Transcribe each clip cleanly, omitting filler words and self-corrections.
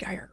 Arr.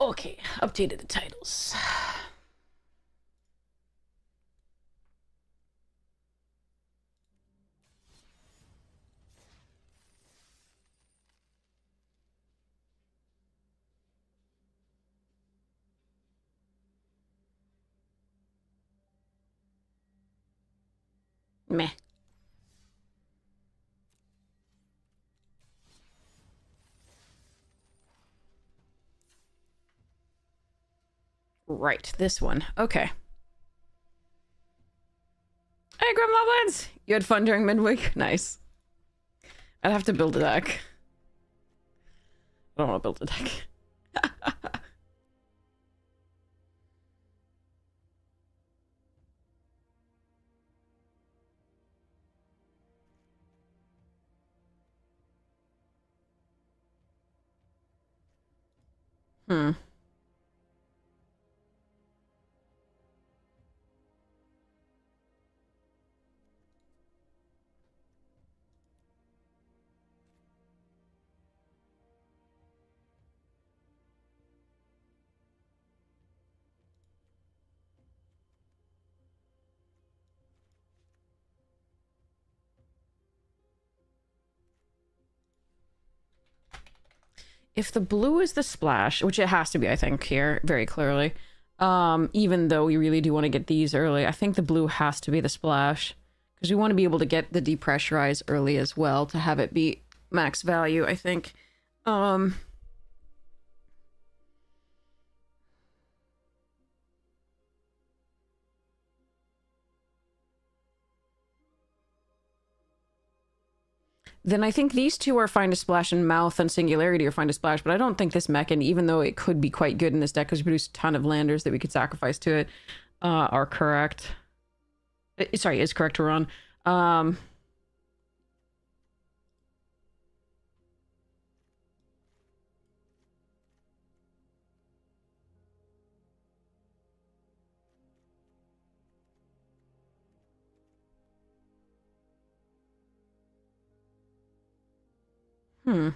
Okay, updated the titles. Meh. Right, this one. Okay. Hey, Grimloblins! You had fun during midweek? Nice. I'd have to build a deck. I don't want to build a deck. Hmm. If the blue is the splash, which it has to be, I think, here, very clearly, even though we really do want to get these early, I think the blue has to be the splash, because we want to be able to get the depressurize early as well to have it be max value, I think. Then I think these two are fine to splash, and Mouth and Singularity are fine to splash, but I don't think this Mechan, even though it could be quite good in this deck because we produce a ton of landers that we could sacrifice to it, are correct. Sorry, is correct to run. Hmm.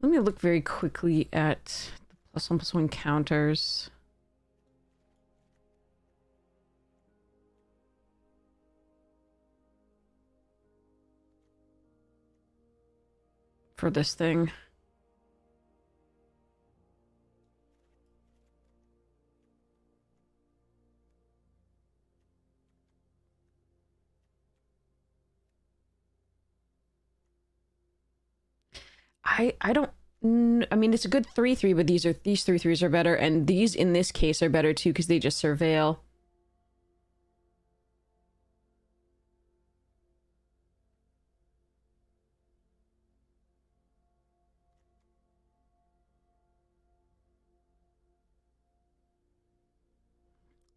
Let me look very quickly at the +1/+1 counters. For this thing. I don't... I mean, it's a good 3/3, but these 3/3s are better, and these, in this case, are better too, because they just surveil.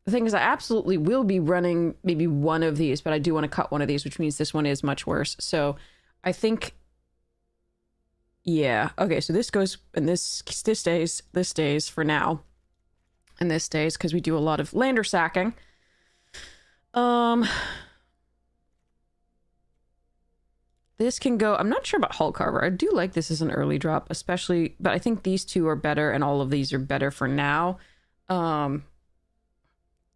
The thing is, I absolutely will be running maybe one of these, but I do want to cut one of these, which means this one is much worse. So I think, yeah. Okay, so this goes, and this stays for now. And this stays because we do a lot of lander sacking. This can go, I'm not sure about Hull Carver. I do like this as an early drop, especially, but I think these two are better, and all of these are better for now.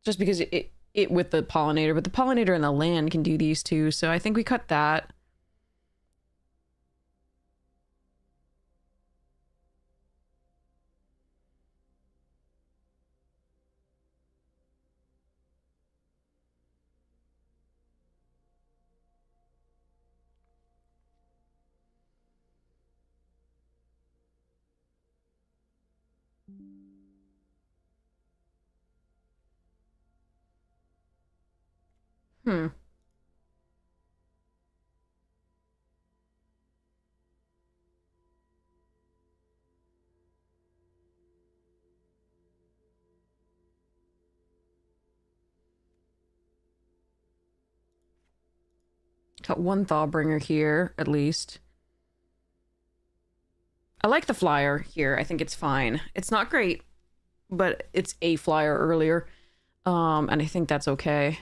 Just because it with the pollinator, but the pollinator and the land can do these two, so I think we cut that. Hmm. Cut one Thawbringer here, at least. I like the flyer here. I think it's fine. It's not great, but it's a flyer earlier. And I think that's okay.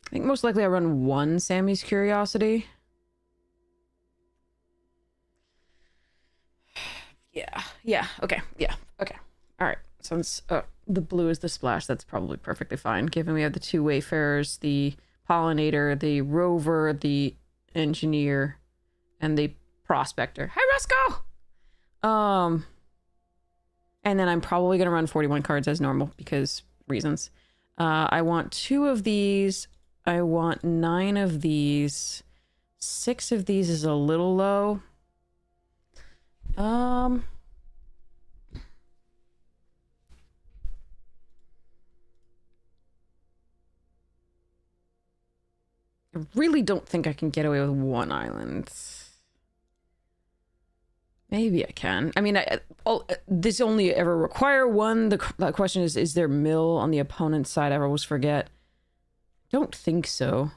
I think most likely I run one Sammy's Curiosity. Yeah, okay, okay. All right, since the blue is the splash, that's probably perfectly fine, given we have the two Wayfarers, the Pollinator, the Rover, the Engineer, and the Prospector. Hi, Roscoe! And then I'm probably going to run 41 cards as normal, because reasons. I want 2 of these. I want 9 of these. 6 of these is a little low. I really don't think I can get away with 1 island. Maybe I can. I mean, this only ever require 1. The question is there mill on the opponent's side? I always forget. Don't think so.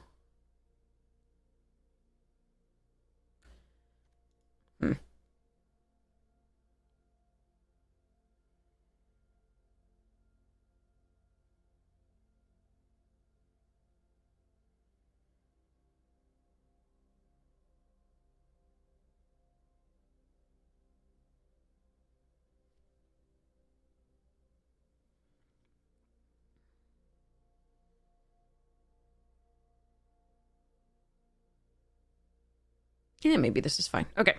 Yeah, maybe this is fine. Okay.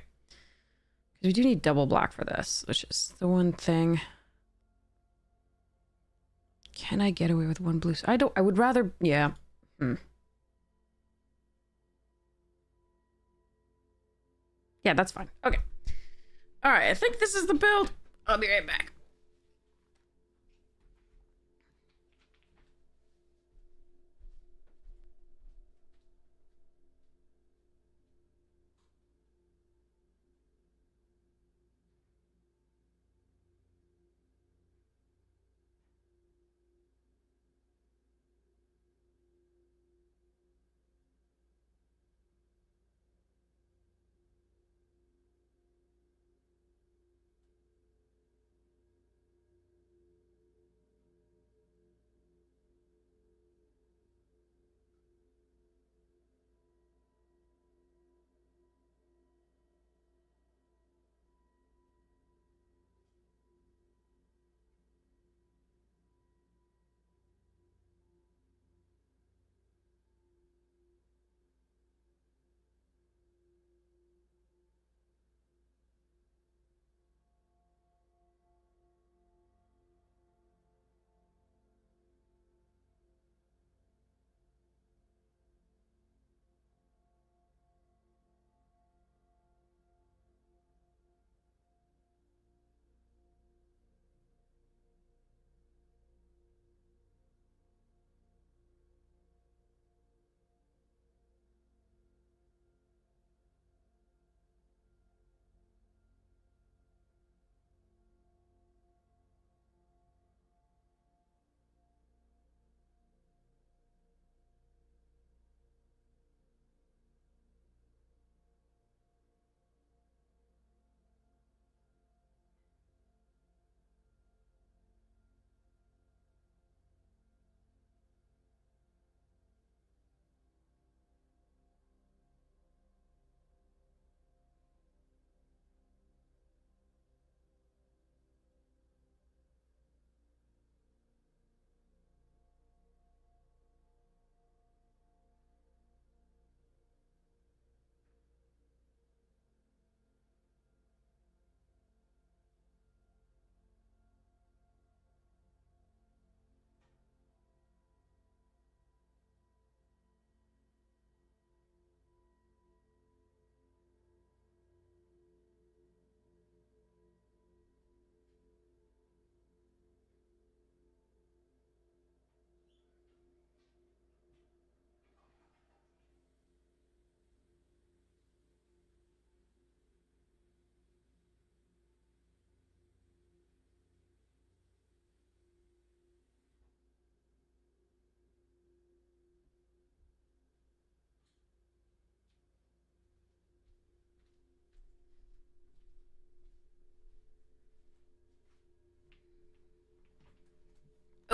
Because we do need double black for this, which is the one thing. Can I get away with 1 blue? I would rather, yeah. Yeah, that's fine. Okay. All right, I think this is the build. I'll be right back.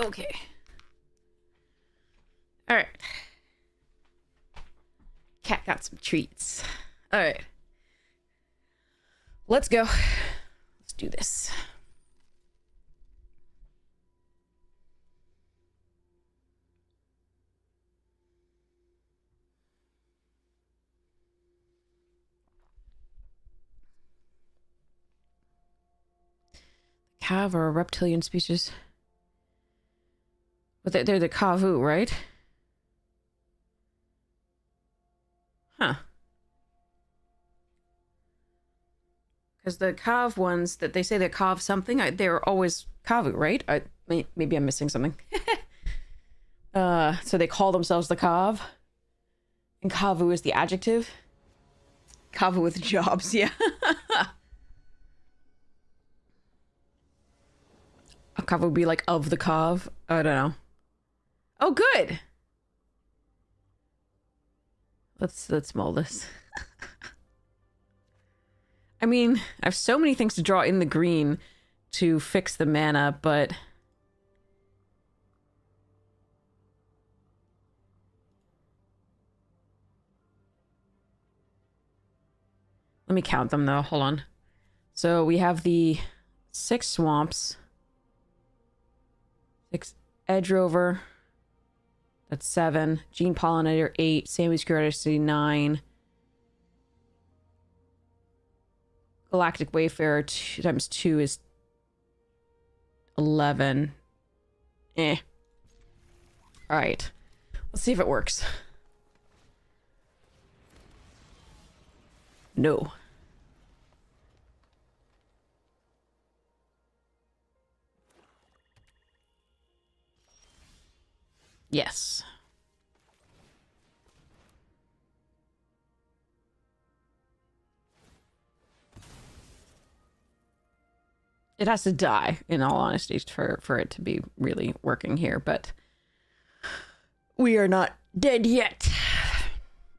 Okay. All right. Cat got some treats. All right. Let's go. Let's do this. Cav or a reptilian species. But they're the Kavu, right? Huh. Because the Kav ones that they say they're Kav something, they're always Kavu, right? Maybe I'm missing something. So they call themselves the Kav. And Kavu is the adjective. Kavu with jobs, yeah. A Kav would be like of the Kav. I don't know. Oh, good. Let's mull this. I mean, I have so many things to draw in the green to fix the mana, but let me count them though. Hold on. So we have the 6 swamps, 6 edge rover. That's 7. Gene Pollinator 8. Sammy's Curiosity 9. Galactic Wayfarer 2 times 2 is 11. Eh. Alright. Let's see if it works. No. Yes. It has to die, in all honesty, for it to be really working here, but we are not dead yet.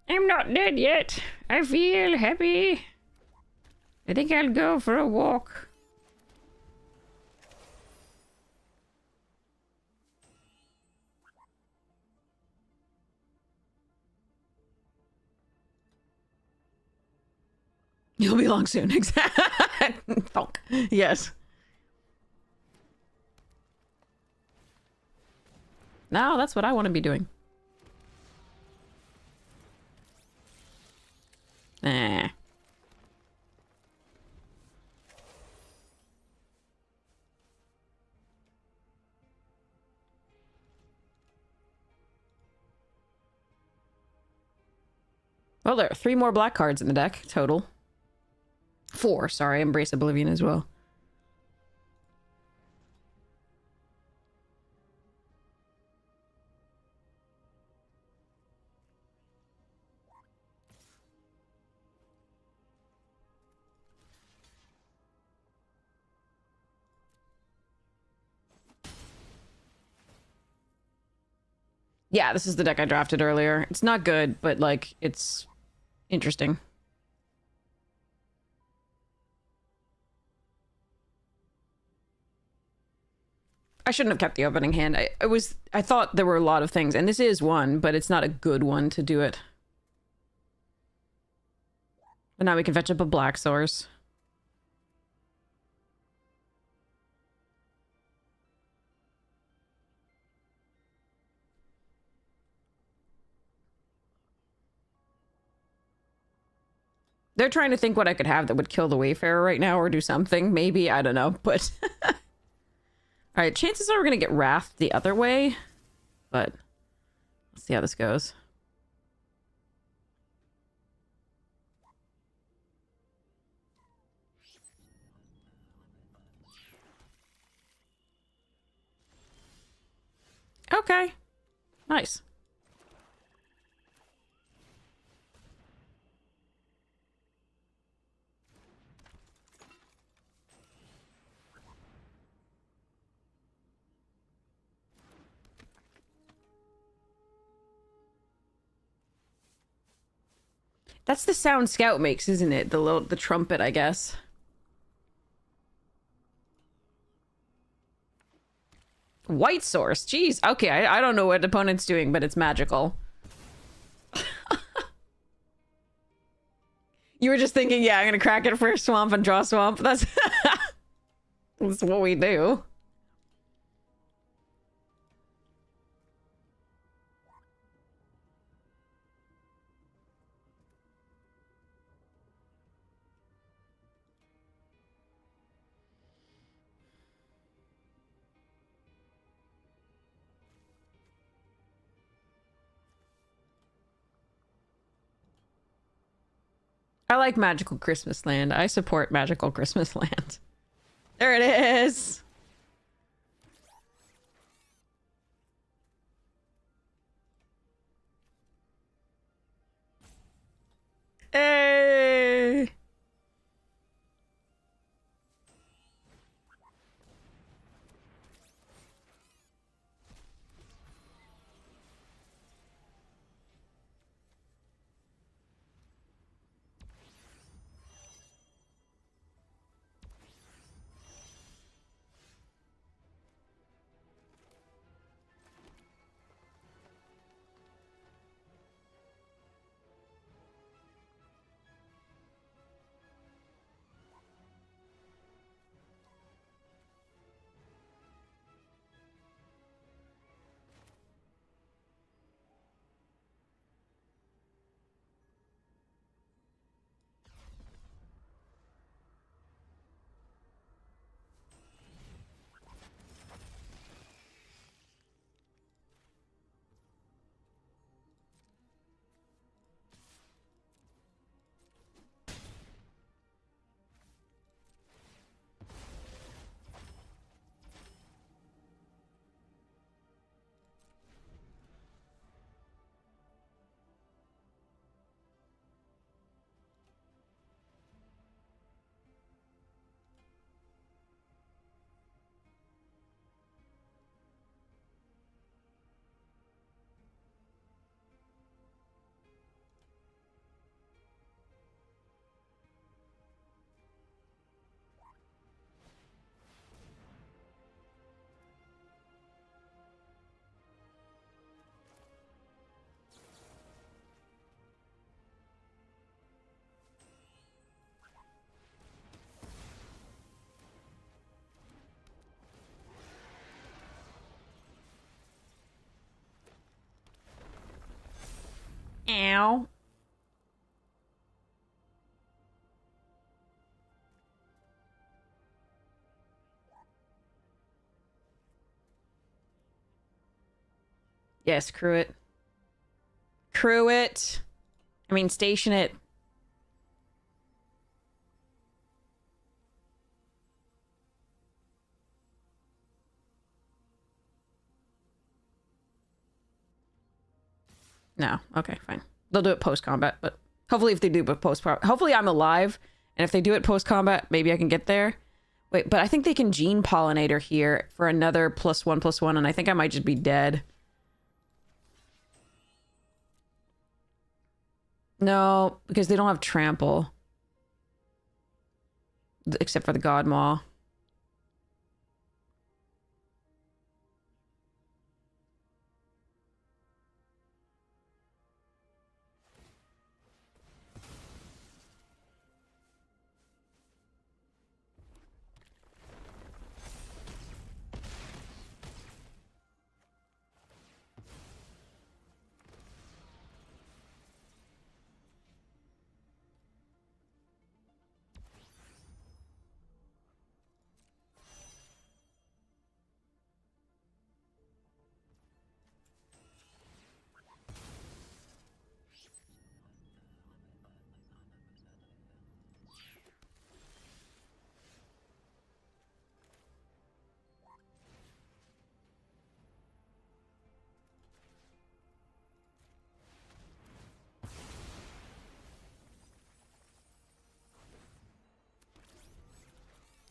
I'm not dead yet. I feel happy. I think I'll go for a walk. You'll be long soon. Exactly. Thunk. Yes. Now that's what I want to be doing. Eh. Well, there are 3 more black cards in the deck total. 4, sorry. Embrace Oblivion as well. Yeah, this is the deck I drafted earlier. It's not good, but, like, it's interesting. I shouldn't have kept the opening hand. I thought there were a lot of things, and this is one, but it's not a good one to do it. But now we can fetch up a black source. They're trying to think what I could have that would kill the Wayfarer right now or do something. Maybe, I don't know, but... Alright, chances are we're gonna get Wrath the other way, but let's see how this goes. Okay. Nice. That's the sound Scout makes, isn't it? The trumpet, I guess. White source. Jeez. Okay, I don't know what opponent's doing, but it's magical. You were just thinking, yeah, I'm gonna crack it for a swamp and draw swamp. That's that's what we do. I like Magical Christmas Land. I support Magical Christmas Land. There it is. Hey. Ow. Yes, crew it. Crew it. I mean, station it. No. Okay, fine. They'll do it post-combat, but hopefully if they do it hopefully I'm alive, and if they do it post-combat, maybe I can get there. Wait, but I think they can gene pollinator here for another +1/+1, and I think I might just be dead. No, because they don't have trample. Except for the God Maw.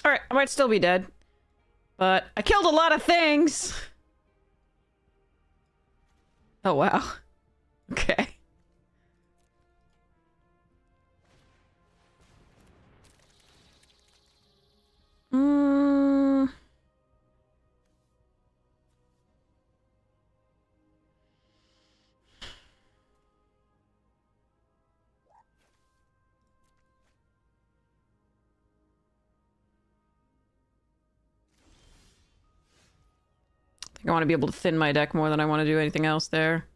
Alright, I might still be dead. But I killed a lot of things! Oh, wow. Okay. I want to be able to thin my deck more than I want to do anything else there.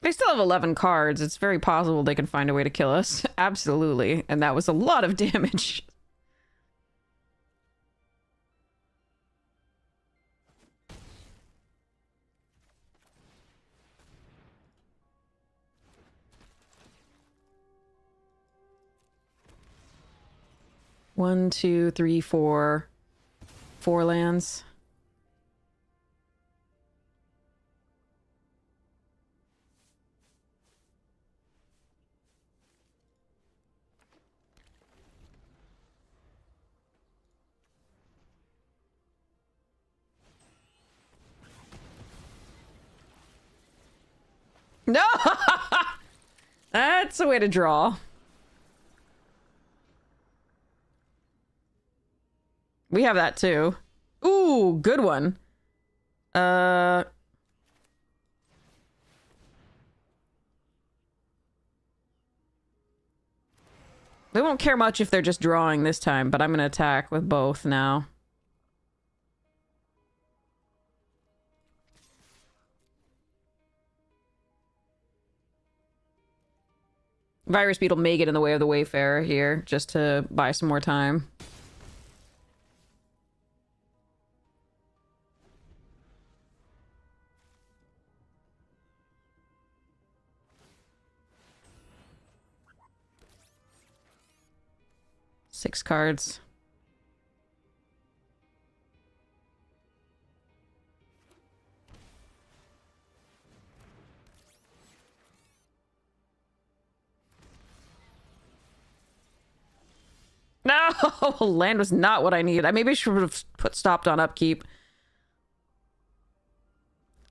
They still have 11 cards. It's very possible they can find a way to kill us. Absolutely. And that was a lot of damage. One, two, three, four. 4 lands. No! That's a way to draw. We have that too. Ooh, good one. They won't care much if they're just drawing this time, but I'm gonna attack with both now. Virus Beetle may get in the way of the Wayfarer here, just to buy some more time. Six cards. No! Land was not what I needed. Maybe I should have stopped on upkeep.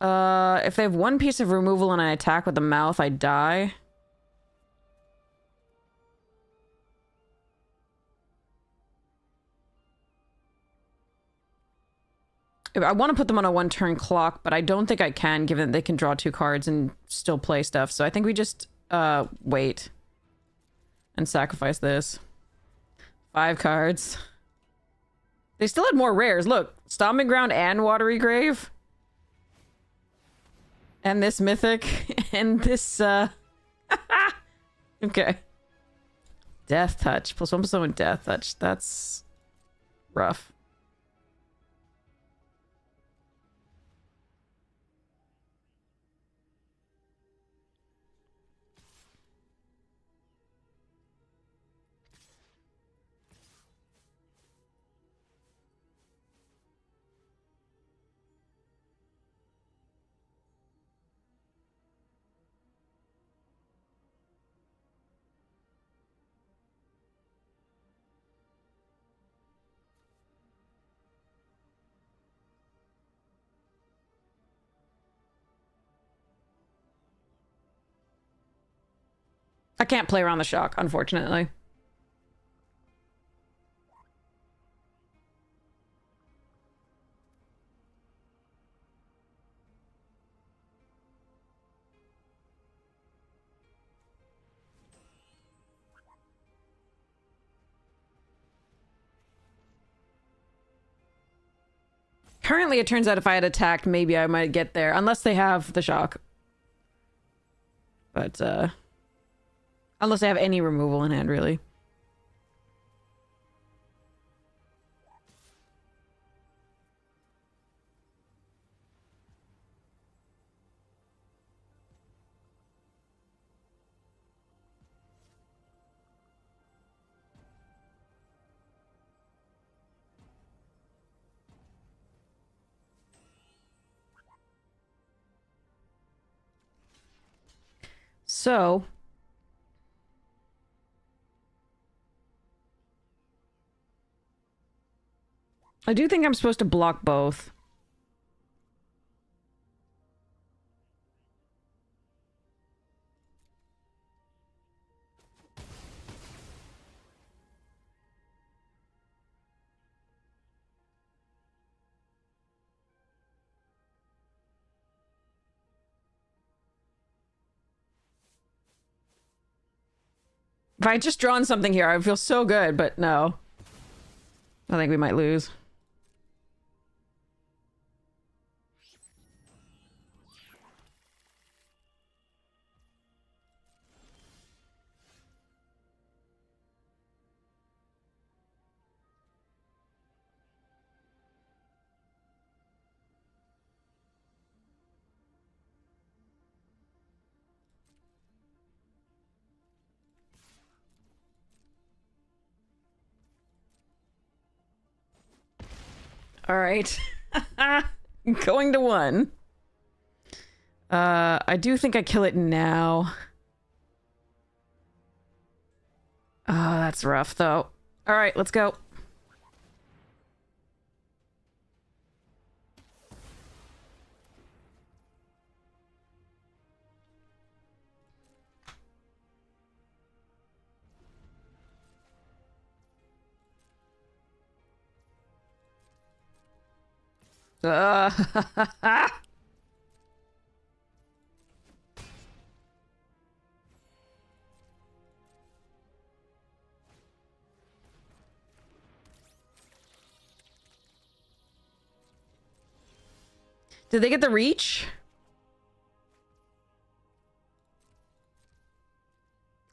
If they have one piece of removal and I attack with the mouth, I die. I want to put them on a 1-turn clock, but I don't think I can, given that they can draw 2 cards and still play stuff. So I think we just, wait. And sacrifice this. 5 cards. They still had more rares. Look, Stomping Ground and Watery Grave. And this Mythic. And this, okay. Death Touch. +1/+1 Death Touch. That's rough. I can't play around the shock, unfortunately. Currently, it turns out if I had attacked, maybe I might get there. Unless they have the shock. But, unless they have any removal in hand, really. So... I do think I'm supposed to block both. If I had just drawn something here, I would feel so good, but no. I think we might lose. All right. Going to 1. I do think I kill it now. Oh, that's rough, though. All right, let's go. Did they get the reach?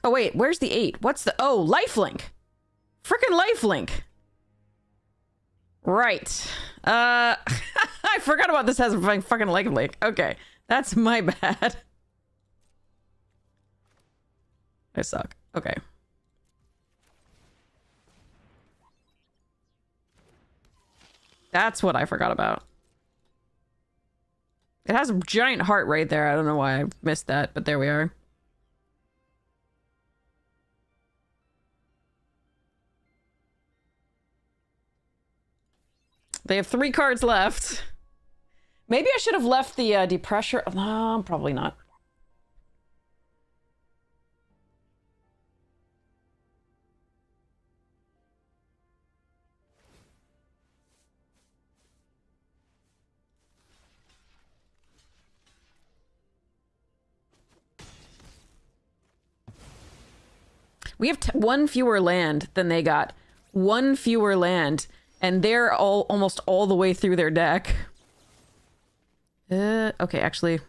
Oh, wait, where's the 8? What's the... Oh, lifelink! Frickin' lifelink! Right. I forgot about this has a fucking lifelink. Okay, that's my bad. I suck. Okay. That's what I forgot about. It has a giant heart right there. I don't know why I missed that, but there we are. They have 3 cards left. Maybe I should have left the depressure. No, probably not. We have 1 fewer land than they got. 1 fewer land. And they're almost all the way through their deck. Okay, actually.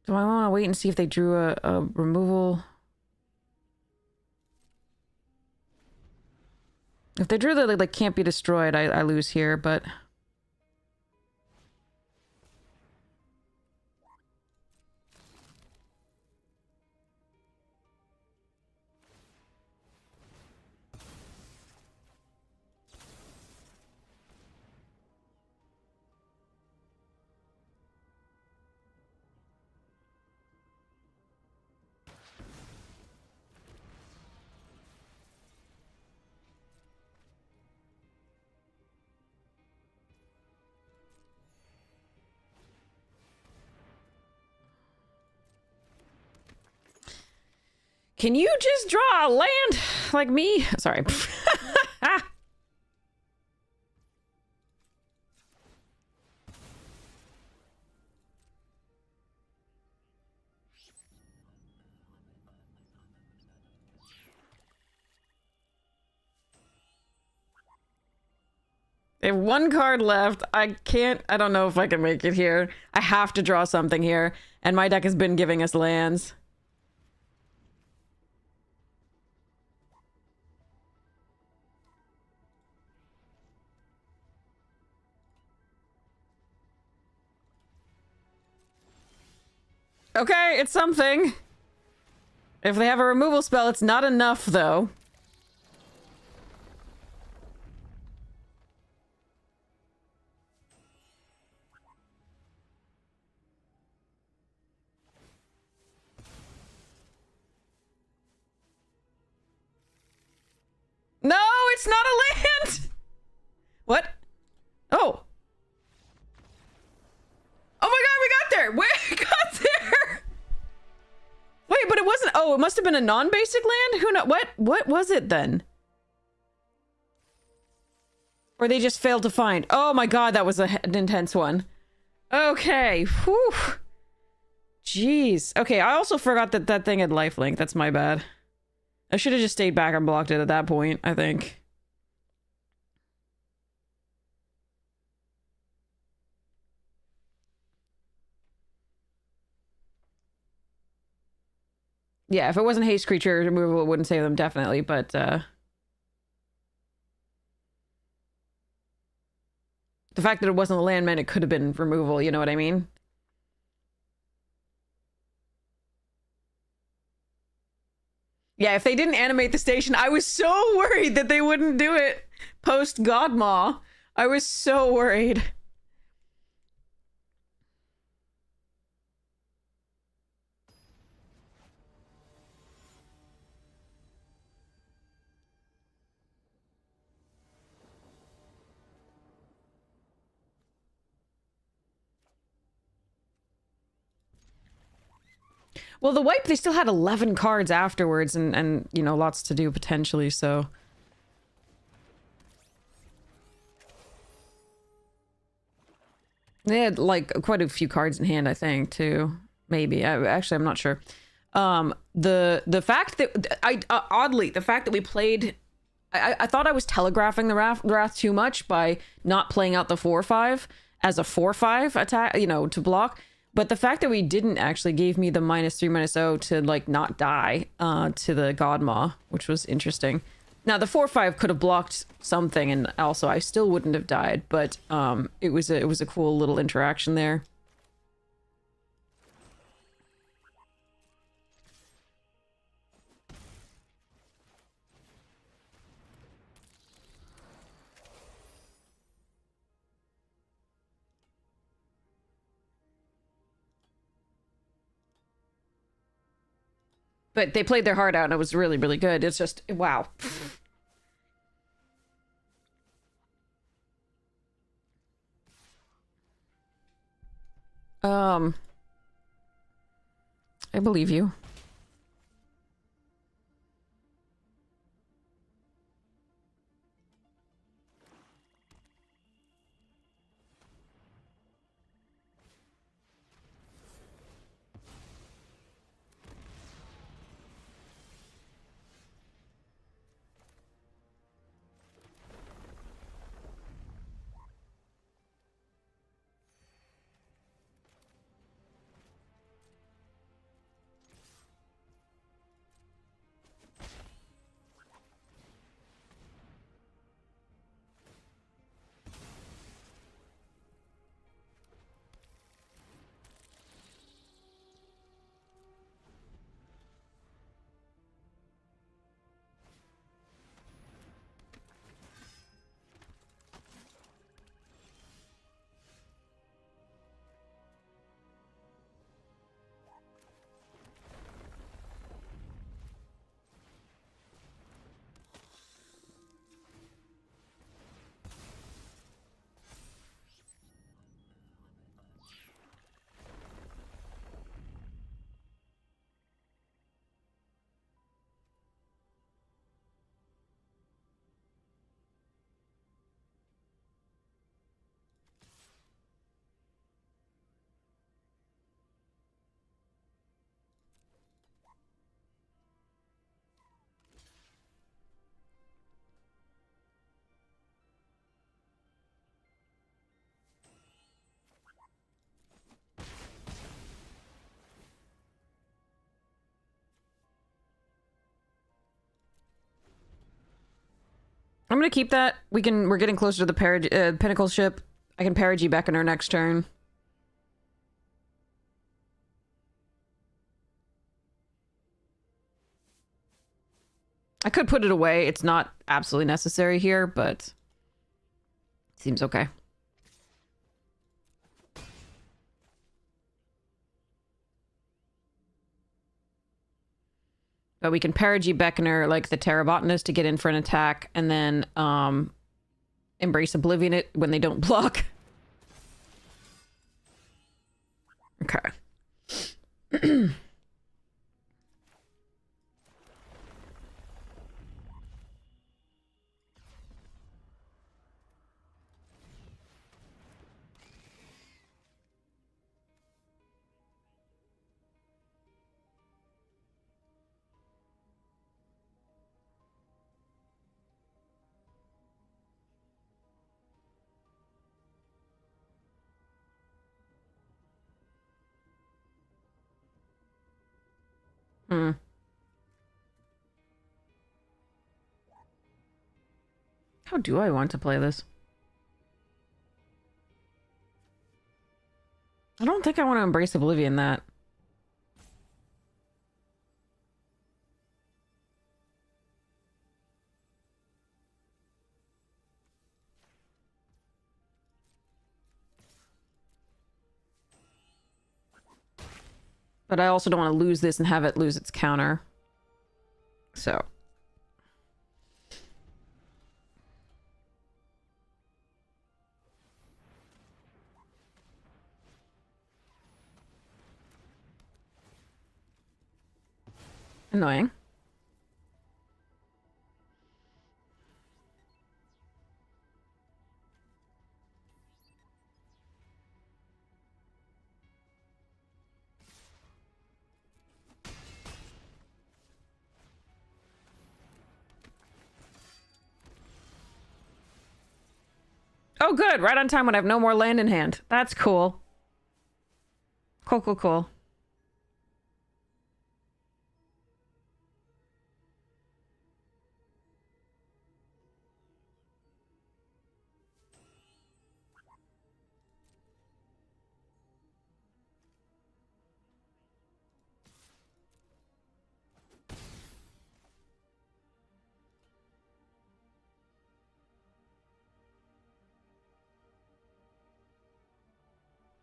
Do I want to wait and see if they drew a removal? If they drew the like can't be destroyed, I lose here, but... Can you just draw a land like me? Sorry. They have 1 card left. I don't know if I can make it here. I have to draw something here. And my deck has been giving us lands. Okay, it's something. If they have a removal spell, it's not enough, though. No, it's not a land! What? Oh. Oh my god, we got there! We got there! Wait, but it wasn't... Oh, it must have been a non-basic land? Who knows? What was it then? Or they just failed to find. Oh my god, that was an intense one. Okay, whew. Jeez. Okay, I also forgot that that thing had lifelink. That's my bad. I should have just stayed back and blocked it at that point, I think. Yeah, if it wasn't haste creature removal, it wouldn't save them, definitely, but, the fact that it wasn't a land meant it could have been removal, you know what I mean? Yeah, if they didn't animate the station, I was so worried that they wouldn't do it post Godmaw. I was so worried. Well, the wipe, they still had 11 cards afterwards and you know, lots to do potentially, so... They had, like, quite a few cards in hand, I think, too. Maybe. Actually, I'm not sure. The fact that... oddly, the fact that we played... I thought I was telegraphing the Wrath too much by not playing out the 4/5 as a 4/5 attack, you know, to block. But the fact that we didn't actually gave me the -3/-0 to, like, not die to the Godmaw, which was interesting. Now, the 4/5 could have blocked something, and also I still wouldn't have died, but it was a cool little interaction there. But they played their heart out, and it was really, really good. It's just, wow. I believe you. I'm gonna keep that. We're getting closer to the Pinnacle ship. I can Perigee Beckoner next turn. I could put it away. It's not absolutely necessary here, but it seems okay. But we can Perigee Beckoner, like the Terrabotanist, to get in for an attack, and then Embrace Oblivion it when they don't block. Okay. Hmm. How do I want to play this? I don't think I want to embrace Oblivion that. But I also don't want to lose this and have it lose its counter. So. Annoying. Oh, good. Right on time when I have no more land in hand. That's cool. Cool, cool, cool.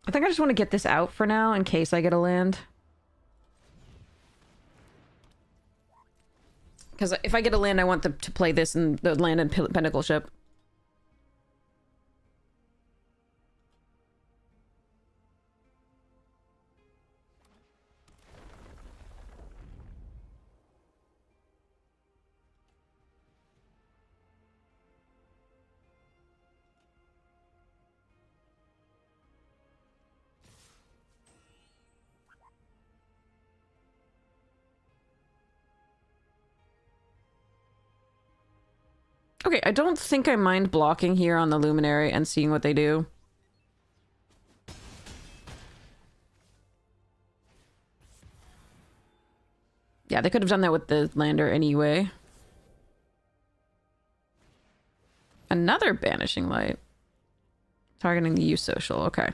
I think I just want to get this out for now in case I get a land. Because if I get a land, I want to play this in the land and Pinnacle ship. Okay, I don't think I mind blocking here on the Luminary and seeing what they do. Yeah, they could have done that with the lander anyway. Another Banishing Light. Targeting the use social, okay.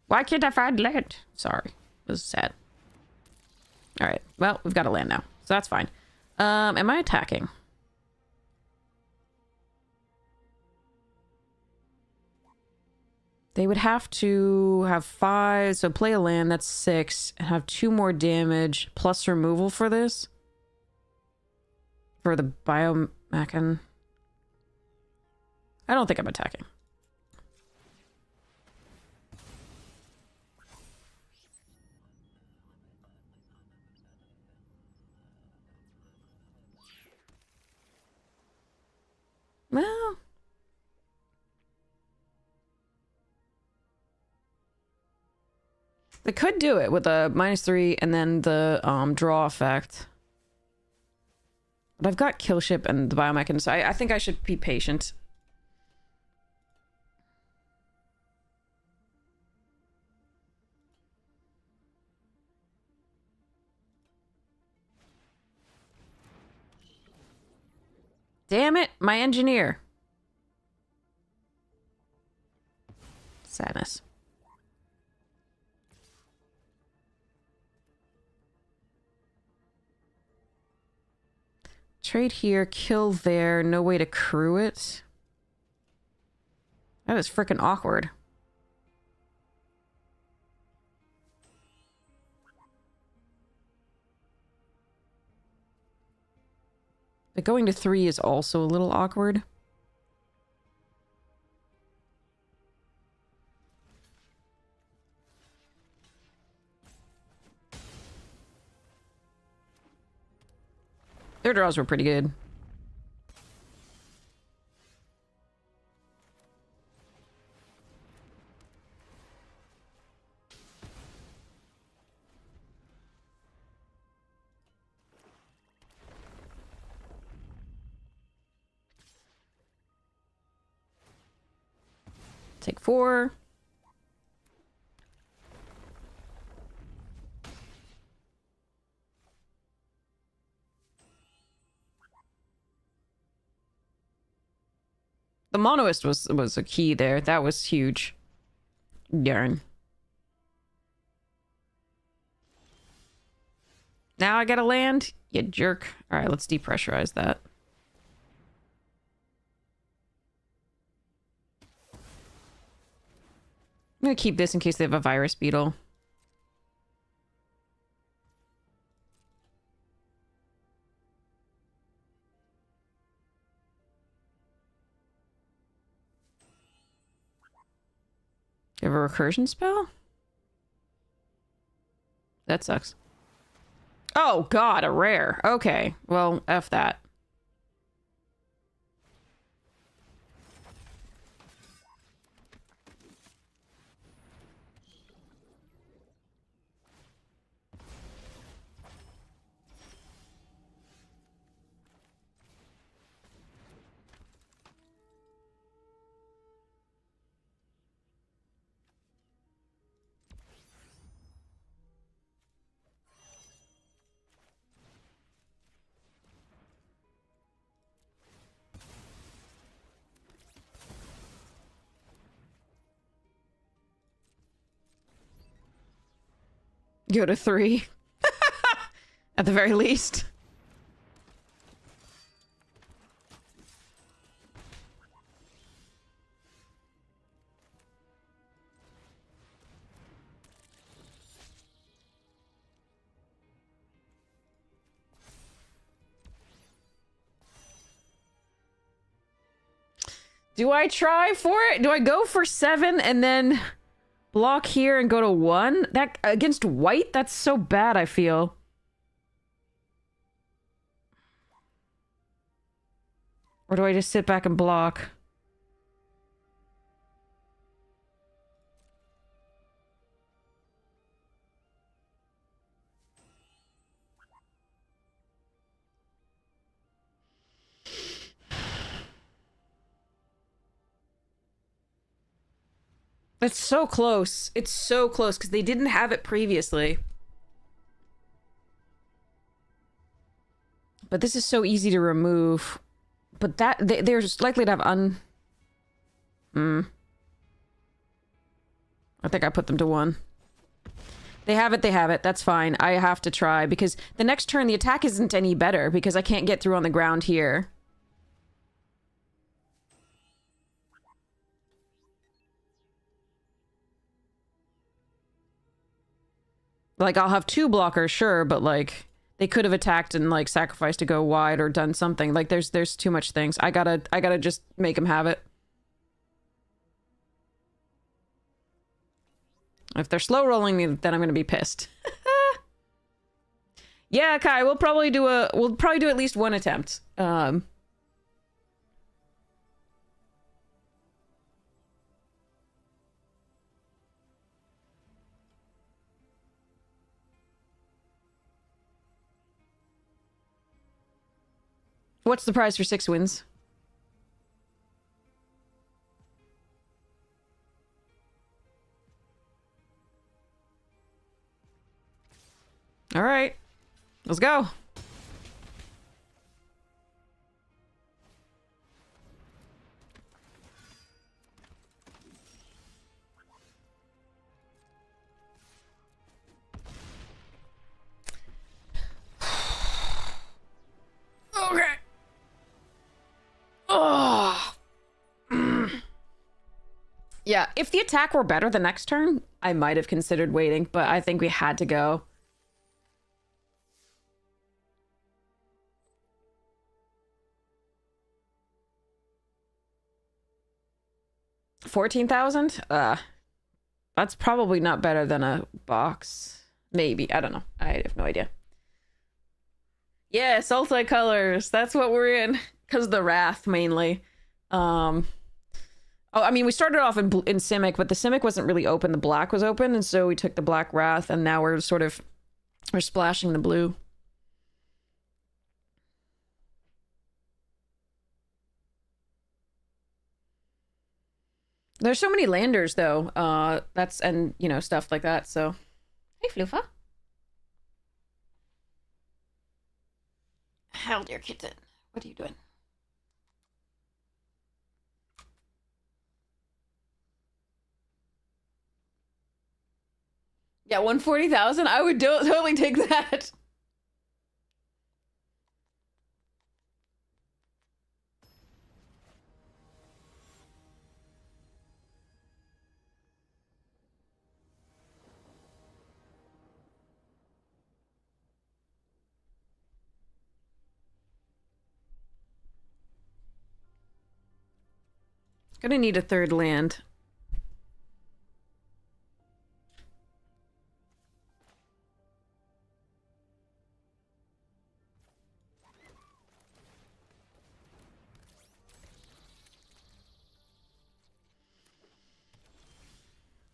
Why can't I find land? Sorry, it was sad. Alright, well, we've got a land now, so that's fine. Am I attacking? They would have to have 5, so play a land, that's 6, and have 2 more damage, plus removal for this. For the Biomachin. I don't think I'm attacking. Well... They could do it with a -3 and then the draw effect. But I've got kill ship and the biomech, so I think I should be patient. Damn it, my engineer. Sadness. Trade here, kill there, no way to crew it. That is freaking awkward. But going to 3 is also a little awkward. Their draws were pretty good. Take 4. The monoist was a key there. That was huge. Yarn. Now I gotta land? You jerk. Alright, let's depressurize that. I'm gonna keep this in case they have a virus beetle. You have a recursion spell? That sucks. Oh god, a rare. Okay, well, F that. Go to 3. At the very least. Do I try for it? Do I go for 7 and then block here and go to 1? That against white? That's so bad, I feel. Or do I just sit back and block? It's so close. It's so close because they didn't have it previously. But this is so easy to remove. But that they're likely to have I think I put them to 1. They have it, they have it. That's fine. I have to try because the next turn the attack isn't any better because I can't get through on the ground here. Like, I'll have 2 blockers, sure, but, like, they could have attacked and, like, sacrificed to go wide or done something. Like, there's too much things. I gotta just make them have it. If they're slow rolling me, then I'm gonna be pissed. Yeah, Kai, we'll probably do at least 1 attempt. What's the prize for 6 wins? All right, let's go. Okay. Oh. Yeah, if the attack were better the next turn, I might have considered waiting, but I think we had to go. 14,000? That's probably not better than a box. Maybe. I don't know. I have no idea. Yes, multicolors. That's what we're in. Because of the Wrath, mainly. Oh, I mean, we started off in Simic, but the Simic wasn't really open. The black was open, and so we took the black Wrath, and now we're splashing the blue. There's so many landers, though. And, you know, stuff like that, so. Hey, Floofa. Hell, dear kitten. What are you doing? Yeah, 140,000. I would totally take that. Gonna need a third land.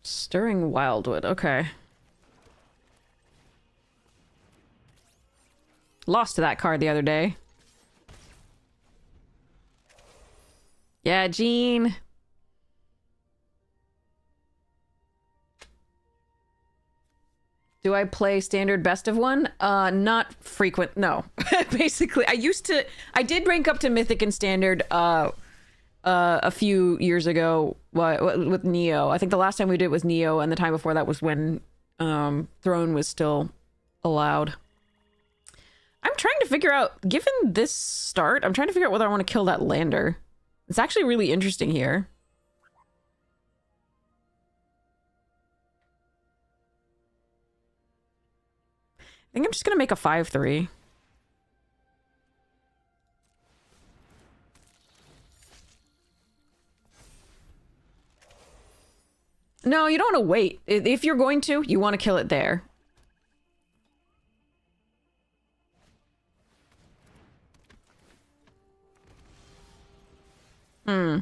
Stirring Wildwood, okay. Lost to that card the other day. Yeah, Gene. Do I play standard best of one? Not frequent, no. Basically, I did rank up to Mythic and Standard, a few years ago with Neo. I think the last time we did it was Neo, and the time before that was when, Throne was still allowed. I'm trying to figure out, given this start, I'm trying to figure out whether I want to kill that lander. It's actually really interesting here. I think I'm just gonna make a 5/3. No, you don't want to wait. If you're going to, you want to kill it there. Hmm.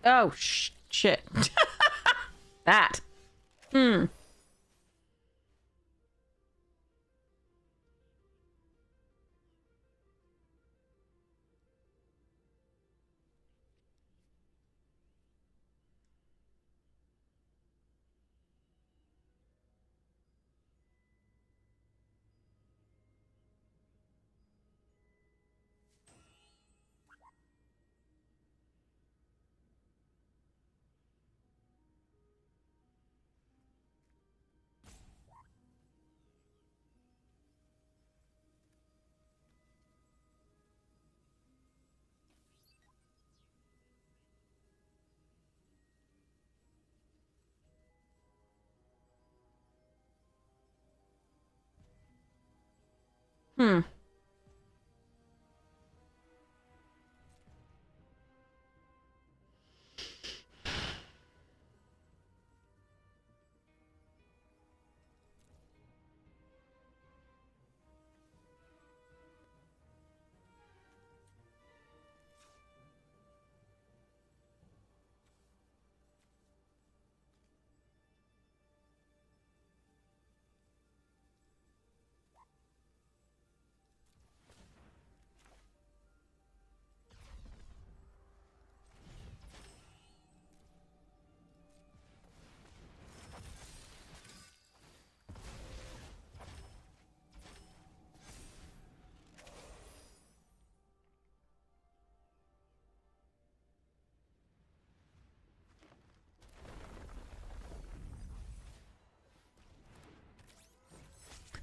Oh, shit. That. Hmm. Hmm.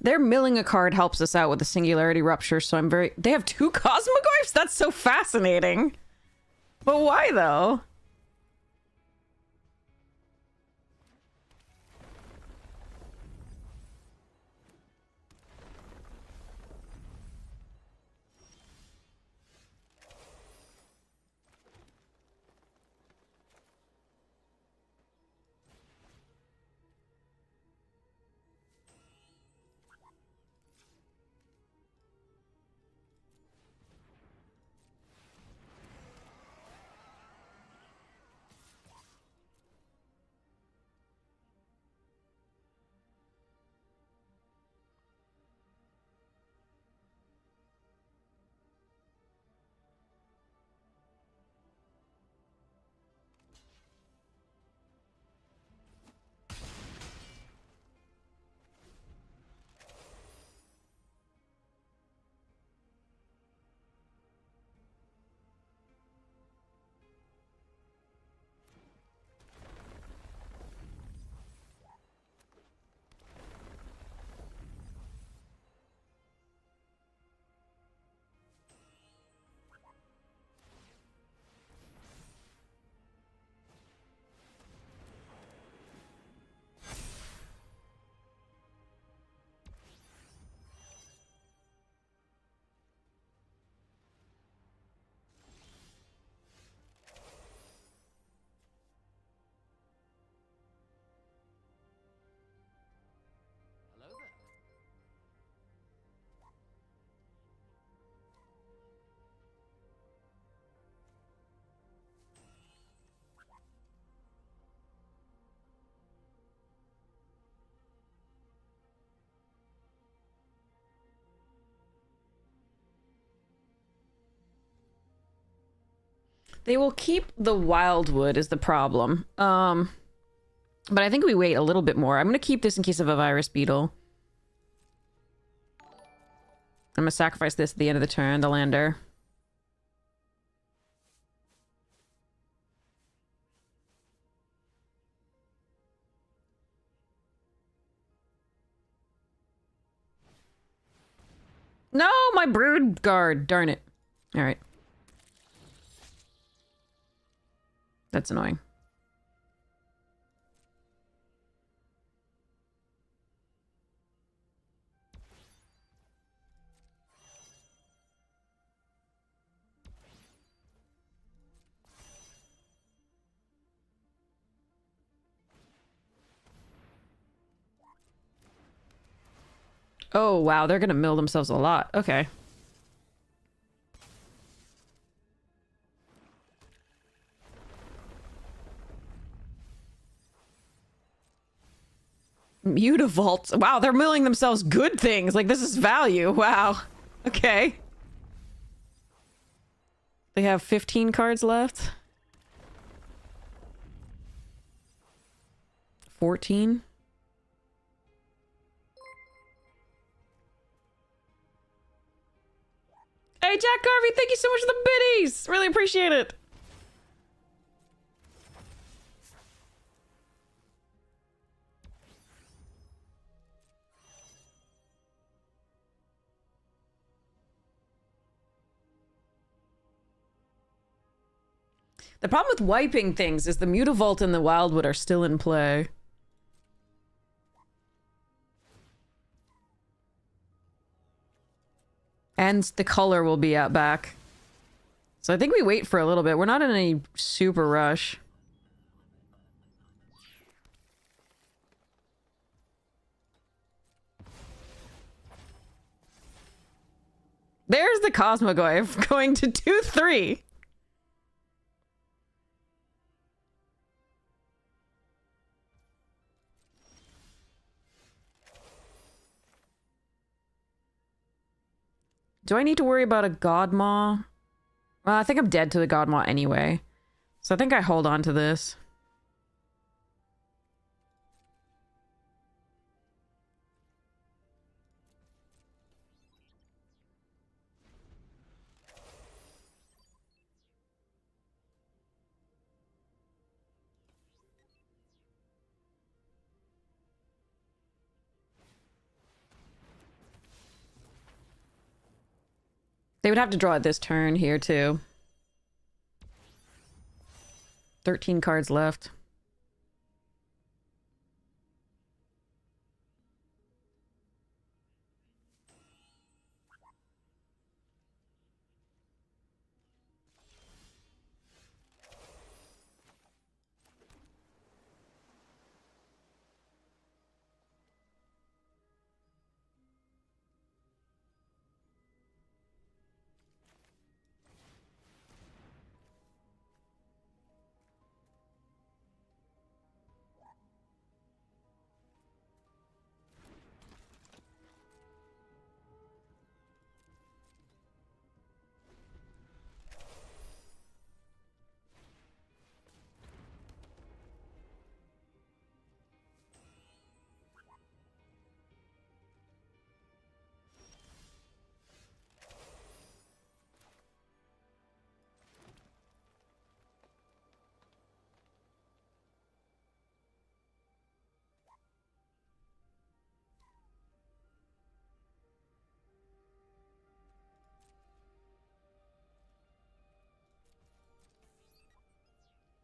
Their milling a card helps us out with the Singularity Rupture, so I'm very... They have 2 Cosmogoyfs? That's so fascinating. But why, though? They will keep the Wildwood is the problem. But I think we wait a little bit more. I'm going to keep this in case of a Virus Beetle. I'm going to sacrifice this at the end of the turn, the lander. No, my Brood Guard. Darn it. All right. That's annoying. Oh, wow. They're going to mill themselves a lot. Okay. Mutavault. Wow, they're milling themselves good things. Like, this is value. Wow. Okay. They have 15 cards left. 14. Hey, Jack Garvey, thank you so much for the biddies. Really appreciate it. The problem with wiping things is the Mutavault and the Wildwood are still in play. And the color will be out back. So I think we wait for a little bit. We're not in any super rush. There's the Cosmogoyf going to 2-3. Do I need to worry about a Godmaw? Well, I think I'm dead to the Godmaw anyway. So I think I hold on to this. They would have to draw it this turn here, too. 13 cards left.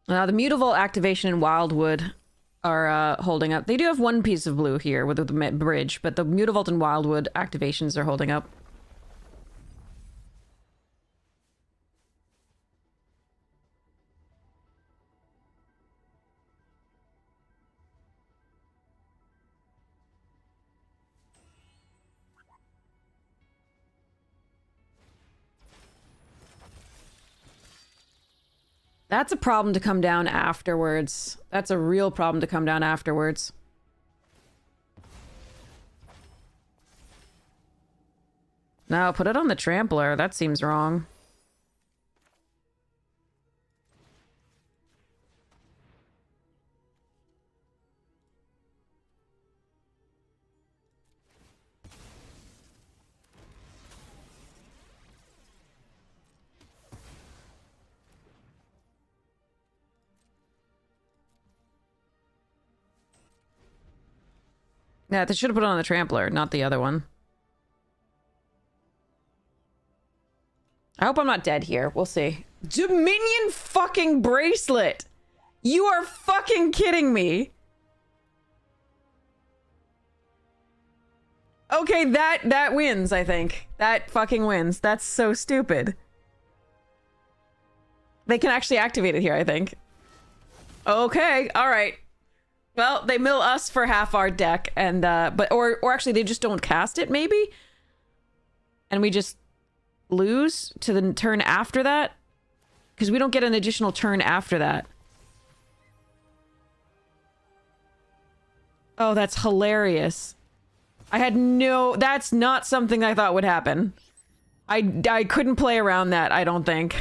The Mutavault activation and Wildwood are holding up. They do have one piece of blue here with the bridge, but the Mutavault and Wildwood activations are holding up. That's a problem to come down afterwards. That's a real problem to come down afterwards. No, put it on the Trampler. That seems wrong. Yeah, they should have put it on the Trampler, not the other one. I hope I'm not dead here. We'll see. Dominion fucking bracelet! You are fucking kidding me! Okay, that wins, I think. That fucking wins. That's so stupid. They can actually activate it here, I think. Okay, alright. Well, they mill us for half our deck, and or actually they just don't cast it, maybe? And we just lose to the turn after that? Because we don't get an additional turn after that. Oh, that's hilarious. I had no... That's not something I thought would happen. I couldn't play around that, I don't think.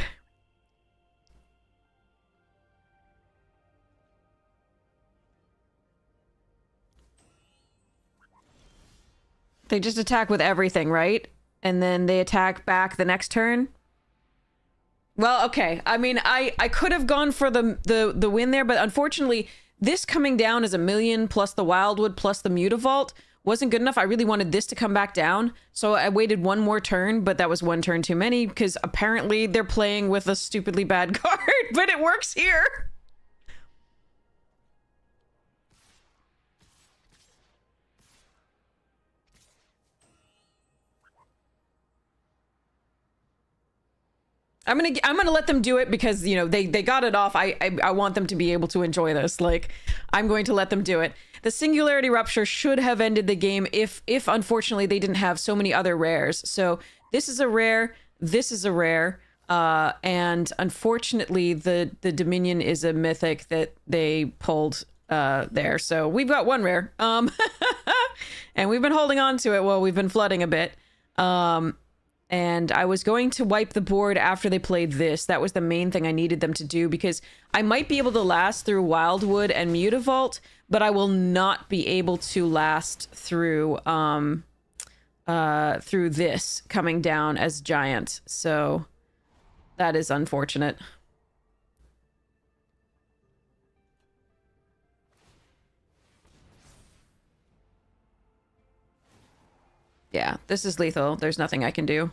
They just attack with everything, right? And then they attack back the next turn? Well, okay. I mean, I could have gone for the win there, but unfortunately, this coming down as 1,000,000 plus the Wildwood plus the Mutavault wasn't good enough. I really wanted this to come back down, so I waited one more turn, but that was one turn too many, because apparently they're playing with a stupidly bad card, but it works here! I'm gonna let them do it because, you know, they got it off. I want them to be able to enjoy this. Like, I'm going to let them do it. The Singularity Rupture should have ended the game if unfortunately they didn't have so many other rares. So this is a rare, this is a rare, and unfortunately the Dominion is a mythic that they pulled there. So we've got one rare, and we've been holding on to it while we've been flooding a bit. And I was going to wipe the board after they played this. That was the main thing I needed them to do, because I might be able to last through Wildwood and Mutavault, but I will not be able to last through through this coming down as Giant. So that is unfortunate. Yeah, this is lethal. There's nothing I can do.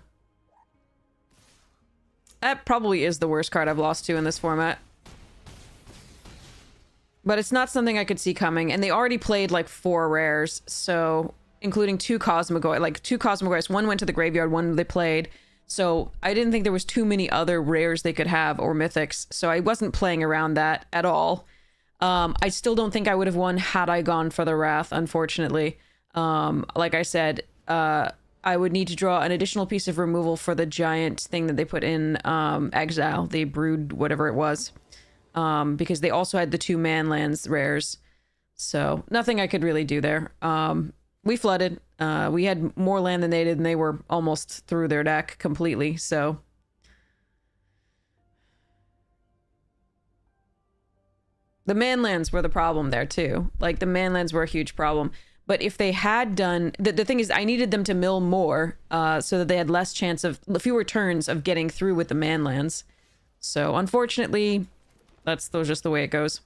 That probably is the worst card I've lost to in this format. But it's not something I could see coming, and they already played like 4 rares, so including 2 Cosmogoyfs. One went to the graveyard, one they played. So I didn't think there was too many other rares they could have, or mythics, so I wasn't playing around that at all. I still don't think I would have won had I gone for the Wrath, unfortunately. Like I said, I would need to draw an additional piece of removal for the giant thing that they put in Exile, the Brood, whatever it was. Because they also had the 2 manlands rares. So nothing I could really do there. We flooded. We had more land than they did, and they were almost through their deck completely, so... The manlands were the problem there, too. Like, the manlands were a huge problem. But if they had done... The thing is, I needed them to mill more, so that they had less chance of... fewer turns of getting through with the manlands. So, unfortunately, that's just the way it goes.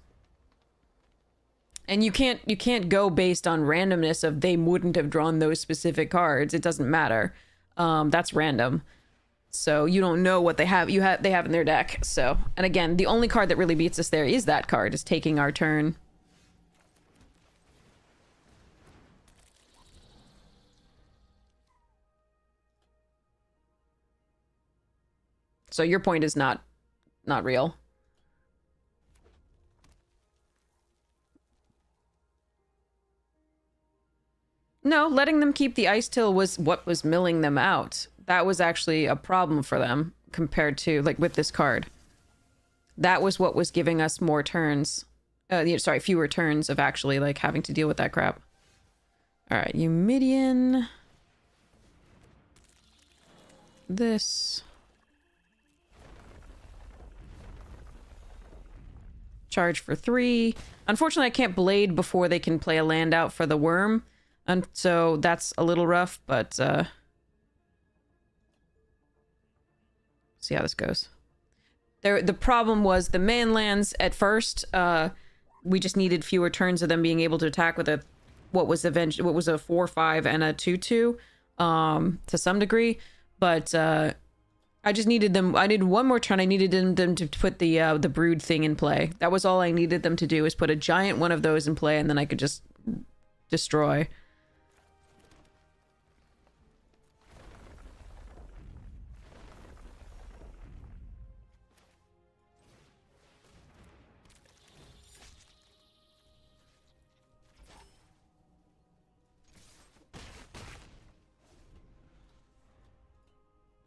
And you can't go based on randomness of they wouldn't have drawn those specific cards. It doesn't matter. That's random. So you don't know what they have in their deck. So, and again, the only card that really beats us there is that card, is taking our turn. So your point is not real. No, letting them keep the Ice Till was what was milling them out. That was actually a problem for them compared to, like, with this card. That was what was giving us more turns. Sorry, fewer turns of actually, like, having to deal with that crap. Alright, Eumidian. This. Charge for 3. Unfortunately, I can't Blade before they can play a land out for the Worm. And so that's a little rough, but see how this goes. The problem was the manlands at first. We just needed fewer turns of them being able to attack with what was a 4/5 and a 2/2 to some degree. But I just needed them. I needed one more turn. I needed them to put the Brood thing in play. That was all I needed them to do, is put a giant one of those in play, and then I could just destroy.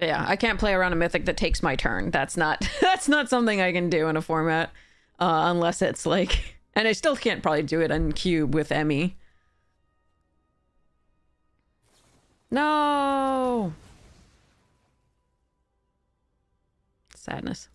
Yeah, I can't play around a mythic that takes my turn. That's not something I can do in a format, unless it's like, and I still can't probably do it on cube with Emmy. No. Sadness.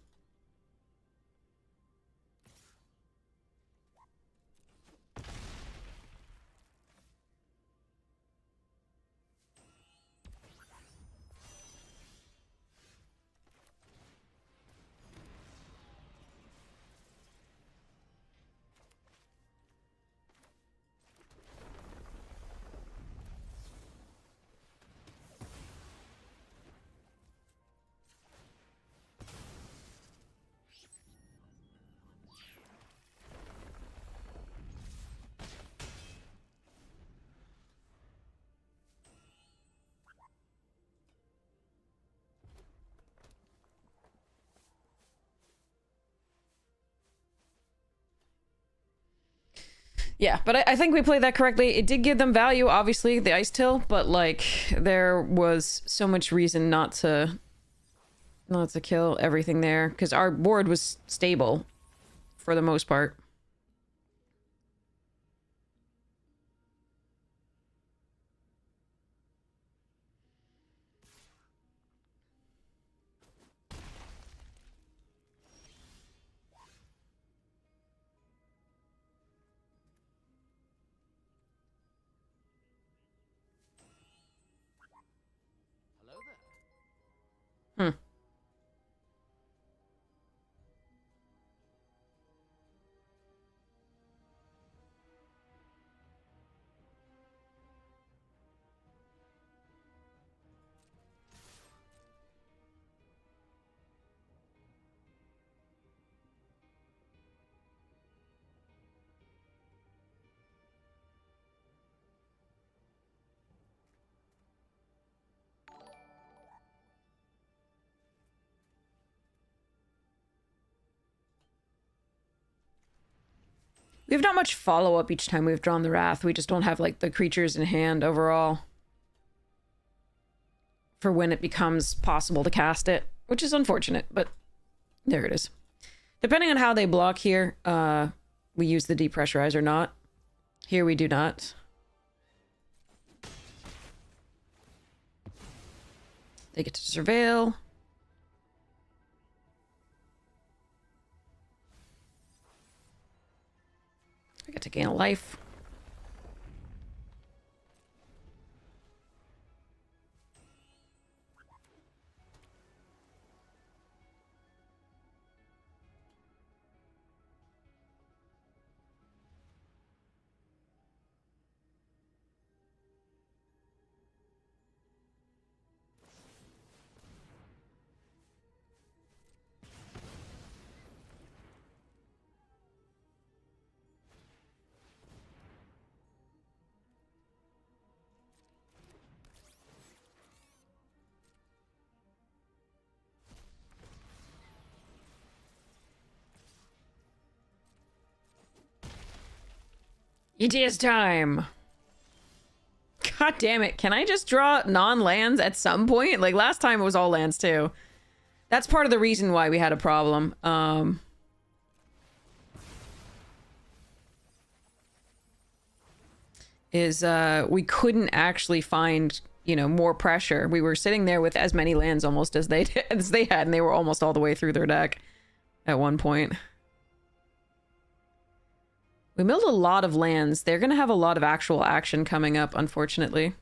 Yeah, but I think we played that correctly. It did give them value, obviously, the Ice Till, but, like, there was so much reason not to kill everything there, because our board was stable for the most part. Hmm. We have not much follow-up each time we've drawn the Wrath. We just don't have, like, the creatures in hand overall for when it becomes possible to cast it, which is unfortunate, but there it is. Depending on how they block here, we use the depressurize or not. Here we do not. They get to surveil. I get to gain a life. It is time. God damn it. Can I just draw non-lands at some point? Like, last time it was all lands, too. That's part of the reason why we had a problem. We couldn't actually find, you know, more pressure. We were sitting there with as many lands almost as they had, and they were almost all the way through their deck at one point. We milled a lot of lands. They're going to have a lot of actual action coming up, unfortunately.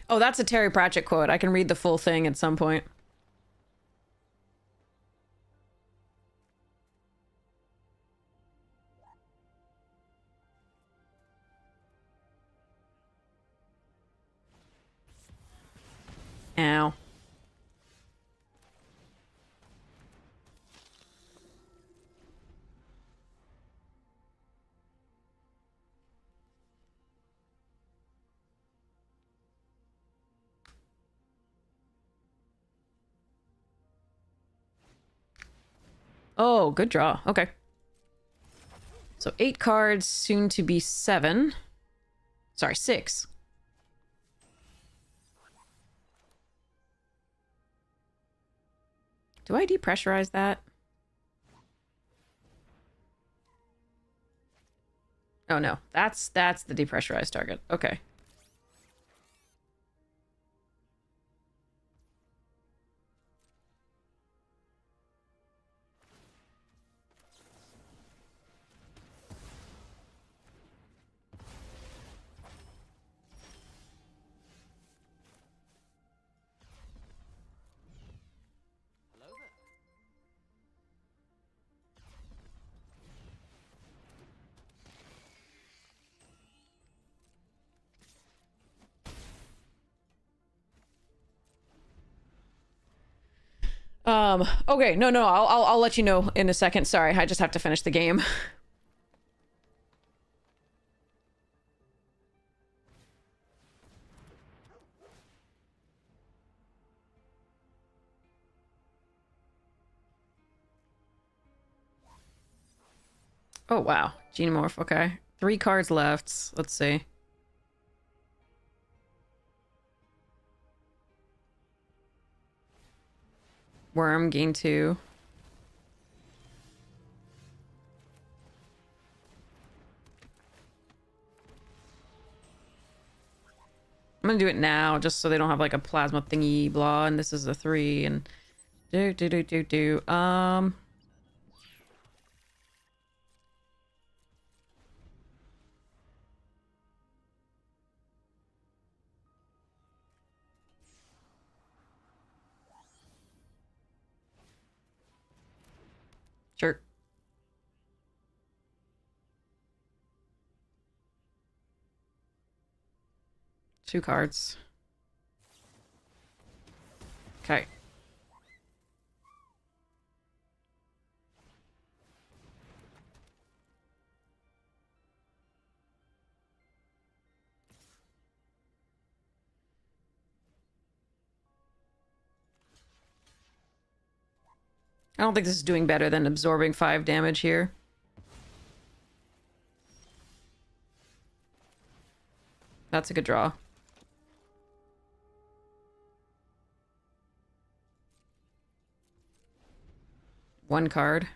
Oh, that's a Terry Pratchett quote. I can read the full thing at some point. Ow. Oh, good draw. Okay. So 8 cards, soon to be 7. Sorry, 6. Do I depressurize that? Oh no, that's the depressurized target. Okay. Okay, no, I'll let you know in a second. Sorry, I just have to finish the game. Oh, wow. Genomorph, okay. 3 cards left. Let's see. Worm, gain 2. I'm gonna do it now, just so they don't have, like, a plasma thingy blah, and this is a 3, and... Sure. Two cards. Okay. I don't think this is doing better than absorbing 5 damage here. That's a good draw. One card.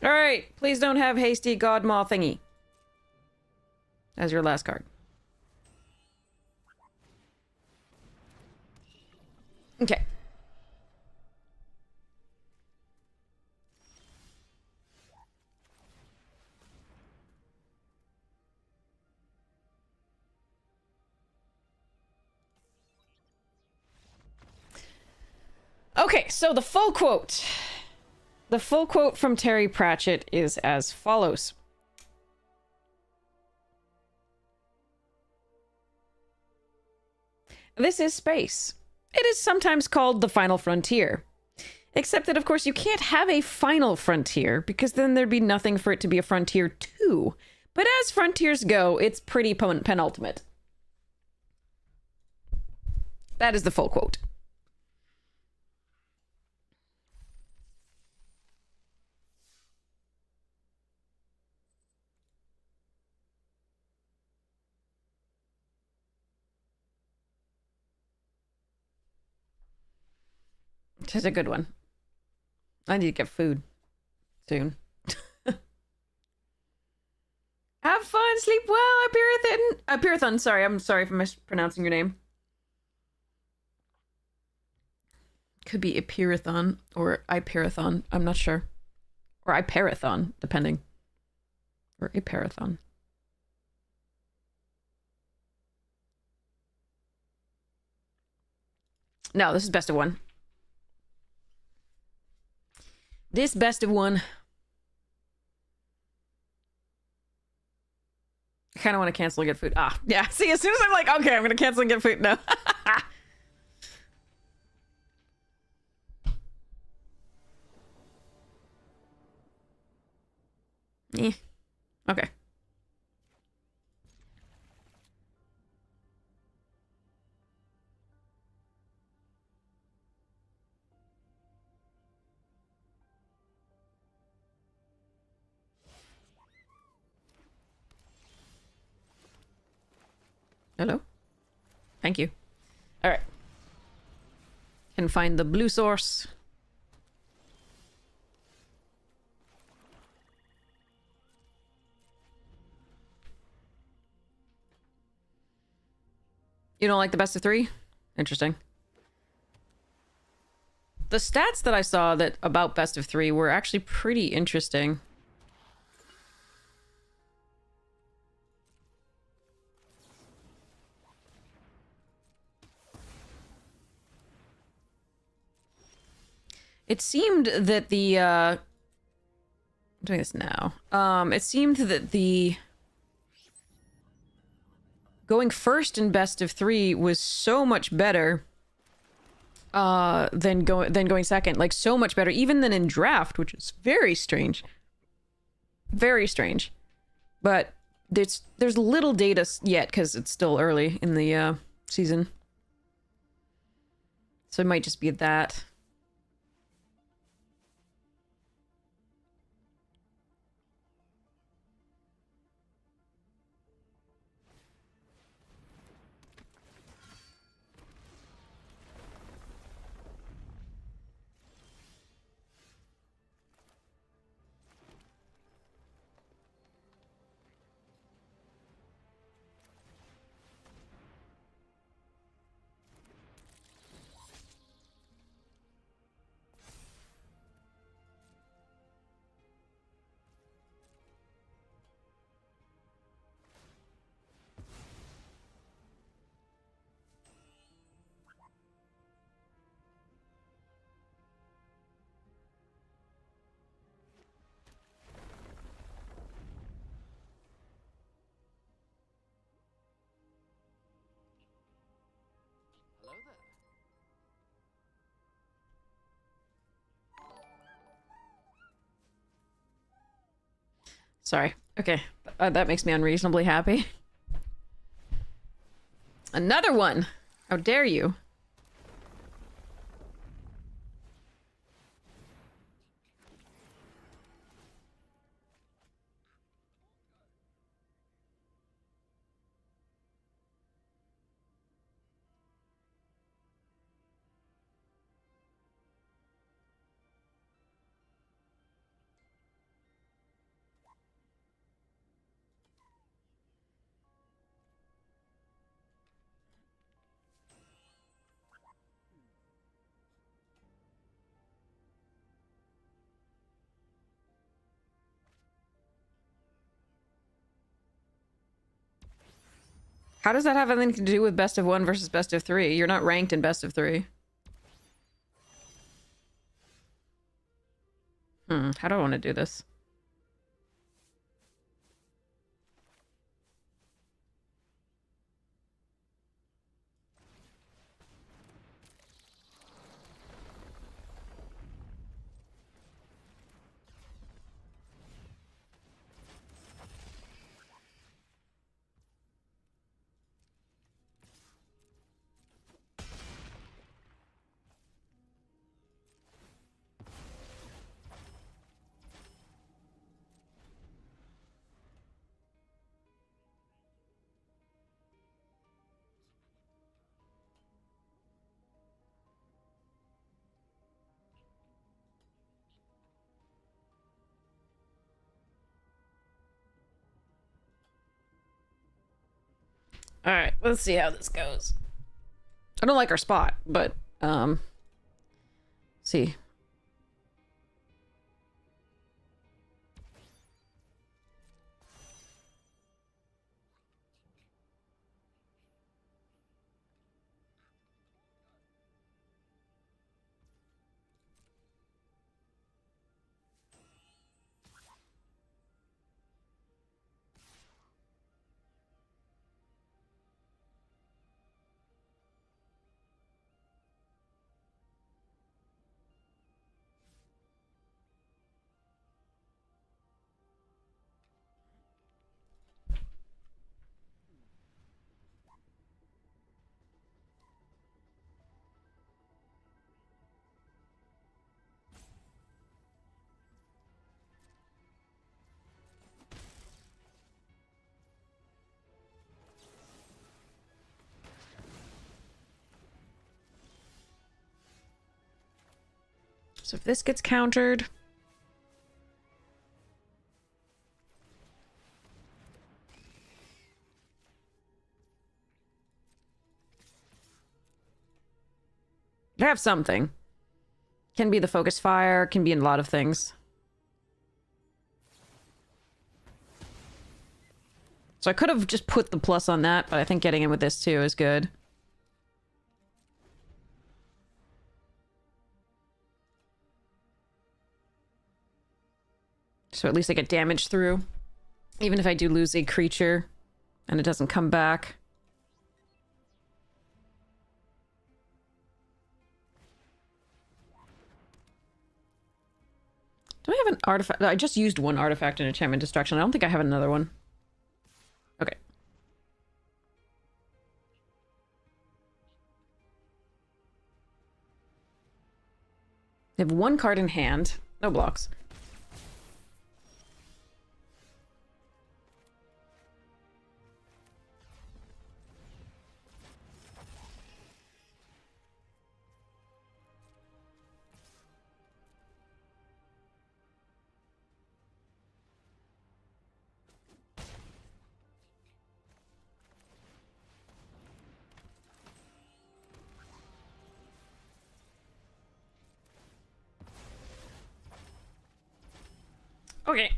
Alright, please don't have Hasty Godmaw thingy as your last card. Okay. Okay, so the full quote. The full quote from Terry Pratchett is as follows. This is space. It is sometimes called the final frontier. Except that, of course, you can't have a final frontier, because then there'd be nothing for it to be a frontier to. But as frontiers go, it's pretty penultimate. That is the full quote. It is a good one. I need to get food soon. Have fun, sleep well, Apirathon. Sorry, I'm sorry for mispronouncing your name. Could be Apirathon or Iparathon. I'm not sure. Or Iparathon, depending. Or Aparathon. No, this is best of one. This best of one. I kind of want to cancel and get food. Ah, yeah. See, as soon as I'm like, okay, I'm going to cancel and get food. No. Eh. Okay. Hello? Thank you. All right. Can find the blue source. You don't like the best of 3? Interesting. The stats that I saw that about best of 3 were actually pretty interesting. It seemed that the I'm doing this now. It seemed that the going first in best of 3 was so much better than going second. Like, so much better, even than in draft, which is very strange. Very strange. But there's little data yet because it's still early in the season. So it might just be that. Sorry. Okay. That makes me unreasonably happy. Another one! How dare you? How does that have anything to do with best of 1 versus best of 3? You're not ranked in best of 3. How do I want to do this? Alright, let's see how this goes. I don't like our spot, but, see. So if this gets countered... I have something. Can be the focus fire, can be in a lot of things. So I could have just put the plus on that, but I think getting in with this too is good. So at least I get damage through. Even if I do lose a creature and it doesn't come back. Do I have an artifact? I just used one artifact in Enchantment Destruction. I don't think I have another one. Okay. I have one card in hand. No blocks. Okay.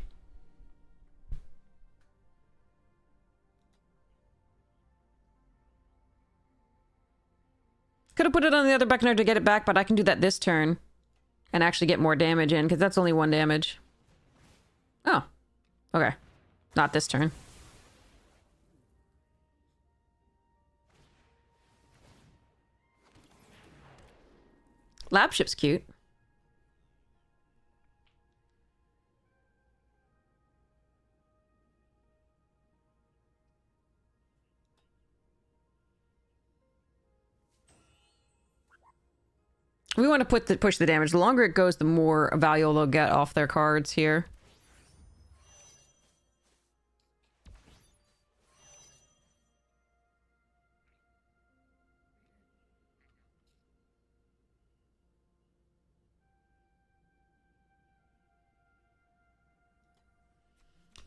Could have put it on the other Beckoner to get it back, but I can do that this turn. And actually get more damage in, because that's only 1 damage. Oh. Okay. Not this turn. Lab ship's cute. We want to push the damage. The longer it goes, the more value they'll get off their cards here.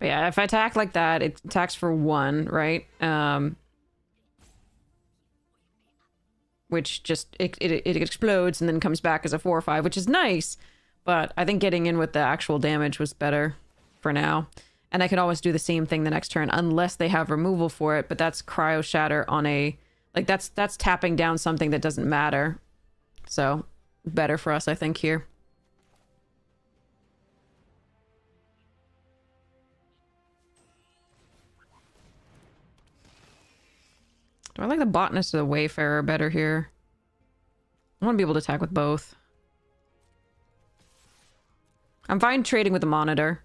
But yeah, if I attack like that, it attacks for 1, right? Which just, it explodes and then comes back as a 4 or 5, which is nice. But I think getting in with the actual damage was better for now. And I can always do the same thing the next turn, unless they have removal for it. But that's Cryo Shatter on a... Like, that's tapping down something that doesn't matter. So, better for us, I think, here. Do I like the Botanist or the Wayfarer better here? I want to be able to attack with both. I'm fine trading with the Monitor.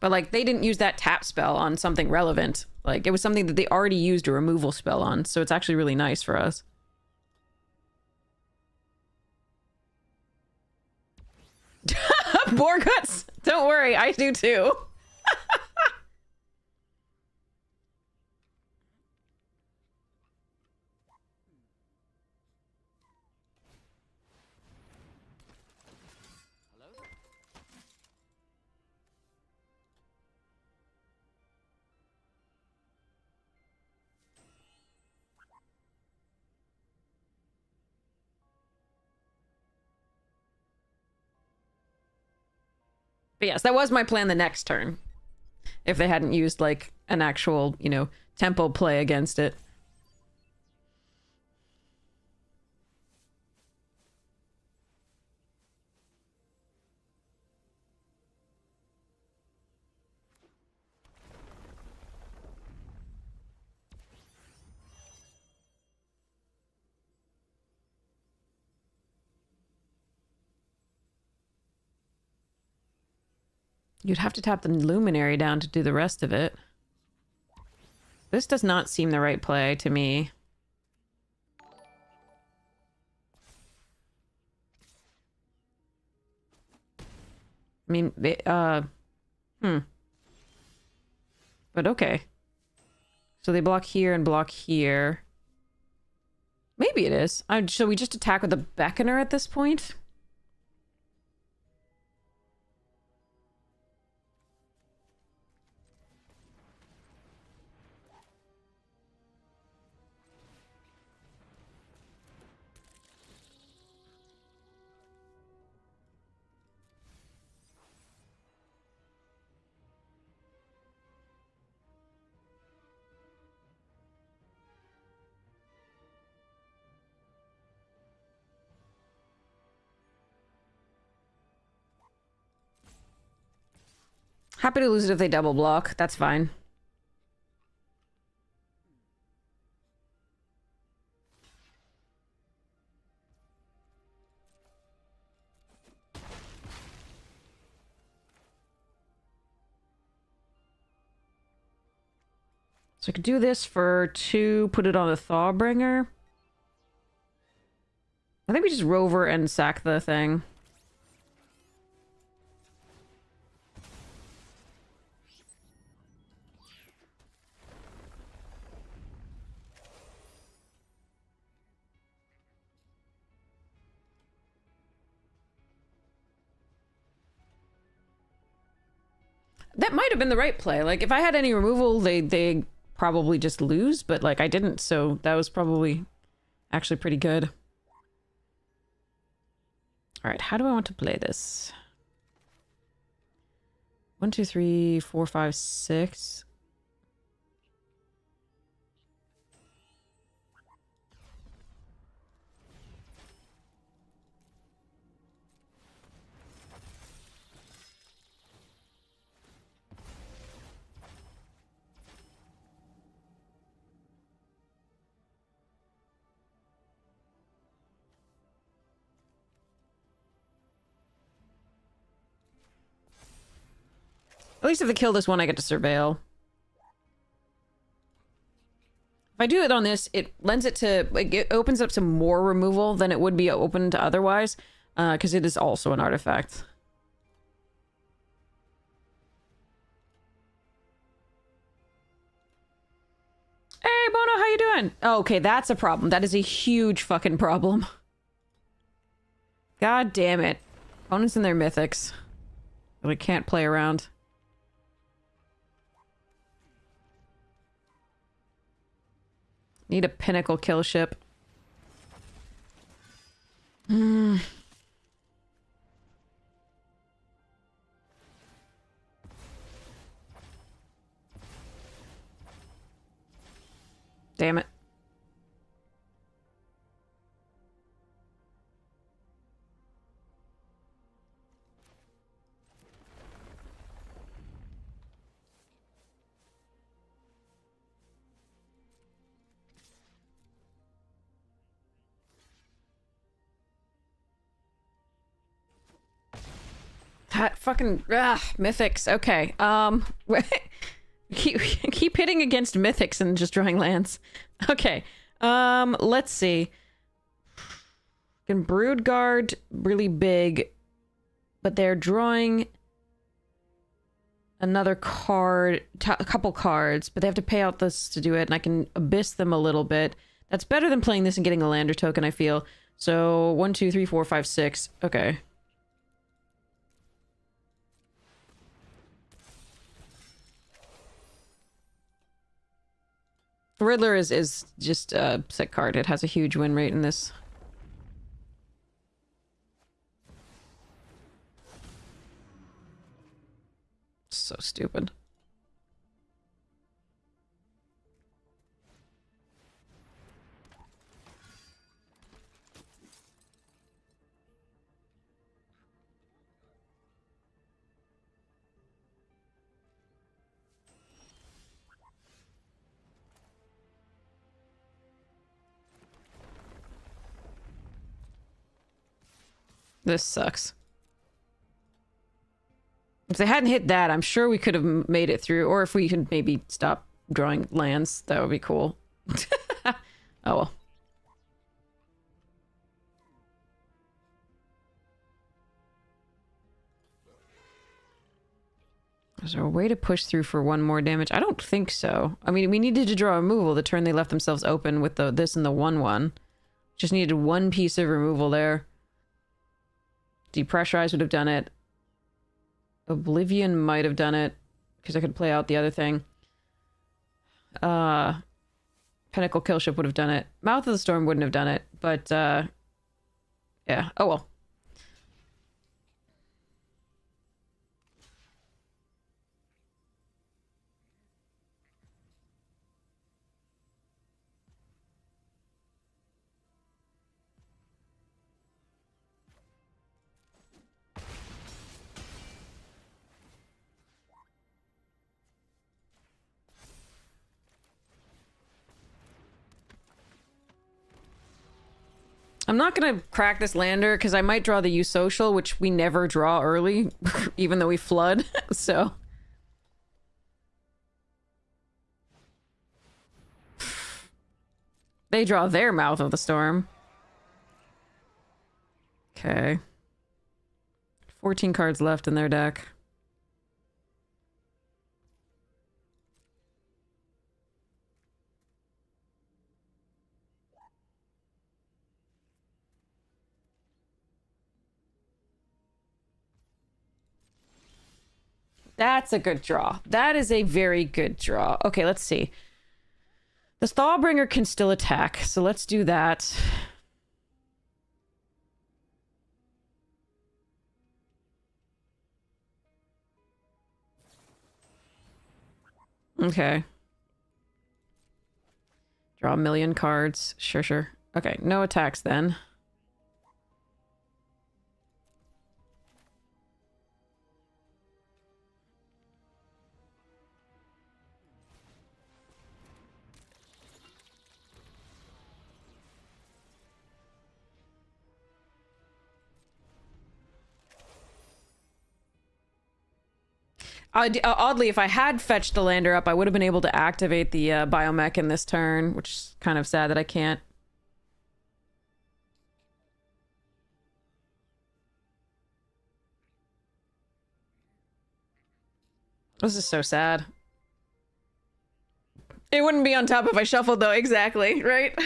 But, like, they didn't use that tap spell on something relevant. Like, it was something that they already used a removal spell on, so it's actually really nice for us. More guts! Don't worry, I do too. But yes, that was my plan the next turn. If they hadn't used, like, an actual, you know, tempo play against it. You'd have to tap the Luminary down to do the rest of it. This does not seem the right play to me. I mean, But okay. So they block here and block here. Maybe it is. So we just attack with the Beckoner at this point? Happy to lose it if they double block. That's fine. So I could do this for 2, put it on a Thawbringer. I think we just rover and sack the thing. That might have been the right play. Like, if I had any removal, they probably just lose, but, like, I didn't, so that was probably actually pretty good. Alright, how do I want to play this? 1, 2, 3, 4, 5, 6. At least if they kill this one, I get to surveil. If I do it on this, it lends it to... Like, it opens up some more removal than it would be open to otherwise. Because it is also an artifact. Hey, Bono, how you doing? Oh, okay, that's a problem. That is a huge fucking problem. God damn it. Opponents and their mythics. We can't play around. Need a pinnacle kill ship. Damn it. That fucking mythics. Okay. keep hitting against mythics and just drawing lands. Okay. Let's see. Can Broodguard really big, but they're drawing another card, a couple cards, but they have to pay out this to do it, and I can abyss them a little bit. That's better than playing this and getting a lander token, I feel. So 1, 2, 3, 4, 5, 6. Okay. Riddler is just a sick card. It has a huge win rate in this. So stupid. This sucks. If they hadn't hit that, I'm sure we could have made it through. Or if we could maybe stop drawing lands, that would be cool. Oh well. Is there a way to push through for one more damage? I don't think so. I mean, we needed to draw removal the turn they left themselves open with the this and the 1/1. Just needed one piece of removal there. Depressurize would have done it. Oblivion might have done it, because I could play out the other thing. Pinnacle Killship would have done it. Mouth of the Storm wouldn't have done it, but, yeah. Oh well. I'm not gonna crack this lander because I might draw the use social, which we never draw early, even though we flood, so. They draw their Mouth of the Storm. Okay. 14 cards left in their deck. That's a good draw. That is a very good draw. Okay, let's see. The Thawbringer can still attack, so let's do that. Okay. Draw a million cards. Sure, sure. Okay, no attacks then. Oddly, if I had fetched the lander up, I would have been able to activate the biomech in this turn, which is kind of sad that I can't. This is so sad. It wouldn't be on top if I shuffled, though. Exactly, right?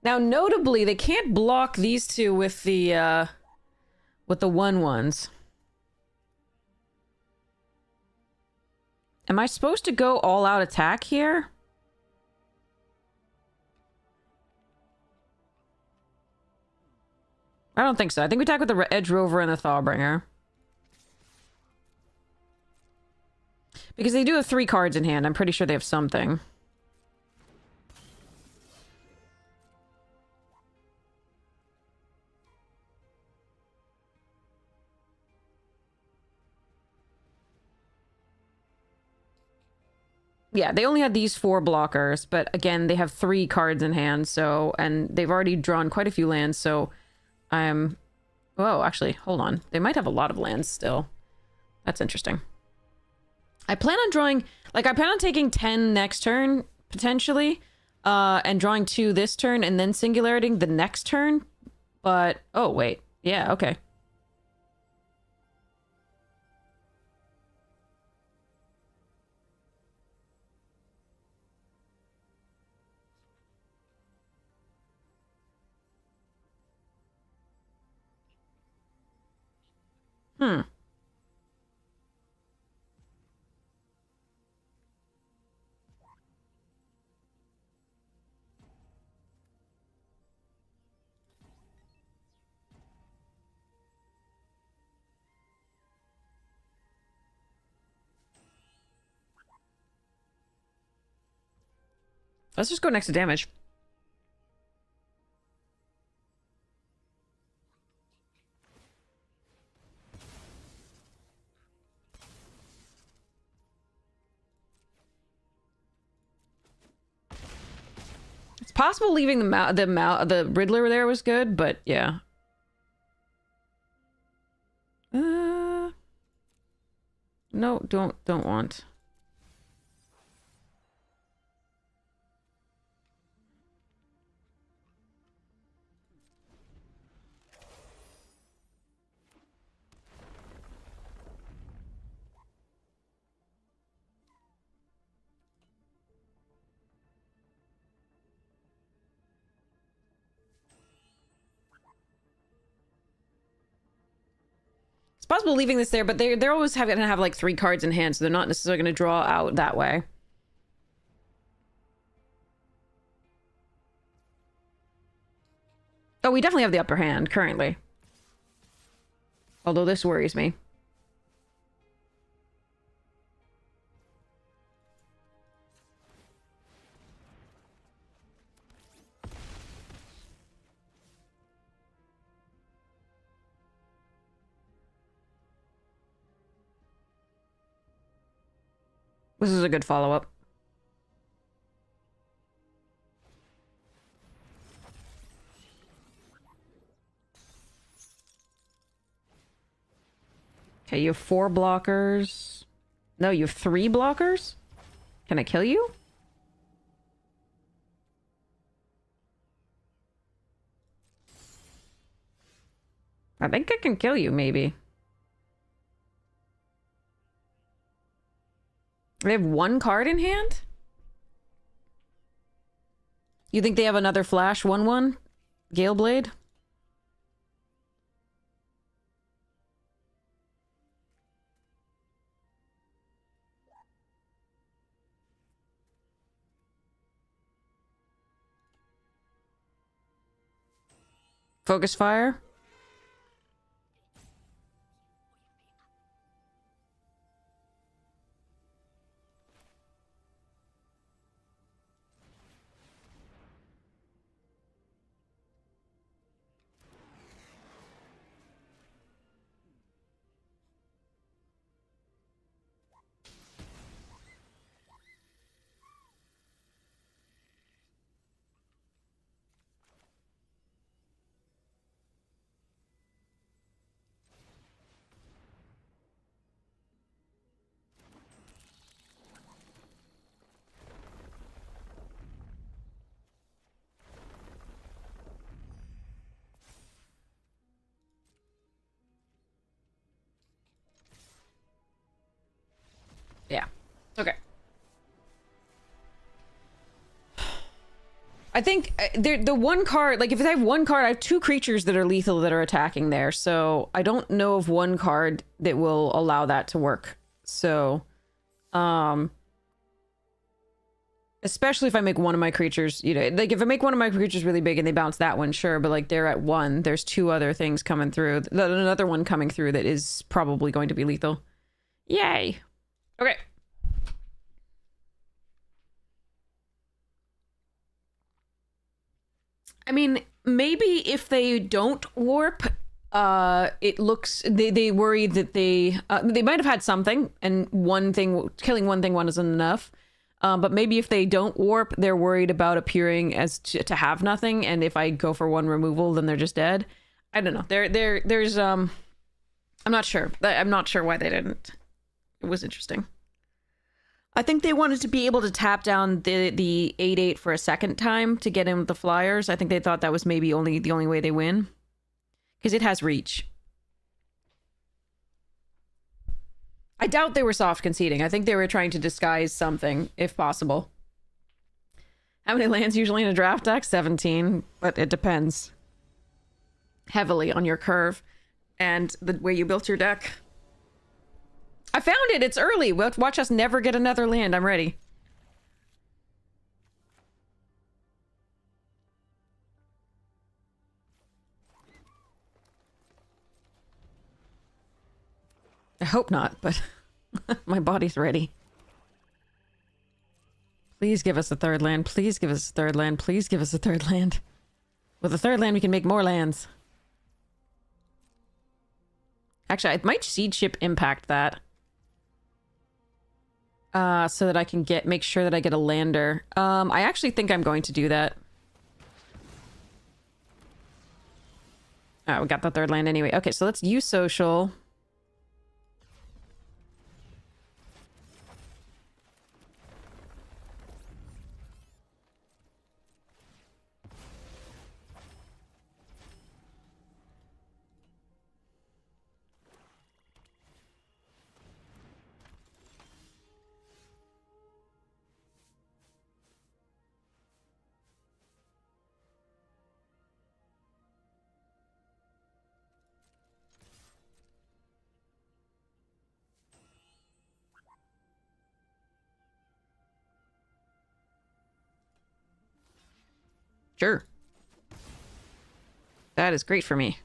Now, notably, they can't block these two with the 1/1s. Am I supposed to go all-out attack here? I don't think so. I think we attack with the Edge Rover and the Thawbringer. Because they do have 3 cards in hand. I'm pretty sure they have something. Yeah, they only had these 4 blockers, but again, they have 3 cards in hand, so... And they've already drawn quite a few lands, so... I'm... Whoa, actually, hold on. They might have a lot of lands still. That's interesting. I plan on drawing... Like, I plan on taking 10 next turn, potentially, and drawing 2 this turn, and then singularitying the next turn. But... Oh, wait. Yeah, okay. Hmm. Let's just go next to damage. It's possible leaving the Riddler there was good, but yeah. No, don't want. It's possible leaving this there, but they're always going to have like 3 cards in hand, so they're not necessarily going to draw out that way. Oh, we definitely have the upper hand currently. Although this worries me. This is a good follow-up. Okay, you have 4 blockers. No, you have 3 blockers? Can I kill you? I think I can kill you, maybe. They have 1 card in hand? You think they have another flash 1/1? Gale Blade? Focus Fire? Yeah. Okay. I think the one card, like if I have one card, I have two creatures that are lethal that are attacking there. So I don't know of one card that will allow that to work. So, especially if I make one of my creatures, you know, like if I make one of my creatures really big and they bounce that one, sure. But like they're at 1, there's 2 other things coming through. Another one coming through that is probably going to be lethal. Yay. Okay. I mean, maybe if they don't warp, it looks they worry that they might have had something, and killing one thing isn't enough. But maybe if they don't warp, they're worried about appearing as to have nothing, and if I go for 1 removal, then they're just dead. I don't know. There's I'm not sure. I'm not sure why they didn't. It was interesting. I think they wanted to be able to tap down the 8/8 for a second time to get in with the flyers. I think they thought that was maybe the only way they win. Because it has reach. I doubt they were soft conceding. I think they were trying to disguise something, if possible. How many lands usually in a draft deck? 17, but it depends heavily on your curve and the way you built your deck. I found it. It's early. Watch us never get another land. I'm ready. I hope not, but my body's ready. Please give us a 3rd land. Please give us a 3rd land. Please give us a 3rd land. With a 3rd land, we can make more lands. Actually, I might Seed Ship impact that. So that I can make sure that I get a lander. I actually think I'm going to do that. Oh, we got the 3rd land anyway. Okay, so let's use social. Sure. That is great for me.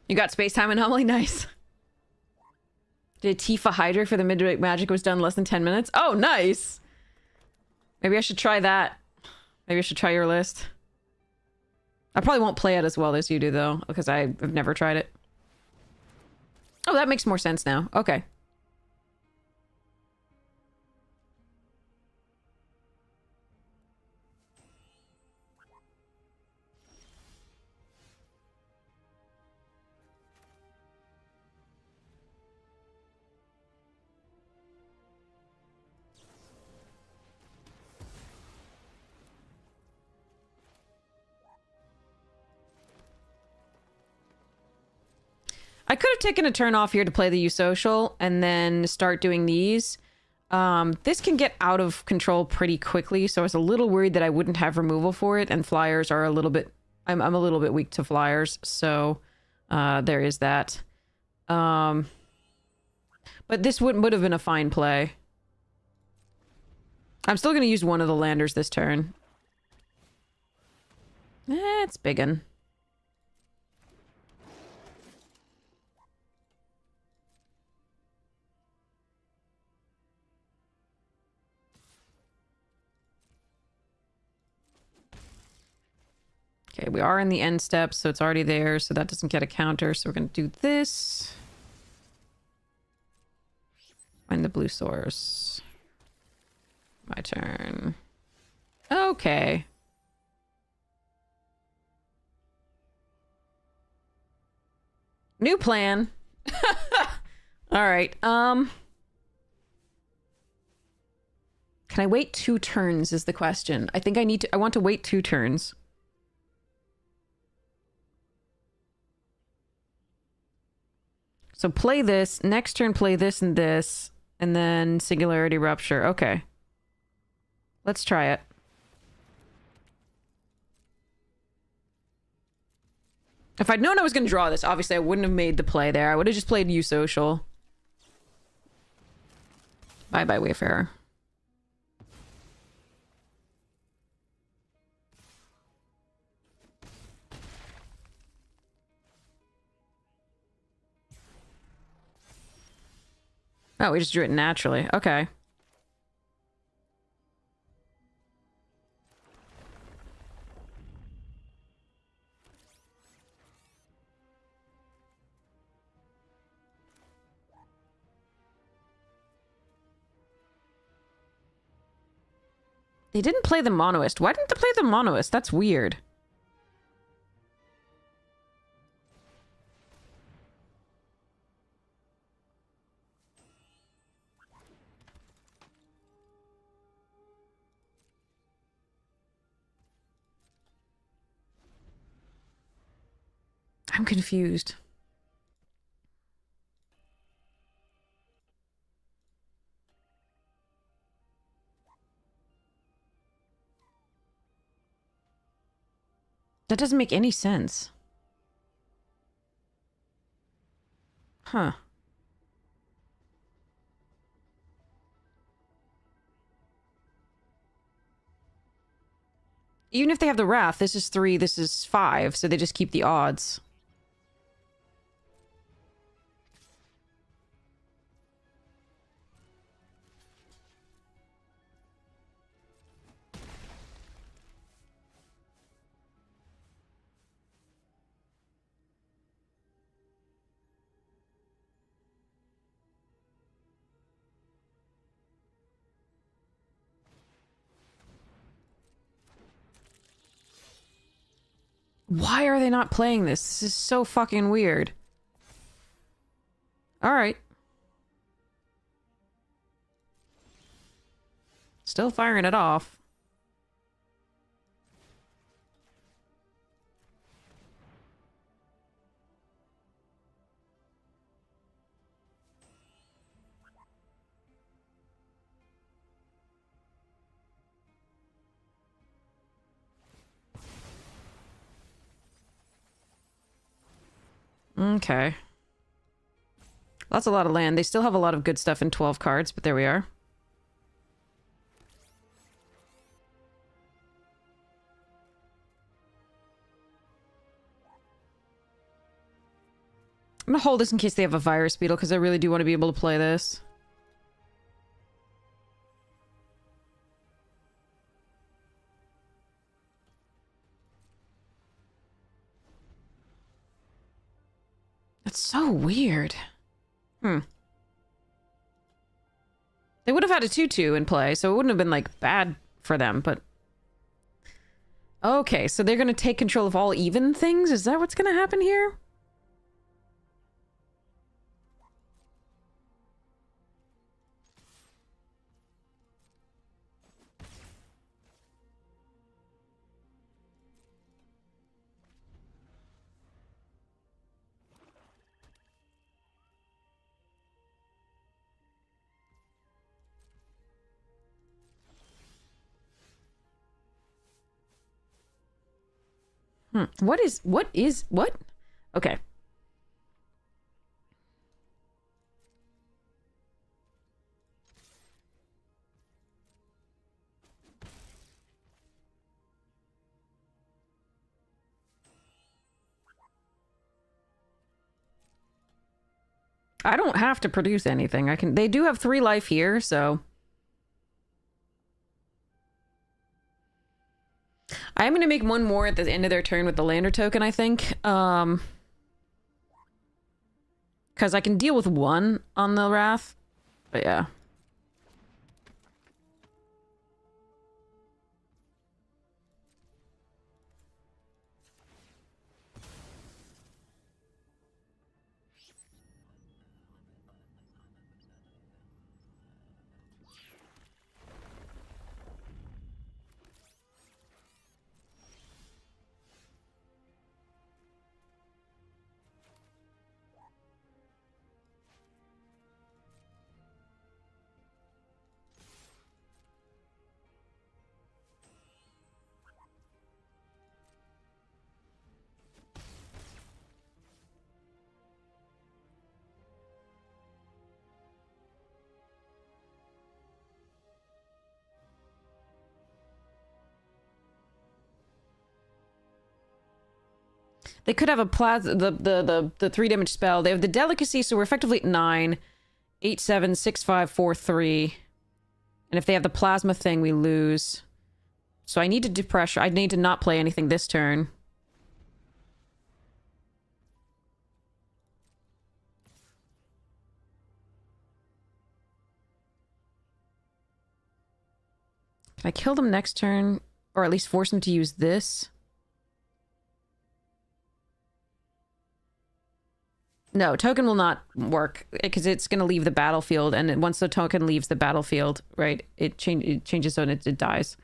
You got space-time anomaly? Nice. Did Tifa Hydra for the Midnight Magic was done less than 10 minutes? Oh, nice! Maybe I should try that. Maybe I should try your list. I probably won't play it as well as you do, though, because I've never tried it. Oh, that makes more sense now. Okay. I could have taken a turn off here to play the U social and then start doing these. This can get out of control pretty quickly, so I was a little worried that I wouldn't have removal for it, and flyers are a little bit... I'm a little bit weak to flyers, so there is that. But this would have been a fine play. I'm still going to use one of the landers this turn. It's biggin'. Okay, we are in the end step, so it's already there, so that doesn't get a counter. So we're going to do this. Find the blue source. My turn. Okay. New plan. All right. Can I wait 2 turns is the question. I think I want to wait 2 turns. So play this, next turn play this, and then Singularity Rupture. Okay. Let's try it. If I'd known I was going to draw this, obviously I wouldn't have made the play there. I would have just played U Social. Bye-bye, Wayfarer. Oh, we just drew it naturally. Okay. They didn't play the Monoist. Why didn't they play the Monoist? That's weird. I'm confused. That doesn't make any sense. Huh. Even if they have the Wrath, this is 3, this is 5, so they just keep the odds. Why are they not playing this? This is so fucking weird. Alright. Still firing it off. Okay. That's a lot of land. They still have a lot of good stuff in 12 cards, but there we are. I'm gonna hold this in case they have a Virus Beetle, because I really do want to be able to play this. That's so weird. Hmm. They would have had a 2/2 in play, so it wouldn't have been, like, bad for them, but... Okay, so they're gonna take control of all even things? Is that what's gonna happen here? What? Okay. I don't have to produce anything. They do have 3 life here, so I am going to make one more at the end of their turn with the lander token, I think. Because I can deal with 1 on the Wrath. But yeah. They could have a the 3 damage spell. They have the delicacy, so we're effectively at 9, 8, 7, 6, 5, 4, 3. And if they have the plasma thing, we lose. So I need to depressure. I need to not play anything this turn. Can I kill them next turn? Or at least force them to use this? No, token will not work because it's going to leave the battlefield, and once the token leaves the battlefield, right, it changes so it dies.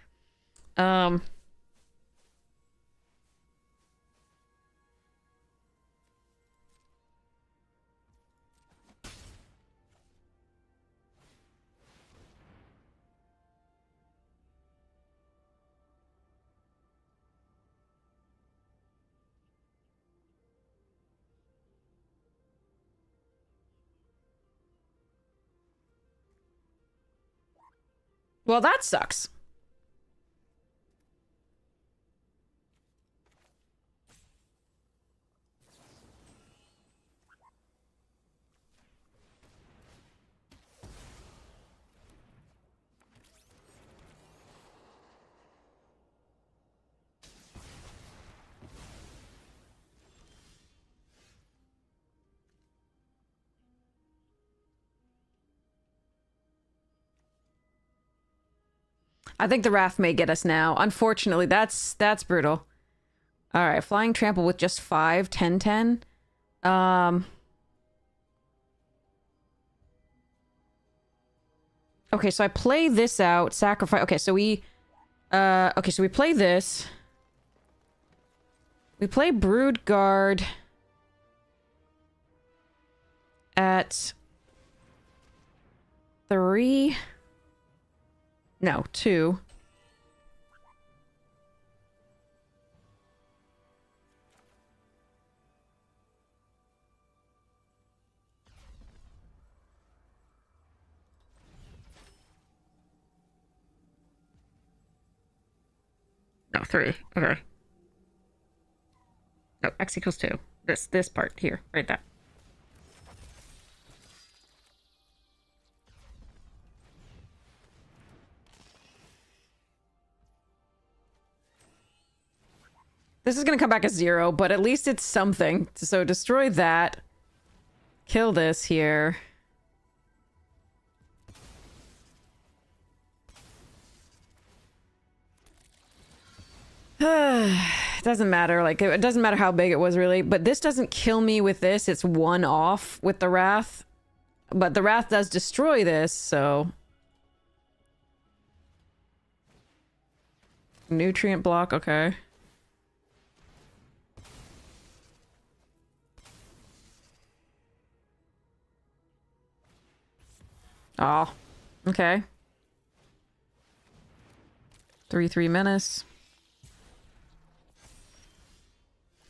Well, that sucks. I think the Wrath may get us now. Unfortunately, that's brutal. All right, Flying Trample with just 5, 10, 10. Okay, so I play this out, sacrifice. Okay, so we play this. We play Brood Guard at 3. No, 2. No, 3. Okay. No, x equals 2. This part here, right there. This is gonna come back as 0, but at least it's something. So destroy that. Kill this here. It doesn't matter. Like, it doesn't matter how big it was, really. But this doesn't kill me with this. It's 1 off with the Wrath. But the Wrath does destroy this, so... Nutrient block, okay. Oh, okay. 3/3 menace.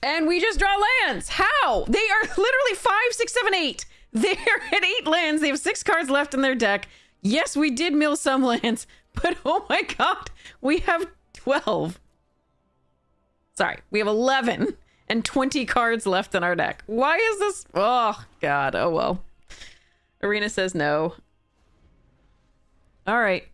And we just draw lands. How? They are literally 5, 6, 7, 8. They're at 8 lands. They have 6 cards left in their deck. Yes, we did mill some lands, but oh my god, we have 12. Sorry, we have 11 and 20 cards left in our deck. Why is this? Oh god, oh well. Arena says no. All right.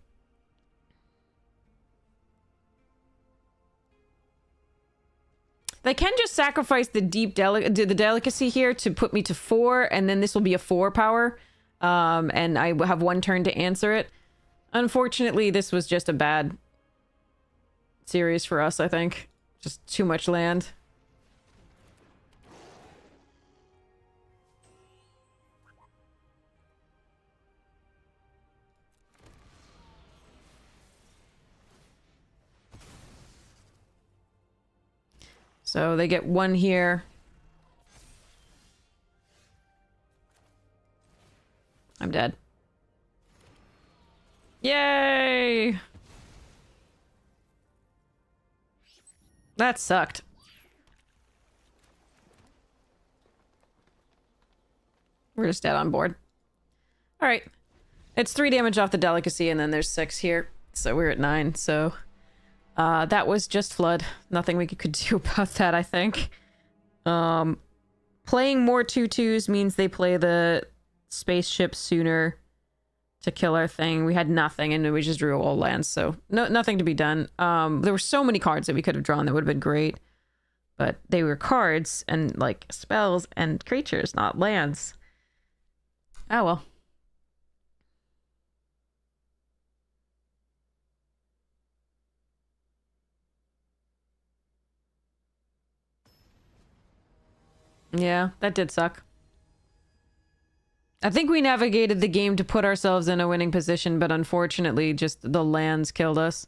They can just sacrifice the the delicacy here to put me to 4, and then this will be a 4 power. And I have 1 turn to answer it. Unfortunately, this was just a bad series for us, I think. Just too much land. So they get 1 here. I'm dead. Yay! That sucked. We're just dead on board. All right. It's 3 damage off the delicacy, and then there's 6 here. So we're at 9, so... that was just Flood. Nothing we could do about that, I think. Playing more 2/2s means they play the spaceship sooner to kill our thing. We had nothing, and we just drew all lands, so nothing to be done. There were so many cards that we could have drawn that would have been great. But they were cards, and, like, spells and creatures, not lands. Oh, well. Yeah, that did suck. I think we navigated the game to put ourselves in a winning position, but unfortunately, just the lands killed us.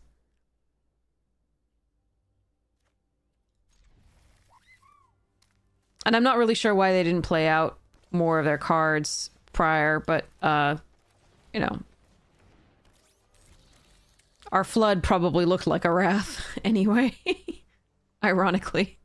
And I'm not really sure why they didn't play out more of their cards prior, but, you know. Our Flood probably looked like a Wrath anyway, ironically.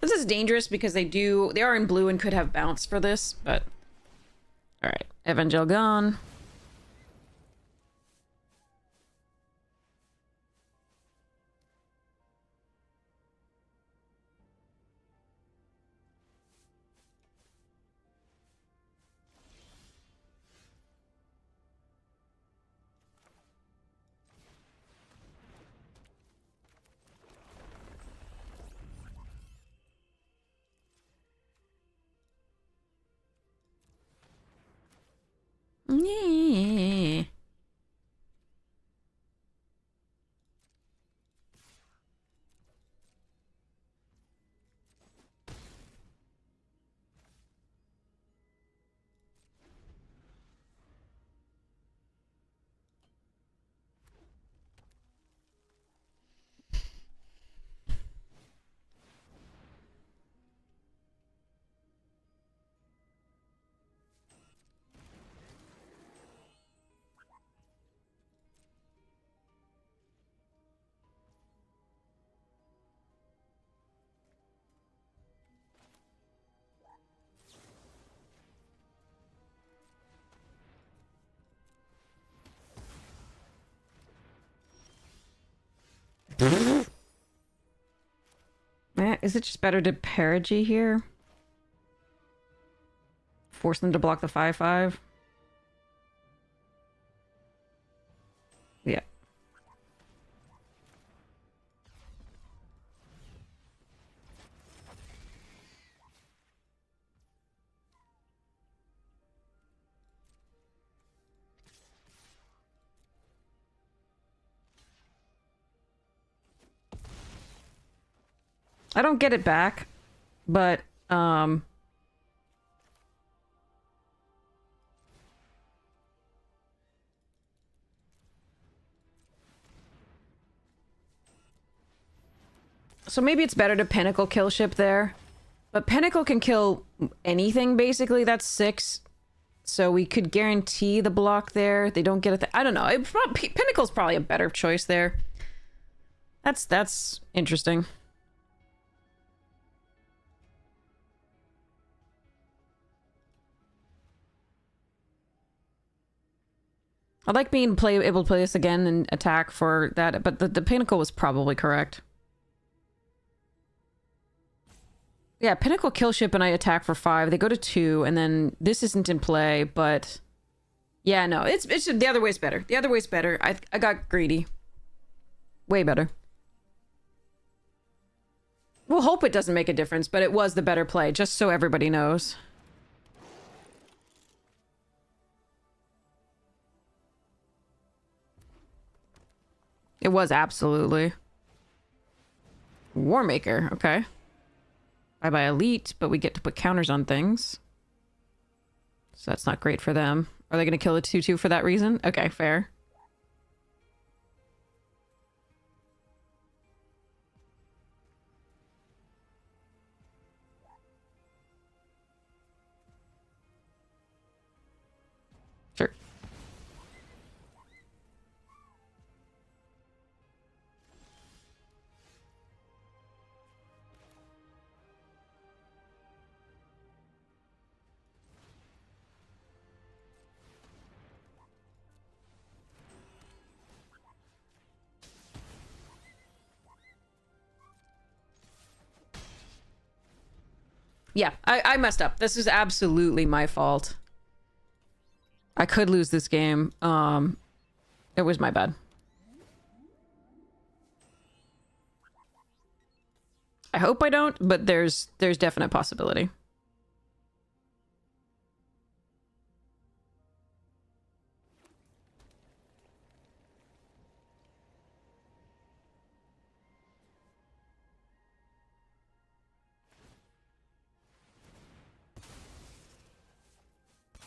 This is dangerous because they are in blue and could have bounce for this, but... Alright, Evangel gone. Yeah. Is it just better to parody here? Force them to block the 5/5? Yeah. I don't get it back, but, so maybe it's better to Pinnacle kill ship there. But Pinnacle can kill anything, basically. That's 6. So we could guarantee the block there. They don't get it. I don't know. Pinnacle's probably a better choice there. That's interesting. I like being able to play this again and attack for that, but the Pinnacle was probably correct. Yeah, Pinnacle kill ship and I attack for 5. They go to 2, and then this isn't in play, but... Yeah, no, it's the other way's better. The other way's better. I got greedy. Way better. We'll hope it doesn't make a difference, but it was the better play, just so everybody knows. It was absolutely. Warmaker, okay. Bye-bye Elite, but we get to put counters on things. So that's not great for them. Are they going to kill a 2/2 for that reason? Okay, fair. Sure. Yeah, I messed up. This is absolutely my fault. I could lose this game. It was my bad. I hope I don't, but there's definite possibility.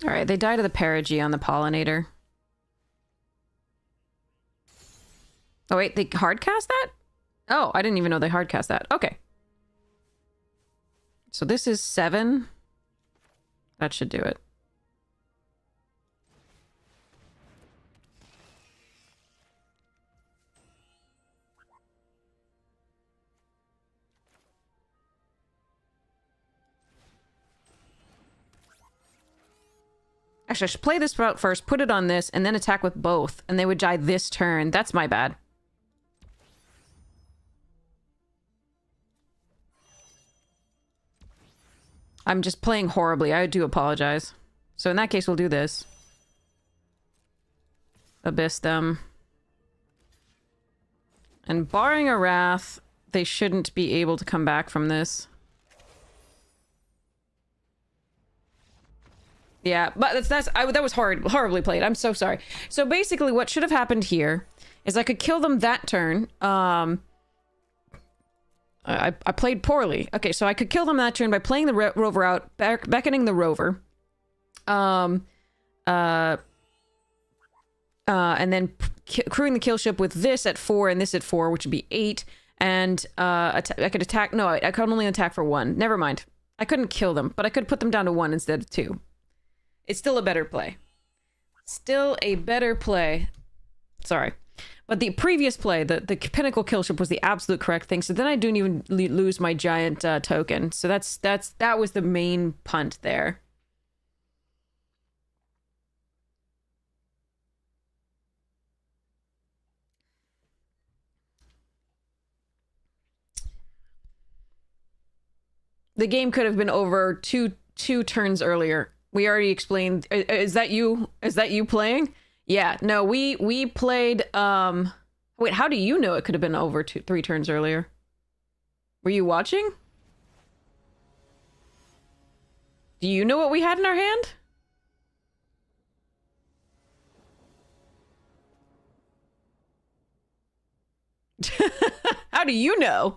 All right, they die to the perigee on the pollinator. Oh wait, they hardcast that? Oh, I didn't even know they hardcast that. Okay. So this is 7. That should do it. gosh, I should play this route first, put it on this, and then attack with both, and they would die this turn. That's my bad. I'm just playing horribly. I do apologize. So in that case, we'll do this. Abyss them. And barring a Wrath, they shouldn't be able to come back from this. Yeah, but that was horribly played. I'm so sorry. So basically what should have happened here is I could kill them that turn. I played poorly. Okay, so I could kill them that turn by playing the rover out, beckoning the rover. And then crewing the kill ship with this at 4 and this at 4, which would be 8. And I could attack... No, I could only attack for 1. Never mind. I couldn't kill them, but I could put them down to 1 instead of 2. It's still a better play. Still a better play. Sorry. But the previous play, the pinnacle kill ship, was the absolute correct thing. So then I didn't even lose my giant token. So that was the main punt there. The game could have been over two turns earlier. We already explained. Is that you? Is that you playing? Yeah. No, we played. Wait, how do you know it could have been over 3 turns earlier? Were you watching? Do you know what we had in our hand? How do you know?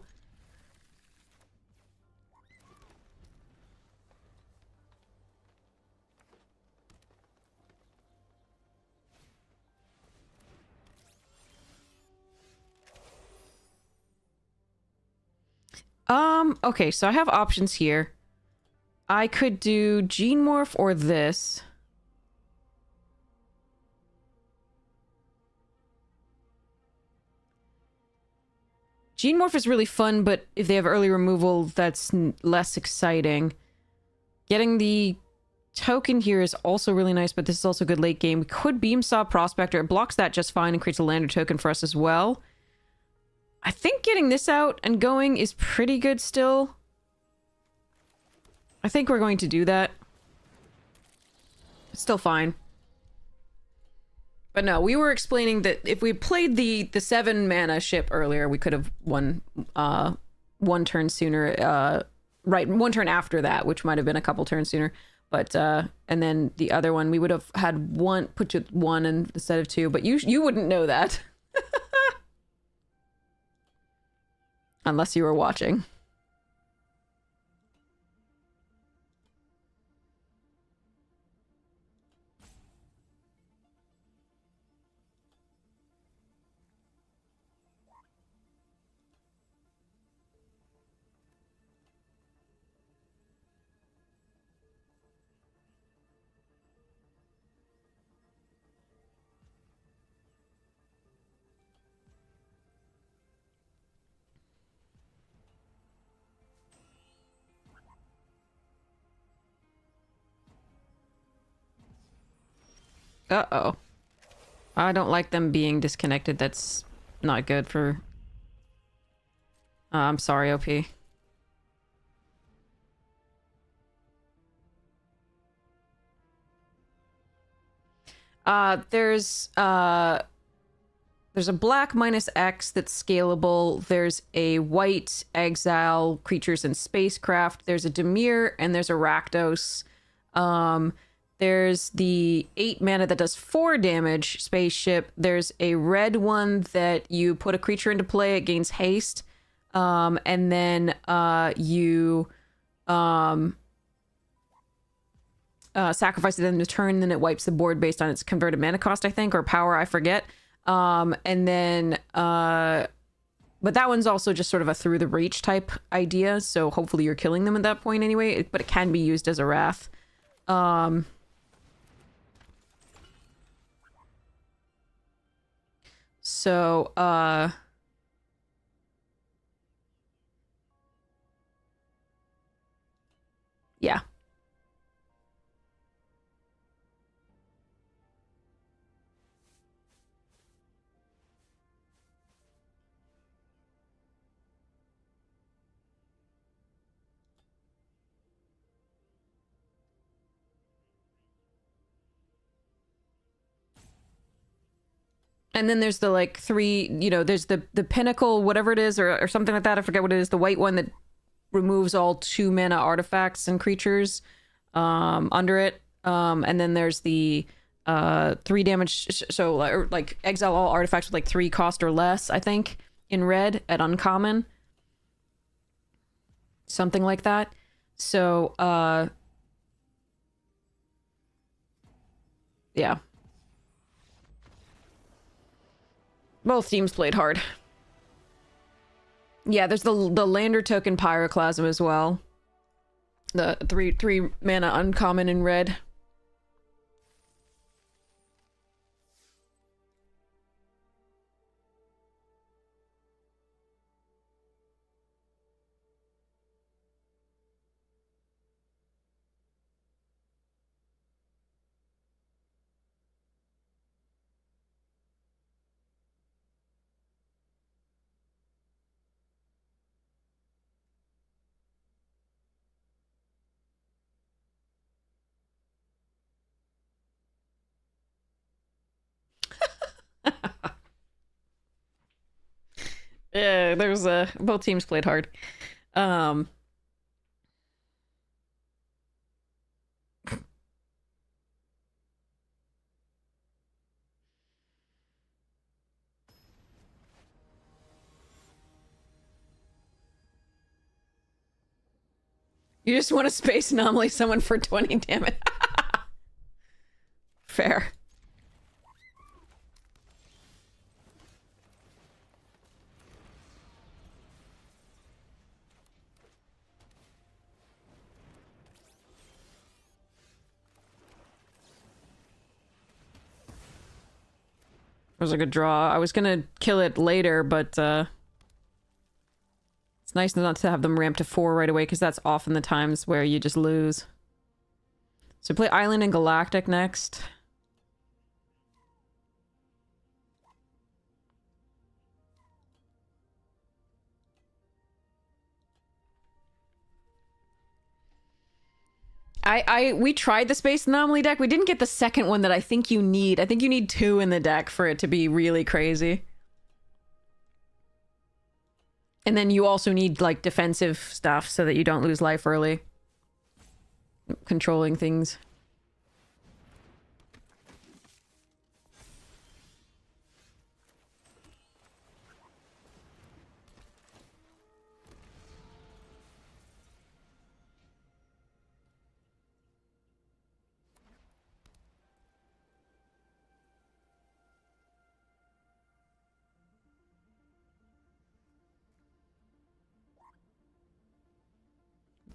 Okay, so I have options here. I could do Gene Morph or this. Gene Morph is really fun, but if they have early removal, that's less exciting. Getting the token here is also really nice, but this is also good late game. We could Beam Saw Prospector. It blocks that just fine and creates a lander token for us as well. I think getting this out and going is pretty good still. I think we're going to do that. It's still fine. But no, we were explaining that if we played the 7 mana ship earlier, we could have won 1 turn sooner. Right, 1 turn after that, which might have been a couple turns sooner. But and then the other one, we would have had put you 1 instead of 2. But you wouldn't know that. Unless you were watching. Uh-oh. I don't like them being disconnected. That's not good for... I'm sorry, OP. There's a black -X that's scalable. There's a white exile creatures and spacecraft. There's a Dimir and there's a Rakdos. There's the 8 mana that does 4 damage spaceship. There's a red one that you put a creature into play, it gains haste. And then you sacrifice it in the turn, then it wipes the board based on its converted mana cost, I think, or power, I forget. And then but that one's also just sort of a through the reach type idea, so hopefully you're killing them at that point anyway, but it can be used as a wrath. So, yeah. And then there's the like three, you know, there's the pinnacle, whatever it is, or something like that. I forget what it is. The white one that removes all 2 mana artifacts and creatures under it. And then there's the 3 damage. So like exile all artifacts with like 3 cost or less, I think, in red at uncommon. Something like that. So yeah. Both teams played hard. Yeah, there's the lander token Pyroclasm as well. The 3 mana uncommon in red. Yeah, there's both teams played hard. You just want to space anomaly someone for 20 damage. Fair. It was a good draw. I was gonna kill it later, but it's nice not to have them ramp to 4 right away, because that's often the times where you just lose. So play Island and Galactic next. We tried the Space Anomaly deck. We didn't get the second one that I think you need. I think you need 2 in the deck for it to be really crazy. And then you also need, like, defensive stuff so that you don't lose life early. Controlling things.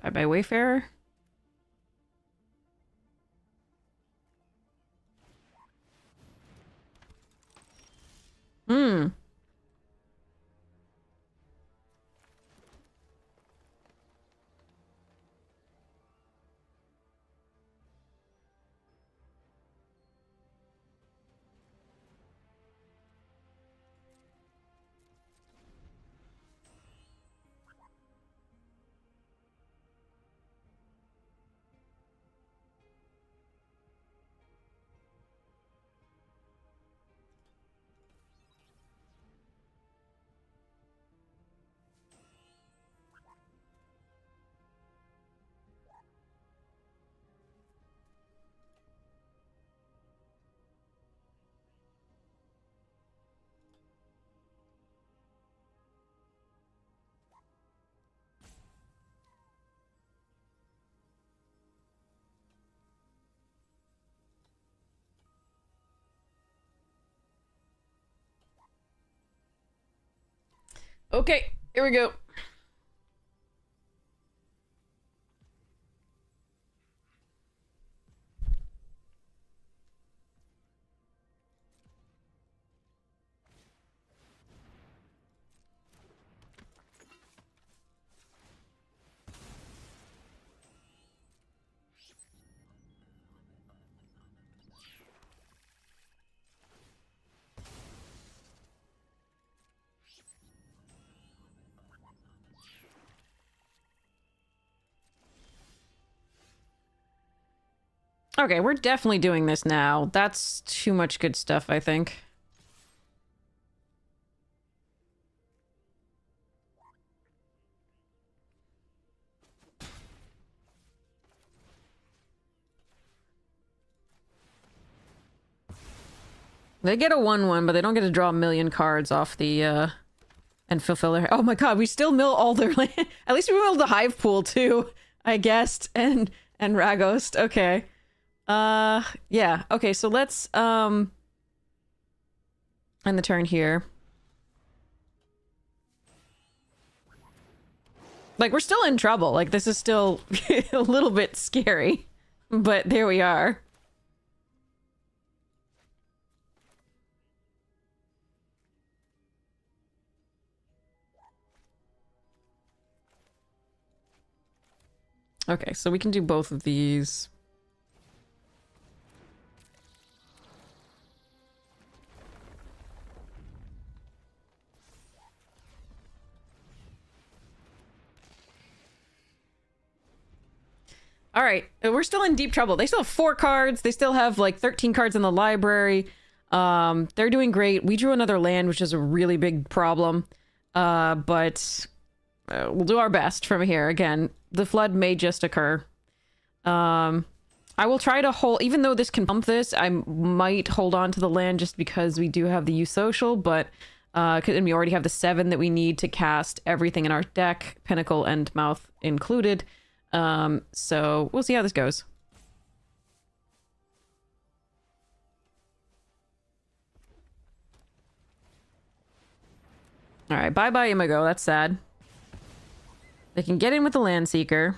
Bye-bye, Wayfarer. Hmm. Okay, here we go. Okay, we're definitely doing this now. That's too much good stuff, I think. They get a 1/1, but they don't get to draw a million cards off the, and fulfill their... Oh my god, we still mill all their land. At least we milled the Hive Pool, too, I guessed. And Ragost. Okay. Yeah. Okay, so let's, end the turn here. Like, we're still in trouble. Like, this is still a little bit scary. But there we are. Okay, so we can do both of these. All right, we're still in deep trouble. They still have 4 cards. They still have like 13 cards in the library. They're doing great. We drew another land, which is a really big problem. But we'll do our best from here. Again, the flood may just occur. I will try to hold, even though this can pump this, I might hold on to the land just because we do have the use social, but and we already have the 7 that we need to cast everything in our deck, Pinnacle and Mouth included. So we'll see how this goes. All right, bye-bye Imago. That's sad. They can get in with the Land Seeker.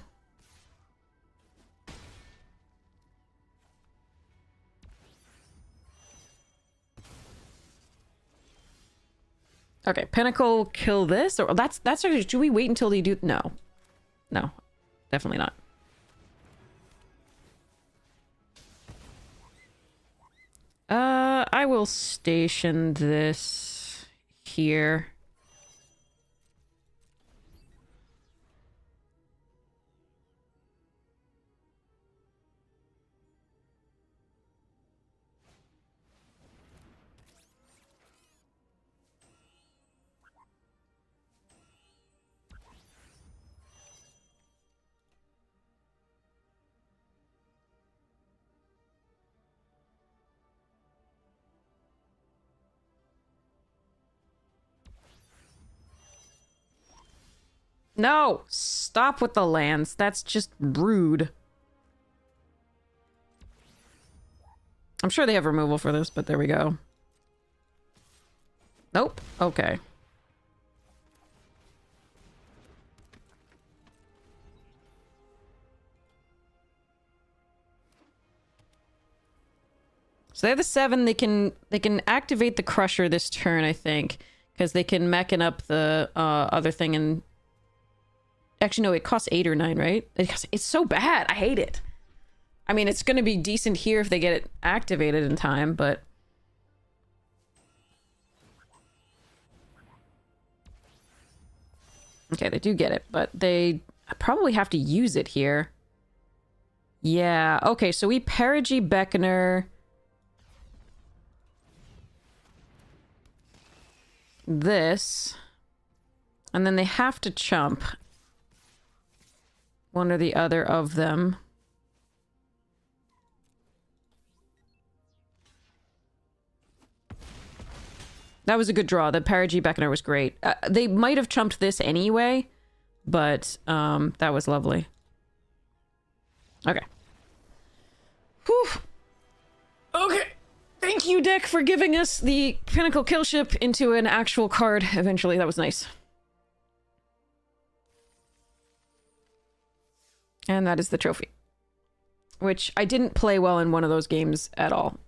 Okay, Pinnacle, kill this, or that's actually, should we wait until they do? No, definitely not. I will station this here. No! Stop with the lands. That's just rude. I'm sure they have removal for this, but there we go. Nope. Okay. So they have the 7. They can activate the Crusher this turn, I think, because they can mechan up the other thing and... Actually, no, it costs 8 or 9, right? It's so bad. I hate it. I mean, it's going to be decent here if they get it activated in time, but... Okay, they do get it, but they probably have to use it here. Yeah, okay, so we Perigee Beckoner... this... And then they have to chump... one or the other of them. That was a good draw. The Perigee Beckoner was great. They might have chumped this anyway, but that was lovely. Okay. Whew. Okay. Thank you, deck, for giving us the Pinnacle Killship into an actual card eventually. That was nice. And that is the trophy. Which I didn't play well in one of those games at all.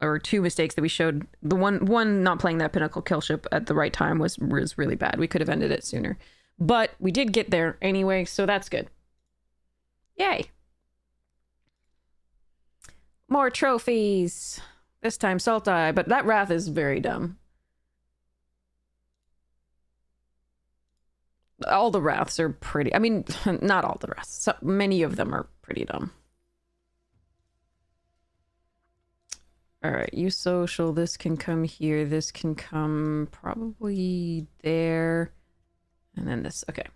Or 2 mistakes that we showed. The one not playing that Pinnacle Killship at the right time was really bad. We could have ended it sooner. But we did get there anyway, so that's good. Yay. More trophies. This time Salt Eye, but that Wrath is very dumb. All the Wraths are pretty... I mean, not all the Wraths. So many of them are pretty dumb. Alright, you social. This can come here. This can come probably there. And then this. Okay.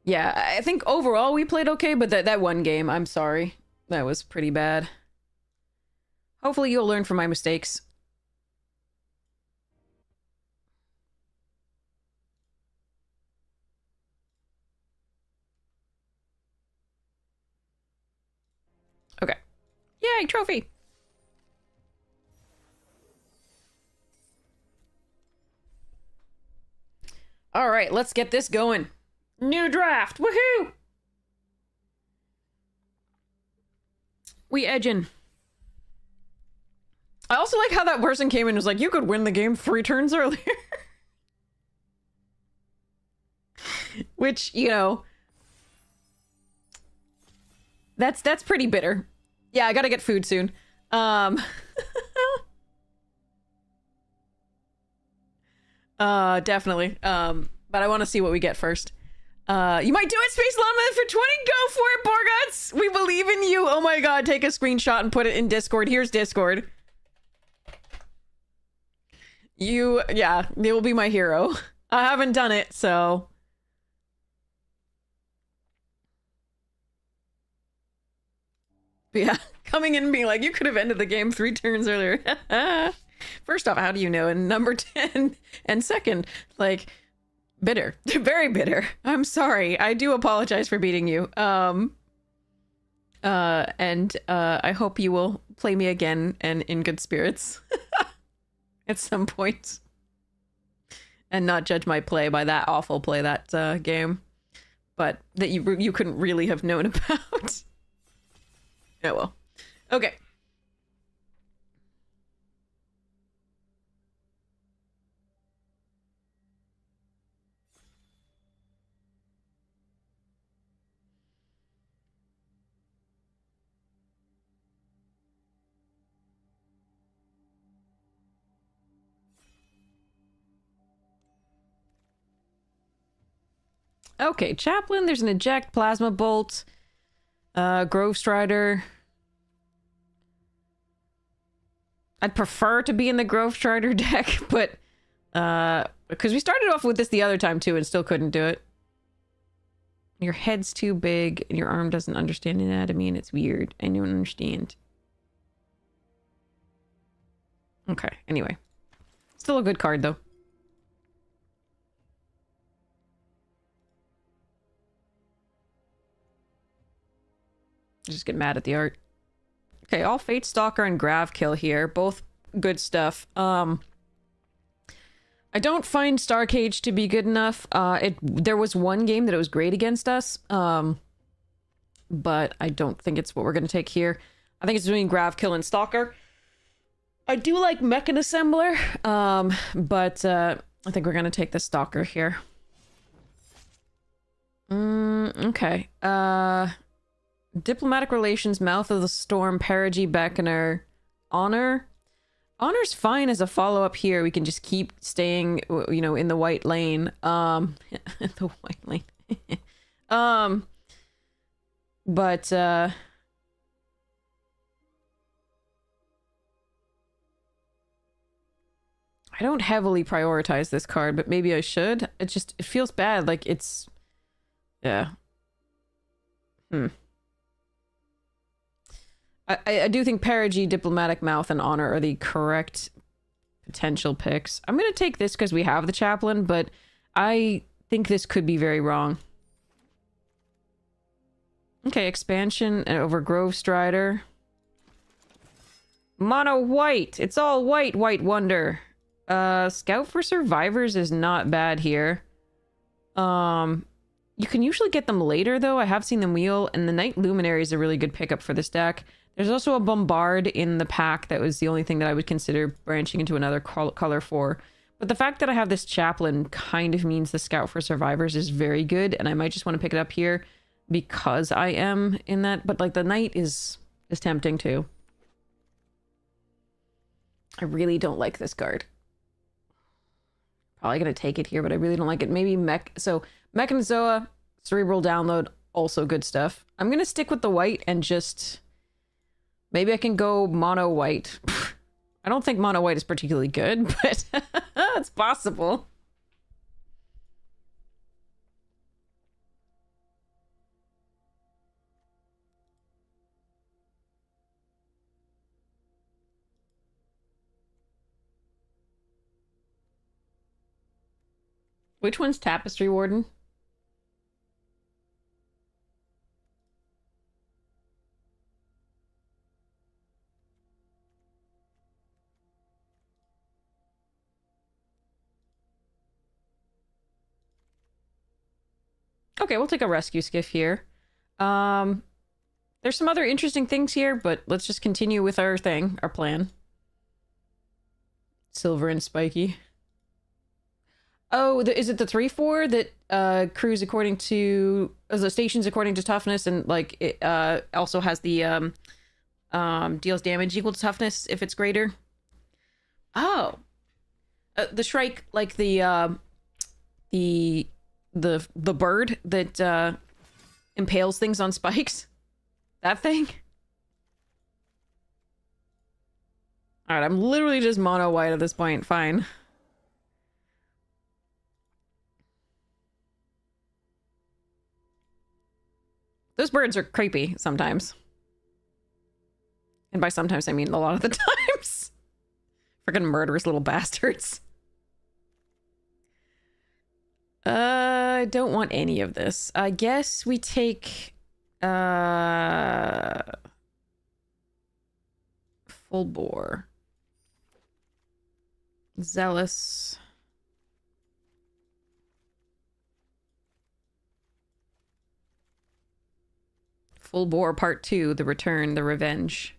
Yeah, I think overall we played okay, but that one game, I'm sorry. That was pretty bad. Hopefully you'll learn from my mistakes. Okay. Yay, trophy! Alright, let's get this going. New draft! Woohoo! We edging. I also like how that person came in and was like, you could win the game 3 turns earlier. Which, you know... That's pretty bitter. Yeah, I gotta get food soon. Definitely. But I want to see what we get first. You might do it, Space Llama, for 20. Go for it, Borguts! We believe in you. Oh my god, take a screenshot and put it in Discord. Here's Discord. You will be my hero. I haven't done it, so... Yeah, coming in and being like, you could have ended the game 3 turns earlier. First off, how do you know? And number 10, and second, like, bitter. Very bitter. I'm sorry. I do apologize for beating you. I hope you will play me again and in good spirits at some point. And not judge my play by that awful play that game. But that you couldn't really have known about. Oh well. Okay. Okay, Chaplain, there's an eject, plasma bolt, Grove Strider. I'd prefer to be in the Grove Strider deck, but because we started off with this the other time too and still couldn't do it. Your head's too big and your arm doesn't understand anatomy and it's weird. I don't understand. Okay, anyway. Still a good card though. Just get mad at the art. Okay, all Fate Stalker and Grav Kill here. Both good stuff. I don't find Starcage to be good enough. There was one game that it was great against us. But I don't think it's what we're going to take here. I think it's between Grav Kill and Stalker. I do like Mechanassembler. But I think we're going to take the Stalker here. Okay. Diplomatic Relations, Mouth of the Storm, Perigee, Beckoner, Honor. Honor's fine as a follow-up here. We can just keep staying, you know, in the white lane. The white lane. But, I don't heavily prioritize this card, but maybe I should. It feels bad. Like, it's... Yeah. I do think Perigee, Diplomatic Mouth, and Honor are the correct potential picks. I'm going to take this because we have the Chaplain, but I think this could be very wrong. Okay, Expansion over Grove Strider. Mono white! It's all white, White Wonder. Scout for Survivors is not bad here. You can usually get them later, though. I have seen them wheel, and the Night Luminary is a really good pickup for this deck. There's also a Bombard in the pack that was the only thing that I would consider branching into another color for. But the fact that I have this Chaplain kind of means the Scout for Survivors is very good, and I might just want to pick it up here because I am in that. But, like, the Knight is tempting, too. I really don't like this card. Probably going to take it here, but I really don't like it. Maybe Mechanozoa, Cerebral Download, also good stuff. I'm going to stick with the white and just... Maybe I can go mono white. I don't think mono white is particularly good, but it's possible. Which one's Tapestry Warden? Okay, we'll take a rescue skiff here. There's some other interesting things here, but let's just continue with our thing, our plan. Silver and spiky. Oh, is it the 3-4 that crews according to the stations according to toughness, and like it also has the deals damage equal to toughness if it's greater? Oh, the Shrike, like the bird that impales things on spikes. That thing. All right, I'm literally just mono white at this point. Fine. Those birds are creepy sometimes. And by sometimes, I mean a lot of the times. Freaking murderous little bastards. I don't want any of this. I guess we take... full bore. Zealous. Full bore part 2, the return, the revenge.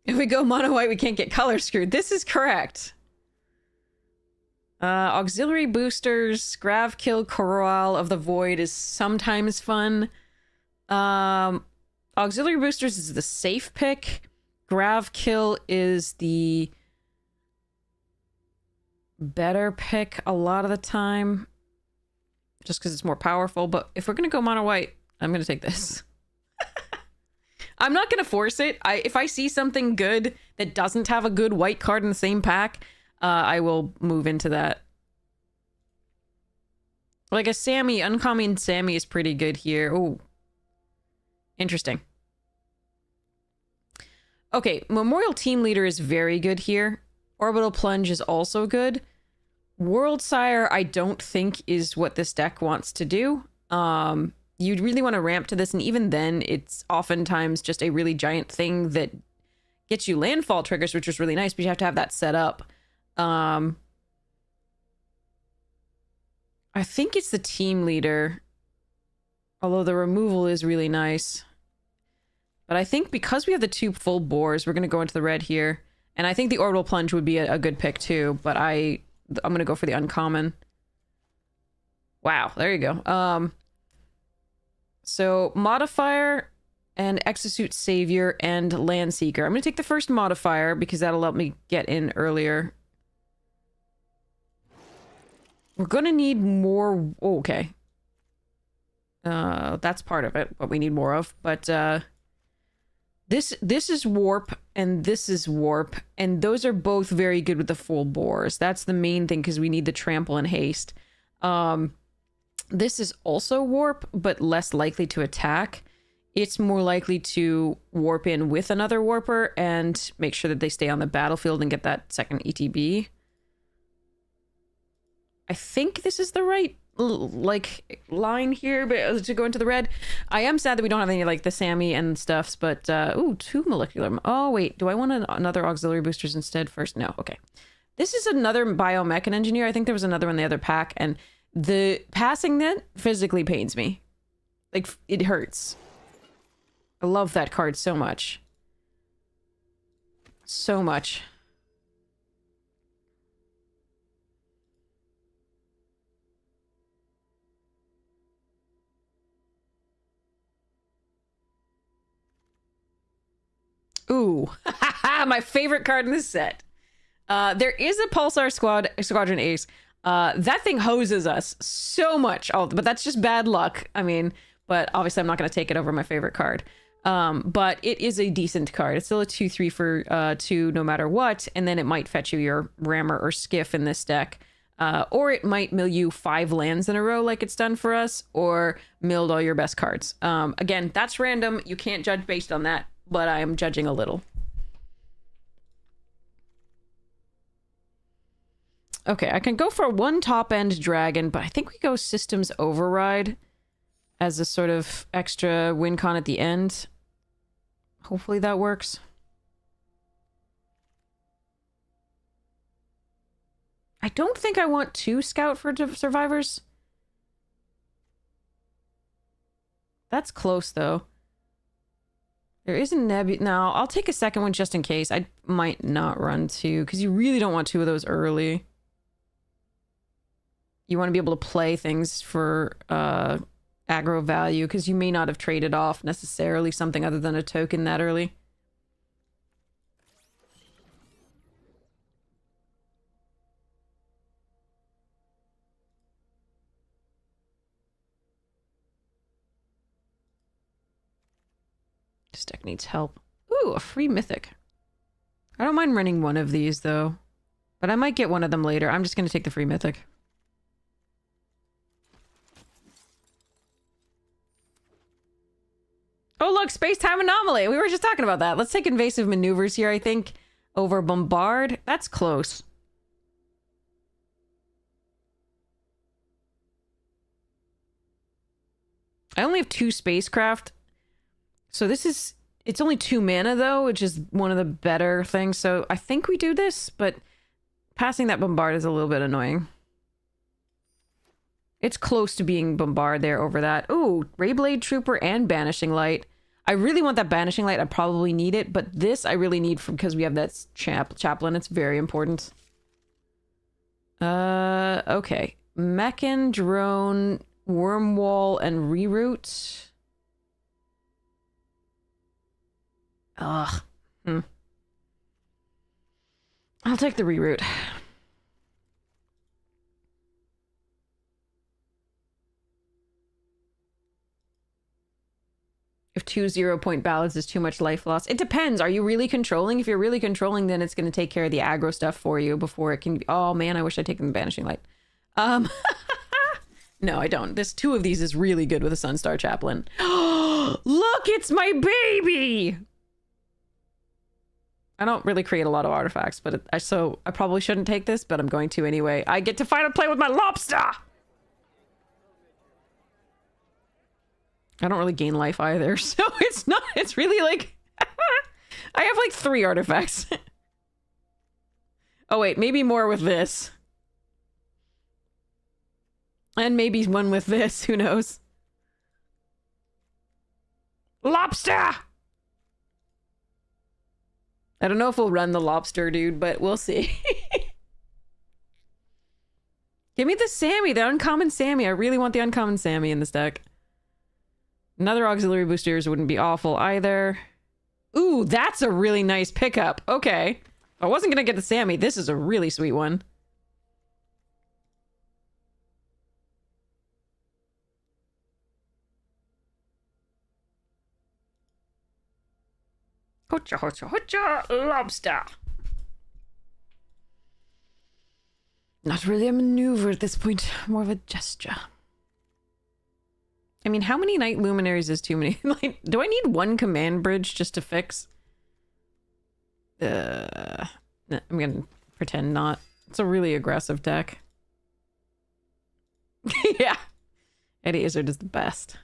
If we go mono white, we can't get color screwed. This is correct. Auxiliary boosters, Grav Kill Corral of the Void is sometimes fun. Auxiliary boosters is the safe pick. Grav Kill is the better pick a lot of the time. Just because it's more powerful. But if we're going to go mono white, I'm going to take this. I'm not going to force it. If I see something good that doesn't have a good white card in the same pack, I will move into that. Like a Sammy, uncommon Sammy is pretty good here. Oh, interesting. Okay, Memorial Team Leader is very good here. Orbital Plunge is also good. World Sire, I don't think is what this deck wants to do. You'd really want to ramp to this, and even then, it's oftentimes just a really giant thing that gets you landfall triggers, which is really nice, but you have to have that set up. I think it's the Team Leader, although the removal is really nice. But I think because we have the 2 full bores, we're going to go into the red here. And I think the Orbital Plunge would be a good pick too, but I'm going to go for the uncommon. Wow, there you go. So modifier and Exosuit Savior and Land Seeker. I'm going to take the first modifier because that'll help me get in earlier. We're going to need more... Oh, okay. That's part of it, what we need more of. But this is warp and this is warp. And those are both very good with the full bores. That's the main thing because we need the trample and haste. This is also warp, but less likely to attack. It's more likely to warp in with another warper and make sure that they stay on the battlefield and get that second ETB. I think this is the right like line here, but to go into the red. I am sad that we don't have any like the Sammy and stuffs, but ooh, 2 molecular. Oh wait, do I want another auxiliary boosters instead first? No, okay. This is another biomechan engineer. I think there was another one in the other pack, and the passing that physically pains me. Like, it hurts. I love that card so much. So much. Ooh. My favorite card in this set. There is a Pulsar Squadron Ace. That thing hoses us so much. Oh, but that's just bad luck. I mean, but obviously I'm not going to take it over my favorite card. But it is a decent card. It's still a 2/3 for 2 no matter what. And then it might fetch you your rammer or skiff in this deck. Or it might mill you 5 lands in a row like it's done for us, or milled all your best cards. Again, that's random. You can't judge based on that, but I am judging a little. Okay, I can go for one top-end dragon, but I think we go systems override as a sort of extra win con at the end. Hopefully that works. I don't think I want two scout for survivors. That's close, though. There is a Nebu... No, I'll take a second one just in case. I might not run two, because you really don't want two of those early. You want to be able to play things for aggro value, because you may not have traded off necessarily something other than a token that early. This deck needs help. Ooh, a free mythic. I don't mind running one of these, though. But I might get one of them later. I'm just going to take the free mythic. Oh, look, space-time anomaly. We were just talking about that. Let's take invasive maneuvers here, I think, over bombard. That's close. I only have 2 spacecraft. So this is... It's only 2 mana, though, which is one of the better things. So I think we do this, but passing that bombard is a little bit annoying. It's close to being bombard there over that. Ooh, Rayblade Trooper and Banishing Light. I really want that Banishing Light. I probably need it, but this I really need because we have that chaplain. It's very important. Okay. Mechan, Drone, Wormwall, and Reroute. Ugh. I'll take the Reroute. If 2 0-point ballads is too much life loss. It depends. Are you really controlling? If you're really controlling, then it's going to take care of the aggro stuff for you before it can be... Oh, man, I wish I'd taken the Banishing Light. No, I don't. This 2 of these is really good with a Sunstar Chaplain. Look, it's my baby! I don't really create a lot of artifacts, but so I probably shouldn't take this, but I'm going to anyway. I get to finally play with my lobster! I don't really gain life either, so it's not... It's really like... I have like 3 artifacts. Oh wait, maybe more with this. And maybe one with this, who knows? Lobster! I don't know if we'll run the lobster, dude, but we'll see. Give me the Sammy, the uncommon Sammy. I really want the uncommon Sammy in this deck. Another auxiliary boosters wouldn't be awful either. Ooh, that's a really nice pickup. Okay. I wasn't gonna get the Sammy. This is a really sweet one. Hotcha, hotcha, hotcha, lobster. Not really a maneuver at this point. More of a gesture. I mean, how many Night Luminaries is too many? Like, do I need 1 command bridge just to fix? I'm gonna pretend not. It's a really aggressive deck. Yeah. Eddie Izzard is the best.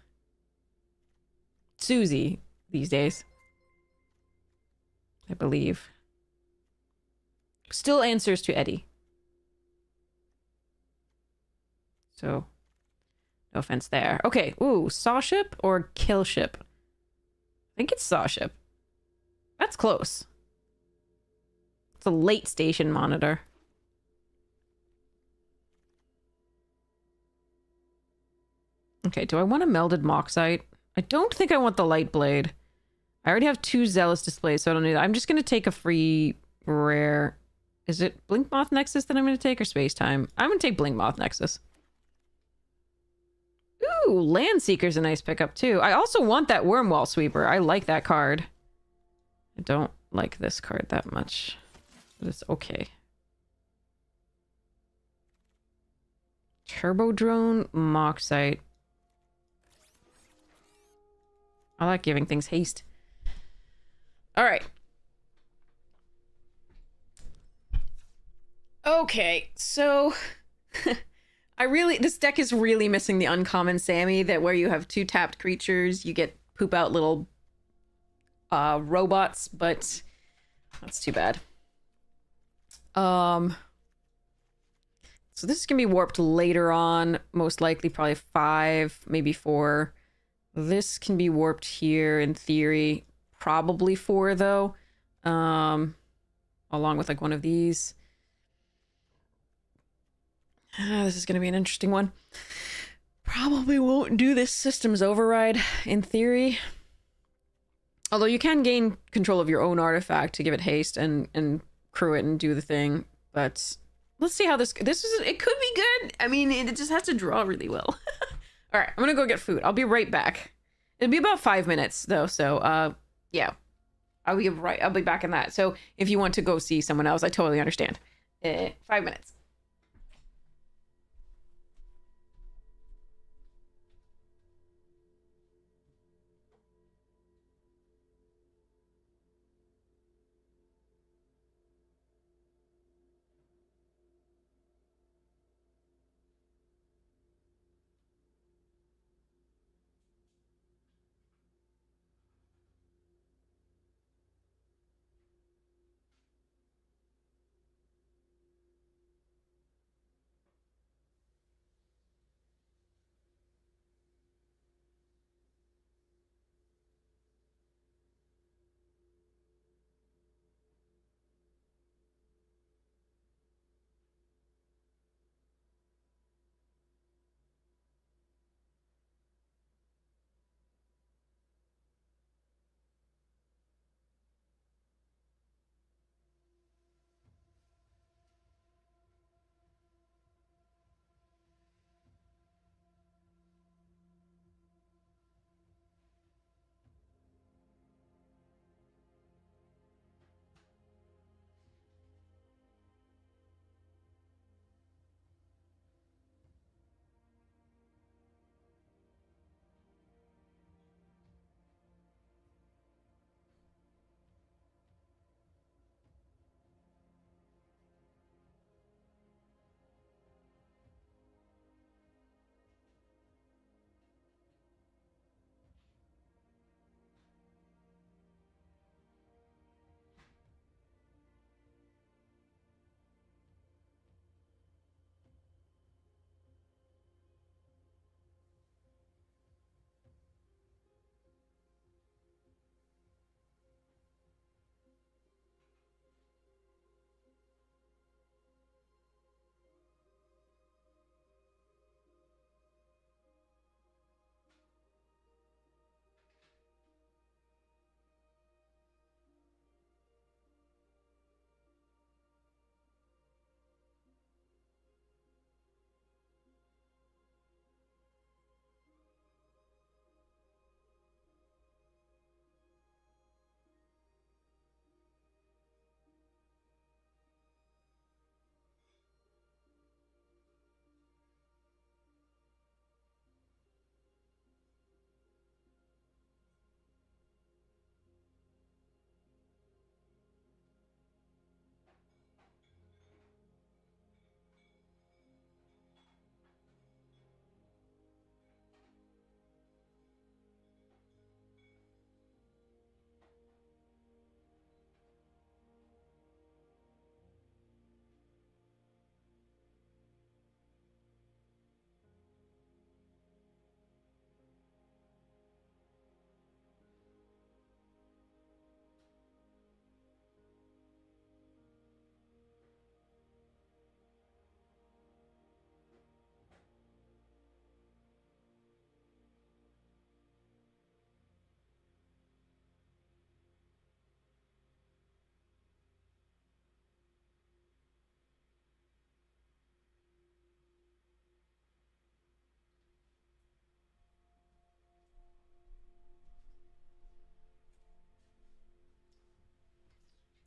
Susie these days. I believe. Still answers to Eddie. So... No offense there. Okay, ooh, Saw Ship or Kill Ship? I think it's Saw Ship. That's close. It's a late station monitor. Okay, do I want a Melded Moxite? I don't think I want the Light Blade. I already have 2 Zealous displays, so I don't need that. I'm just going to take a free rare. Is it Blink Moth Nexus that I'm going to take or Space Time? I'm going to take Blink Moth Nexus. Ooh, Landseeker's a nice pickup too. I also want that Wormwall Sweeper. I like that card. I don't like this card that much, but it's okay. Turbo Drone, Moxite. I like giving things haste. All right. Okay, so this deck is really missing the uncommon Sammy, that where you have 2 tapped creatures, you get poop out little robots, but that's too bad. So this is gonna be warped later on, most likely probably 5, maybe 4. This can be warped here in theory, probably 4 though, along with like one of these. This is gonna be an interesting one. Probably won't do this systems override in theory. Although you can gain control of your own artifact to give it haste and crew it and do the thing. But let's see how this is. It could be good. I mean, it just has to draw really well. All right, I'm gonna go get food. I'll be right back. It'll be about 5 minutes though. So yeah, I'll be back in that. So if you want to go see someone else, I totally understand. 5 minutes.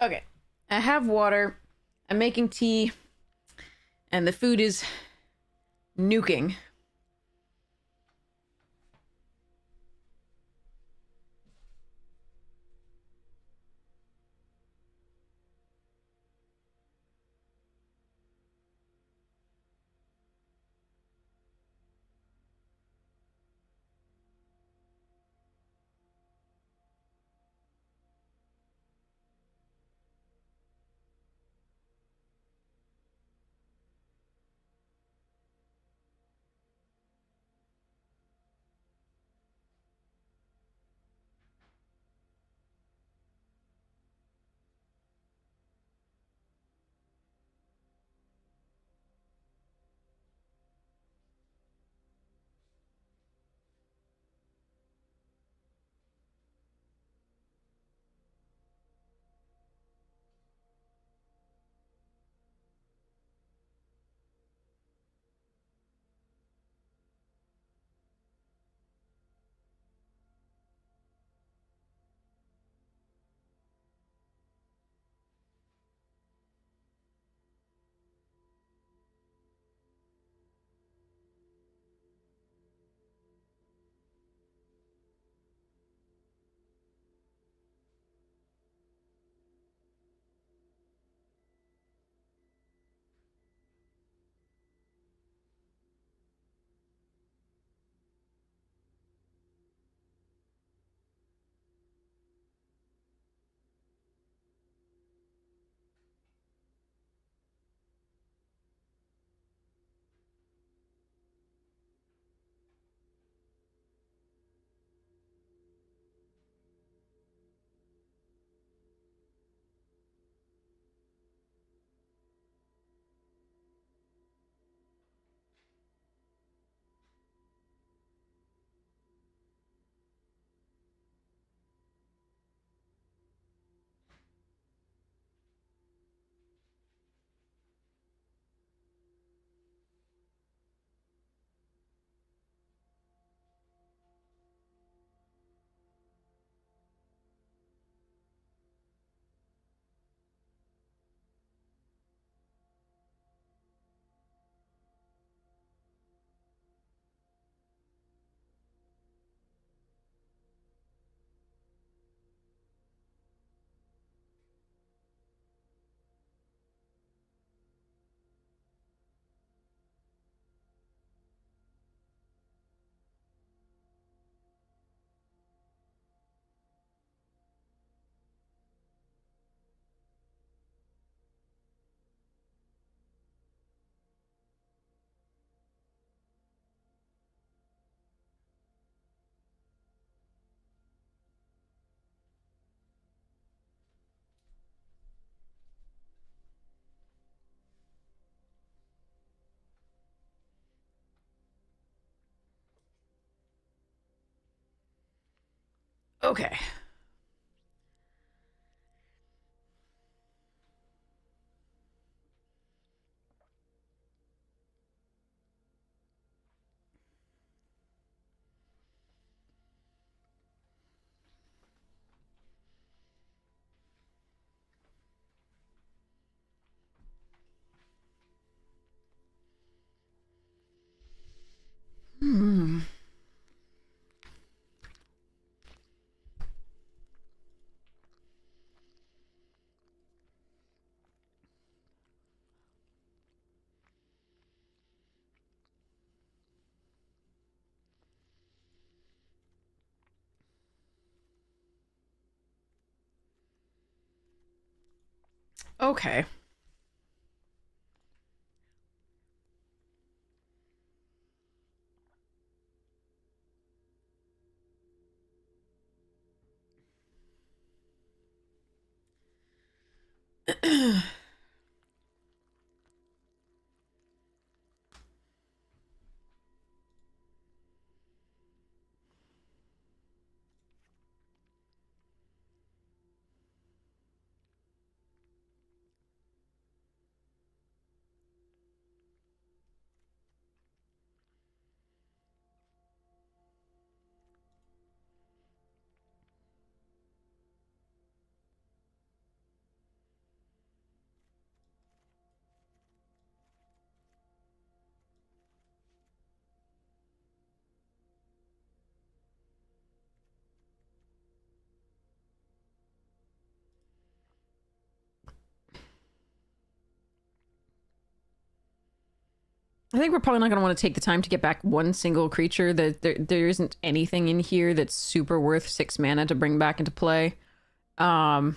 Okay, I have water. I'm making tea, and the food is nuking. Okay. Hmm. Okay. I think we're probably not going to want to take the time to get back one single creature. There isn't anything in here that's super worth 6 mana to bring back into play. Um,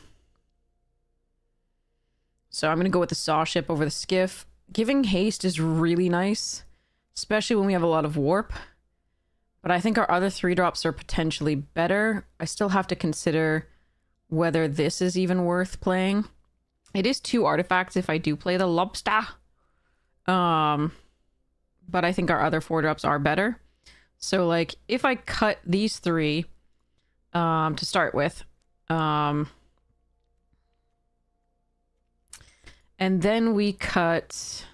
so I'm going to go with the Saw Ship over the Skiff. Giving haste is really nice, especially when we have a lot of warp. But I think our other 3-drops are potentially better. I still have to consider whether this is even worth playing. It is 2 artifacts if I do play the Lobster. But I think our other 4-drops are better. So, like, if I cut these 3 to start with, and then we cut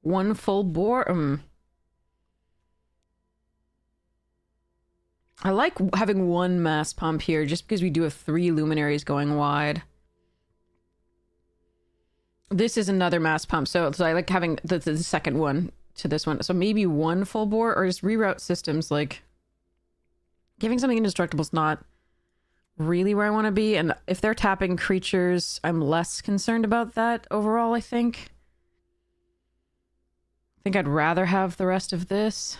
one full bore. I like having one mass pump here just because we do have 3 luminaries going wide. This is another mass pump, so I like having the second one to this one. So maybe 1 full bore or just reroute systems. Like, giving something indestructible is not really where I want to be. And if they're tapping creatures, I'm less concerned about that overall, I think. I think I'd rather have the rest of this.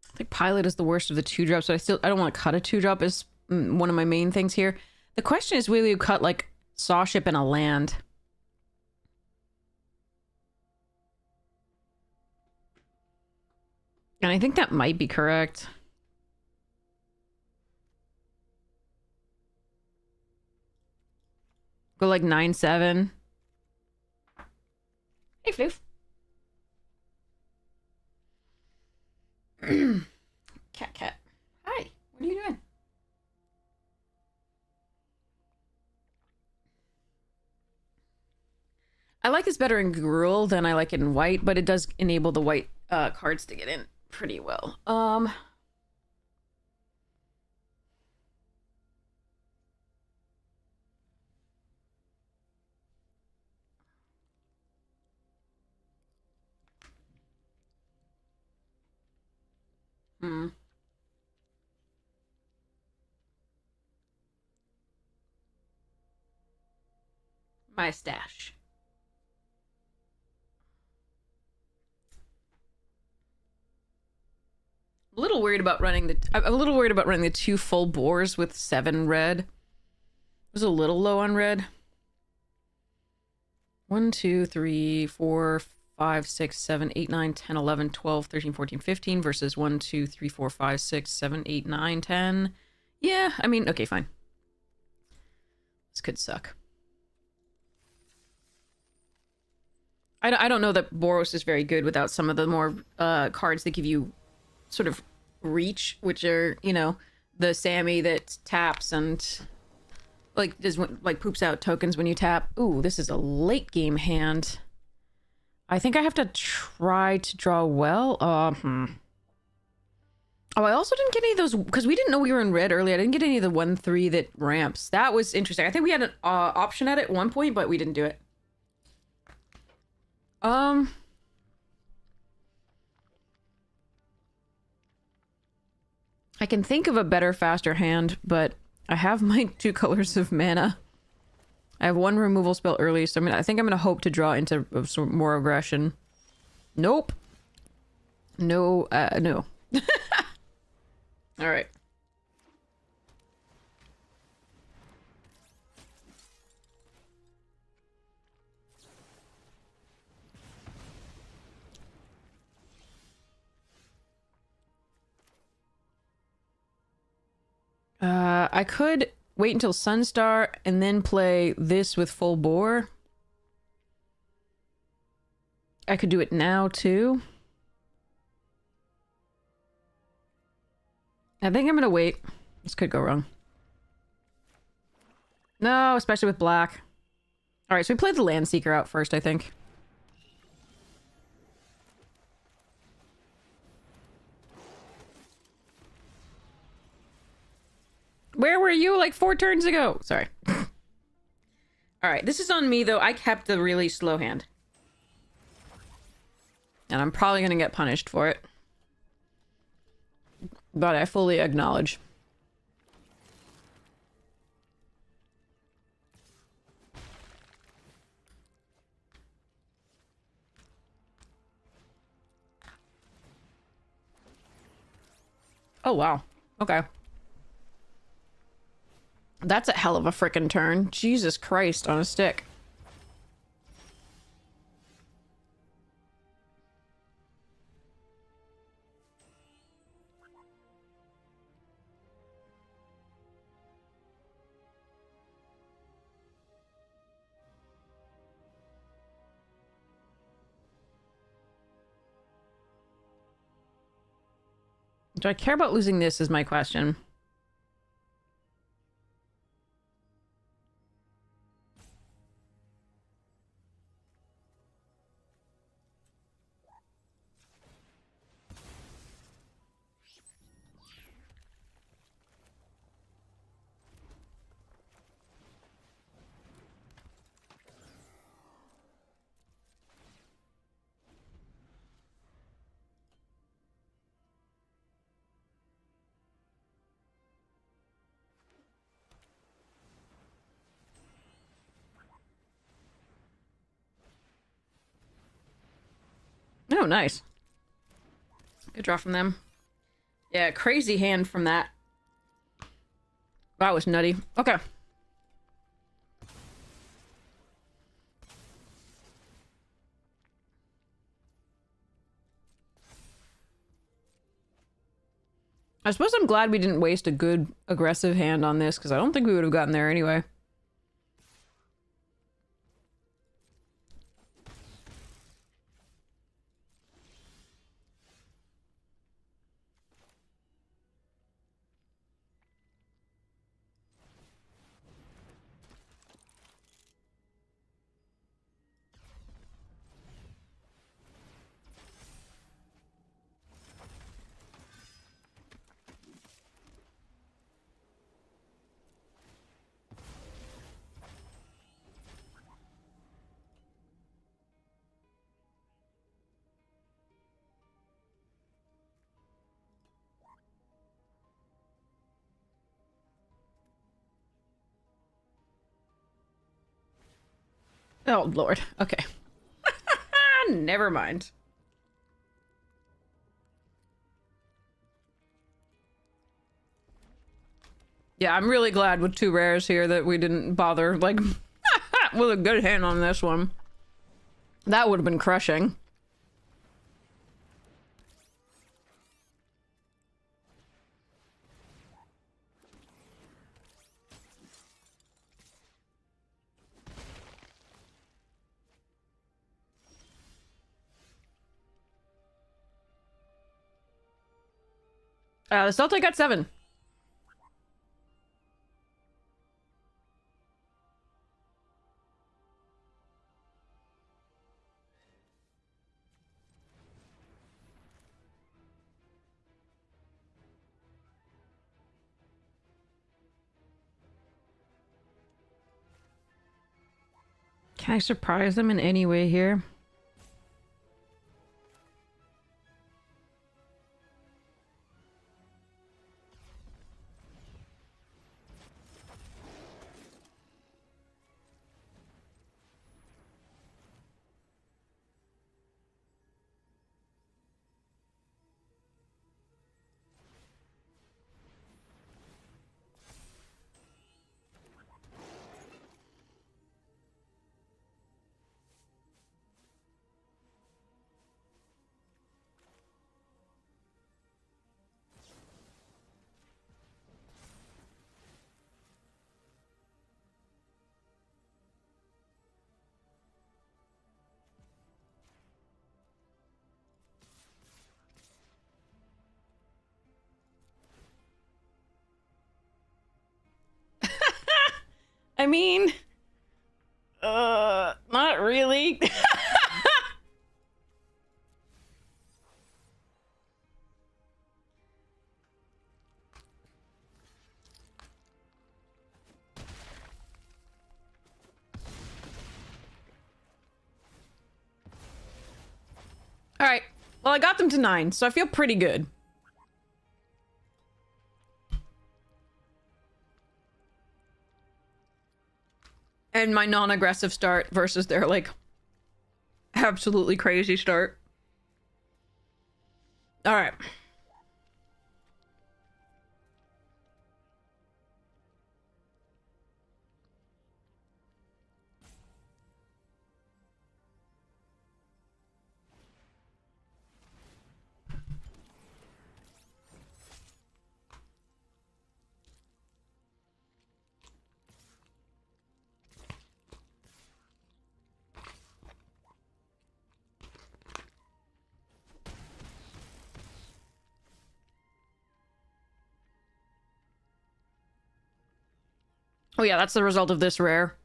I think Pilot is the worst of the 2-drops, but I don't want to cut a 2-drop is one of my main things here. The question is, will you cut, like, Saw Ship and a land? And I think that might be correct. Go, like, 9/7. Hey, Floof. Cat. Hi. What are you doing? I like this better in Gruul than I like it in white, but it does enable the white cards to get in pretty well. Hmm. My stash. I'm a little worried about running the 2 full bores with 7 red. It was a little low on red. 1, 2, 3, 4, 5, 6, 7, 8, 9, 10, 11, 12, 13, 14, 15 versus 1, 2, 3, 4, 5, 6, 7, 8, 9, 10. Yeah, I mean, okay, fine. This could suck. I don't know that Boros is very good without some of the more cards that give you sort of reach, which are, you know, the Sammy that taps and like poops out tokens when you tap. Ooh, this is a late game hand. I think I have to try to draw well. Oh, I also didn't get any of those because we didn't know we were in red earlier. I didn't get any of the 1/3 that ramps. That was interesting. I think we had an option at it at one point, but we didn't do it. I can think of a better, faster hand, but I have my 2 colors of mana. I have 1 removal spell early, so I think I'm gonna hope to draw into some more aggression. Nope. No, no. All right. I could wait until Sunstar and then play this with full bore. I could do it now too. I think I'm gonna wait. This could go wrong. No, especially with black. Alright, so we played the Land Seeker out first, I think. Where were you like 4 turns ago? Sorry. Alright, this is on me though. I kept the really slow hand. And I'm probably gonna get punished for it. But I fully acknowledge. Oh, wow. Okay. That's a hell of a frickin' turn. Jesus Christ on a stick. Do I care about losing this is my question. Oh, nice. Good draw from them. Yeah, crazy hand from that. That was nutty. Okay. I suppose I'm glad we didn't waste a good aggressive hand on this, because I don't think we would have gotten there anyway. Oh, Lord. Okay. Never mind. Yeah, I'm really glad with 2 rares here that we didn't bother, like, with a good hand on this one. That would have been crushing. The Celtic got 7. Can I surprise them in any way here? I mean, not really. All right. Well, I got them to 9, so I feel pretty good. And my non-aggressive start versus their, like, absolutely crazy start. All right. Oh yeah, that's the result of this rare.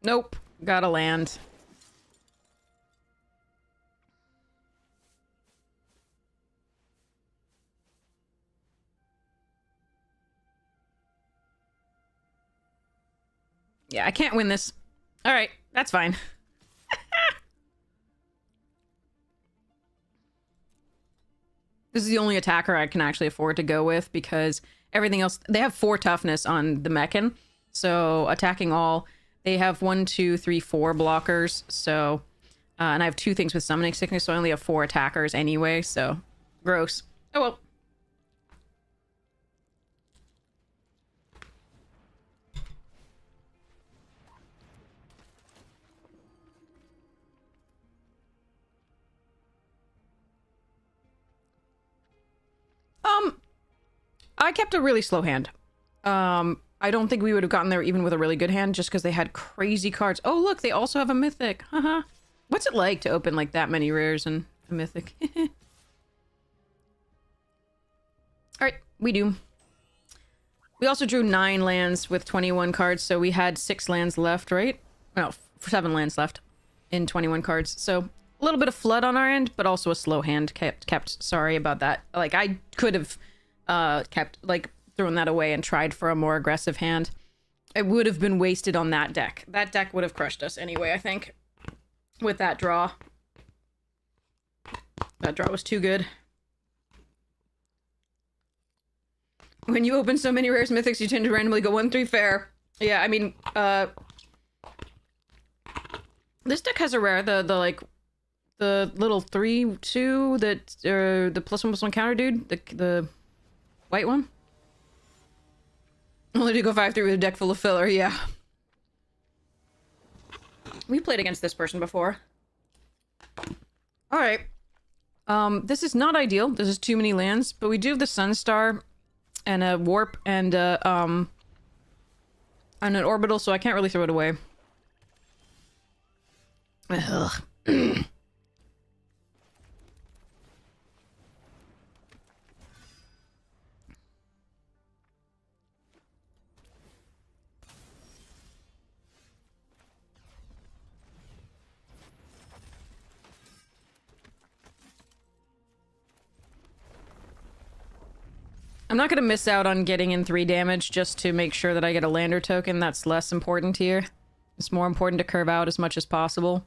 Nope. Gotta land. Yeah, I can't win this. All right, that's fine. This is the only attacker I can actually afford to go with because everything else... They have 4 toughness on the Mechan, so attacking all... They have 1, 2, 3, 4 blockers, so... and I have 2 things with summoning sickness, so I only have 4 attackers anyway, so... Gross. Oh well. I kept a really slow hand. I don't think we would have gotten there even with a really good hand just because they had crazy cards. Oh, look, they also have a mythic. Haha. What's it like to open like that many rares and a mythic? All right, we do. We also drew 9 lands with 21 cards, so we had 6 lands left, right? No, 7 lands left in 21 cards. So a little bit of flood on our end, but also a slow hand kept. Sorry about that. Like, I could have kept, like, thrown that away and tried for a more aggressive hand. it would have been wasted on that deck. That deck would have crushed us anyway, I think. With that draw. That draw was too good. When you open so many rares mythics, you tend to randomly go 1-3 fair. Yeah, I mean, this deck has a rare, the little 3/2 that, the +1/+1 counter dude, the white one. Only to go 5-3 with a deck full of filler, yeah. We played against this person before. Alright. This is not ideal. This is too many lands, but we do have the Sunstar and a Warp and an Orbital, so I can't really throw it away. Ugh. I'm not going to miss out on getting in 3 damage just to make sure that I get a lander token. That's less important here. It's more important to curve out as much as possible.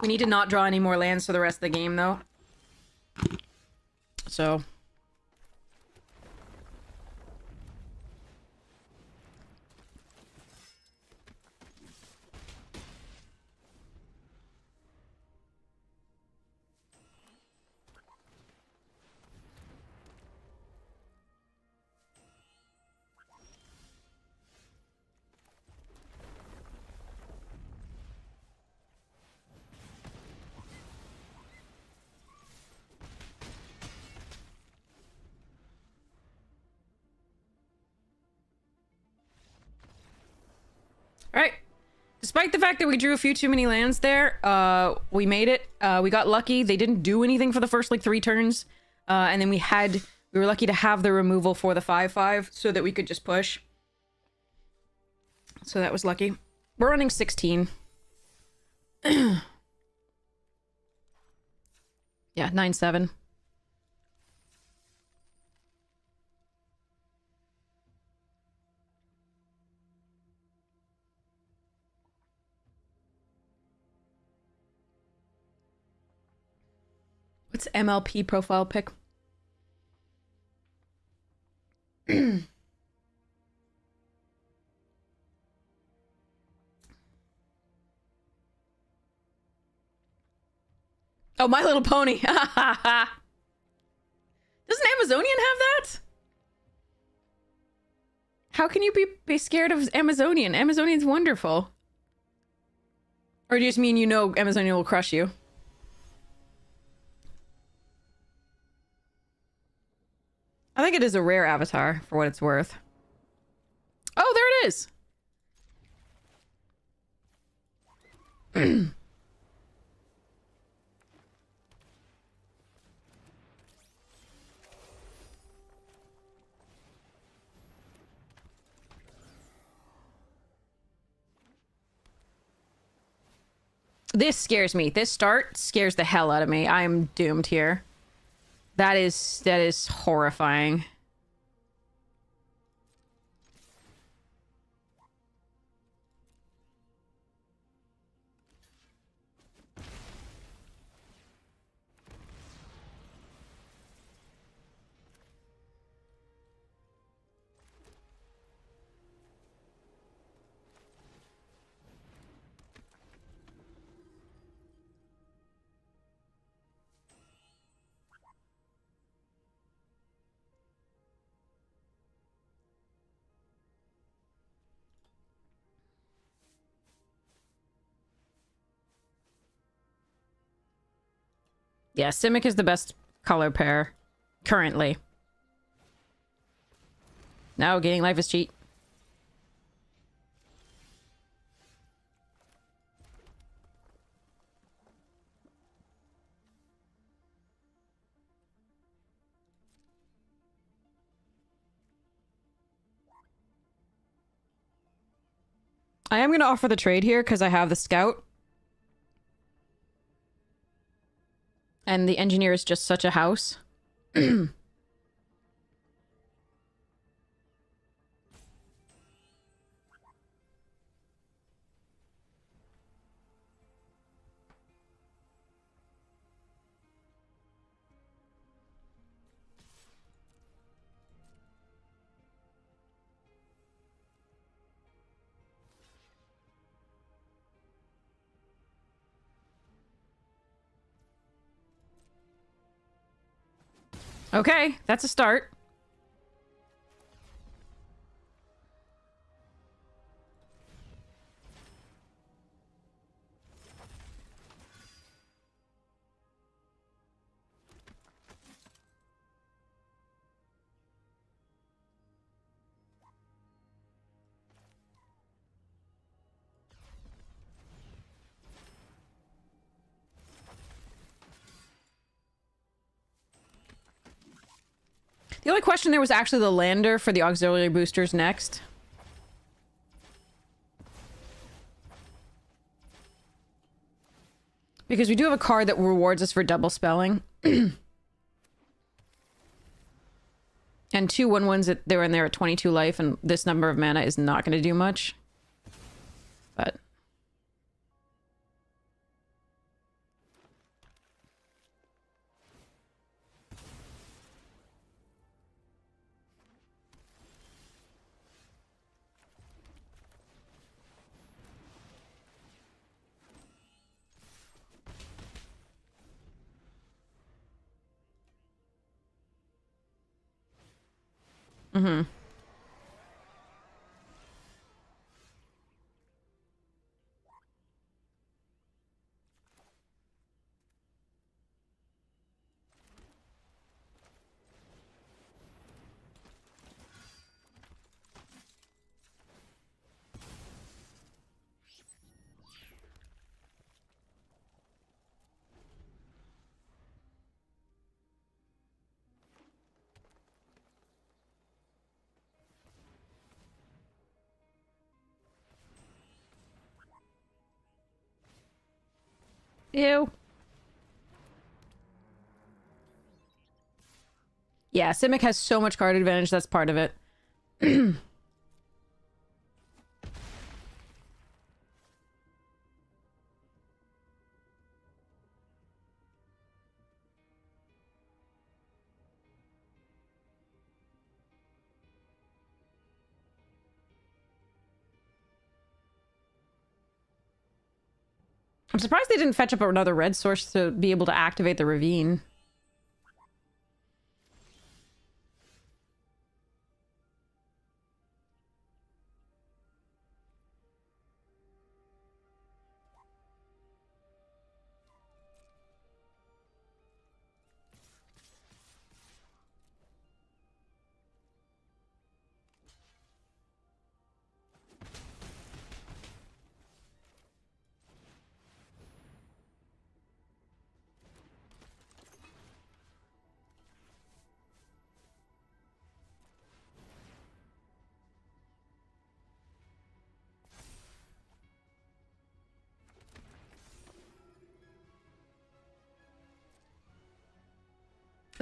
We need to not draw any more lands for the rest of the game, though. So... Alright. Despite the fact that we drew a few too many lands there, we made it. We got lucky. They didn't do anything for the first, like, 3 turns. And then we were lucky to have the removal for the 5/5 so that we could just push. So that was lucky. We're running 16. Yeah, 9/7. What's MLP profile pic? Oh, My Little Pony. Doesn't Amazonian have that? How can you be scared of Amazonian? Amazonian's wonderful. Or do you just mean you know Amazonian will crush you? I think it is a rare avatar, for what it's worth. Oh, there it is! This scares me. This start scares the hell out of me. I'm doomed here. That is horrifying. Yeah, Simic is the best color pair. Currently. No, gaining life is cheat. I am going to offer the trade here because I have the scout. And the engineer is just such a house. Okay, that's a start. The only question there was actually the lander for the auxiliary boosters next. Because we do have a card that rewards us for double spelling. And 2 1/1s that they're in there at 22 life, and this number of mana is not going to do much. But mm-hmm. Ew. Yeah, Simic has so much card advantage, that's part of it. I'm surprised they didn't fetch up another red source to be able to activate the ravine.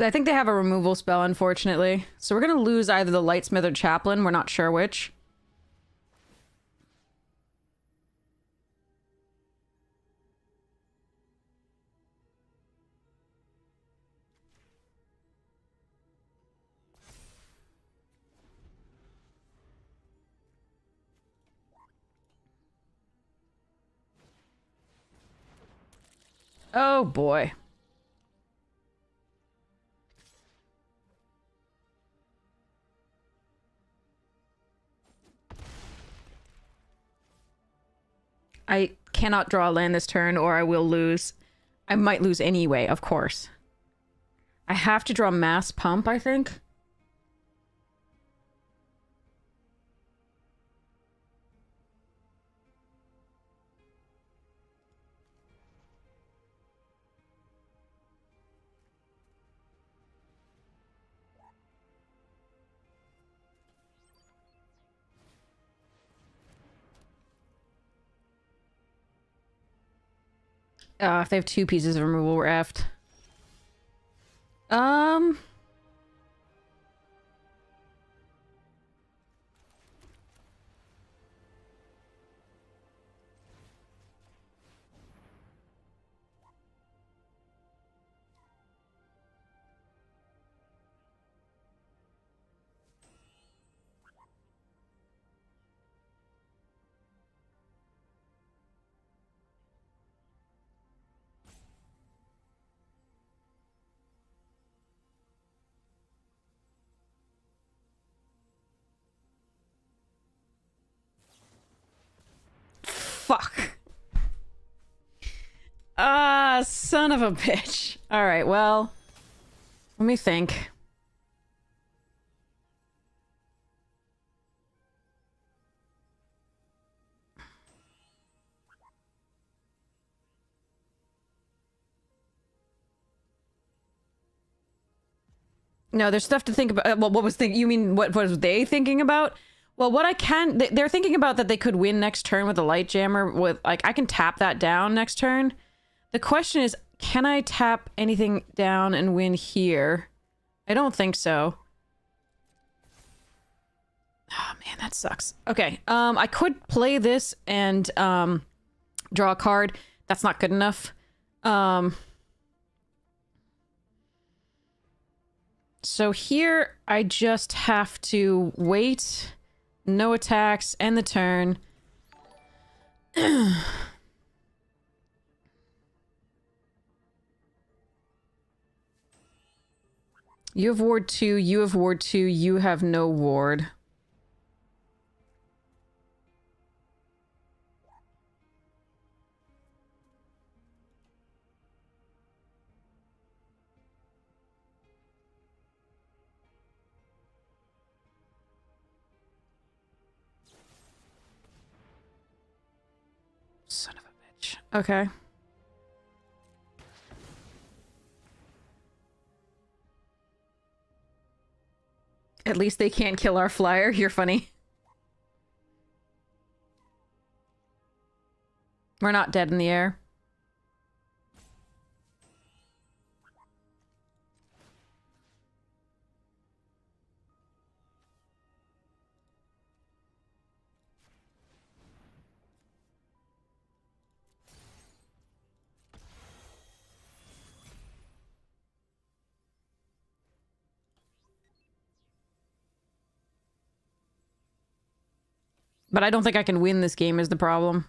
I think they have a removal spell, unfortunately. So we're going to lose either the Lightsmith or Chaplain. We're not sure which. Oh, boy. I cannot draw a land this turn or I will lose. I might lose anyway, of course. I have to draw Mass Pump, I think. If they have 2 pieces of removal, we're effed. Son of a bitch. All right, well, let me think. No, there's stuff to think about. Well, what was you mean? What was they thinking about? Well, what I can, they're thinking about that they could win next turn with a light jammer. With like, I can tap that down next turn. The question is, can I tap anything down and win here? I don't think so. Oh man, that sucks. Okay, I could play this and draw a card. That's not good enough. So here, I just have to wait, no attacks, end the turn. You have ward 2, you have ward 2, you have no ward. Son of a bitch. Okay. At least they can't kill our flyer. You're funny. We're not dead in the air. But I don't think I can win this game is the problem.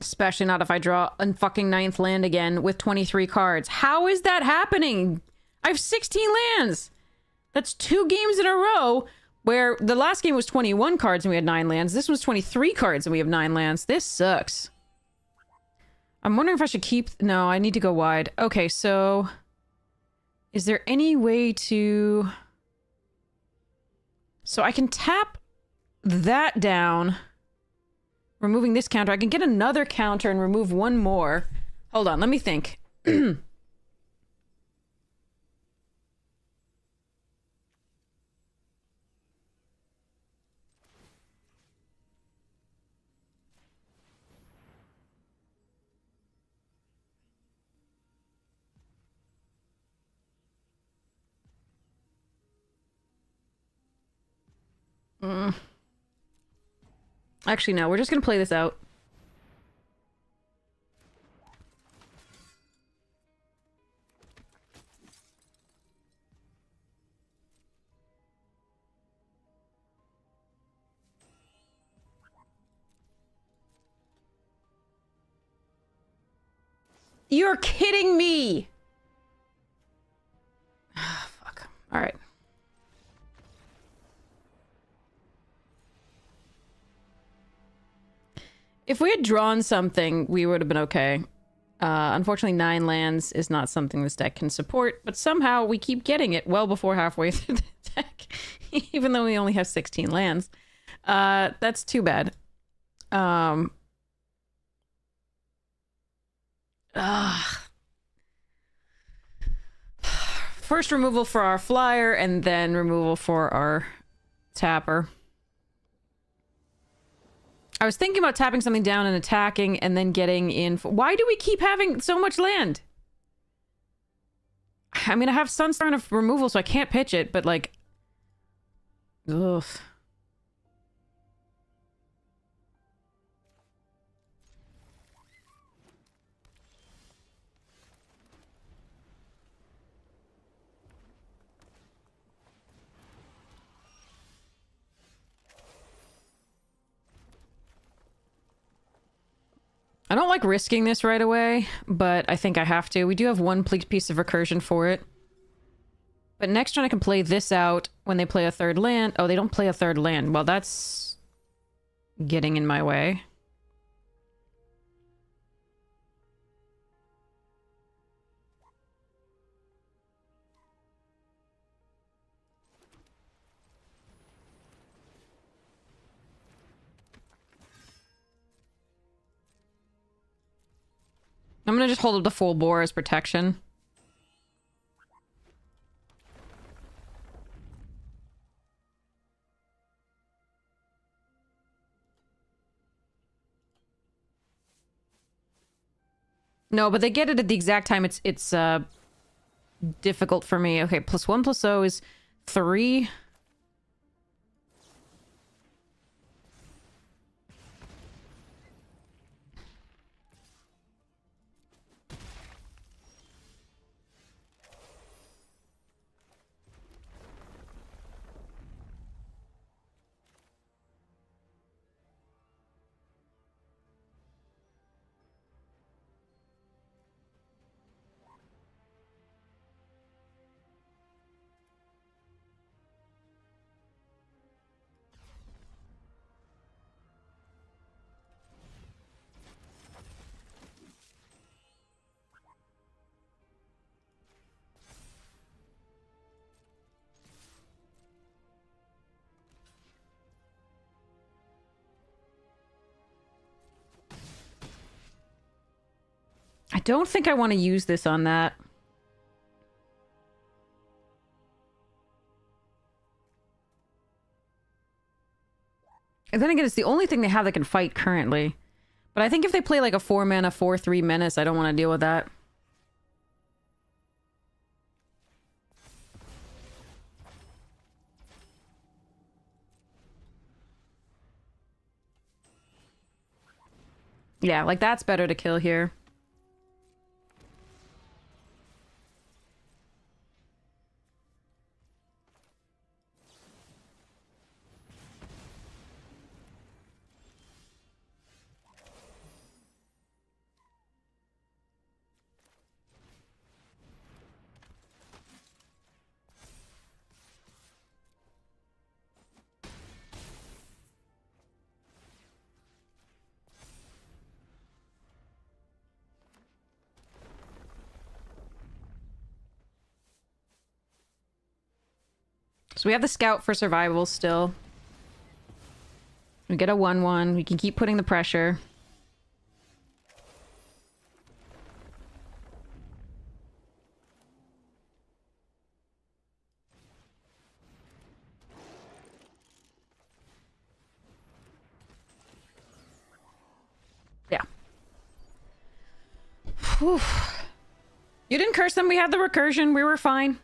Especially not if I draw a fucking 9th land again with 23 cards. How is that happening? I have 16 lands! That's 2 games in a row where the last game was 21 cards and we had 9 lands. This was 23 cards and we have 9 lands. This sucks. I'm wondering if I should keep... No, I need to go wide. Okay, so... Is there any way to... So I can tap that down, removing this counter. I can get another counter and remove one more. Hold on, let me think. Actually, no. We're just gonna play this out. You're kidding me! Fuck. Alright. If we had drawn something, we would have been okay. Unfortunately, 9 lands is not something this deck can support, but somehow we keep getting it well before halfway through the deck, even though we only have 16 lands. That's too bad. First removal for our flyer, and then removal for our tapper. I was thinking about tapping something down and attacking, and then getting in... Why do we keep having so much land? I mean, I have Sunstar of removal, so I can't pitch it, but like... Ugh. I don't like risking this right away, but I think I have to. We do have one piece of recursion for it. But next turn I can play this out when they play a 3rd land. Oh, they don't play a 3rd land. Well, that's... getting in my way. I'm gonna just hold up the full bore as protection. No, but they get it at the exact time it's difficult for me. Okay, +1 + 0 is 3. I don't think I want to use this on that. And then again, it's the only thing they have that can fight currently. But I think if they play like a 4-mana, 4/3 menace, I don't want to deal with that. Yeah, like that's better to kill here. So we have the scout for survival still. We get a 1/1. We can keep putting the pressure. Yeah. Whew. You didn't curse them. We had the recursion. We were fine.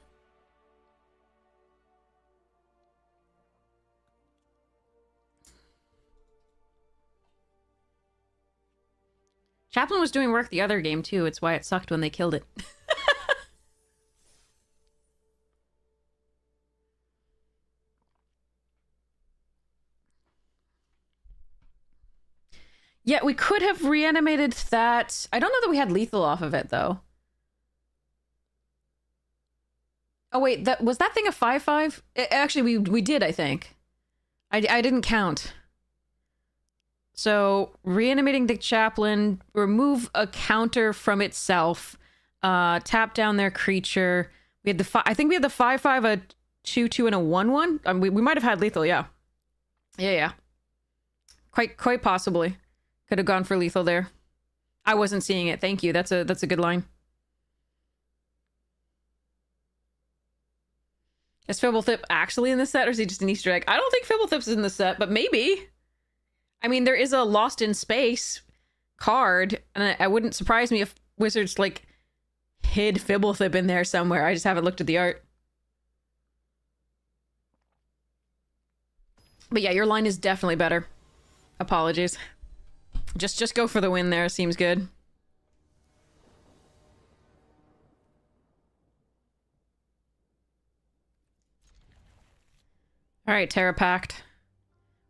Chaplain was doing work the other game, too. It's why it sucked when they killed it. Yeah, we could have reanimated that. I don't know that we had lethal off of it, though. Oh, wait. Was that thing a 5/5? Actually, we did, I think. I didn't count. So, reanimating the chaplain, remove a counter from itself, tap down their creature. We had I think we had the 5/5, a 2/2, and a 1/1. We might have had lethal, yeah. Yeah. Quite possibly. Could have gone for lethal there. I wasn't seeing it. Thank you. That's a good line. Is Fibblethip actually in the set, or is he just an Easter egg? I don't think Fibblethip's in the set, but maybe. I mean, there is a Lost in Space card, and I wouldn't surprise me if Wizards, like, hid Fibblethip in there somewhere. I just haven't looked at the art. But yeah, your line is definitely better. Apologies. Just go for the win there. Seems good. All right, Terra Pact.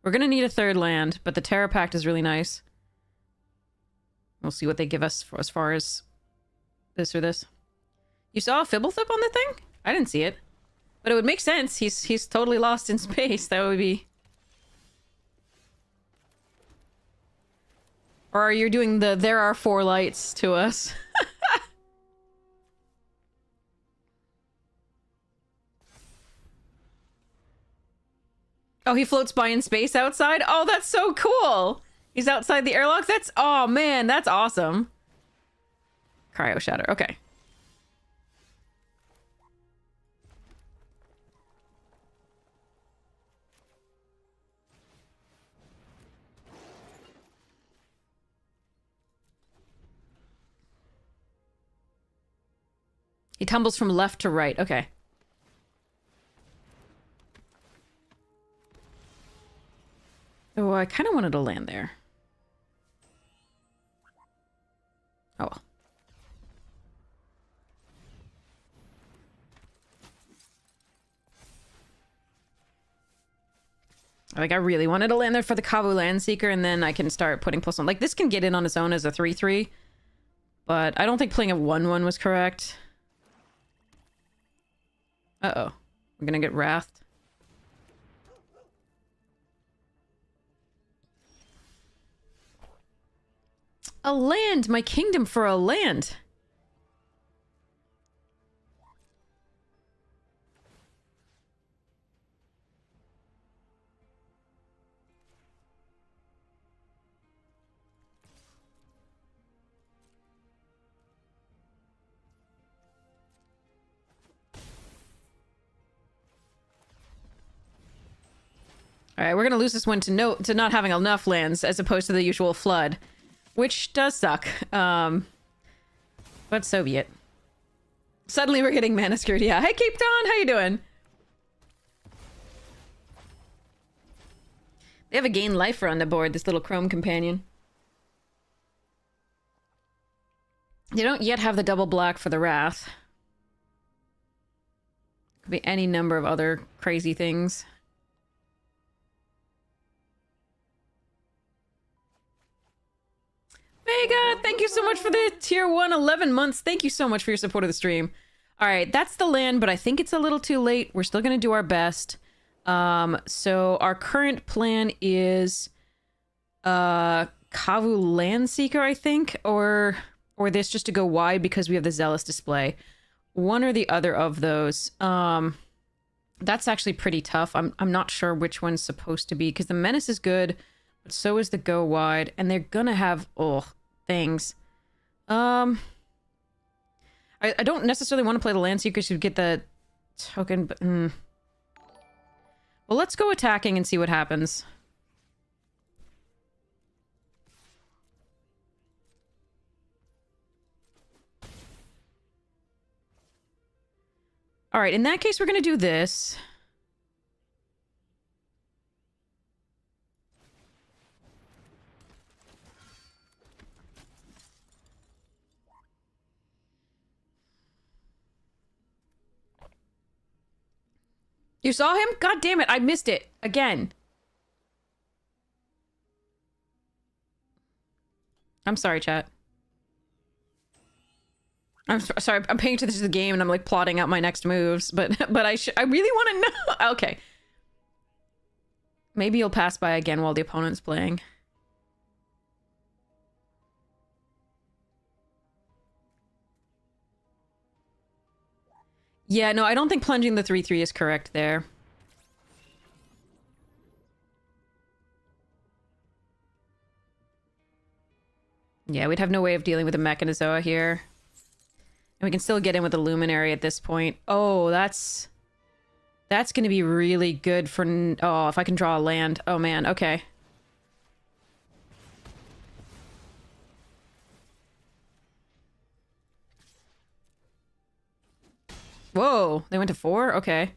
We're going to need a third land, but the Terra Pact is really nice. We'll see what they give us as far as this or this. You saw a Fibblethip on the thing? I didn't see it. But it would make sense. He's totally lost in space. That would be... Or are you doing the there are 4 lights to us? Oh, he floats by in space outside? Oh, that's so cool! He's outside the airlock? That's... Oh, man, that's awesome. Cryo shatter. Okay. He tumbles from left to right. Okay. Oh, I kind of wanted to land there. Oh, well. Like, I really wanted to land there for the Kavu Landseeker, and then I can start putting +1. Like, this can get in on its own as a 3/3, but I don't think playing a 1/1 was correct. Uh-oh. We're gonna get wrathed. A land! My kingdom for a land! Alright, we're gonna lose this one to not having enough lands as opposed to the usual flood. Which does suck. But so be it. Suddenly we're getting mana screwed. Yeah. Hey, Cape Dawn, how you doing? They have a gain lifer on the board, this little Chrome companion. They don't yet have the double black for the Wrath. Could be any number of other crazy things. Vega, thank you so much for the tier 1 11 months. Thank you so much for your support of the stream. All right, that's the land, but I think it's a little too late. We're still going to do our best. So our current plan is Kavu Landseeker, I think, or this just to go wide because we have the Zealous display. One or the other of those. That's actually pretty tough. I'm not sure which one's supposed to be because the Menace is good. But so is the go wide, and they're gonna have things. I don't necessarily want to play the Landseeker to get the token, but well, let's go attacking and see what happens. All right, in that case, we're gonna do this. You saw him? God damn it, I missed it. Again. I'm sorry, chat. I'm sorry, I'm paying attention to the game and I'm like plotting out my next moves, but I really want to know. Okay. Maybe you'll pass by again while the opponent's playing. Yeah, no, I don't think plunging the 3/3 is correct there. Yeah, we'd have no way of dealing with a Mechanizoa here. And we can still get in with the Luminary at this point. Oh, that's gonna be really good for... Oh, if I can draw a land. Oh, man, okay. Whoa, they went to 4? Okay.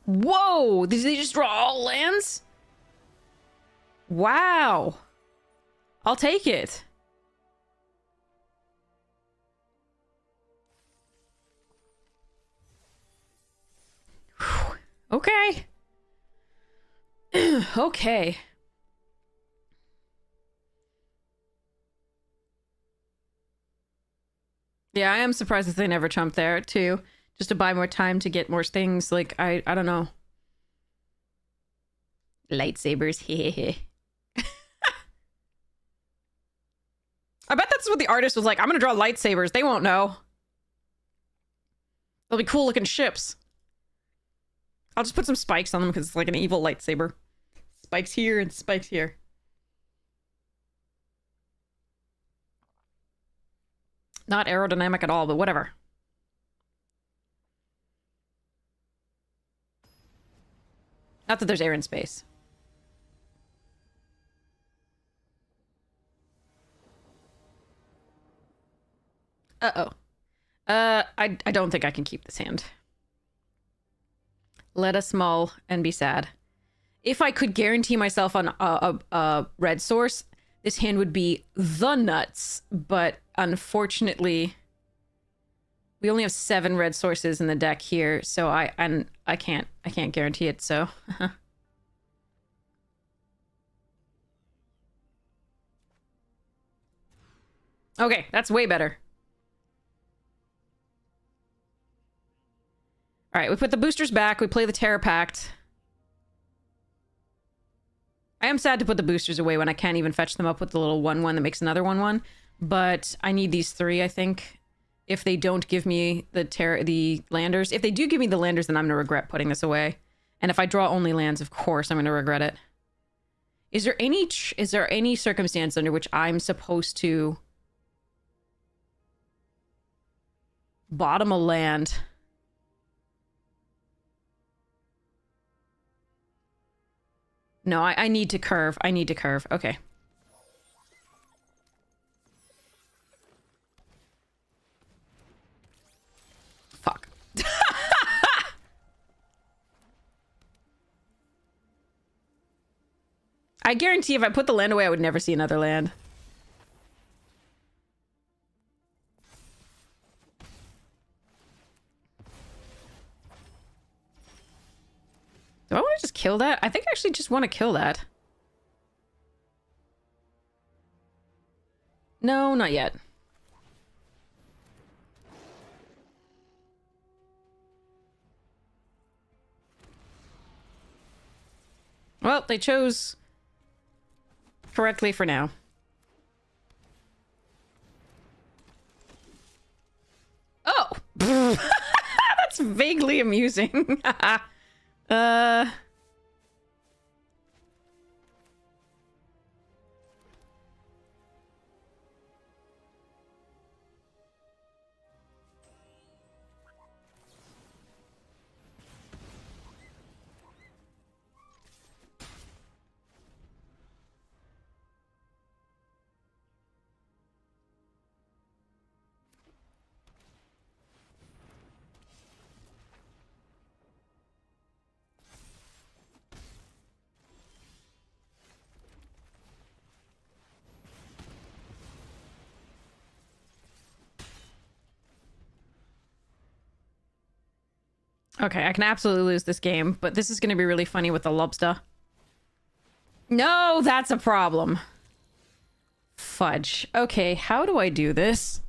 Whoa! Did they just draw all lands? Wow. I'll take it. Whew. Okay. Okay. Yeah, I am surprised that they never chumped there, too. Just to buy more time to get more things. Like, I don't know. Lightsabers, hehehe. That's what the artist was like. I'm gonna draw lightsabers. They won't know. They'll be cool looking ships. I'll just put some spikes on them because it's like an evil lightsaber. Spikes here and spikes here. Not aerodynamic at all, but whatever. Not that there's air in space. Uh-oh. I don't think I can keep this hand. Let us mull and be sad. If I could guarantee myself on a red source, this hand would be the nuts. But unfortunately, we only have 7 red sources in the deck here, so I can't guarantee it. So. Okay, that's way better. All right, we put the boosters back. We play the Terror Pact. I am sad to put the boosters away when I can't even fetch them up with the little 1/1 that makes another 1/1. But I need these 3, I think. If they don't give me the landers. If they do give me the landers, then I'm going to regret putting this away. And if I draw only lands, of course, I'm going to regret it. Is there any circumstance under which I'm supposed to bottom a land? No, I need to curve. I need to curve. Okay. Fuck. I guarantee if I put the land away, I would never see another land. Do I want to just kill that? I think I actually just want to kill that. No, not yet. Well, they chose correctly for now. Oh! That's vaguely amusing. Okay, I can absolutely lose this game, but this is going to be really funny with the lobster. No, that's a problem. Fudge. Okay, how do I do this?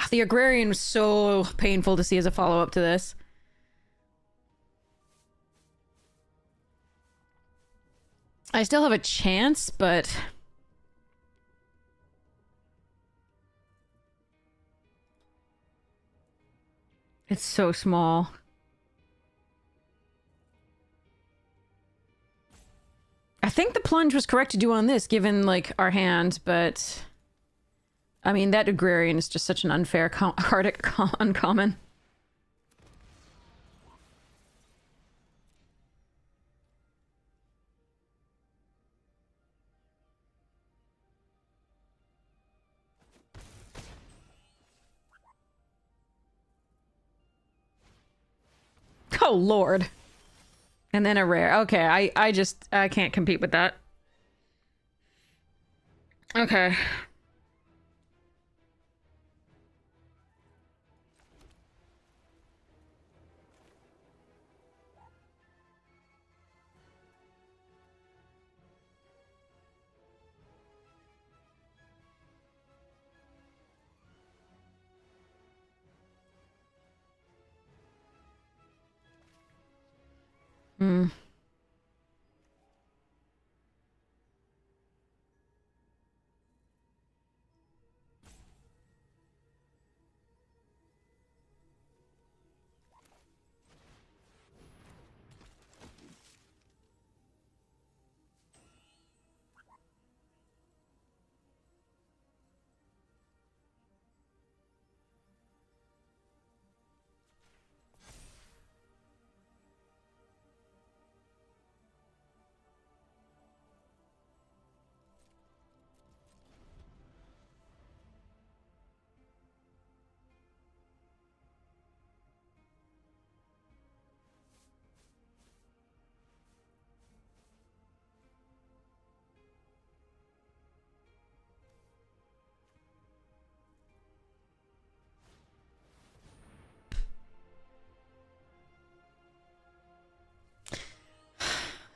The Agrarian was so painful to see as a follow-up to this. I still have a chance, but... it's so small. I think the plunge was correct to do on this, given, like, our hand, but... I mean, that Agrarian is just such an unfair card uncommon. Oh, Lord. And then a rare. Okay, I can't compete with that. Okay. Hmm.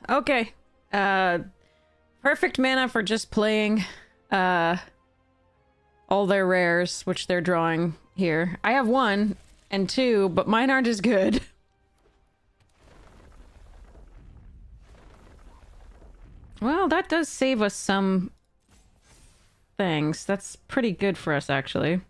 Okay. Perfect mana for just playing all their rares, which they're drawing here. I have 1 and 2, but mine aren't as good. Well, that does save us some things. That's pretty good for us, actually.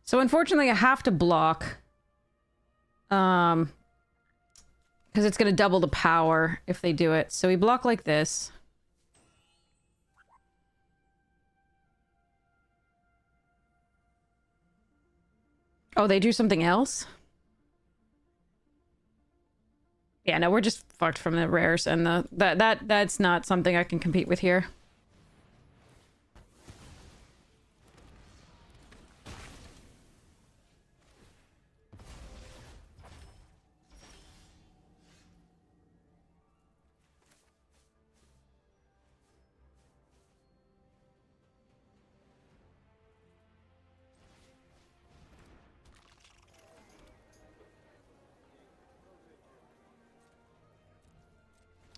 So unfortunately, I have to block. Because it's going to double the power if they do it. So we block like this. Oh, they do something else? Yeah, no, we're just fucked from the rares, and that's not something I can compete with here.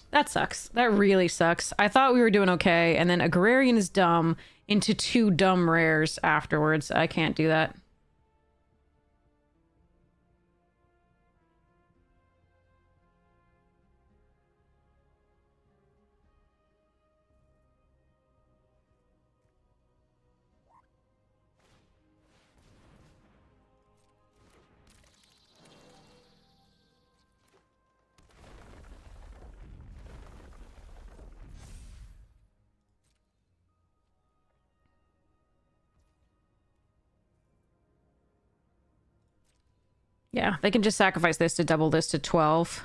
That sucks. That really sucks. I thought we were doing okay, and then Agrarian is dumb into 2 dumb rares afterwards. I can't do that. Yeah, they can just sacrifice this to double this to 12.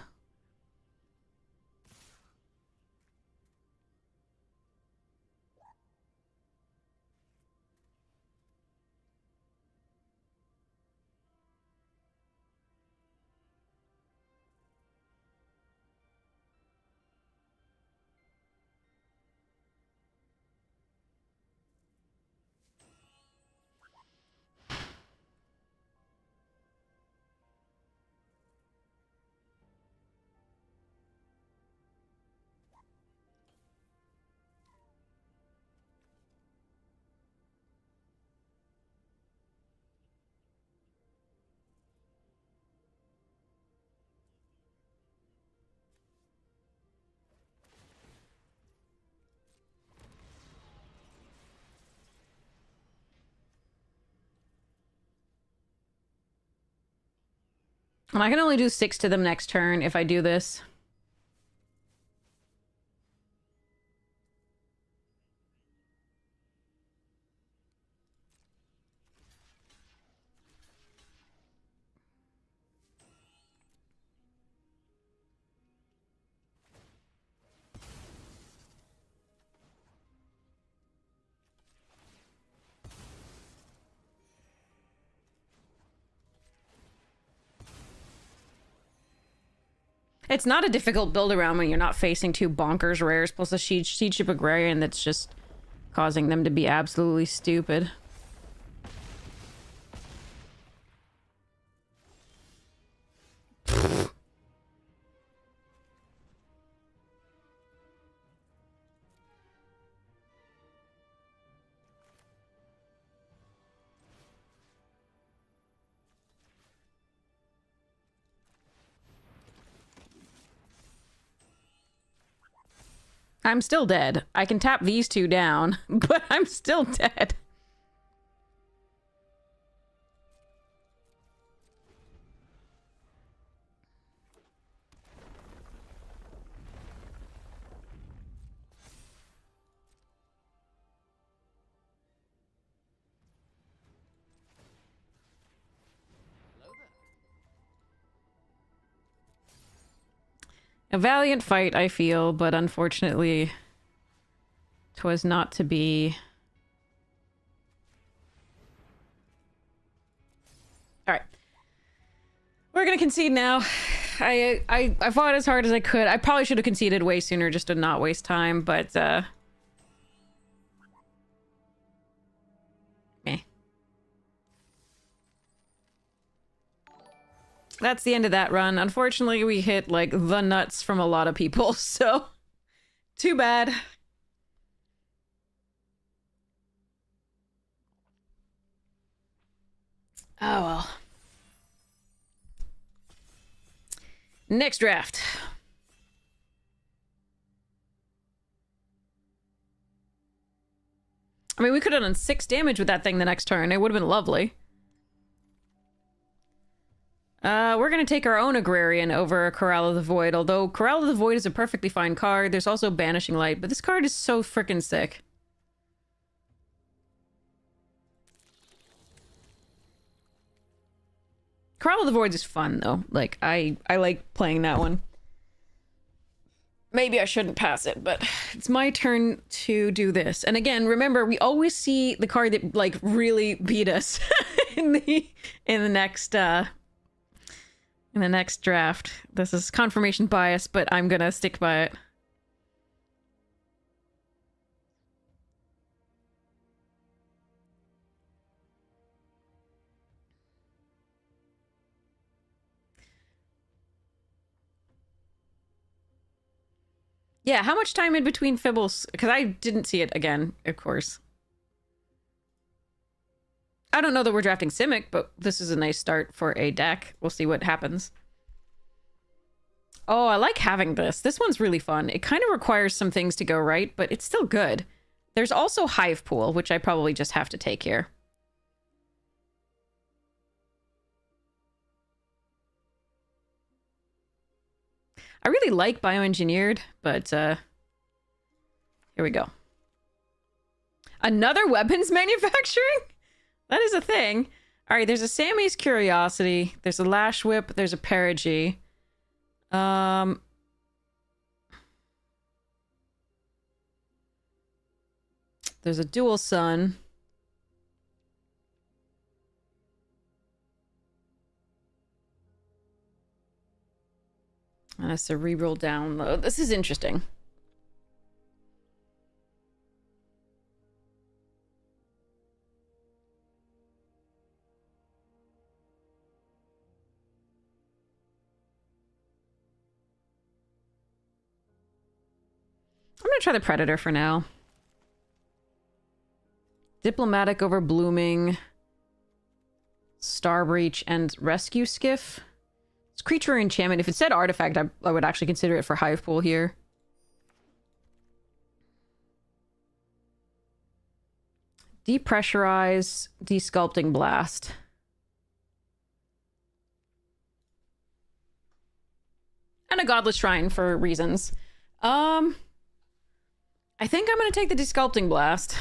And I can only do 6 to them next turn if I do this. It's not a difficult build around when you're not facing 2 bonkers rares plus a Siege Ship Agrarian that's just causing them to be absolutely stupid. I'm still dead. I can tap these 2 down, but I'm still dead. A valiant fight, I feel, but unfortunately, 'twas not to be. All right, we're gonna concede now. I fought as hard as I could. I probably should have conceded way sooner just to not waste time, but meh. That's the end of that run. Unfortunately, we hit, like, the nuts from a lot of people, so too bad. Oh, well. Next draft. I mean, we could have done 6 damage with that thing the next turn. It would have been lovely. We're gonna take our own Agrarian over Corral of the Void, although Corral of the Void is a perfectly fine card. There's also Banishing Light, but this card is so freaking sick. Corral of the Void is fun, though. Like, I like playing that one. Maybe I shouldn't pass it, but it's my turn to do this. And again, remember, we always see the card that, like, really beat us in the next draft. This is confirmation bias, but I'm gonna stick by it. Yeah, how much time in between Fibbles? Because I didn't see it again, of course. I don't know that we're drafting Simic, but this is a nice start for a deck. We'll see what happens. Oh, I like having this. This one's really fun. It kind of requires some things to go right, but it's still good. There's also Hive Pool, which I probably just have to take here. I really like Bioengineered, but here we go. Another weapons manufacturing? That is a thing. All right, there's a Sammy's Curiosity. There's a Lash Whip. There's a Perigee. There's a Dual Sun. And a Cerebral Download. This is interesting. I'm gonna try the Predator for now. Diplomatic over Blooming. Star Breach and Rescue Skiff. It's creature enchantment. If it said artifact, I would actually consider it for Hive Pool here. Depressurize, Desculpting Blast. And a Godless Shrine for reasons. I think I'm going to take the Desculpting Blast.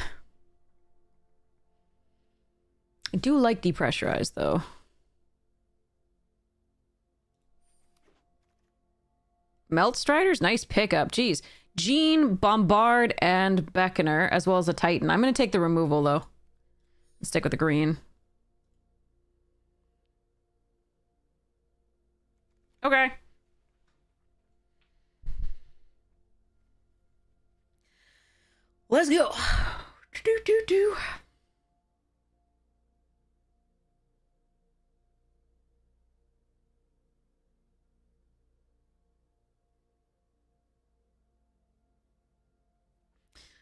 I do like Depressurized, though. Melt Striders? Nice pickup. Jeez. Jean, Bombard, and Beckoner, as well as a Titan. I'm going to take the removal, though. Stick with the green. Okay. Let's go. Do.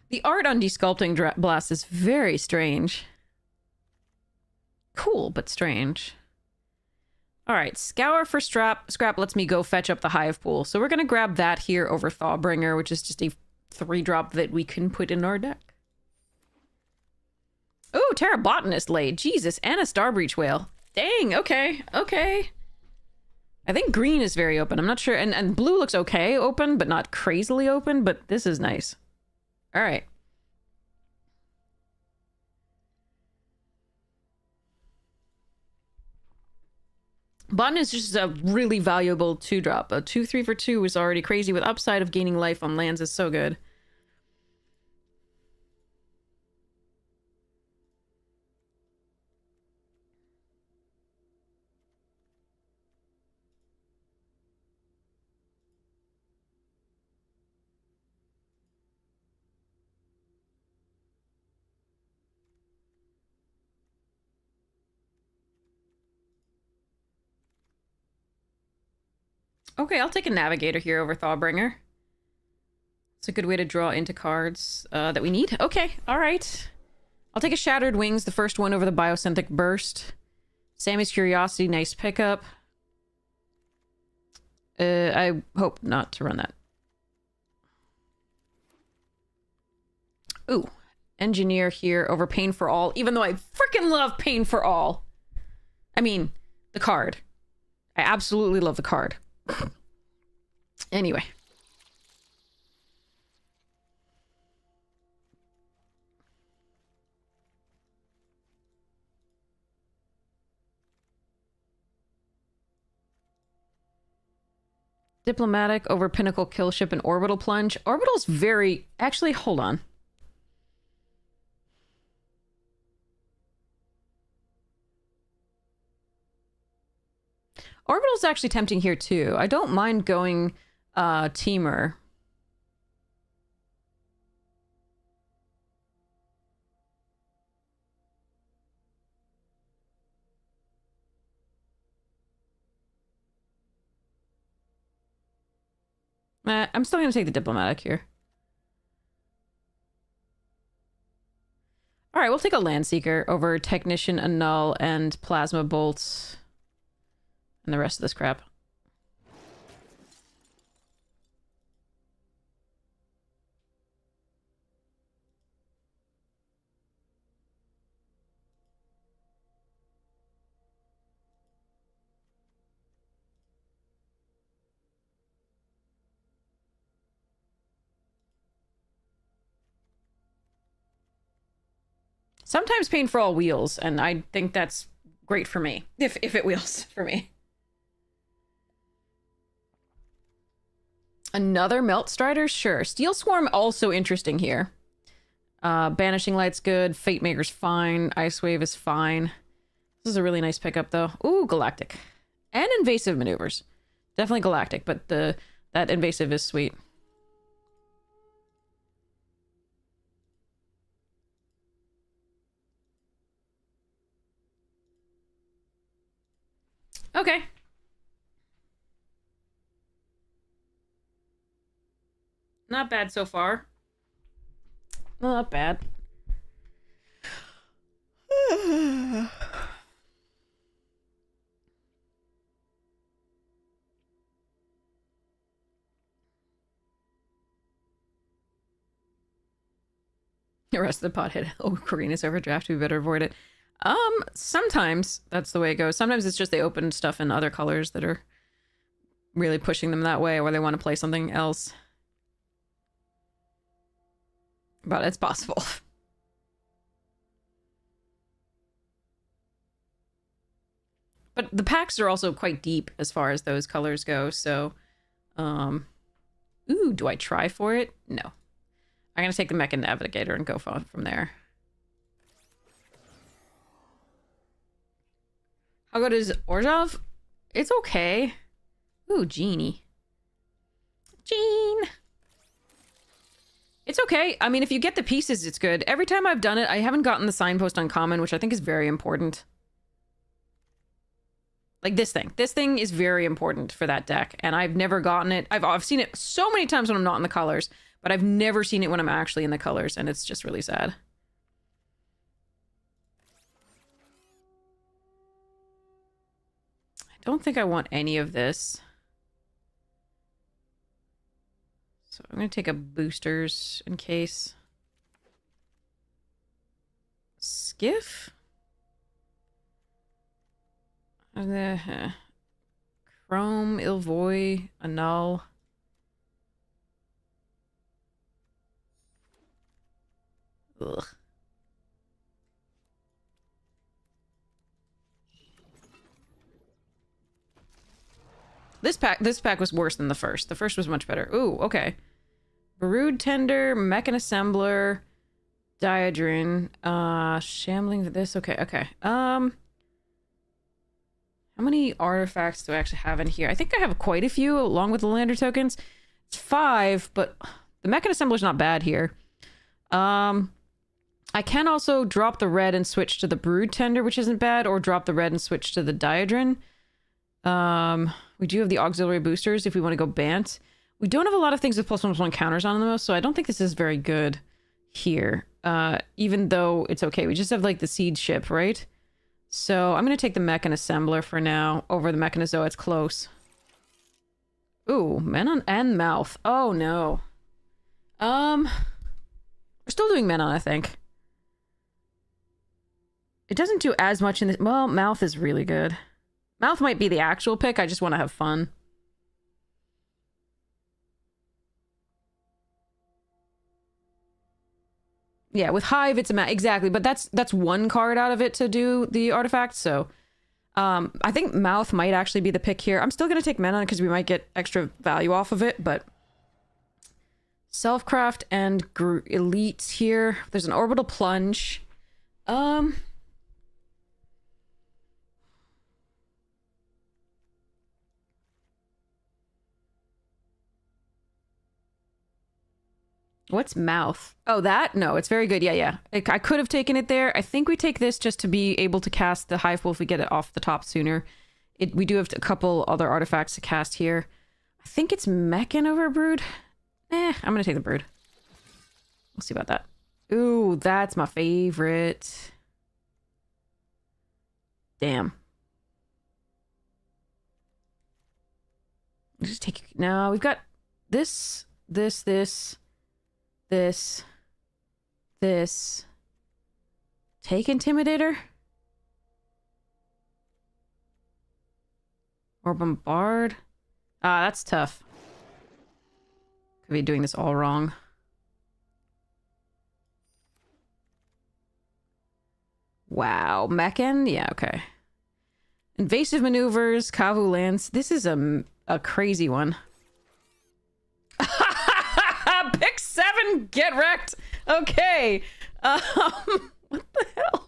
The art on Desculpting Blast is very strange. Cool, but strange. All right, Scour for Scrap lets me go fetch up the Hive Pool. So we're going to grab that here over Thawbringer, which is just a 3-drop that we can put in our deck. Oh, Terra Botanist laid. Jesus, and a Starbreach Whale. Dang, okay. I think green is very open. I'm not sure. And blue looks okay open, but not crazily open, but this is nice. All right. Botanist is just a really valuable 2-drop. A 2/3 for 2 is already crazy, with upside of gaining life on lands is so good. Okay, I'll take a Navigator here over Thawbringer. It's a good way to draw into cards that we need. Okay, all right. I'll take a Shattered Wings, the first one over the Biosynthetic Burst. Sammy's Curiosity, nice pickup. I hope not to run that. Ooh, Engineer here over Pain for All, even though I freaking love Pain for All. I mean, the card. I absolutely love the card. Anyway. Diplomatic over Pinnacle Killship and Orbital Plunge. Orbital's very... Actually, hold on. Orbital's actually tempting here, too. I don't mind going Teamer. I'm still going to take the Diplomatic here. All right, we'll take a Landseeker over Technician, Annul, and Plasma Bolts. And the rest of this crap. Sometimes Pain for All wheels, and I think that's great for me. If it wheels for me. Another Melt Strider? Sure. Steel Swarm also interesting here. Banishing Light's good. Fate Maker's fine. Ice Wave is fine. This is a really nice pickup, though. Ooh, Galactic. And Invasive Maneuvers. Definitely Galactic, but that Invasive is sweet. Okay. Not bad so far. Not bad. The rest of the pot hit. Oh, Karina's overdraft. We better avoid it. Sometimes that's the way it goes. Sometimes it's just they open stuff in other colors that are really pushing them that way, or they want to play something else. But it's possible. But the packs are also quite deep as far as those colors go, so... Ooh, do I try for it? No. I'm gonna take the Mech and Navigator and go from there. How good is Orzhov? It's okay. Ooh, Genie. Gene! It's okay. I mean, if you get the pieces, it's good. Every time I've done it, I haven't gotten the signpost uncommon, which I think is very important. Like this thing. This thing is very important for that deck, and I've never gotten it. I've seen it so many times when I'm not in the colors, but I've never seen it when I'm actually in the colors, and it's just really sad. I don't think I want any of this. So I'm going to take a boosters in case. Skiff? Chrome, Ilvoy, Annul. Ugh. This pack was worse than the first. The first was much better. Ooh, okay. Brood Tender, Mechan Assembler, Diadrin, Shambling for this. Okay. How many artifacts do I actually have in here? I think I have quite a few along with the Lander tokens. It's 5, but the Mechan Assembler's not bad here. I can also drop the red and switch to the Brood Tender, which isn't bad, or drop the red and switch to the Diadrin. We do have the auxiliary boosters if we want to go Bant. We don't have a lot of things with +1/+1 counters on them, so I don't think this is very good here. Even though it's okay. We just have like the Seed Ship, right? So I'm going to take the Mechan Assembler for now over the Mechanizoa. It's close. Ooh, Menon and Mouth. Oh no. We're still doing Menon, I think. It doesn't do as much in this. Well, Mouth is really good. Mouth might be the actual pick. I just want to have fun. Yeah, with Hive, it's a Mouth. Exactly, but that's one card out of it to do the artifact, so... I think Mouth might actually be the pick here. I'm still going to take Menon because we might get extra value off of it, but... Selfcraft and Elites here. There's an Orbital Plunge. What's Mouth? Oh, that? No, it's very good. Yeah. I could have taken it there. I think we take this just to be able to cast the Hive Wolf if we get it off the top sooner. We do have a couple other artifacts to cast here. I think it's Mechan over Brood. I'm going to take the Brood. We'll see about that. Ooh, that's my favorite. Damn. Just take... No, we've got this. Take Intimidator? Or Bombard? Ah, that's tough. Could be doing this all wrong. Wow. Mechan? Yeah, okay. Invasive Maneuvers, Kavu Lance. This is a crazy one. Pick 7, get wrecked. Okay. What the hell?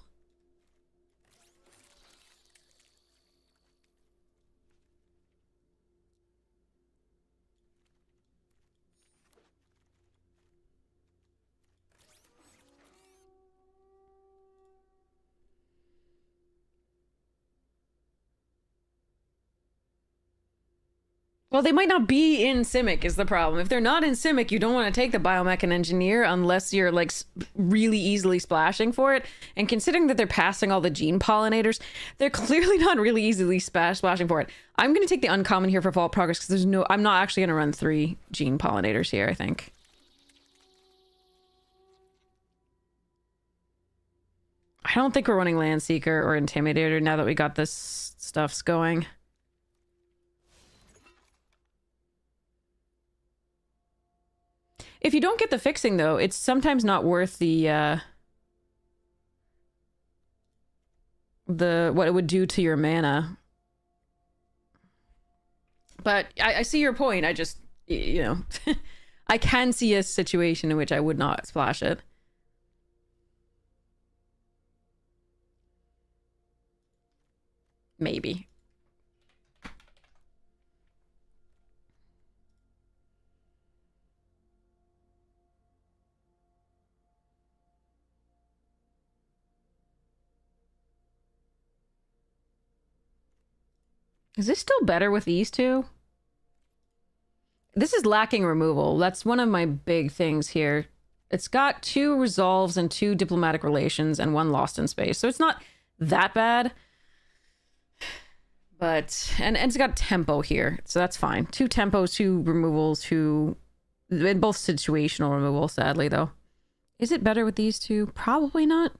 Well, they might not be in Simic is the problem. If they're not in Simic, you don't want to take the Biomech and Engineer unless you're like really easily splashing for it. And considering that they're passing all the Gene Pollinators, they're clearly not really easily splashing for it. I'm going to take the Uncommon here for Vault Progress because I'm not actually going to run 3 Gene Pollinators here, I think. I don't think we're running Landseeker or Intimidator now that we got this stuffs going. If you don't get the fixing, though, it's sometimes not worth the what it would do to your mana. But I see your point. I just, you know, I can see a situation in which I would not splash it. Maybe. Is this still better with these two? This is lacking removal. That's one of my big things here. It's got 2 resolves and 2 diplomatic relations and 1 lost in space. So it's not that bad. But, and it's got tempo here. So that's fine. 2 tempos, 2 removals, 2... And both situational removal, sadly, though. Is it better with these 2? Probably not.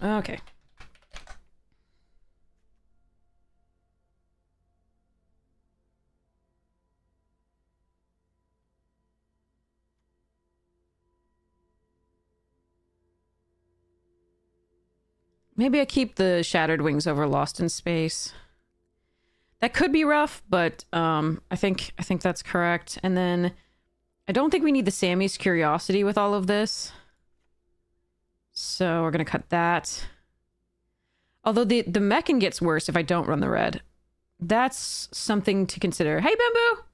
Okay. Maybe I keep the Shattered Wings over Lost in Space. That could be rough, but I think that's correct. And then I don't think we need the Sammy's Curiosity with all of this. So we're gonna cut that. Although the Mechan gets worse if I don't run the red. That's something to consider. Hey, Bamboo!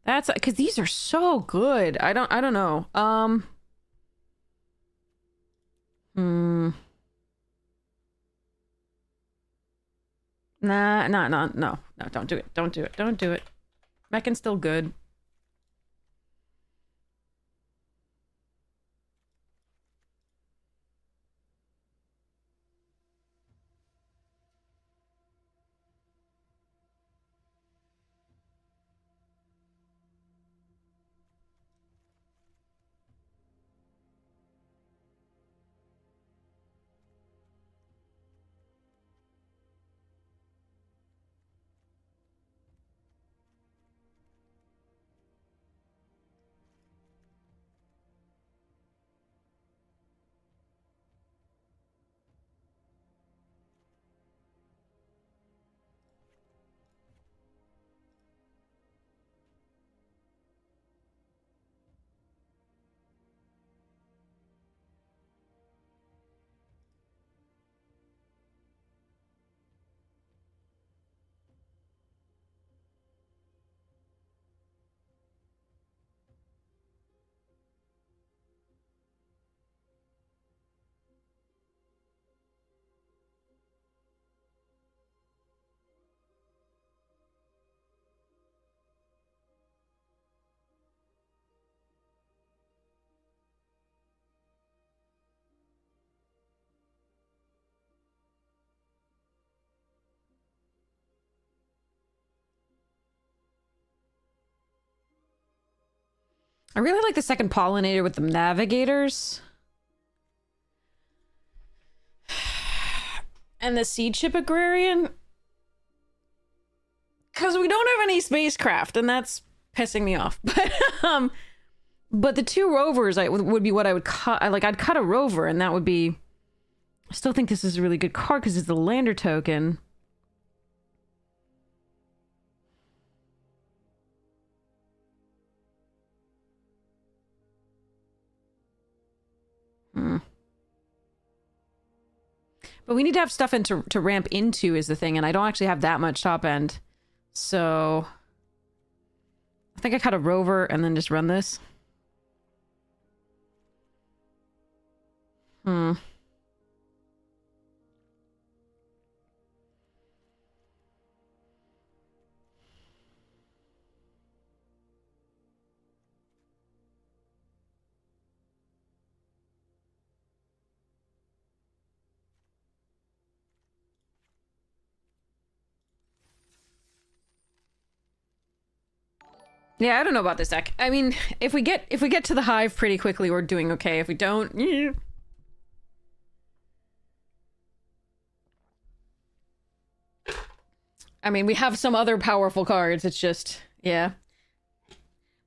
That's because these are so good. I don't know. No, don't do it. Don't do it. Don't do it. Mechan's still good. I really like the second pollinator with the navigators. And the seed ship agrarian. Because we don't have any spacecraft, and that's pissing me off. But the 2 rovers would be what I would cut. I'd cut a rover, and that would be... I still think this is a really good card because it's the lander token. But we need to have stuff to ramp into is the thing, and I don't actually have that much top end. So I think I cut a rover and then just run this. Yeah, I don't know about this deck. I mean, if we get to the hive pretty quickly, we're doing okay. If we don't, yeah. I mean, we have some other powerful cards. It's just, yeah.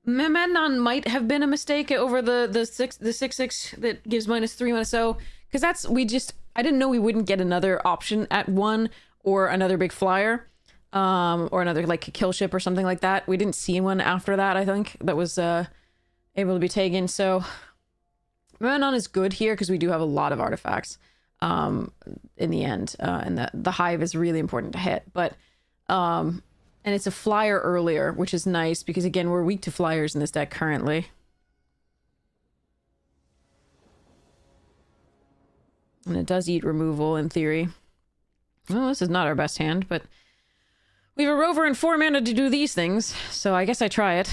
Memnon might have been a mistake over the 6/6 that gives -3 so because that's I didn't know we wouldn't get another option at 1 or another big flyer, or another like kill ship or something like that. We didn't see one after that. I think that was able to be taken. So Memnon is good here because we do have a lot of artifacts in the end, and the hive is really important to hit, but and it's a flyer earlier, which is nice because, again, we're weak to flyers in this deck currently. And it does eat removal in theory. Well, this is not our best hand, but we have a rover and 4 mana to do these things, so I guess I try it.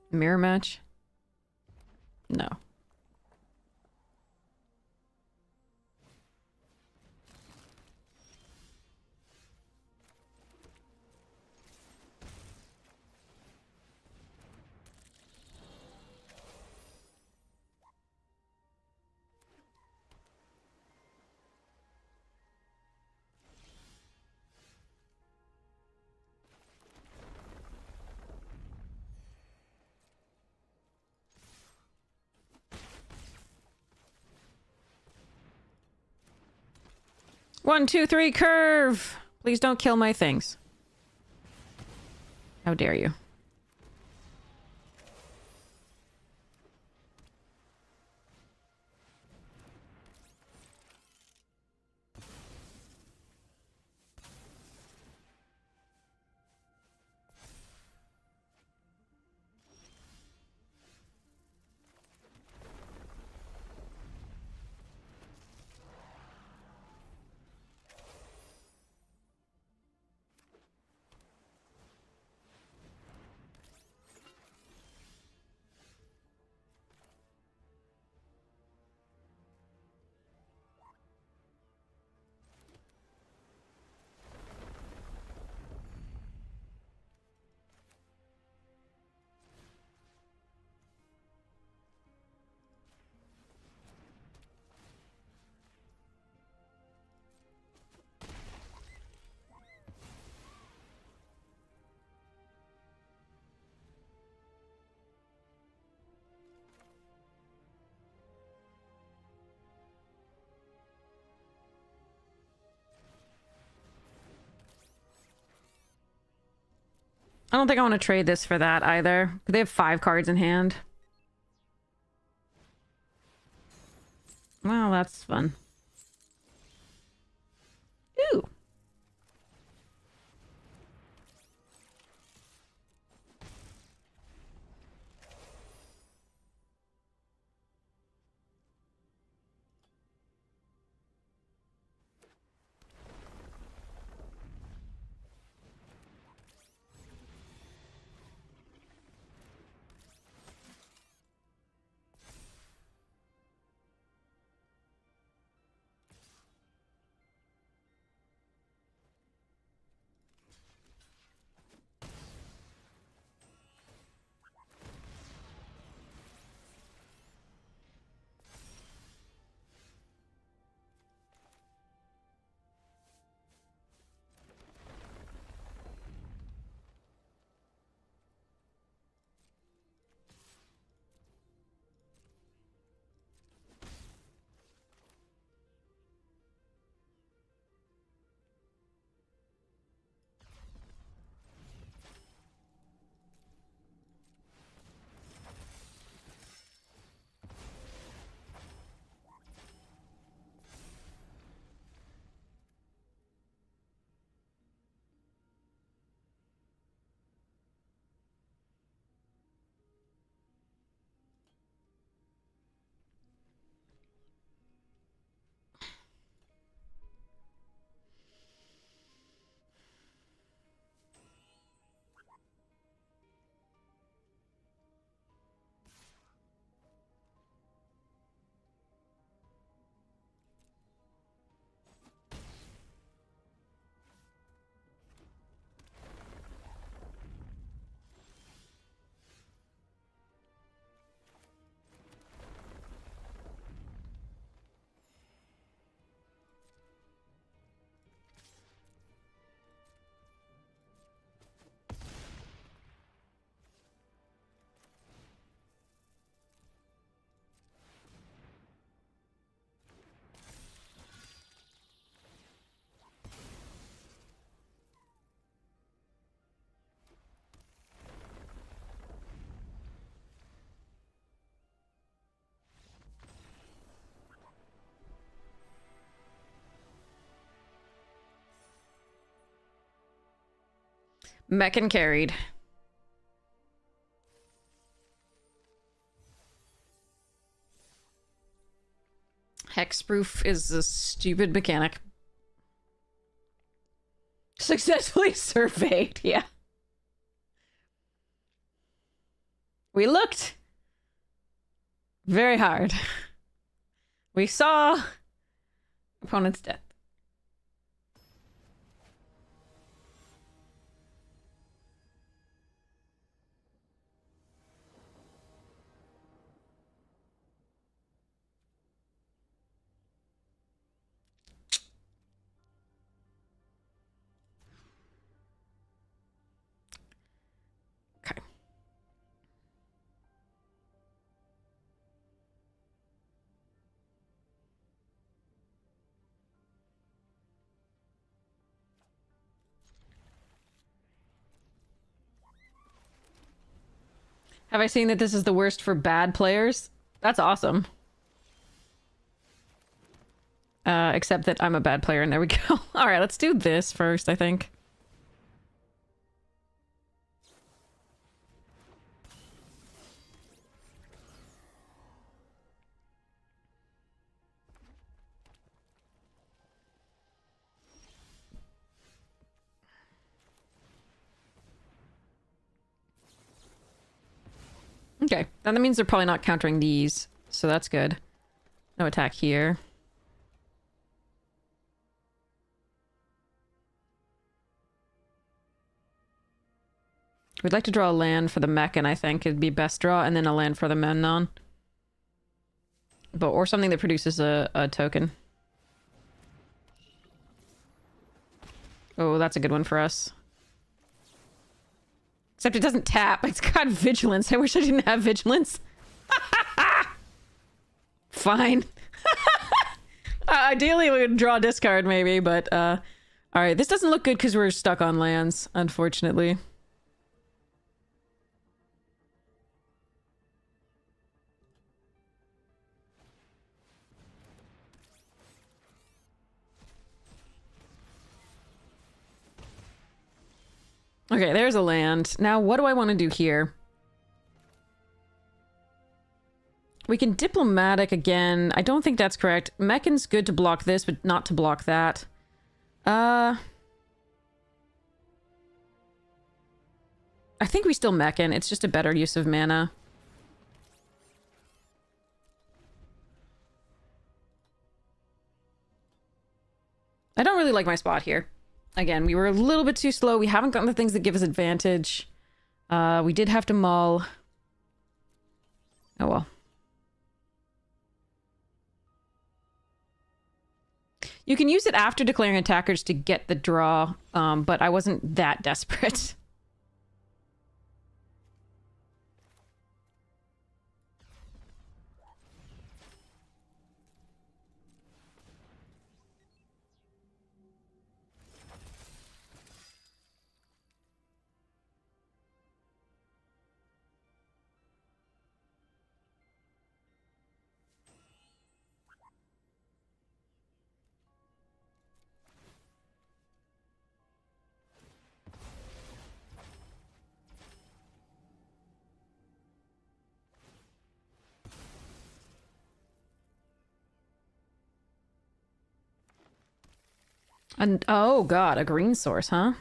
Mirror match? No. One, two, three, curve! Please don't kill my things. How dare you. I don't think I want to trade this for that either. They have 5 cards in hand. Well, that's fun. Ooh. Mechan carried. Hexproof is a stupid mechanic. Successfully surveyed, yeah. We looked very hard. We saw opponent's death. Okay. Have I seen that this is the worst for bad players? That's awesome. Except that I'm a bad player, and there we go. Alright, let's do this first, I think. Okay, then that means they're probably not countering these, so that's good. No attack here. We'd like to draw a land for the Mechan, I think. It'd be best draw, and then a land for the Memnon. But, or something that produces a token. Oh, that's a good one for us. Except it doesn't tap. It's got vigilance. I wish I didn't have vigilance. Fine. Ideally, we would draw a discard, maybe, but, alright, this doesn't look good because we're stuck on lands, unfortunately. Okay, there's a land. Now, what do I want to do here? We can diplomatic again. I don't think that's correct. Mechan's good to block this, but not to block that. I think we still Mechan. It's just a better use of mana. I don't really like my spot here. Again, we were a little bit too slow. We haven't gotten the things that give us advantage. We did have to mull. Oh well. You can use it after declaring attackers to get the draw, but I wasn't that desperate. And oh god, a green source, huh?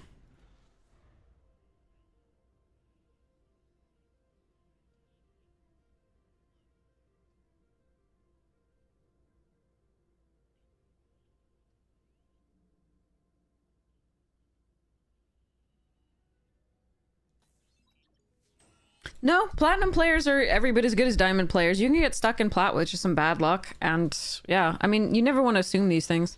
No, platinum players are every bit as good as diamond players. You can get stuck in plat with just some bad luck, and yeah, I mean, you never want to assume these things.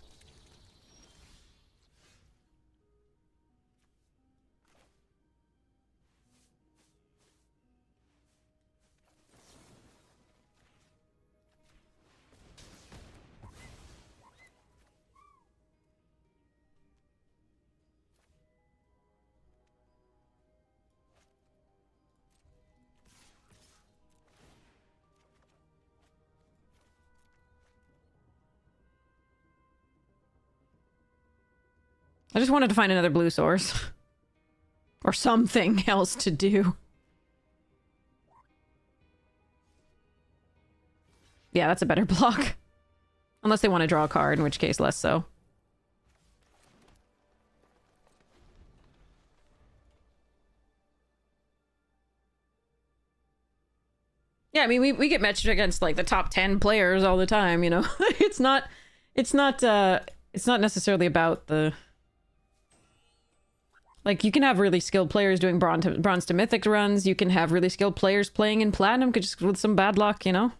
I just wanted to find another blue source. Or something else to do. Yeah, that's a better block. Unless they want to draw a card, in which case less so. Yeah, I mean, we get matched against, like, the top 10 players all the time, you know? It's not necessarily about the... Like, you can have really skilled players doing bronze to mythic runs. You can have really skilled players playing in platinum just with some bad luck, you know?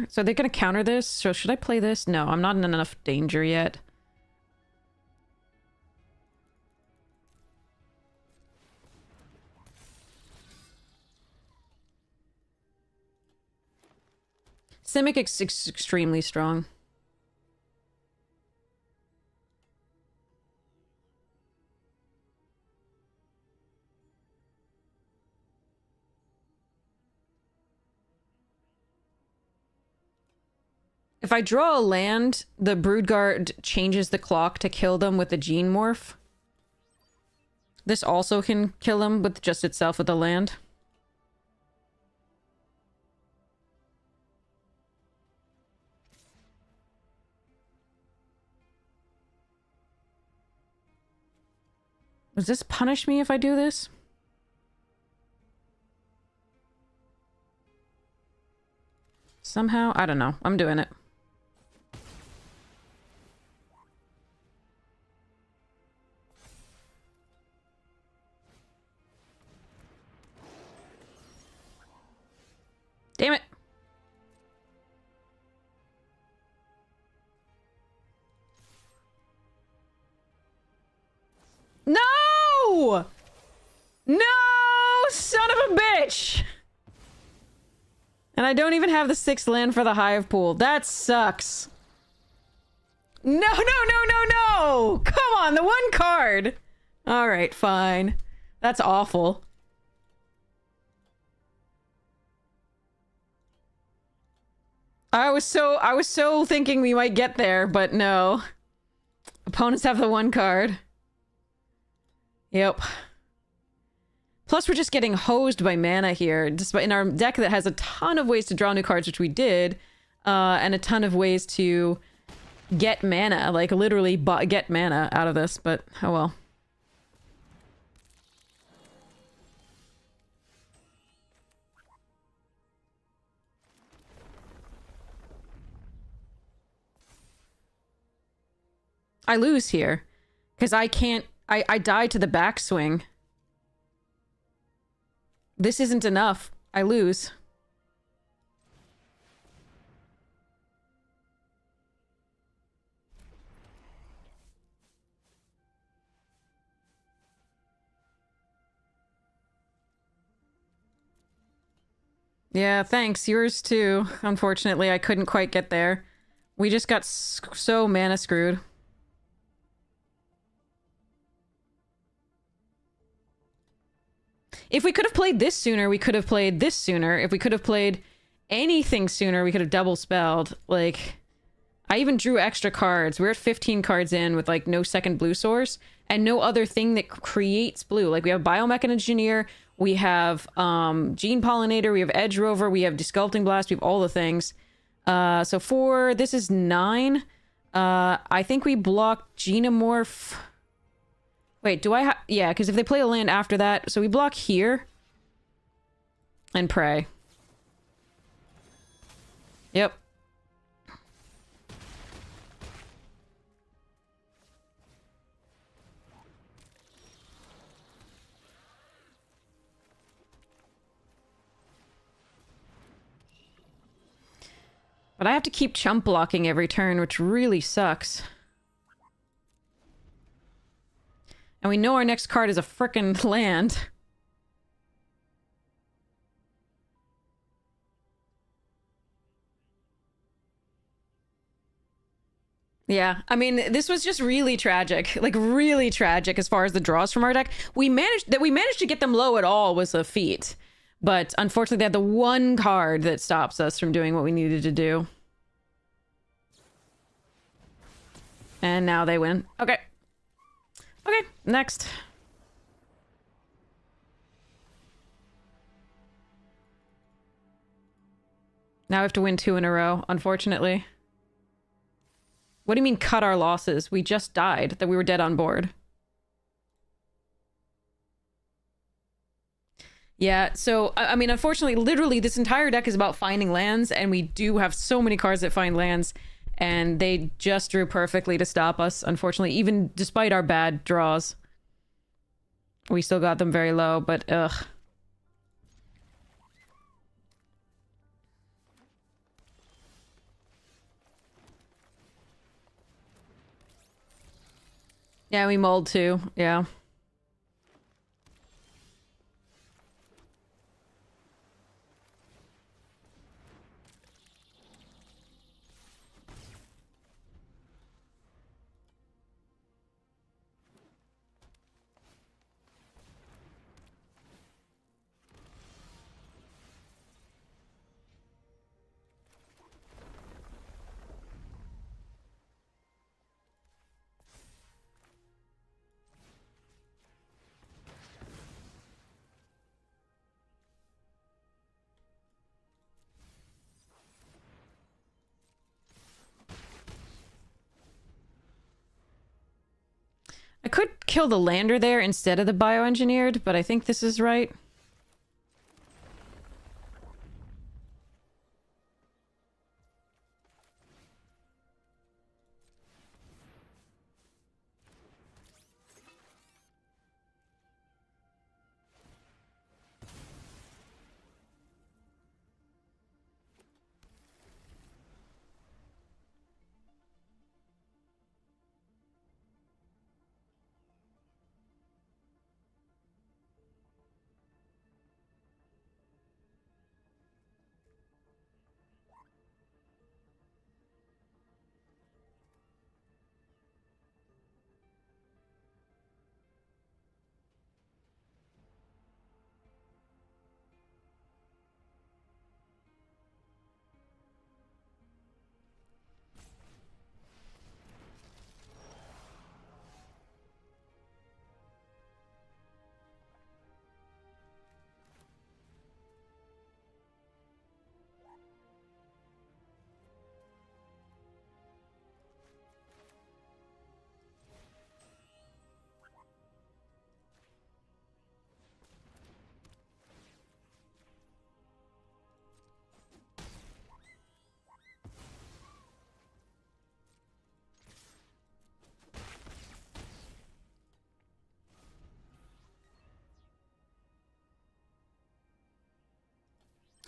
So they're gonna counter this. So should I play this? No, I'm not in enough danger yet. Simic is extremely strong. If I draw a land, the Broodguard changes the clock to kill them with the Gene Morph. This also can kill them with just itself with a land. Does this punish me if I do this? Somehow? I don't know. I'm doing it. Damn it. No! No! Son of a bitch! And I don't even have the 6th land for the Hive Pool. That sucks. No, no, no, no, no! Come on, the one card! Alright, fine. That's awful. I was so thinking we might get there, but no. Opponents have the one card. Yep. Plus, we're just getting hosed by mana here. Despite in our deck that has a ton of ways to draw new cards, which we did, and a ton of ways to get mana, like literally get mana out of this, but oh well. I lose here. Because I can't... I die to the backswing. This isn't enough. I lose. Yeah, thanks. Yours too. Unfortunately, I couldn't quite get there. We just got so mana screwed. If we could have played this sooner, we could have played this sooner. If we could have played anything sooner, we could have double spelled. Like, I even drew extra cards. We're at 15 cards in with, like, no second blue source and no other thing that creates blue. Like, we have Biomech Engineer, we have Gene Pollinator, we have Edge Rover, we have Desculpting Blast, we have all the things. So this is 9. I think we blocked Genomorph. Wait, do I have... Yeah, because if they play a land after that... So we block here. And pray. Yep. But I have to keep chump blocking every turn, which really sucks. And we know our next card is a frickin' land. Yeah, I mean, this was just really tragic, like really tragic as far as the draws from our deck. We managed to get them low at all was a feat, but unfortunately, they had the one card that stops us from doing what we needed to do. And now they win. Okay. Okay, next. Now we have to win 2 in a row, unfortunately. What do you mean cut our losses? We just died, that we were dead on board. Yeah, so, I mean, unfortunately, literally, this entire deck is about finding lands, and we do have so many cards that find lands, and they just drew perfectly to stop us, unfortunately, even despite our bad draws. We still got them very low, but ugh. Yeah, we mulled too, yeah. I could kill the lander there instead of the bioengineered, but I think this is right.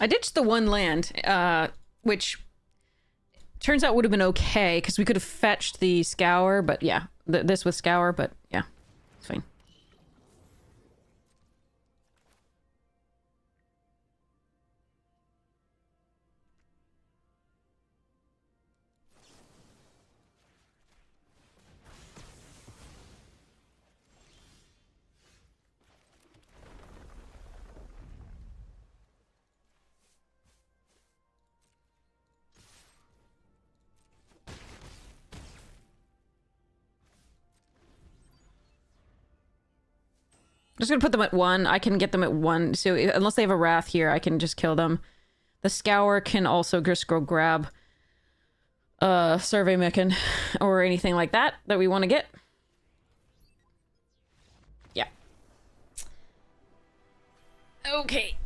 I ditched the one land, which turns out would have been okay, because we could have fetched the Scour, but yeah, this with Scour, but yeah, it's fine. I'm just gonna put them at 1. I can get them at 1, so unless they have a Wrath here, I can just kill them. The Scour can also just go grab Survey Mechan or anything like that we want to get. Yeah. Okay.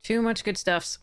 Too much good stuffs.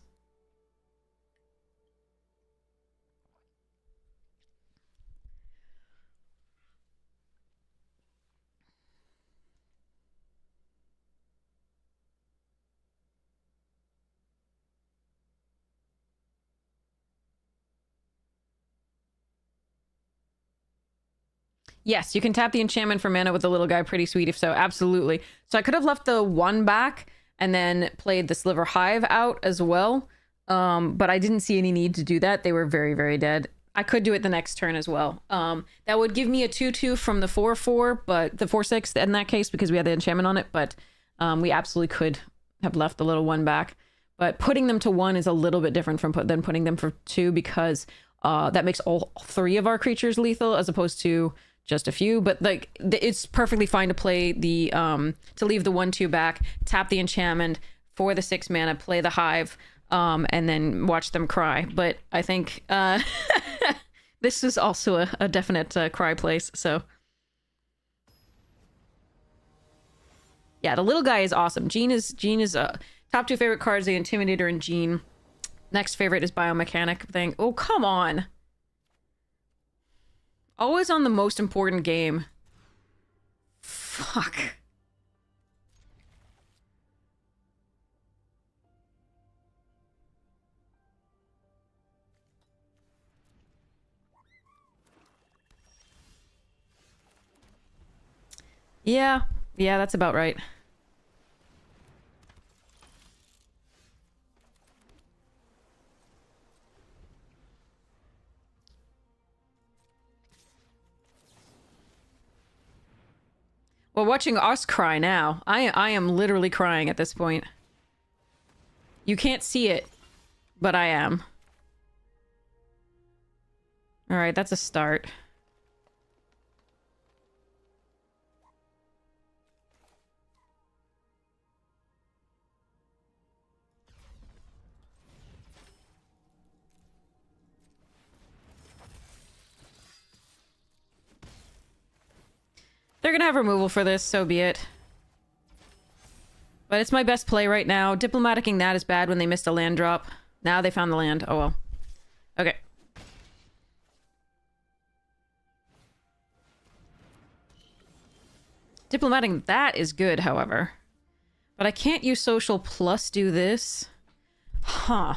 Yes, you can tap the enchantment for mana with the little guy. Pretty sweet if so. Absolutely. So I could have left the 1 back and then played the Sliver Hive out as well. But I didn't see any need to do that. They were very, very dead. I could do it the next turn as well. That would give me a 2/2 from the 4/4, but the 4/6 in that case because we had the enchantment on it. But we absolutely could have left the little 1 back. But putting them to 1 is a little bit different than putting them for 2 because that makes all 3 of our creatures lethal as opposed to just a few. But like it's perfectly fine to play the to leave the 1/2 back, tap the enchantment for the 6 mana, play the Hive, and then watch them cry. But I think this is also a definite cry place. So yeah, the little guy is awesome. Gene is top 2 favorite cards, the Intimidator and Gene. Next favorite is Biomechanic thing. Oh, come on. Always on the most important game. Fuck. Yeah, that's about right. Well, watching us cry now. I am literally crying at this point. You can't see it, but I am. Alright, that's a start. They're gonna have removal for this, so be it. But it's my best play right now. Diplomaticing that is bad when they missed a land drop. Now they found the land. Oh well. Okay. Diplomating that is good, however. But I can't use social plus do this. Huh.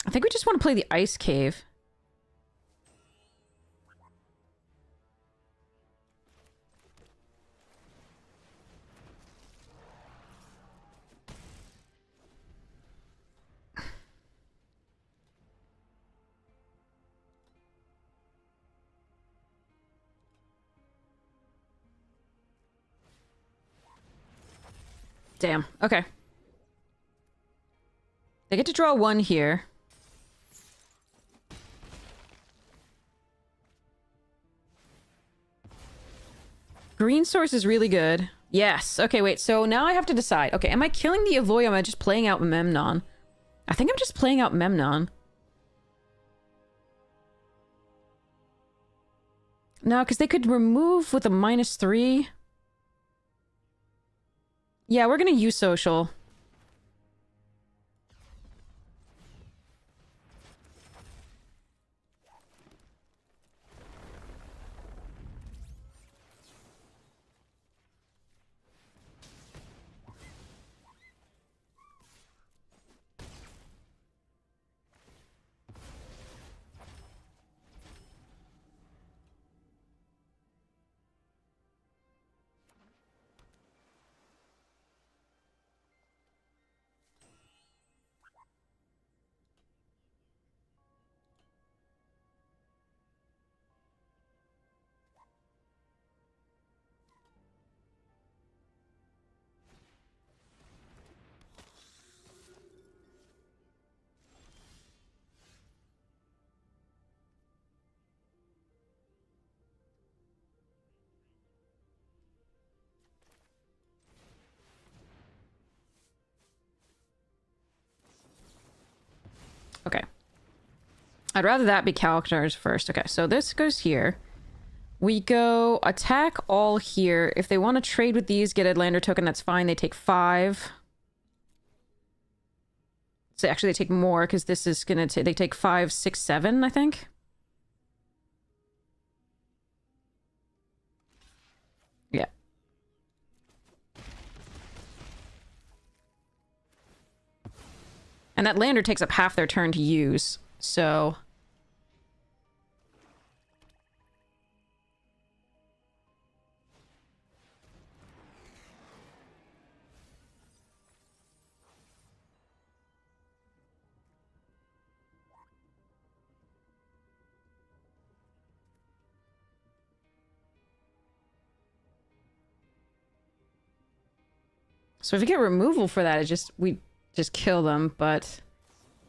I think we just want to play the Ice Cave. Damn. Okay. They get to draw 1 here. Green source is really good. Yes. Okay, wait. So now I have to decide. Okay, am I killing the Avoid or am I just playing out Memnon? I think I'm just playing out Memnon. No, because they could remove with a -3. Yeah, we're gonna use social. Okay. I'd rather that be characters first. Okay, so this goes here. We go attack all here. If they want to trade with these, get a lander token, that's fine. They take 5. So actually they take more because this is gonna take, they take 5, 6, 7, I think. Yeah. And that lander takes up half their turn to use. So... So if you get removal for that, we just kill them, but...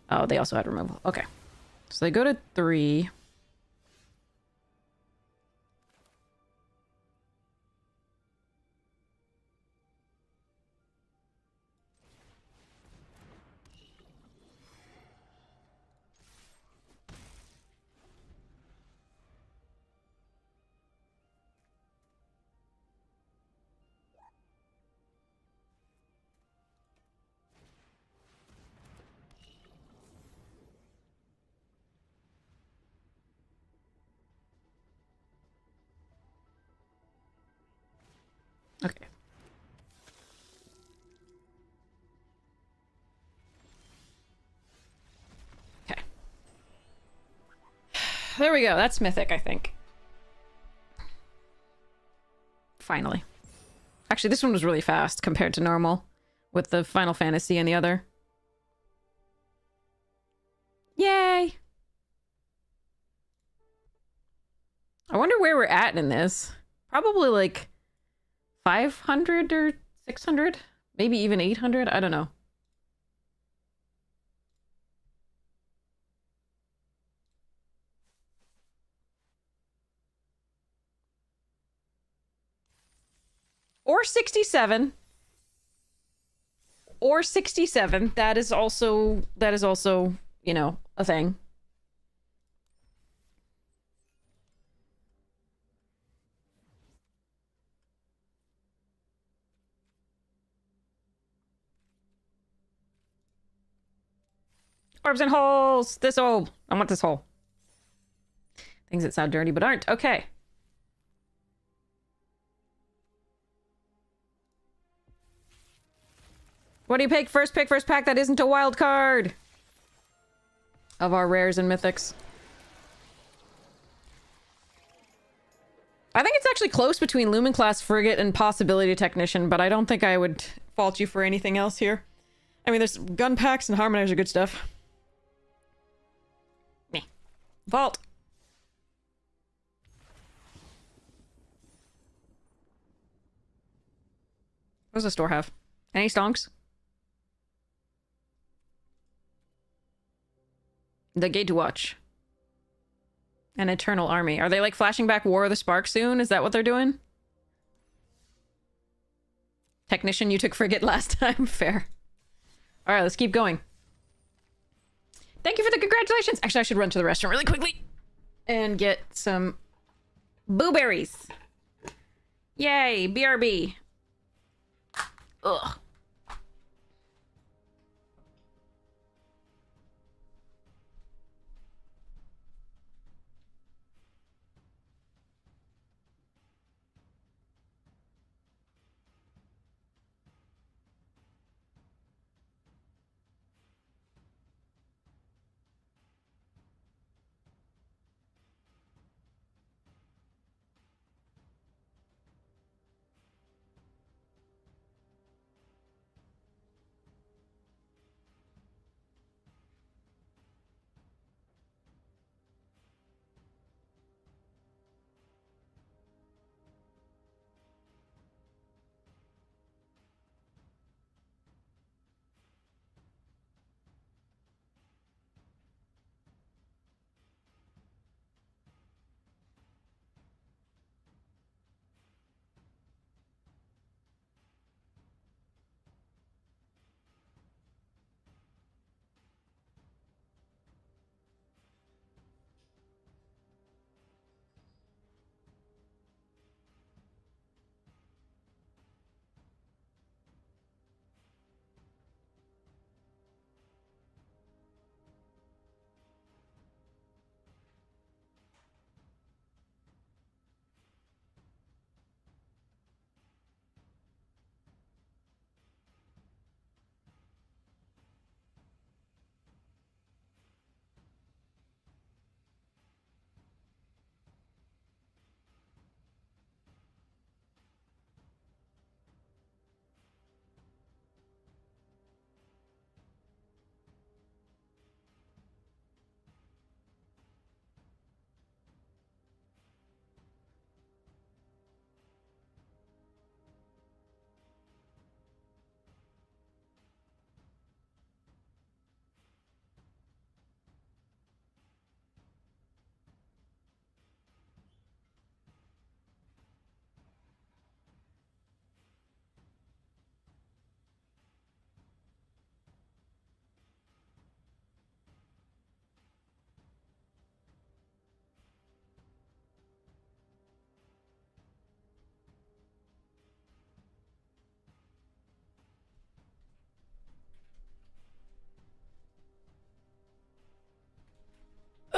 Oh, they also had removal. Okay. So they go to 3. Okay. Okay. There we go. That's mythic, I think. Finally. Actually, this one was really fast compared to normal with the Final Fantasy and the other. Yay! I wonder where we're at in this. Probably like 500 or 600? Maybe even 800? I don't know. Or 67. Or 67. That is also, you know, a thing. Orbs and holes! This hole! I want this hole. Things that sound dirty but aren't. Okay. What do you pick? First pick, first pack. That isn't a wild card. Of our rares and mythics. I think it's actually close between Lumen Class Frigate and Possibility Technician, but I don't think I would fault you for anything else here. I mean, there's gun packs and harmonizer good stuff. Meh. Vault. What does the store have? Any stonks? The Gate to Watch. An Eternal Army. Are they like flashing back War of the Spark soon? Is that what they're doing? Technician, you took Frigate last time. Fair. Alright, let's keep going. Thank you for the congratulations! Actually, I should run to the restaurant really quickly. And get some... blueberries. Yay, BRB. Ugh.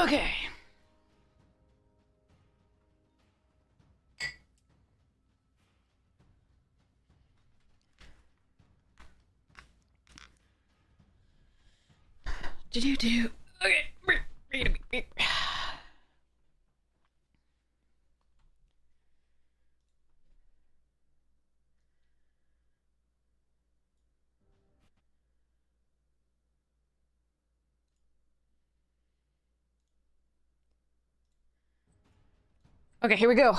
Okay. Do. Okay. Okay, here we go.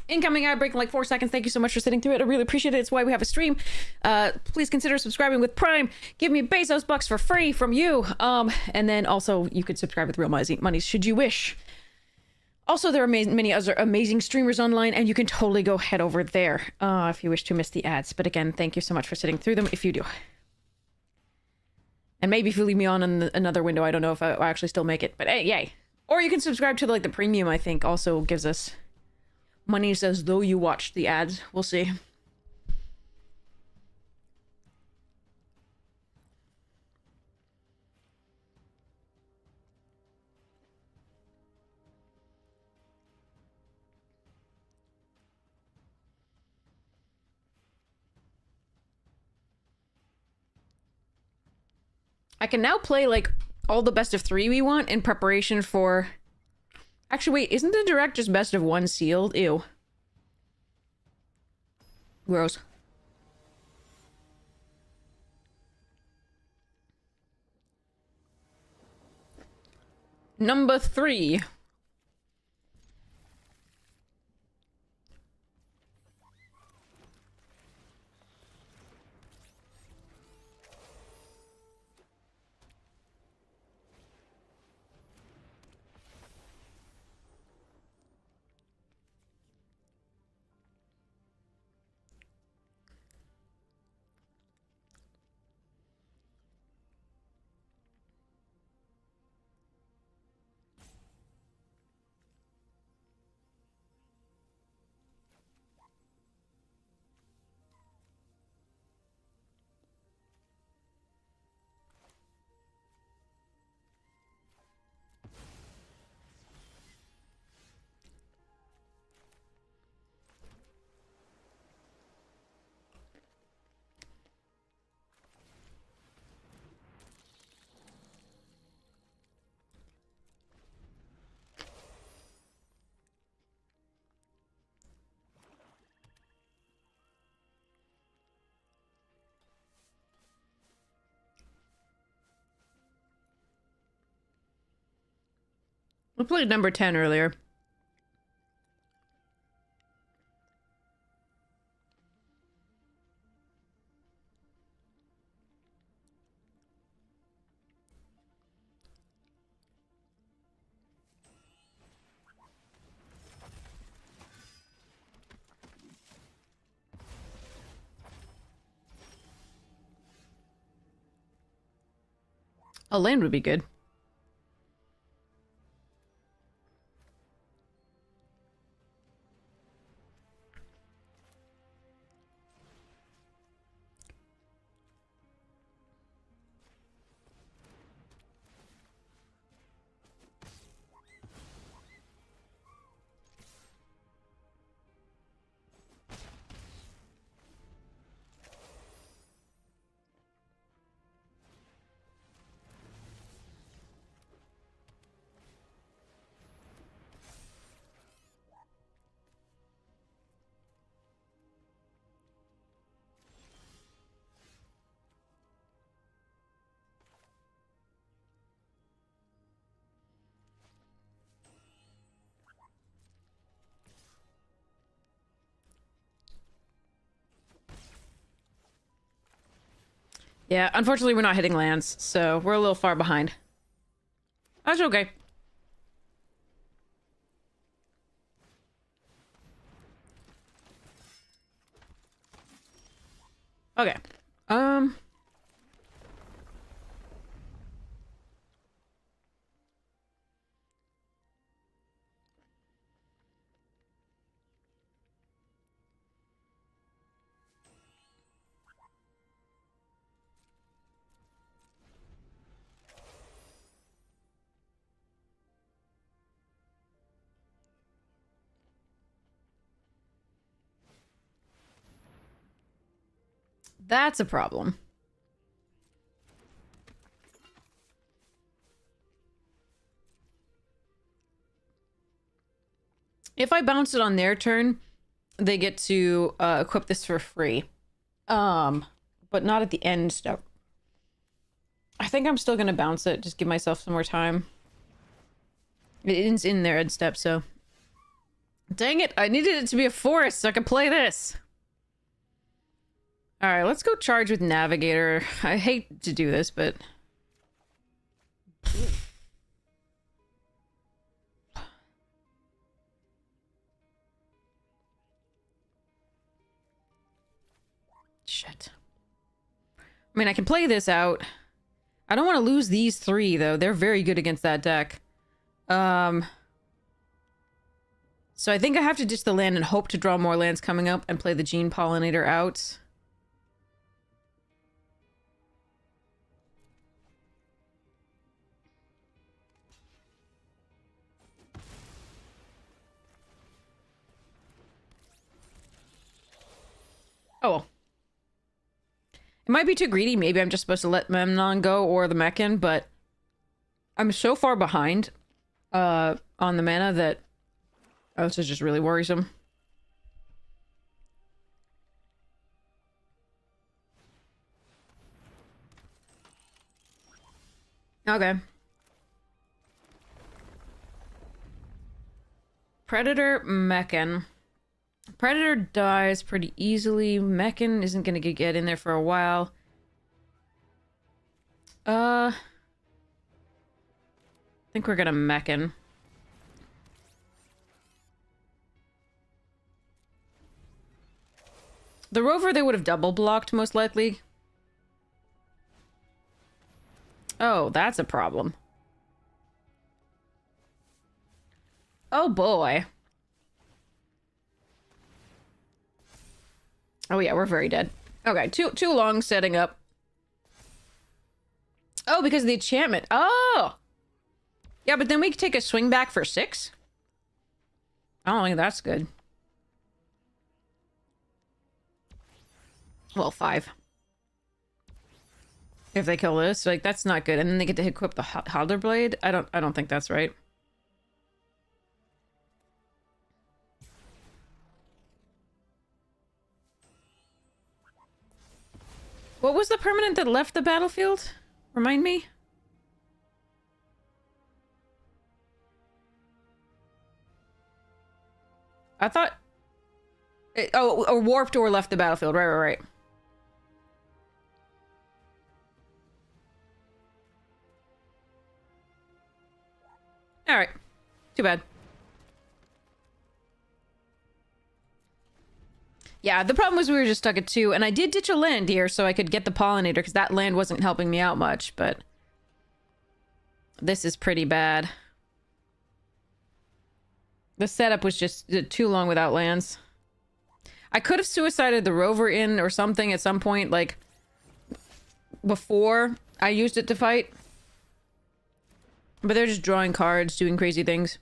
Incoming ad break in like 4 seconds. Thank you so much for sitting through it. I really appreciate it. It's why we have a stream. Please consider subscribing with Prime. Give me Bezos bucks for free from you. And then also you could subscribe with real money should you wish. Also, there are many other amazing streamers online, and you can totally go head over there if you wish to miss the ads. But again, thank you so much for sitting through them if you do. And maybe if you leave me on in another window, I don't know if I'll actually still make it. But hey, yay. Or you can subscribe to like the premium, I think, also gives us money as though you watched the ads. We'll see. I can now play like all the best of 3 we want in preparation for... Actually, wait, isn't the direct just best of 1 sealed? Ew. Gross. Number 3. We played number 10 earlier. A land would be good. Yeah, unfortunately we're not hitting lands, so we're a little far behind. That's okay. Okay. That's a problem. If I bounce it on their turn, they get to equip this for free. But not at the end step. I think I'm still gonna bounce it, just give myself some more time. It is in their end step, so... Dang it, I needed it to be a forest so I could play this! Alright, let's go charge with Navigator. I hate to do this, but... Shit. I mean, I can play this out. I don't want to lose these three, though. They're very good against that deck. So I think I have to ditch the land and hope to draw more lands coming up and play the Gene Pollinator out. Oh, well. It might be too greedy. Maybe I'm just supposed to let Memnon go or the Mechan, but I'm so far behind on the mana that this is just really worrisome. Okay. Predator, Mechan. Predator dies pretty easily. Mechan isn't going to get in there for a while. I think we're going to Mechan. The Rover they would have double blocked, most likely. Oh, that's a problem. Oh boy. Oh yeah, we're very dead. Okay, too long setting up. Oh, because of the enchantment. Oh! Yeah, but then we can take a swing back for 6? I don't think that's good. Well, 5. If they kill this, like, that's not good. And then they get to equip the Halder Blade? I don't think that's right. What was the permanent that left the battlefield? Remind me? I thought... oh, or warped or left the battlefield. Right. Alright. Too bad. Yeah, the problem was we were just stuck at 2, and I did ditch a land here so I could get the Pollinator, because that land wasn't helping me out much, but... This is pretty bad. The setup was just too long without lands. I could have suicided the Rover in or something at some point, like... before I used it to fight. But they're just drawing cards, doing crazy things.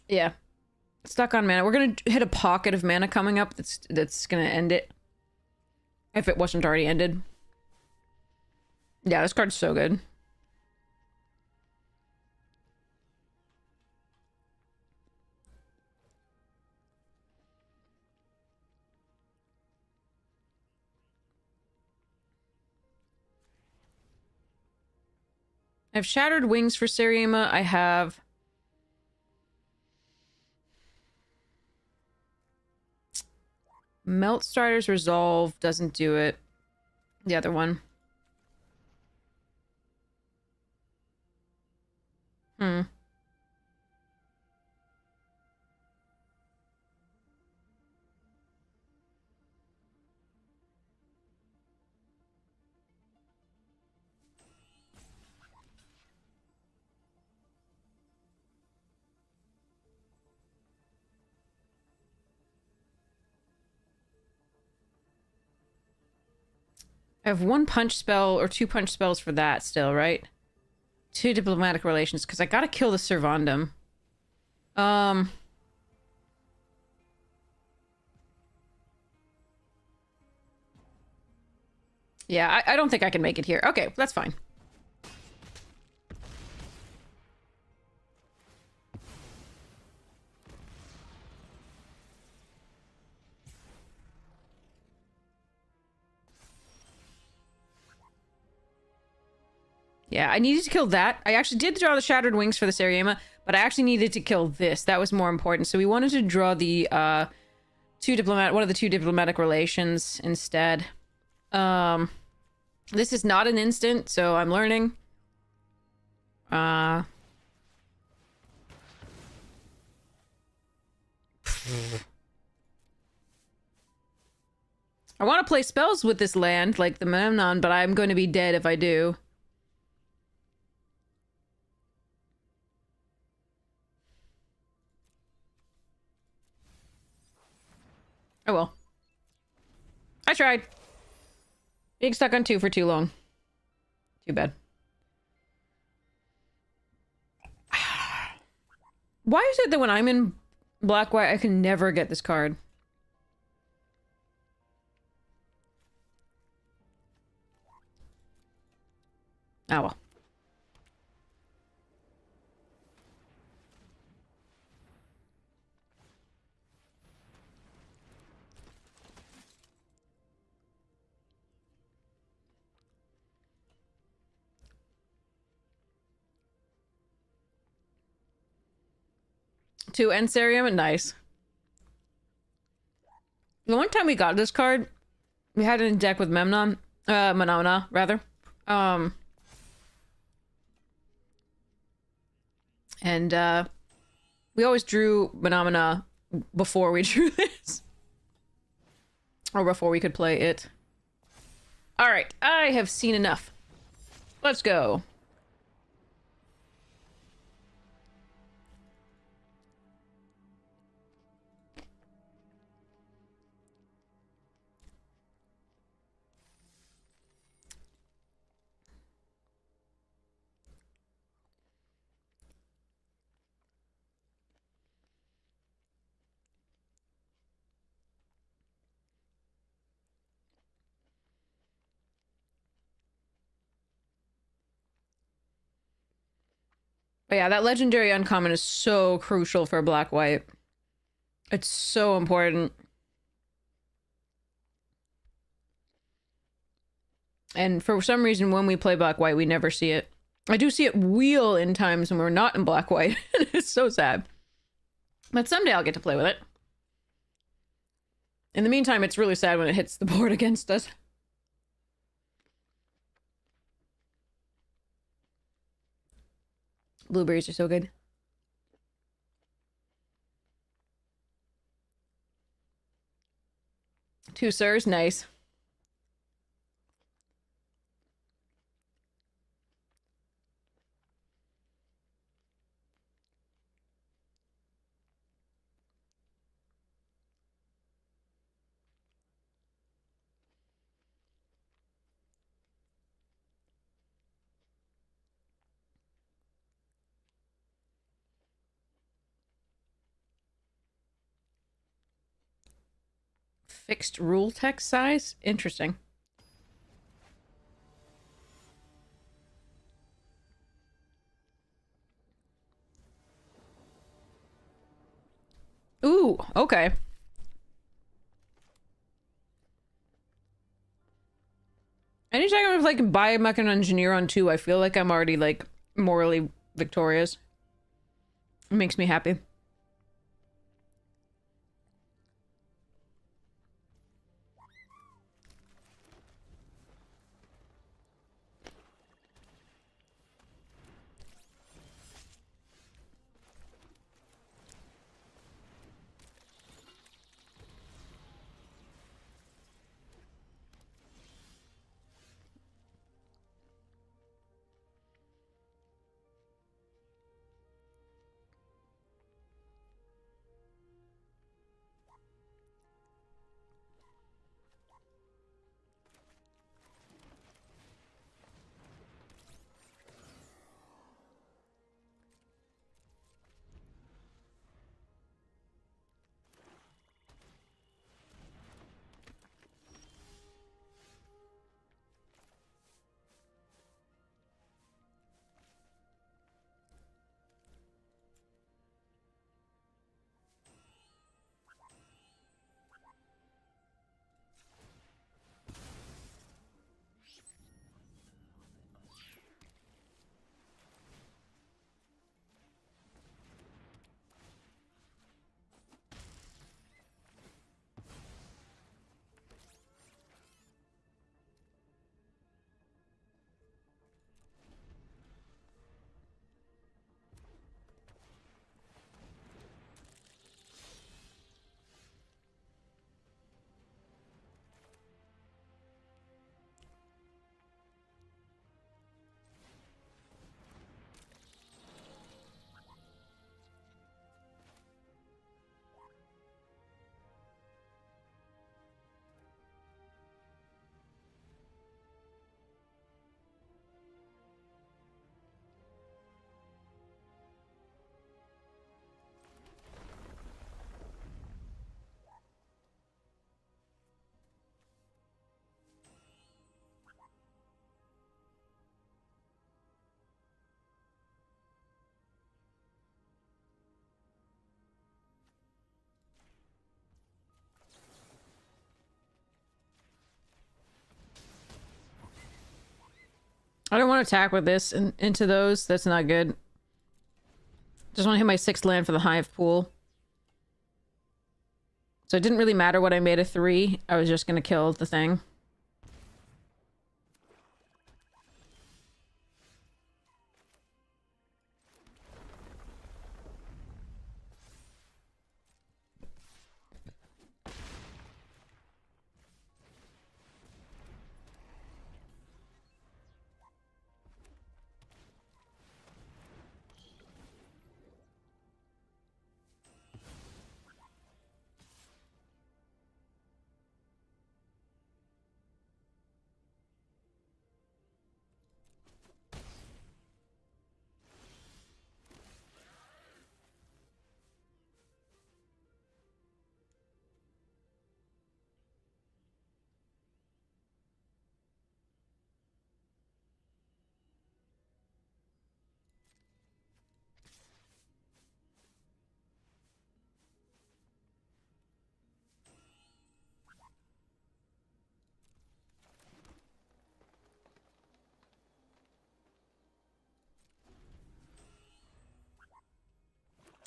Yeah. Stuck on mana. We're gonna hit a pocket of mana coming up that's gonna end it. If it wasn't already ended. Yeah, this card's so good. I have Shattered Wings for Seriema. I have... Melt Strider's Resolve doesn't do it. The other one. I have 1 punch spell or 2 punch spells for that still, right? 2 diplomatic relations, because I gotta kill the Servandum. Yeah, I don't think I can make it here. Okay, that's fine. Yeah, I needed to kill that. I actually did draw the Shattered Wings for the Seriema, but I actually needed to kill this. That was more important. So we wanted to draw the one of the 2 diplomatic relations instead. This is not an instant, so I'm learning. I want to play spells with this land, like the Memnon, but I'm going to be dead if I do. Oh well. I tried. Being stuck on 2 for too long. Too bad. Why is it that when I'm in black-white, I can never get this card? Oh well. To Ensarium, nice. The one time we got this card, we had it in deck with Memnon, Manamana, rather. And we always drew Manamana before we drew this. Or before we could play it. Alright, I have seen enough. Let's go. But yeah, that legendary uncommon is so crucial for black-white. It's so important. And for some reason, when we play black-white, we never see it. I do see it wheel in times when we're not in black-white. It's so sad. But someday I'll get to play with it. In the meantime, it's really sad when it hits the board against us. Blueberries are so good. 2 sirs, nice. Fixed rule text size? Interesting. Ooh, okay. Anytime I'm like biomech and engineer on 2, I feel like I'm already like morally victorious. It makes me happy. I don't want to attack with this into those. That's not good. Just want to hit my 6th land for the hive pool. So it didn't really matter what I made a 3. I was just going to kill the thing.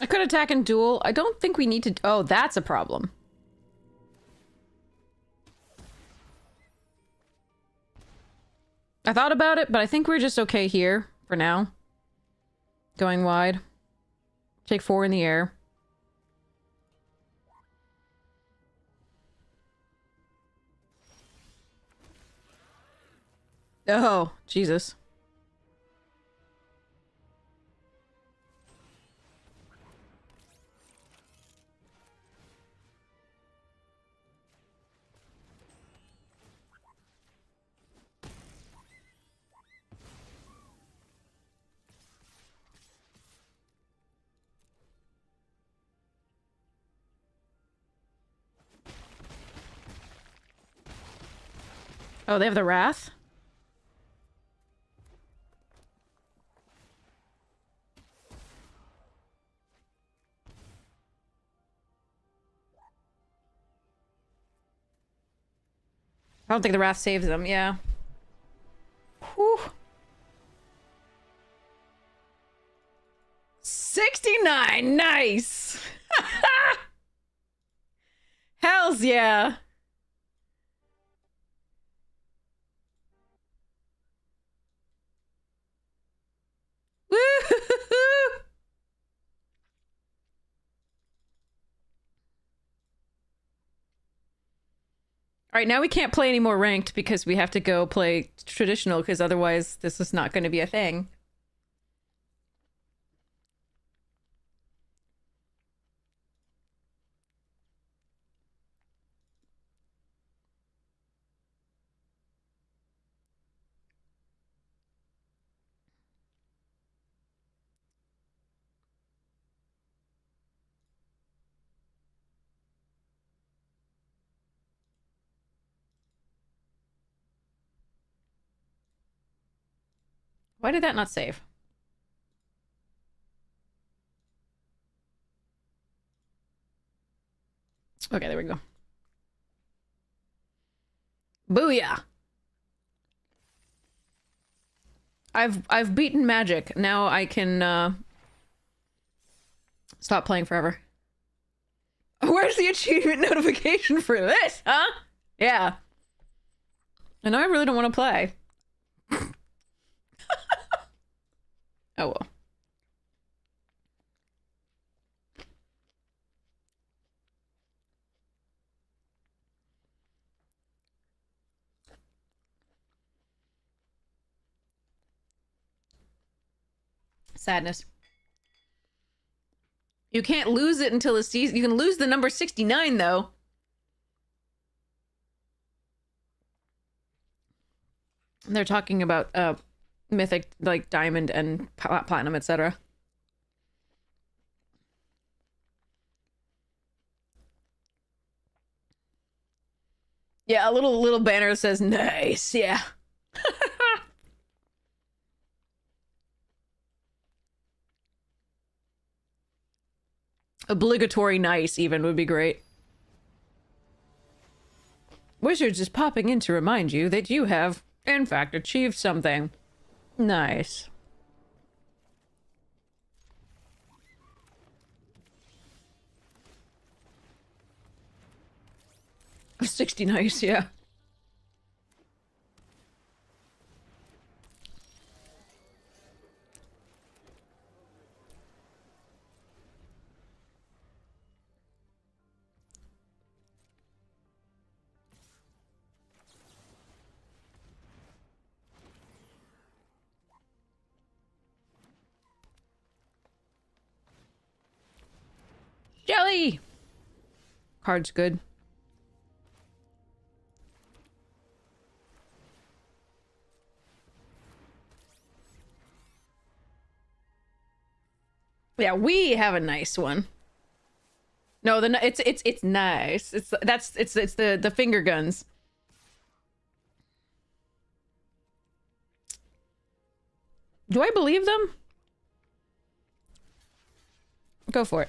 I could attack and duel. I don't think we need to... Oh, that's a problem. I thought about it, but I think we're just okay here for now. Going wide. Take 4 in the air. Oh, Jesus. Oh, they have the Wrath? I don't think the Wrath saves them, yeah. Whew. 69! Nice! Hells yeah! Woo! Alright, now we can't play any more ranked because we have to go play traditional because otherwise this is not going to be a thing. Why did that not save? Okay, there we go. Booyah! I've beaten Magic. Now I can stop playing forever. Where's the achievement notification for this, huh? Yeah. I know I really don't want to play. Oh well. Sadness. You can't lose it until the season. You can lose the number 69 though. And they're talking about mythic, like diamond and platinum, etc. Yeah, a little banner says nice. Yeah. Obligatory nice even would be great. Wizards is popping in to remind you that you have, in fact, achieved something. Nice. 60 nice, yeah. Jelly! Card's good. Yeah, we have a nice one. No, it's nice. It's the finger guns. Do I believe them? Go for it.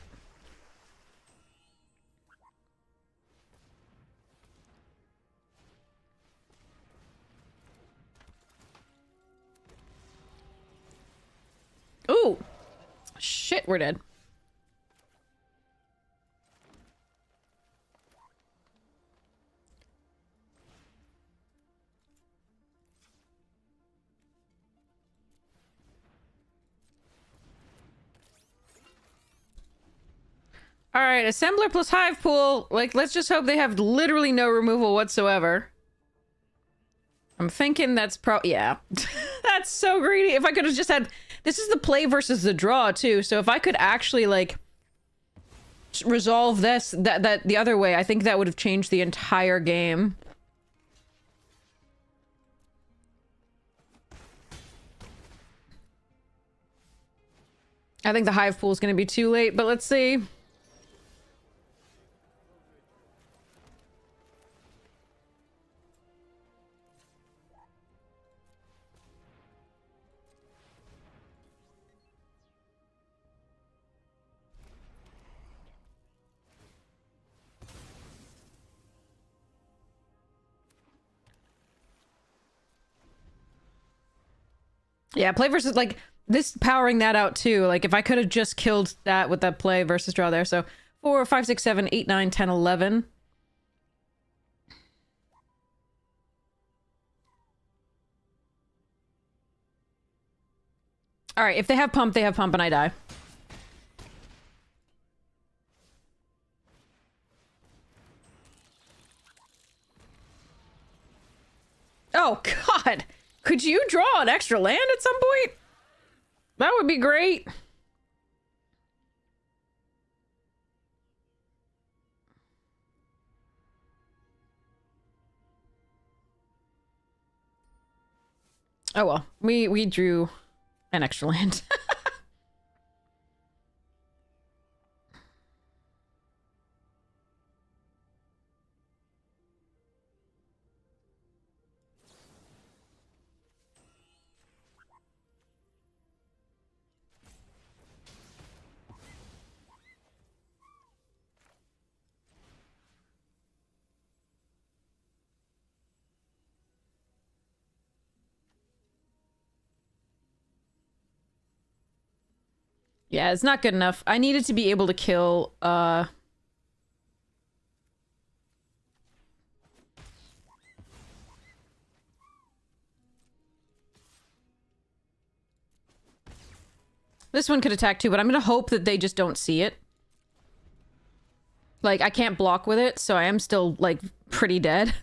Ooh. Shit, we're dead. All right, assembler plus hive pool. Like, let's just hope they have literally no removal whatsoever. I'm thinking that's yeah. That's so greedy. If I could have just had... This is the play versus the draw, too. So if I could actually, like, resolve this, that the other way, I think that would have changed the entire game. I think the hive pool is going to be too late, but let's see. Yeah, play versus, like, this powering that out too. Like, if I could have just killed that with that play versus draw there. So 4, 5, 6, 7, 8, 9, 10, 11. All right, if they have pump, and I die. Oh, God. Could you draw an extra land at some point? That would be great. Oh, well. We drew an extra land. Yeah, it's not good enough. I needed to be able to kill, This one could attack too, but I'm gonna hope that they just don't see it. Like, I can't block with it, so I am still, like, pretty dead.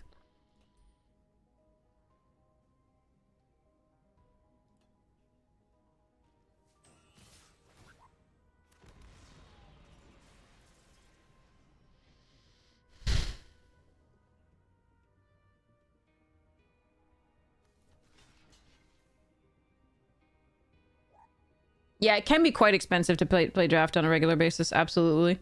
Yeah, it can be quite expensive to play draft on a regular basis, absolutely.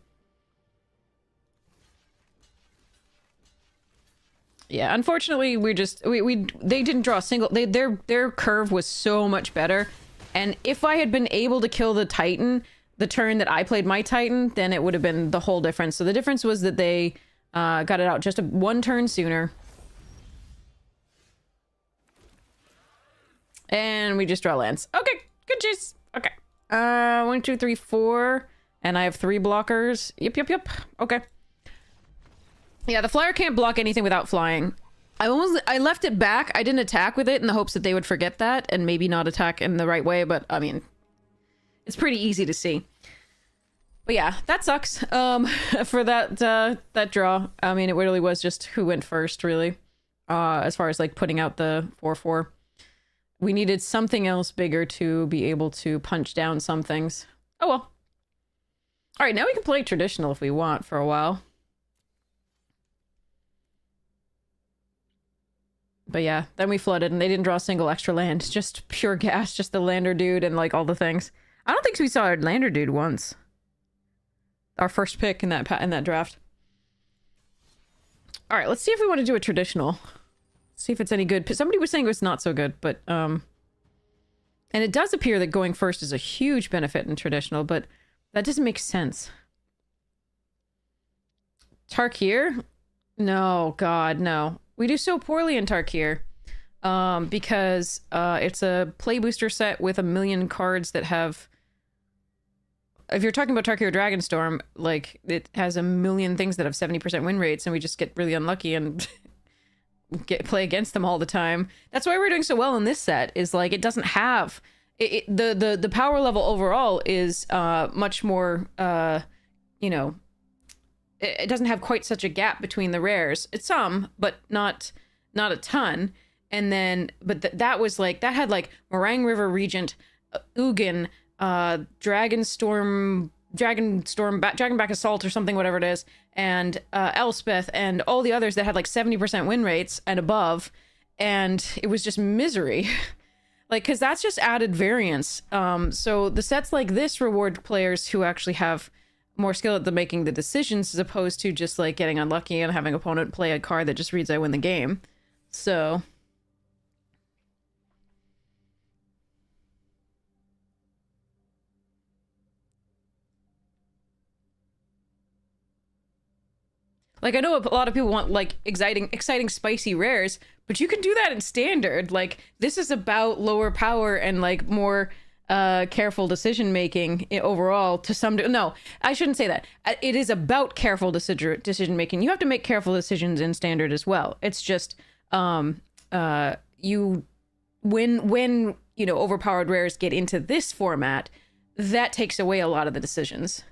Yeah, unfortunately, they didn't draw a single... Their curve was so much better. And if I had been able to kill the Titan the turn that I played my Titan, then it would have been the whole difference. So the difference was that they got it out just one turn sooner. And we just draw lands. Okay, good chase. Okay. 1, 2, 3, 4. And I have 3 blockers. Yep. Okay. Yeah, the flyer can't block anything without flying. I left it back. I didn't attack with it in the hopes that they would forget that and maybe not attack in the right way, but I mean, it's pretty easy to see. But yeah, that sucks. For that draw. I mean, it really was just who went first, really. As far as like putting out the 4/4. We needed something else bigger to be able to punch down some things. Oh well. Alright, now we can play traditional if we want for a while. But yeah, then we flooded and they didn't draw a single extra land. Just pure gas, just the lander dude and like all the things. I don't think we saw a lander dude once. Our first pick in that draft. Alright, let's see if we want to do a traditional. See if it's any good. Somebody was saying it was not so good, but and it does appear that going first is a huge benefit in traditional, but that doesn't make sense. Tarkir? No, God, no. We do so poorly in Tarkir. Because it's a play booster set with a million cards that have... If you're talking about Tarkir Dragonstorm, like, it has a million things that have 70% win rates, and we just get really unlucky and play against them all the time. That's why we're doing so well in this set, is like, it doesn't have... The power level overall is much more, you know... It doesn't have quite such a gap between the rares. It's some, but not a ton. And then, but that was like, that had like Meringue River Regent, Ugin, Dragonback Assault or something, whatever it is, and Elspeth, and all the others that had like 70% win rates and above. And it was just misery. Like, because that's just added variance. So the sets like this reward players who actually have more skill at making the decisions as opposed to just like getting unlucky and having opponent play a card that just reads I win the game. So like, I know a lot of people want like exciting spicy rares, but you can do that in standard. Like, this is about lower power and like more careful decision making overall to some no, I shouldn't say that. It is about careful decision making. You have to make careful decisions in standard as well. It's just you when you know, overpowered rares get into this format, that takes away a lot of the decisions.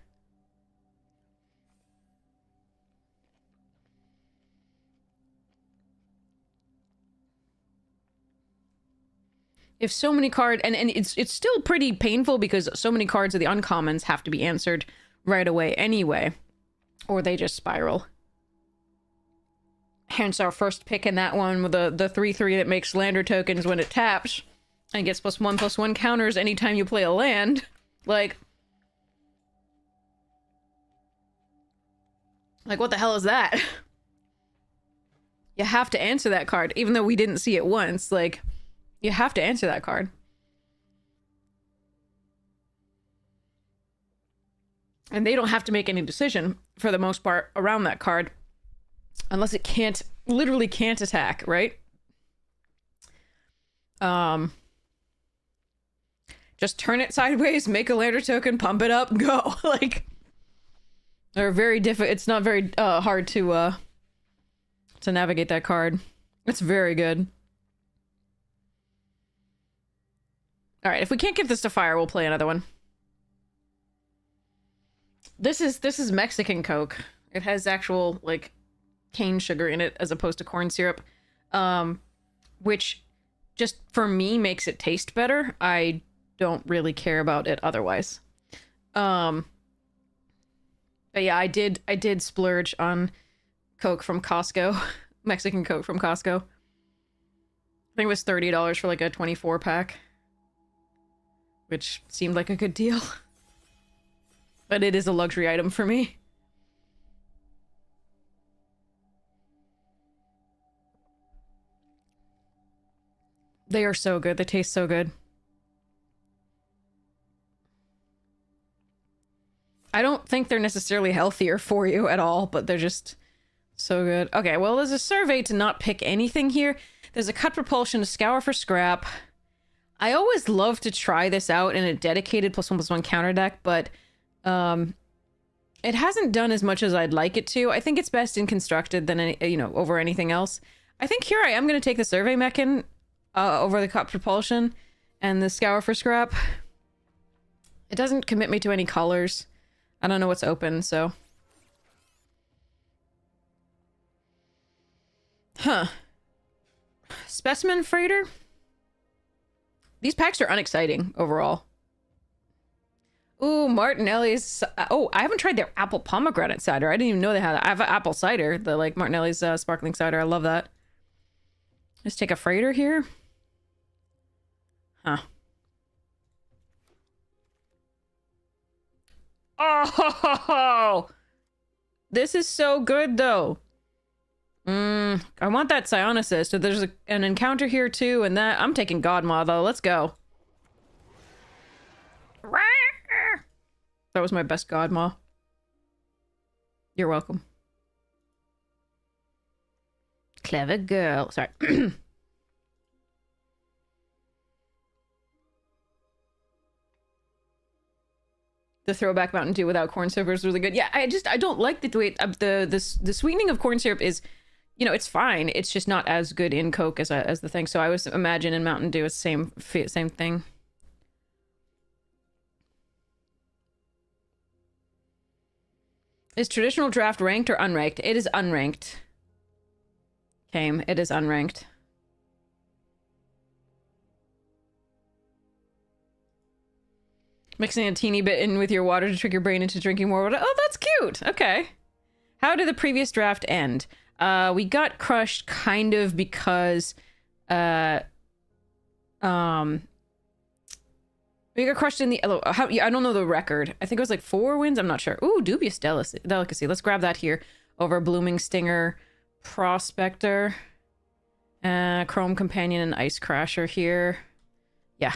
If so many cards, and it's still pretty painful because so many cards of the uncommons have to be answered right away anyway, or they just spiral. Hence our first pick in that one with the 3/3 that makes lander tokens when it taps and gets +1/+1 counters anytime you play a land. Like what the hell is that? You have to answer that card, even though we didn't see it once. Like, you have to answer that card. And they don't have to make any decision, for the most part, around that card. Unless it can't, literally can't attack, right? Just turn it sideways, make a lander token, pump it up, go. Like, they're very difficult. It's not very hard to navigate that card. It's very good. All right, if we can't get this to fire, we'll play another one. This is Mexican Coke. It has actual like cane sugar in it as opposed to corn syrup, which just for me makes it taste better. I don't really care about it otherwise. But yeah, I did splurge on Coke from Costco, Mexican Coke from Costco. I think it was $30 for like a 24 pack. Which seemed like a good deal. But it is a luxury item for me. They are so good. They taste so good. I don't think they're necessarily healthier for you at all, but they're just so good. Okay, well, there's a survey to not pick anything here. There's a cut propulsion, a scour for scrap. I always love to try this out in a dedicated +1/+1 counter deck, but it hasn't done as much as I'd like it to. I think it's best in constructed than over anything else. I think here I am going to take the Survey Mechan over the Cup Propulsion and the Scour for Scrap. It doesn't commit me to any colors. I don't know what's open, so... Huh. Specimen Freighter? These packs are unexciting overall. Ooh, Martinelli's... Oh, I haven't tried their apple pomegranate cider. I didn't even know they had that. I have an apple cider, the like Martinelli's sparkling cider. I love that. Let's take a freighter here. Huh. Oh! This is so good, though. I want that Psionicist. So there's an encounter here, too, and that... I'm taking Godmaw, though. Let's go. That was my best Godmaw. You're welcome. Clever girl. Sorry. The throwback Mountain Dew without corn syrup is really good. Yeah, I don't like the way the sweetening of corn syrup is, it's fine. It's just not as good in Coke as the thing. So I was imagine in Mountain Dew it's the same thing. Is traditional draft ranked or unranked? It is unranked. Came. It is unranked. Mixing a teeny bit in with your water to trick your brain into drinking more water. Oh, that's cute. Okay. How did the previous draft end? We got crushed kind of because we got crushed in the I don't know the record. I think it was like 4 wins. I'm not sure. Ooh, Dubious Delicacy. Let's grab that here over Blooming Stinger, Prospector, Chrome Companion, and Ice Crasher here. Yeah.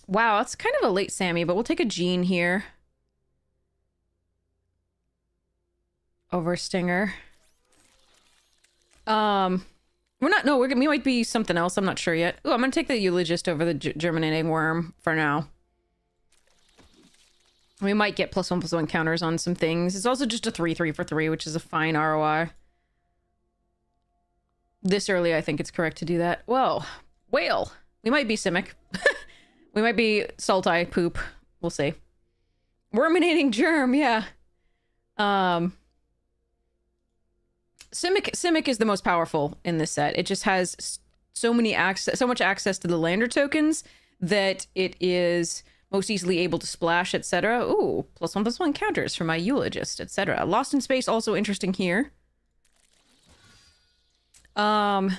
Wow, that's kind of a late Sammy, but we'll take a Jean here. Over Stinger. We might be something else. I'm not sure yet. Ooh, I'm gonna take the Eulogist over the Germinating Worm for now. We might get +1/+1 counters on some things. It's also just a 3/3 for 3, which is a fine ROI. This early, I think it's correct to do that. Whoa. Whale. We might be Simic. We might be Salty Poop. We'll see. Worminating Germ, yeah. Simic is the most powerful in this set. It just has so much access to the lander tokens that it is most easily able to splash, etc. Ooh, +1/+1 counters for my Eulogist, etc. Lost in Space, also interesting here. And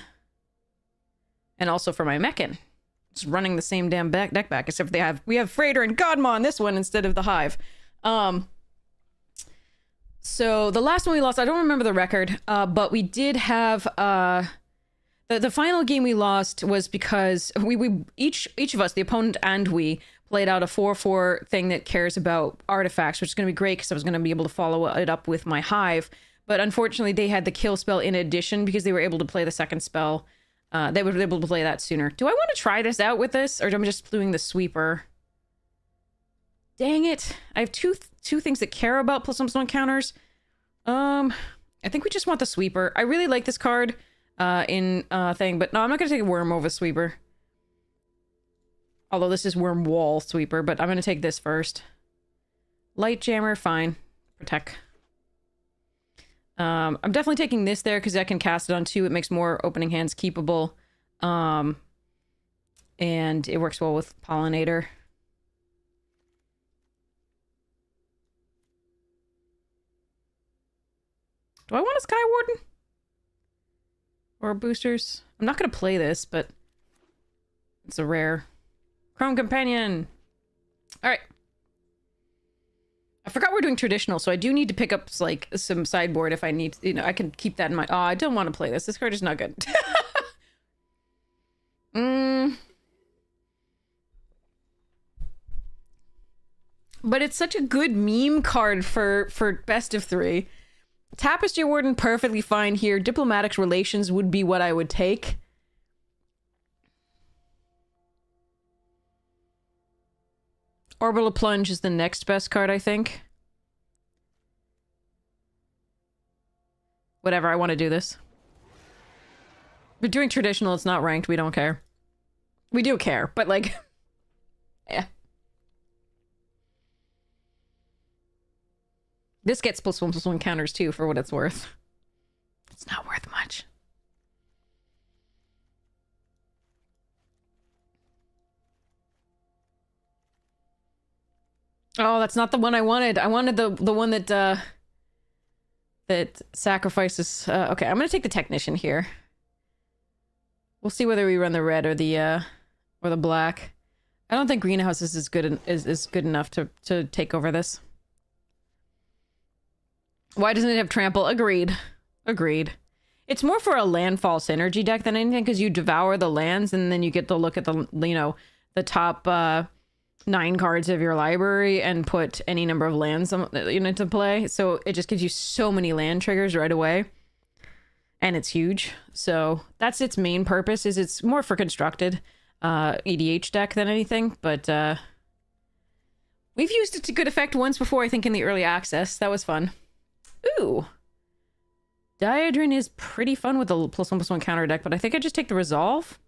also for my Mechan. Just running the same damn deck back, except we have Freighter and Godmaw on this one instead of the Hive. So the last one we lost, I don't remember the record, but we did have the final game we lost was because we each of us, the opponent and we, played out a 4/4 thing that cares about artifacts, which is going to be great because I was going to be able to follow it up with my Hive. But unfortunately, they had the kill spell in addition because they were able to play the second spell. They were able to play that sooner. Do I want to try this out with this, or am I just doing the sweeper? Dang it! I have two things that care about +1/+1 counters. I think we just want the sweeper. I really like this card in thing, but no, I'm not gonna take a Worm over sweeper. Although this is Worm Wall Sweeper, but I'm gonna take this first. Light Jammer, fine. Protect. I'm definitely taking this there because I can cast it on 2. It makes more opening hands keepable. And it works well with Pollinator. Do I want a Sky Warden? Or boosters? I'm not going to play this, but it's a rare. Chrome Companion! Alright. I forgot we're doing traditional, so I do need to pick up like some sideboard if I need, I can keep that in mind. Oh, I don't want to play this. This card is not good. But it's such a good meme card for best of 3. Tapestry Warden, perfectly fine here. Diplomatic Relations would be what I would take. Orbital Plunge is the next best card, I think. Whatever, I want to do this. We're doing traditional, it's not ranked, we don't care. We do care, but like... yeah. This gets +1/+1 counters too, for what it's worth. It's not worth much. Oh, that's not the one I wanted. I wanted the one that that sacrifices. Okay, I'm gonna take the Technician here. We'll see whether we run the red or the black. I don't think Greenhouses is good is good enough to take over this. Why doesn't it have Trample? Agreed. Agreed. It's more for a landfall synergy deck than anything, because you devour the lands and then you get to look at the, you know, the top 9 cards of your library and put any number of lands into play. So it just gives you so many land triggers right away. And it's huge. So that's its main purpose, is it's more for constructed EDH deck than anything. But we've used it to good effect once before, I think, in the early access. That was fun. Ooh. Diadrin is pretty fun with the +1/+1 counter deck, but I think I just take the Resolve.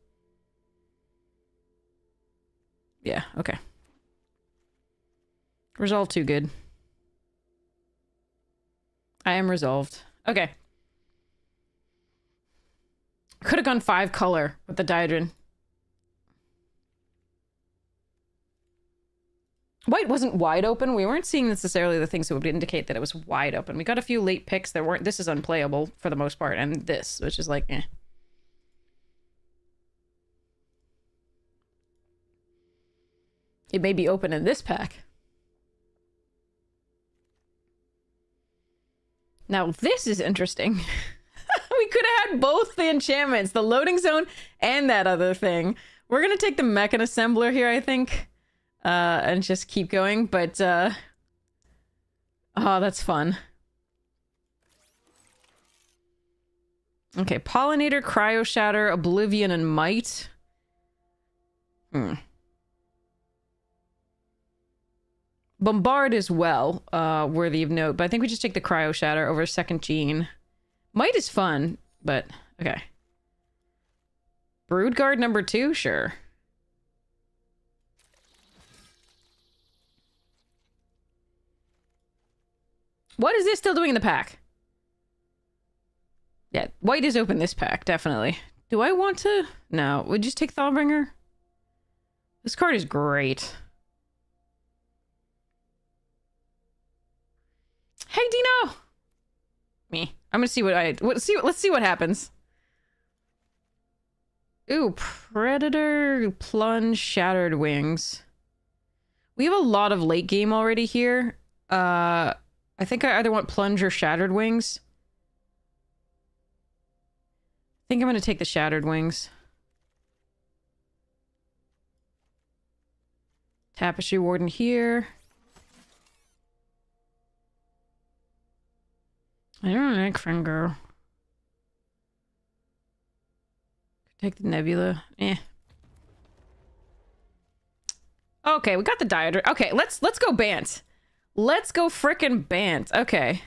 Yeah, okay. Resolve too good. I am resolved. Okay. Could have gone 5 color with the Diadrin. White wasn't wide open. We weren't seeing necessarily the things that would indicate that it was wide open. We got a few late picks that weren't... This is unplayable for the most part. And this, which is like, eh. It may be open in this pack. Now, this is interesting. We could have had both the enchantments, the loading zone and that other thing. We're going to take the Mechan Assembler here, I think. And just keep going, but, oh, that's fun. Okay, Pollinator, Cryo Shatter, Oblivion, and Might. Bombard as well, worthy of note, but I think we just take the Cryo Shatter over Second Gene. Might is fun, but, okay. Broodguard number 2? Sure. What is this still doing in the pack? Yeah, white is open this pack, definitely. Do I want to? No. Would you just take Thawbringer? This card is great. Hey, Dino! Me. I'm gonna see let's see what happens. Ooh, Predator, Plunge, Shattered Wings. We have a lot of late game already here. I think I either want Plunge or Shattered Wings. I think I'm going to take the Shattered Wings. Tapestry Warden here. I don't like Finger. Take the Nebula. Eh. Okay, we got the Diadra. Okay, let's go Bant. Let's go frickin' Bant. Okay.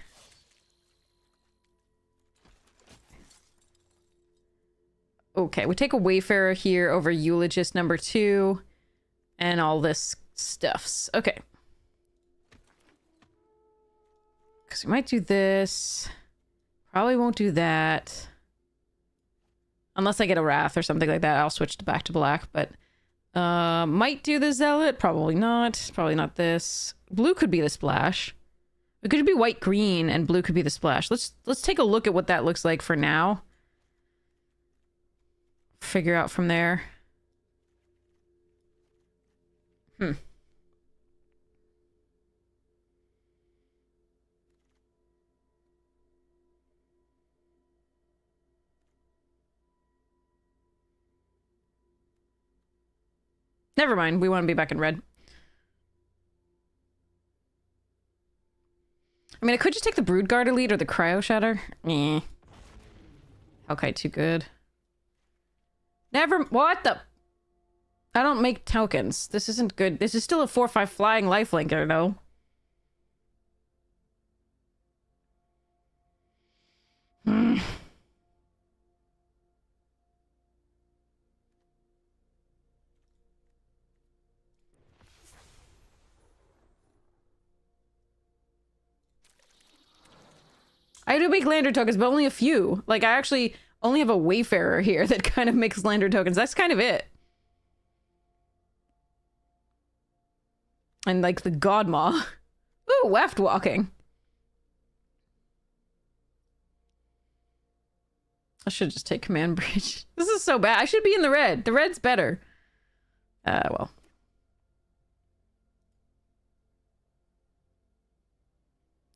Okay, we take a Wayfarer here over Eulogist number 2. And all this stuffs. Okay. Because we might do this. Probably won't do that. Unless I get a Wrath or something like that. I'll switch to back to black, but... might do the Zealot. Probably not. Probably not this. Blue could be the splash. It could be white-green, and blue could be the splash. Let's take a look at what that looks like for now. Figure out from there. Never mind. We want to be back in red. I mean, I could just take the Broodguard Elite or the Cryo Shatter. Eh. Okay, too good. Never... What the... I don't make tokens. This isn't good. This is still a 4/5 flying lifelinker, though. Hmm. I do make lander tokens, but only a few. Like, I actually only have a Wayfarer here that kind of makes lander tokens. That's kind of it. And, like, the Godmaw. Ooh, weft walking. I should just take command bridge. This is so bad. I should be in the red. The red's better. Well.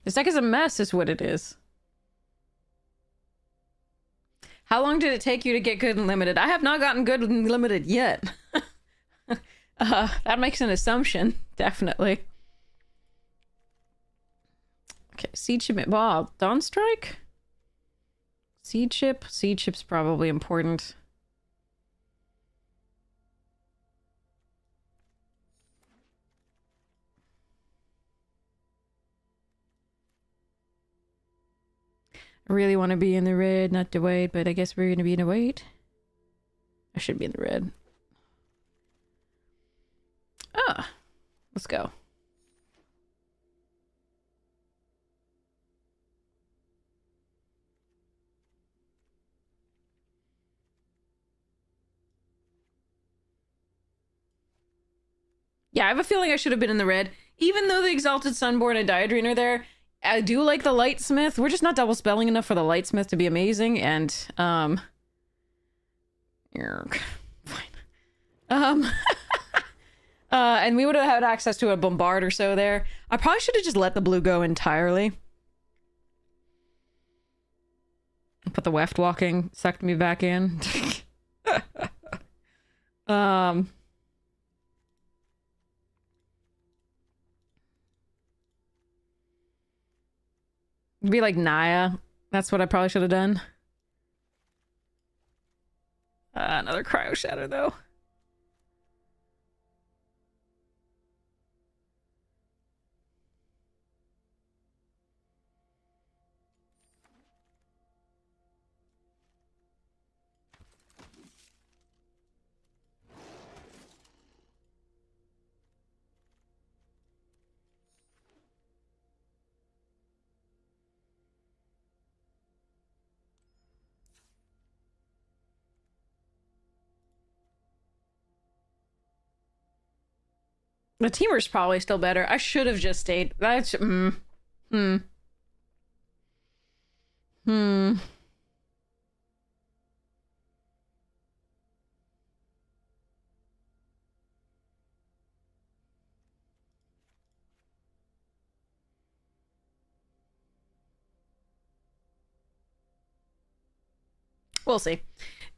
This deck is a mess, is what it is. How long did it take you to get good and limited? I have not gotten good and limited yet. That makes an assumption, definitely. Okay, Seed Chip, wow, Dawn Strike? Seed Chip? Seed Chip's probably important. I really want to be in the red, not the white, but I guess we're going to be in the white. I should be in the red. Ah, let's go. Yeah, I have a feeling I should have been in the red. Even though the Exalted Sunborn and Diadrine are there, I do like the Lightsmith. We're just not double spelling enough for the Lightsmith to be amazing, and, fine. And we would have had access to a Bombard or so there. I probably should have just let the blue go entirely. Put the weft walking, sucked me back in. Be like Naya. That's what I probably should have done. Another Cryo Shatter, though. The Teamer's probably still better. I should have just stayed. That's... We'll see.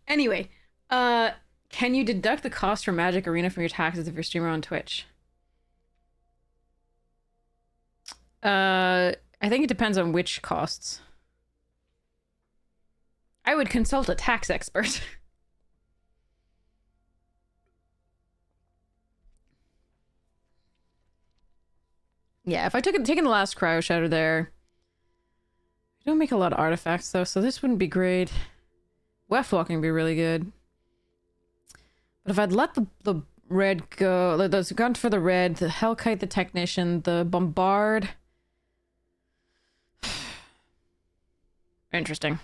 Anyway, can you deduct the cost for Magic Arena from your taxes if you're a streamer on Twitch? I think it depends on which costs. I would consult a tax expert. Yeah, if I took taken the last Cryo Shatter there. I don't make a lot of artifacts though, so this wouldn't be great. Weft walking would be really good. But if I'd let the red go, those gone for the red, the Hellkite, the Technician, the Bombard. Interesting.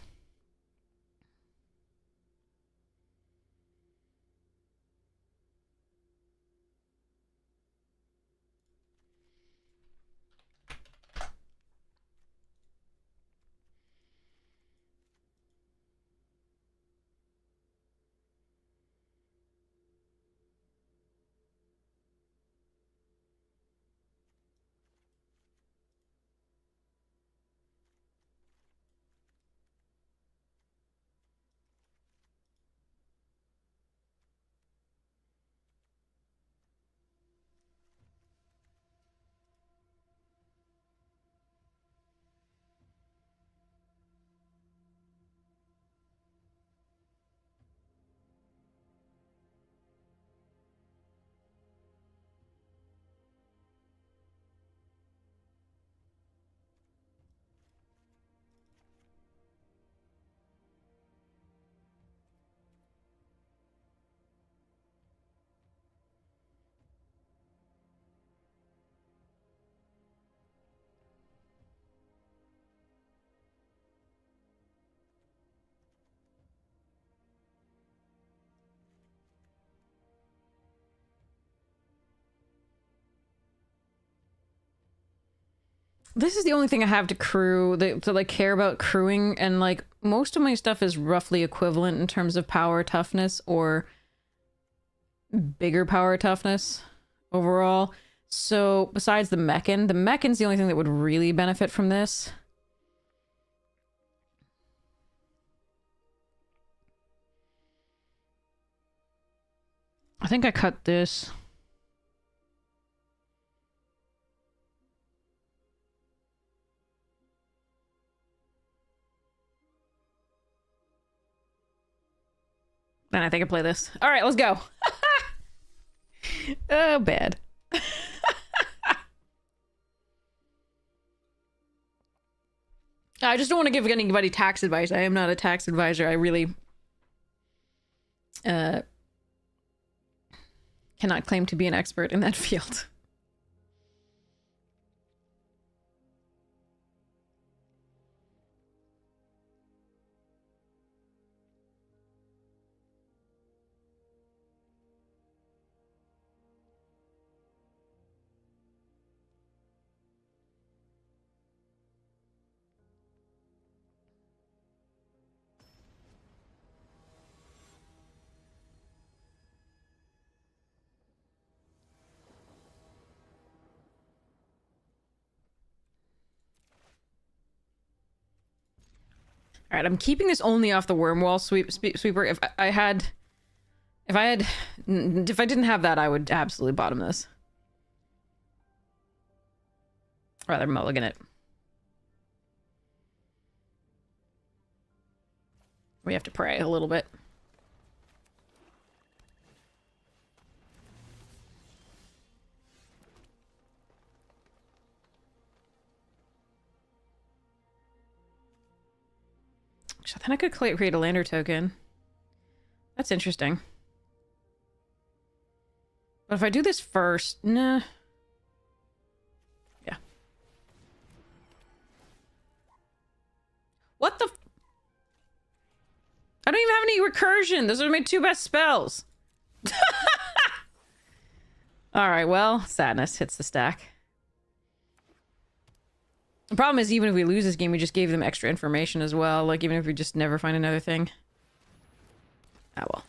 This is the only thing I have to crew, to like care about crewing, and like most of my stuff is roughly equivalent in terms of power toughness or bigger power toughness overall. So besides the Mechan's the only thing that would really benefit from this. I think I cut this. Then I think I play this. All right, let's go. Oh, bad. I just don't want to give anybody tax advice. I am not a tax advisor. I really cannot claim to be an expert in that field. All right, I'm keeping this only off the worm wall sweeper. If I didn't have that, I would absolutely bottom this. Rather mulligan it. We have to pray a little bit. So then I could create a lander token. That's interesting. But if I do this first, nah. Yeah. What the? I don't even have any recursion. Those are my two best spells. All right, well, sadness hits the stack. The problem is, even if we lose this game, we just gave them extra information as well. Like, even if we just never find another thing. Ah, well.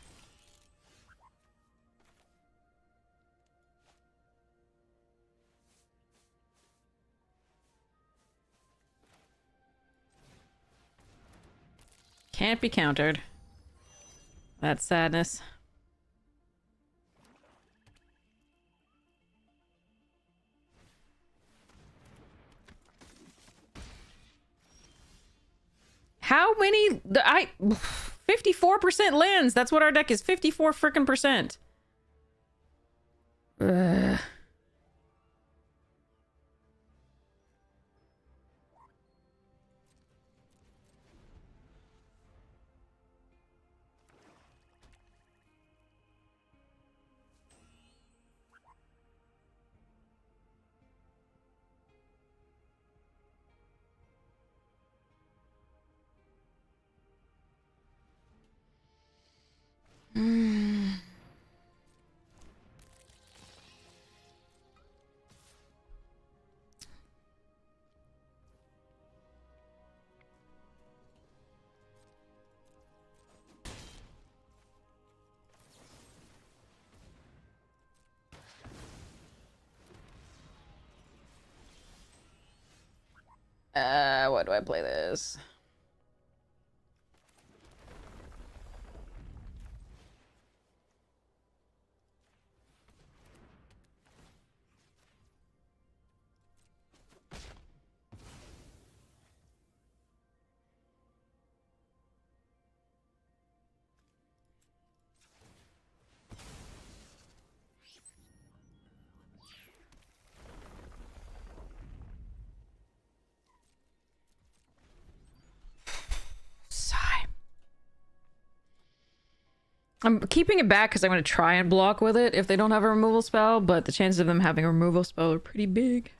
Can't be countered. That's sadness. How many? 54% lands. That's what our deck is. 54 frickin' percent. Ugh. What do I play this? I'm keeping it back because I'm going to try and block with it if they don't have a removal spell, but the chances of them having a removal spell are pretty big.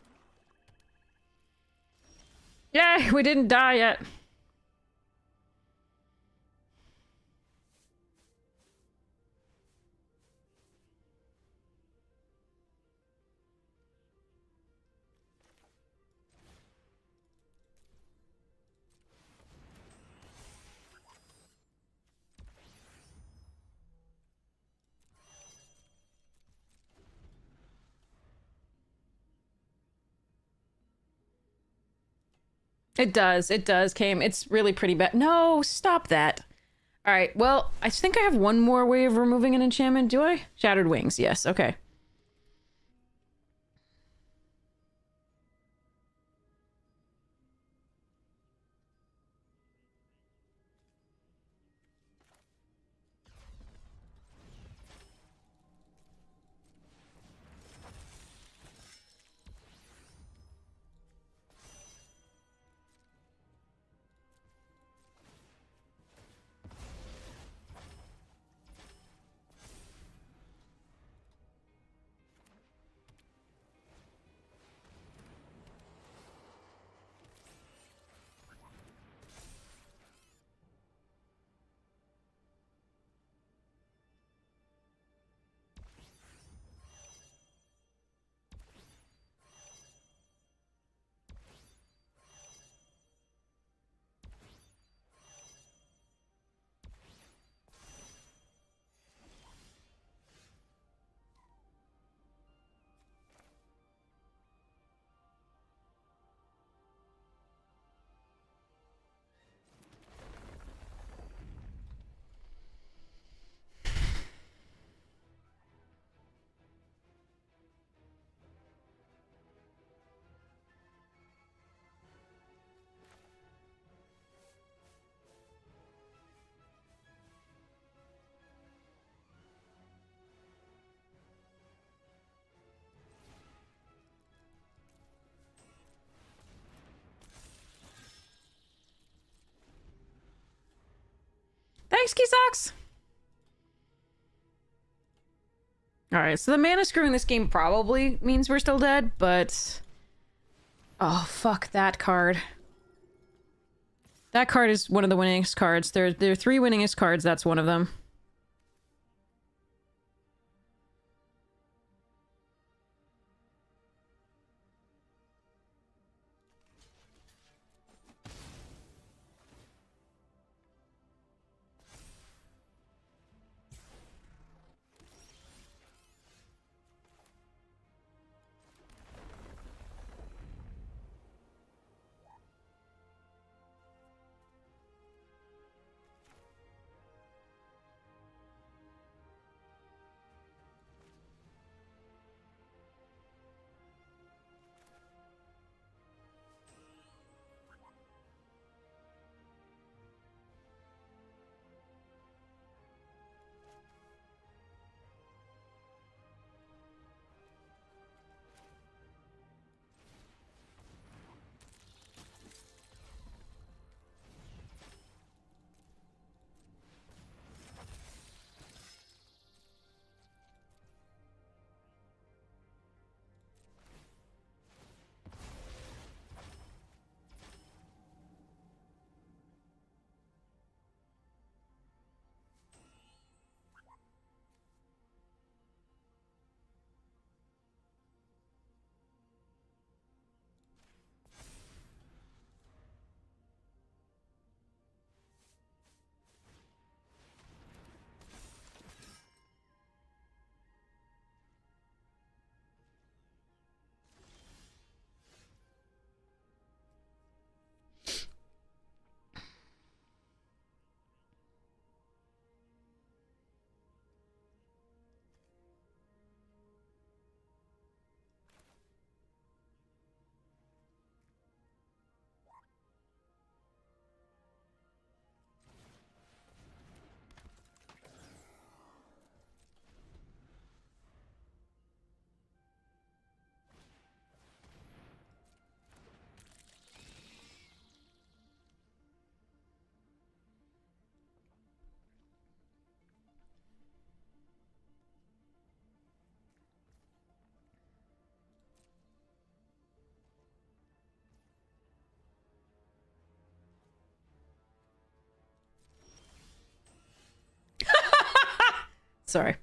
Yay, we didn't die yet. It does, Came. It's really pretty bad. No, stop that. All right, well, I think I have one more way of removing an enchantment, do I? Shattered Wings, yes, okay. Thanks, Kisox! Alright, so the mana screw in this game probably means we're still dead, but... Oh, fuck that card. That card is one of the winningest cards. There are three winningest cards, that's one of them. Sorry.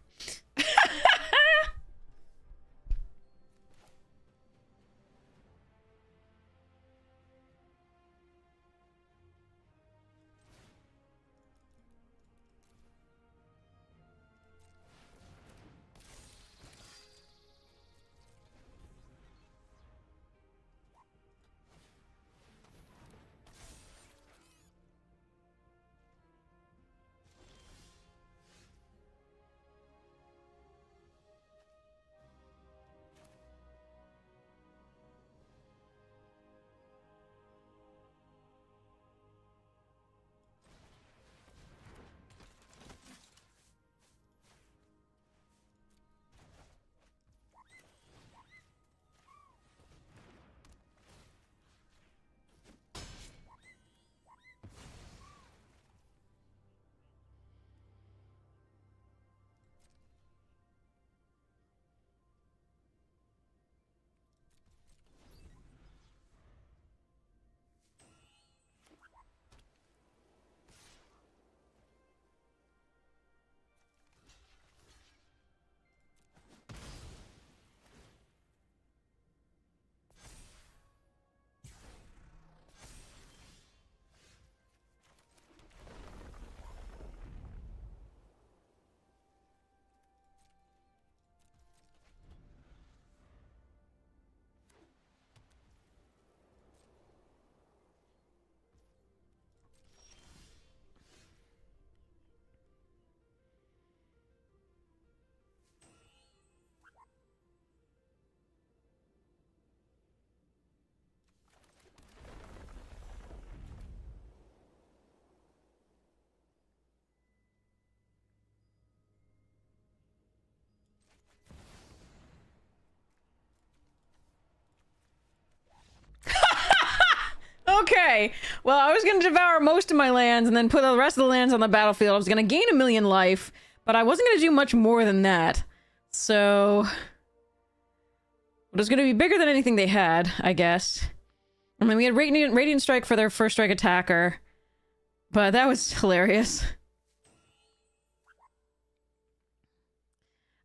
Okay. Well, I was going to devour most of my lands and then put the rest of the lands on the battlefield. I was going to gain 1,000,000 life, but I wasn't going to do much more than that. So... it was going to be bigger than anything they had, I guess. And then we had Radiant Strike for their first strike attacker. But that was hilarious.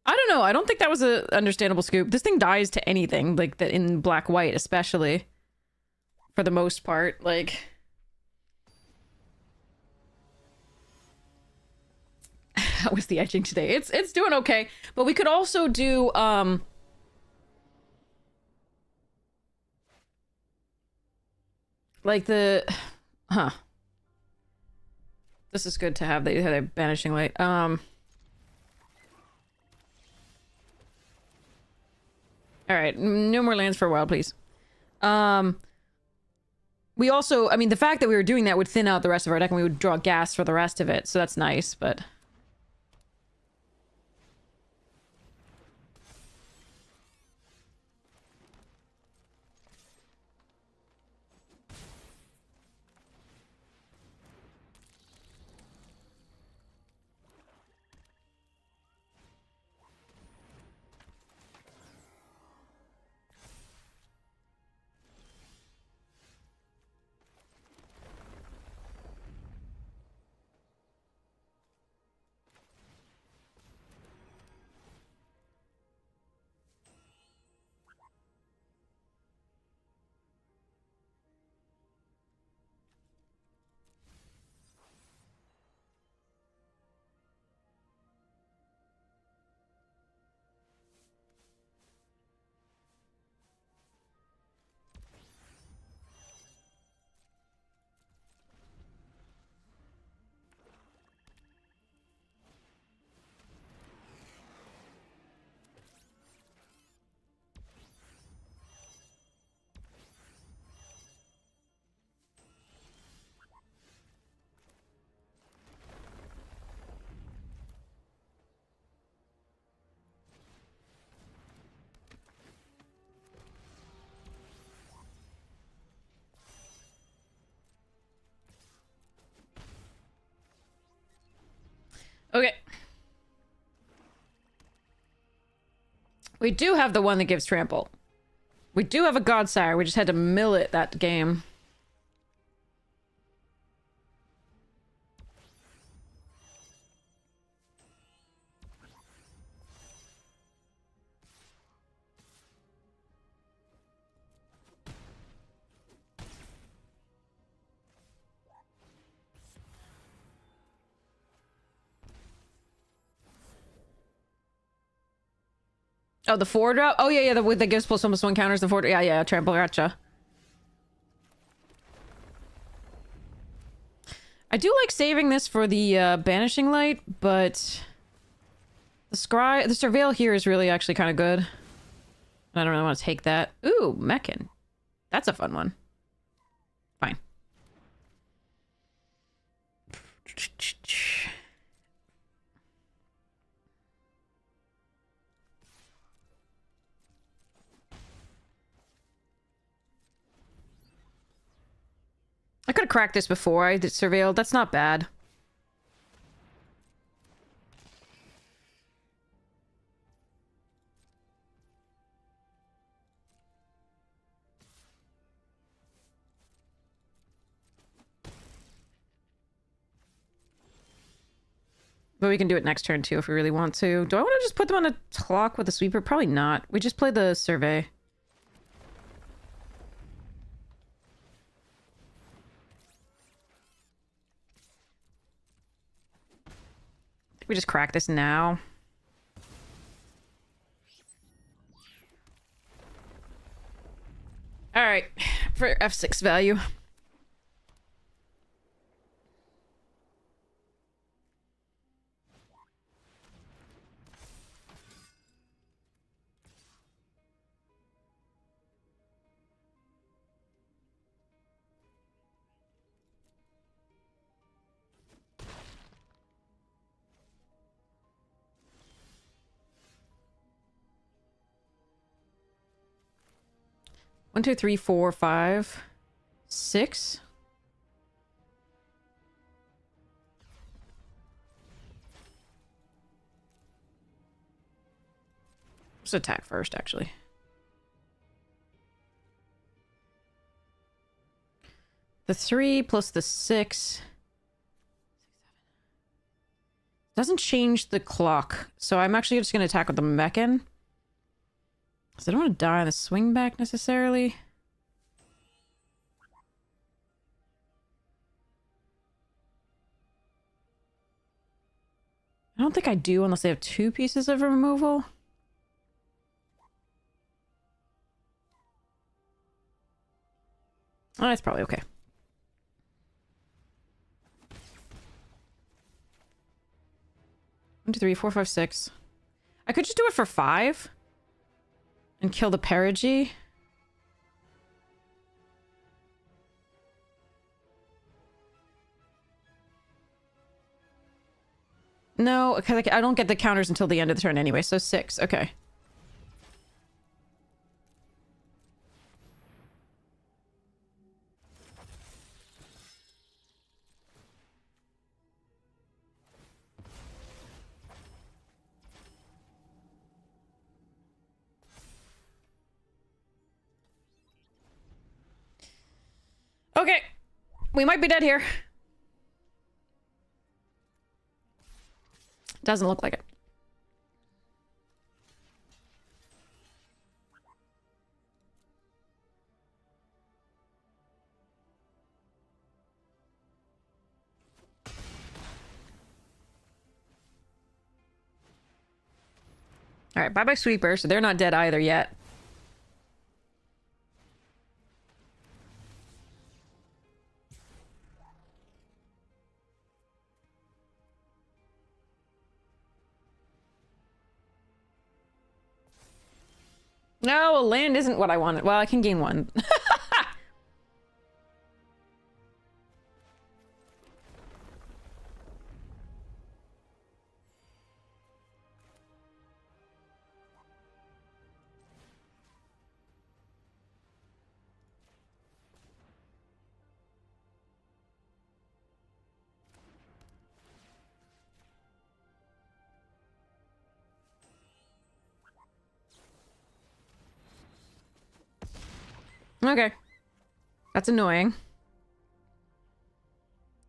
I don't know. I don't think that was an understandable scoop. This thing dies to anything, like that in black-white, especially. For the most part, like... how was the edging today? It's doing okay. But we could also do, like the... huh. This is good to have. They had a banishing light. Alright, no more lands for a while, please. We also, I mean, the fact that we were doing that would thin out the rest of our deck and we would draw gas for the rest of it, so that's nice, but... Okay. We do have the one that gives trample. We do have a Godsire. We just had to mill it that game. Oh, the 4-drop? Oh, yeah, yeah, that gives plus almost one counters the 4. Yeah, yeah, trample, gotcha. I do like saving this for the banishing light, but the surveil here is really actually kind of good. I don't really want to take that. Ooh, Meccan. That's a fun one. Fine. I could have cracked this before I did surveilled. That's not bad. But we can do it next turn, too, if we really want to. Do I want to just put them on a clock with a sweeper? Probably not. We just play the survey. We just crack this now. Alright, for F6 value. One, two, three, four, five, 6. Let's attack first, actually. The 3 plus the 6. Doesn't change the clock. So I'm actually just going to attack with the Mechan. Because I don't want to die on the swing back necessarily. I don't think I do unless they have 2 pieces of removal. Oh, that's probably okay. 1, 2, 3, 4, 5, 6. I could just do it for 5 and kill the perigee. No, because I don't get the counters until the end of the turn anyway, so 6. Okay. Okay. We might be dead here. Doesn't look like it. Alright, bye-bye Sweeper, so they're not dead either yet. No, land isn't what I wanted. Well, I can gain 1. Okay. That's annoying.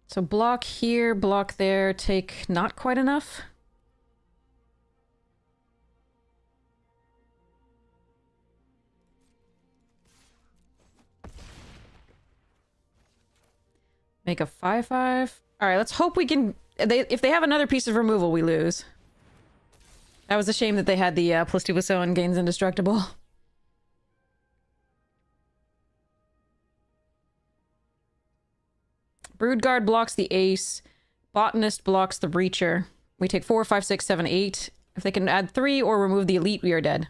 So block here, block there, take not quite enough. Make a 5/5. Alright, let's hope we can... if they have another piece of removal, we lose. That was a shame that they had the +2/+0 and gains indestructible. Broodguard blocks the ace. Botanist blocks the breacher. We take 4, 5, 6, 7, 8. If they can add 3 or remove the elite, we are dead.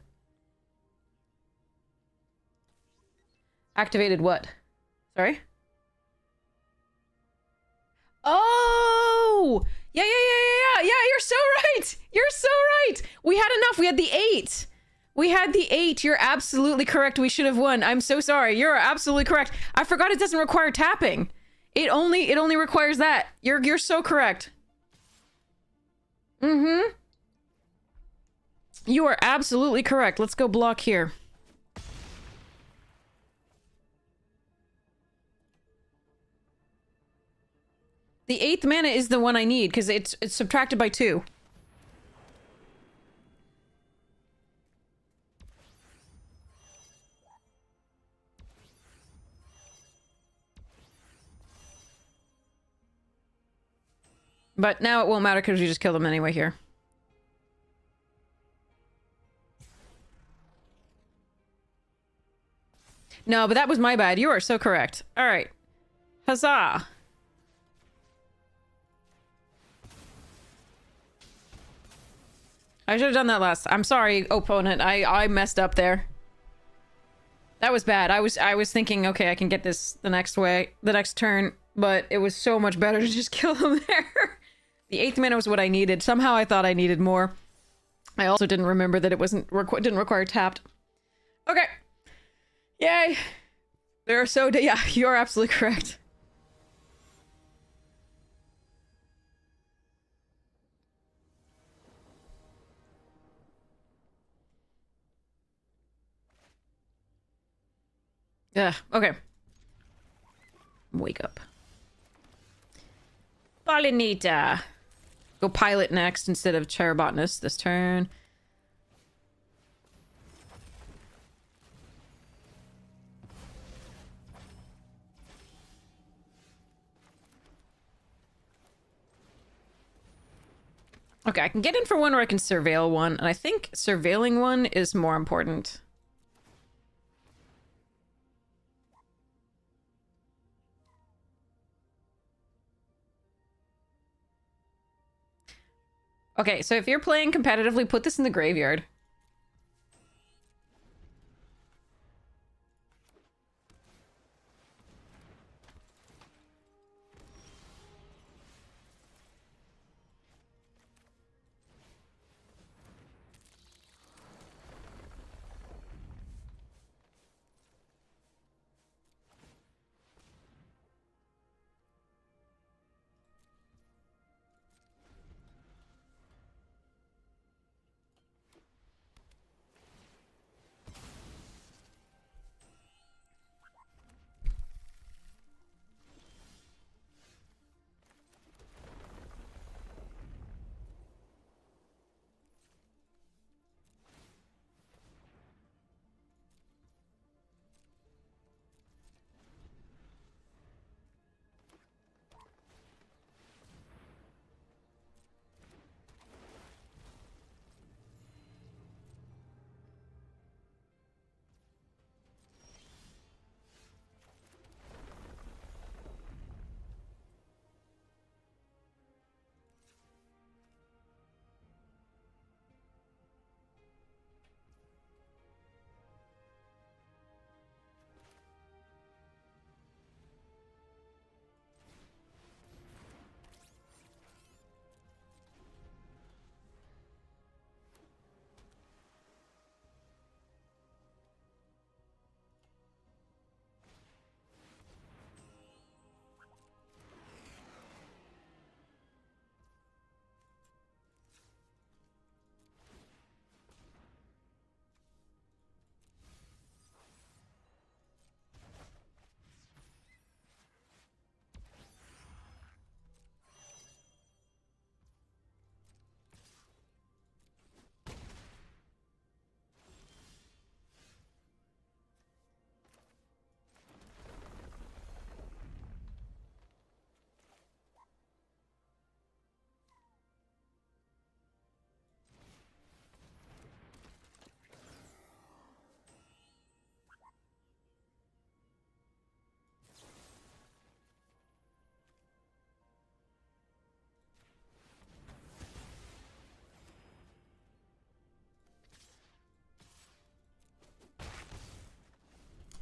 Activated what? Sorry? Oh! Yeah, you're so right! You're so right! We had enough, we had the 8! We had the 8, you're absolutely correct, we should have won. I'm so sorry, you're absolutely correct. I forgot it doesn't require tapping. It only requires that. You're so correct. Mm-hmm. You are absolutely correct. Let's go block here. The 8th mana is the one I need, because it's subtracted by 2. But now it won't matter because we just kill them anyway here. No, but that was my bad. You are so correct. Alright. Huzzah! I should have done that last. I'm sorry, opponent. I messed up there. That was bad. I was thinking, okay, I can get this the next turn, but it was so much better to just kill them there. The 8th mana was what I needed. Somehow I thought I needed more. I also didn't remember that it didn't require tapped. Okay. Yay. They're so... yeah, you're absolutely correct. Ugh, okay. Wake up. Polinita. Go pilot next instead of chairbotanist this turn. Okay, I can get in for one or I can surveil one, and I think surveilling one is more important. Okay, so if you're playing competitively, put this in the graveyard.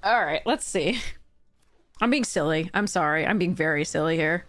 All right, let's see. I'm being silly. I'm sorry. I'm being very silly here.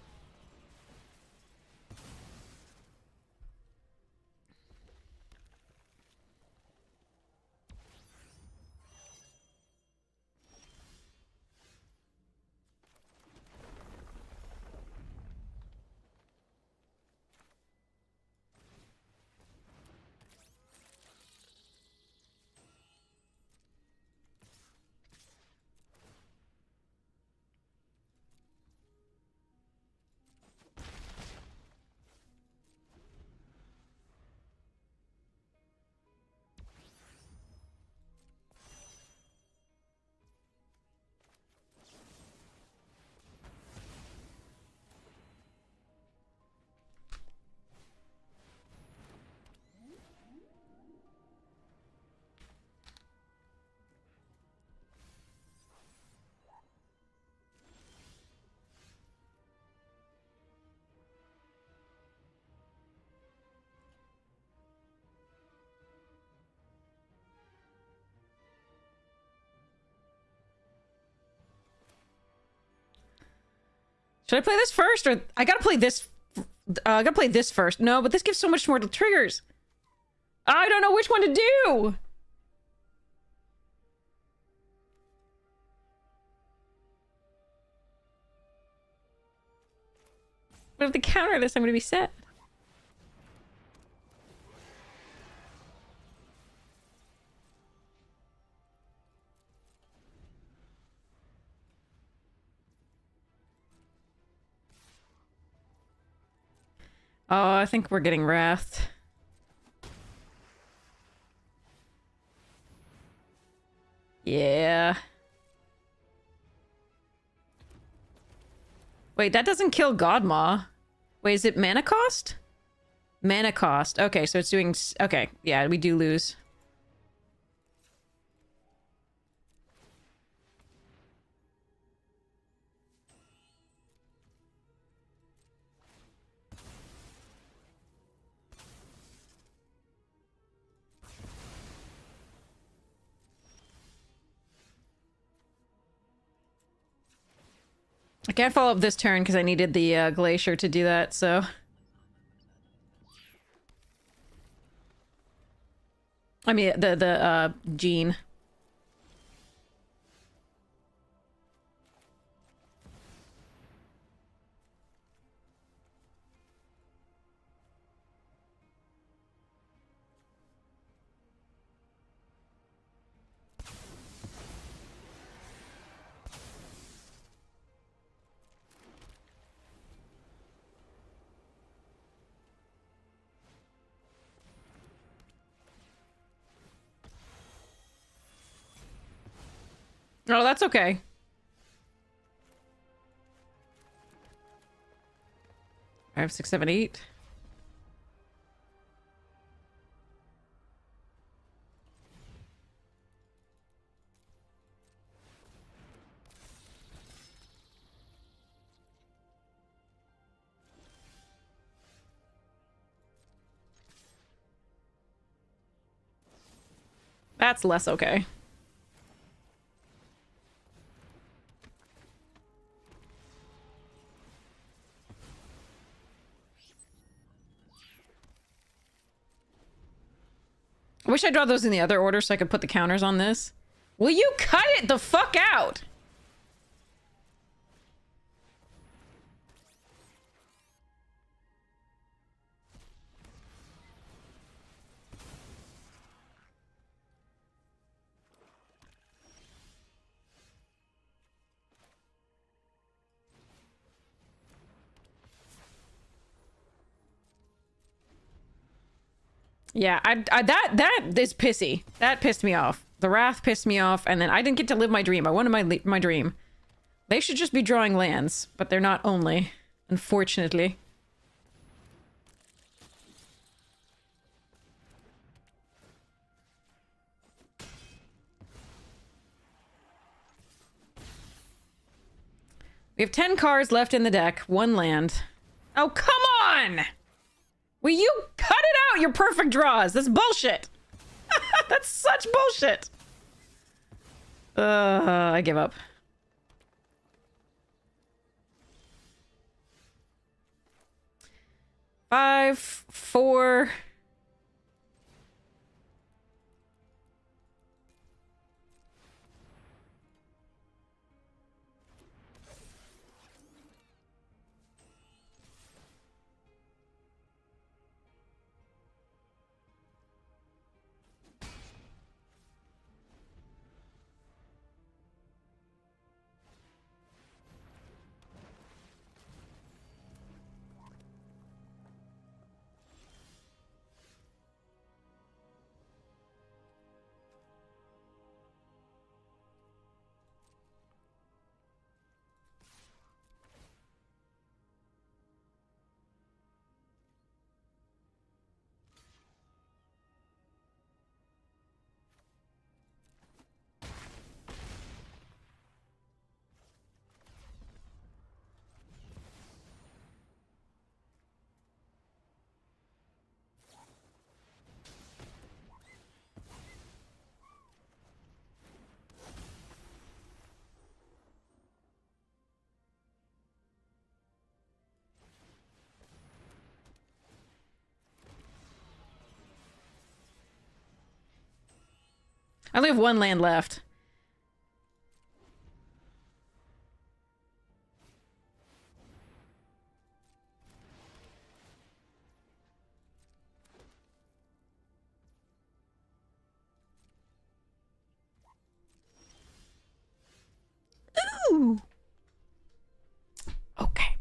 Should I play this first, or I gotta play this? I gotta play this first. No, but this gives so much more triggers. I don't know which one to do. But if they counter this, I'm gonna be set. Oh, I think we're getting wrathed. Yeah. Wait, that doesn't kill Godmaw. Wait, is it mana cost? Mana cost. Okay, so it's doing... Okay, yeah, we do lose. I can't follow up this turn because I needed the glacier to do that, so... I mean, the gene. Oh, that's okay. 5, 6, 7, 8. That's less okay. I wish I draw those in the other order so I could put the counters on this. Will you cut it the fuck out? Yeah, that is pissy. That pissed me off. The Wrath pissed me off, and then I didn't get to live my dream. I wanted my dream. They should just be drawing lands, but they're not only, unfortunately. We have 10 cards left in the deck, 1 land. Oh, come on! Will you cut it out, your perfect draws? That's bullshit. That's such bullshit. I give up. Five, 4... I only have 1 land left. Ooh. Okay.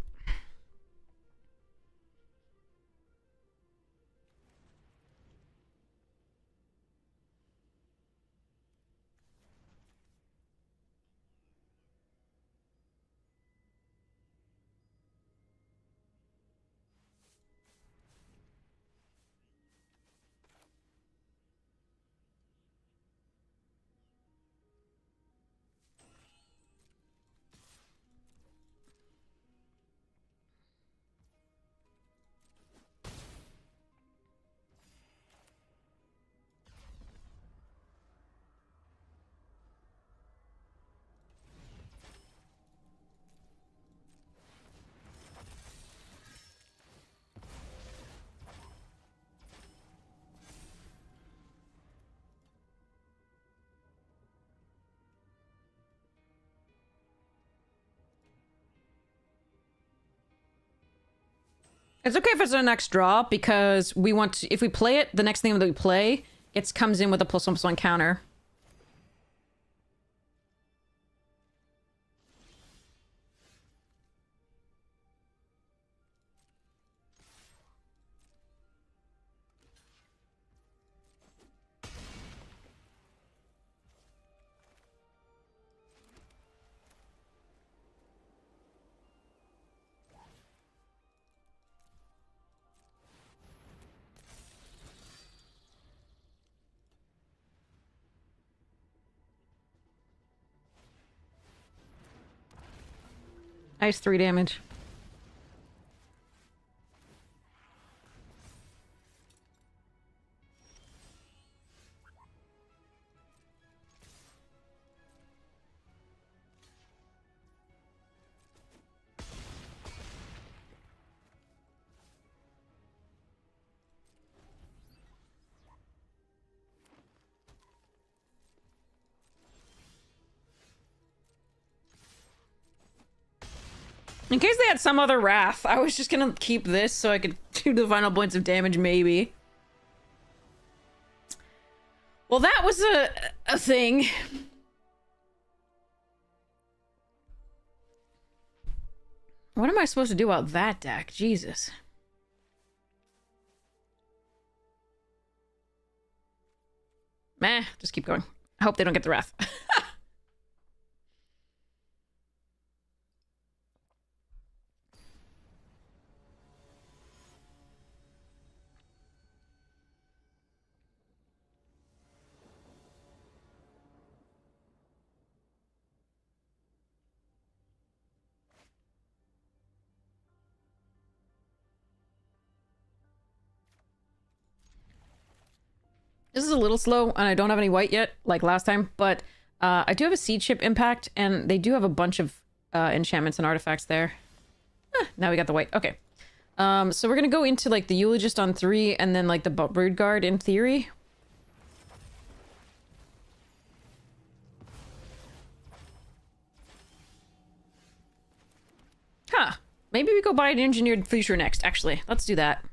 It's okay if it's our next draw, because we want to, if we play it, the next thing that we play, it comes in with a +1/+1 counter. Nice 3 damage. In case they had some other wrath, I was just gonna keep this so I could do the final points of damage, maybe. Well, that was a thing. What am I supposed to do about that deck? Jesus. Meh, just keep going. I hope they don't get the wrath. This is a little slow, and I don't have any white yet, like last time, but I do have a Seed Ship Impact, and they do have a bunch of enchantments and artifacts there. Now we got the white. Okay. So we're gonna go into, like, the Eulogist on 3, and then, like, the Brood Guard in theory. Huh. Maybe we go buy an Engineered Future next, actually. Let's do that.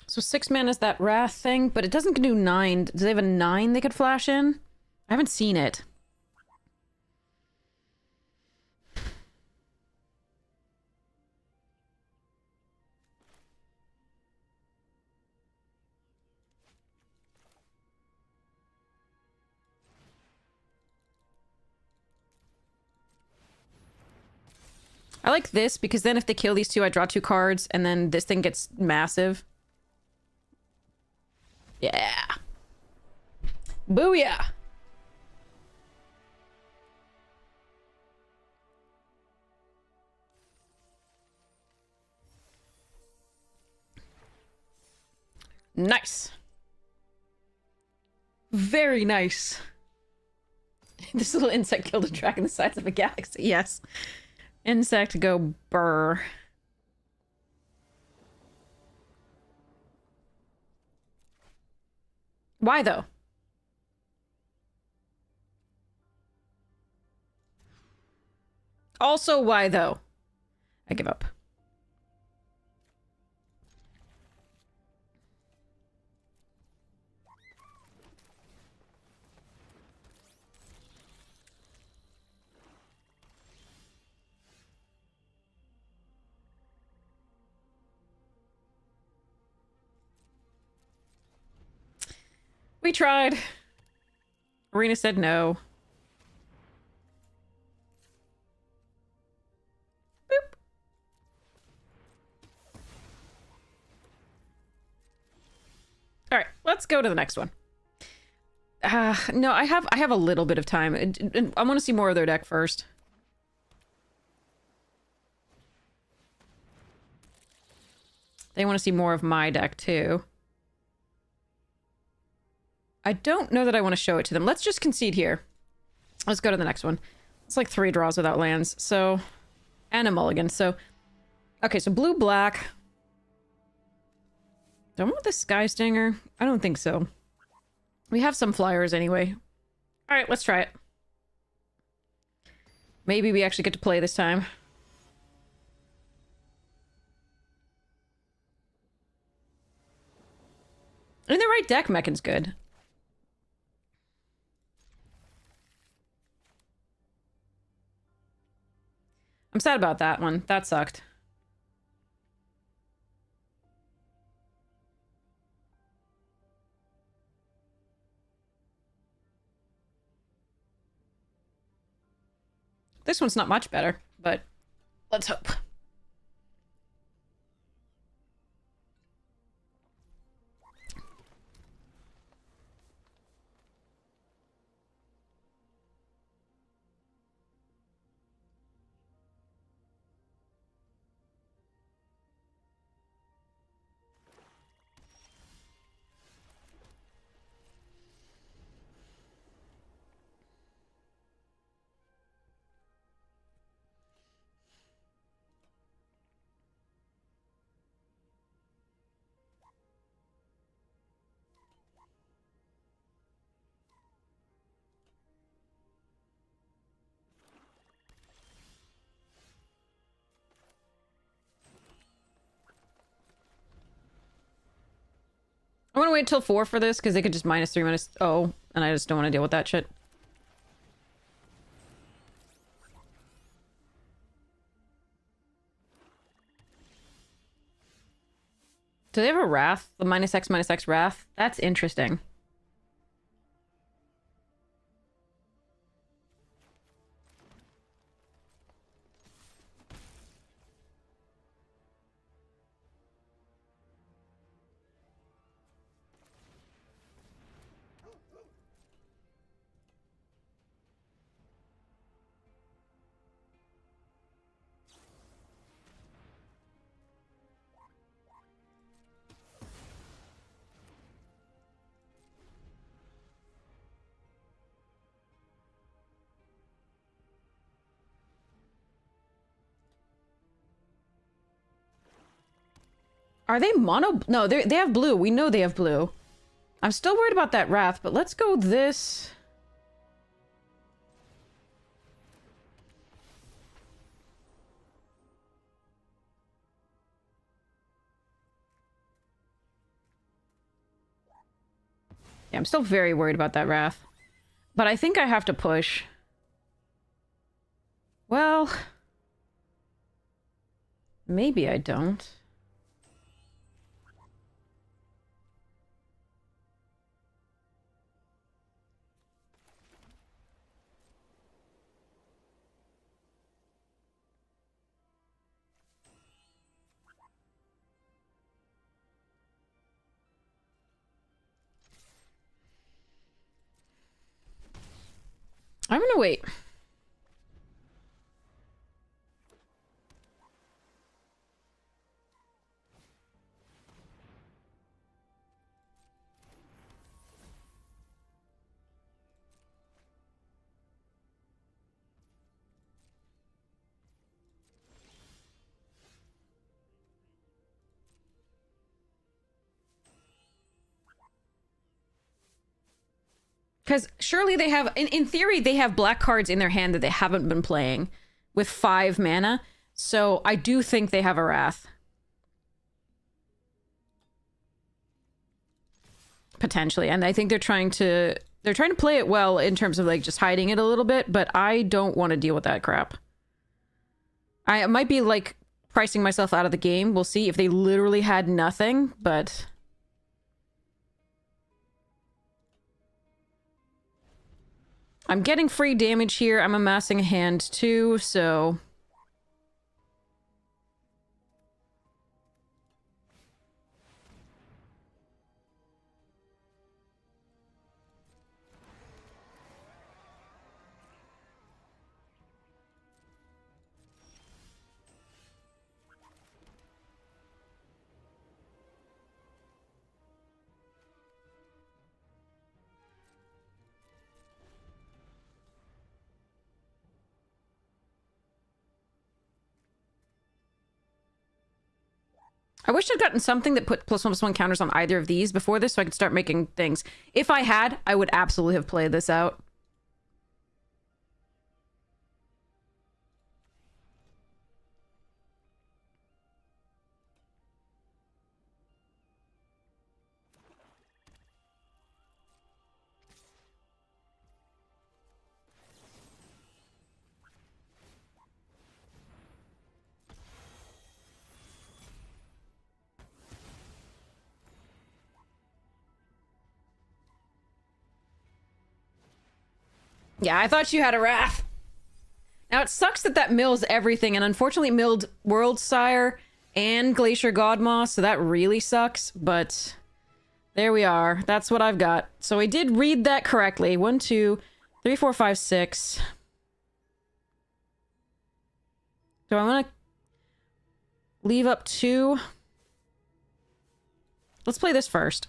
So 6 mana is that Wrath thing, but it doesn't do 9. Do they have a 9 they could flash in? I haven't seen it. I like this because then if they kill these two, I draw 2 cards, and then this thing gets massive. Yeah. Booyah! Nice. Very nice. This little insect killed a dragon the size of a galaxy. Yes. Insect go burr. Why though? Also, why though? I give up. We tried. Arena said no. Boop. All right, let's go to the next one. No, I have a little bit of time. I want to see more of their deck first. They want to see more of my deck too. I don't know that I want to show it to them. Let's just concede here. Let's go to the next one. It's like 3 draws without lands. So, and a mulligan. So, okay, so blue, black. Do I want the Sky Stinger? I don't think so. We have some flyers anyway. All right, let's try it. Maybe we actually get to play this time. And the right deck, Mechan's good. I'm sad about that one. That sucked. This one's not much better, but let's hope. I want to wait till 4 for this, because they could just -3, -0, and I just don't want to deal with that shit. Do they have a Wrath? The -X Wrath? That's interesting. Are they mono? No, they have blue. We know they have blue. I'm still worried about that Wrath, but let's go this. Yeah, I'm still very worried about that Wrath. But I think I have to push. Well, maybe I don't. I'm gonna wait. Because surely they have, in theory, they have black cards in their hand that they haven't been playing with 5 mana. So I do think they have a Wrath. Potentially. And I think they're trying to play it well in terms of like just hiding it a little bit, but I don't want to deal with that crap. I might be like pricing myself out of the game. We'll see if they literally had nothing, but... I'm getting free damage here. I'm amassing a hand too, so... I wish I'd gotten something that put +1/+1 counters on either of these before this so I could start making things. If I had, I would absolutely have played this out. Yeah, I thought you had a Wrath. Now, it sucks that that mills everything, and unfortunately milled World Sire and Glacier Godmaw, so that really sucks, but there we are. That's what I've got. So I did read that correctly. 1, 2, 3, 4, 5, 6. Do I want to leave up 2? Let's play this first.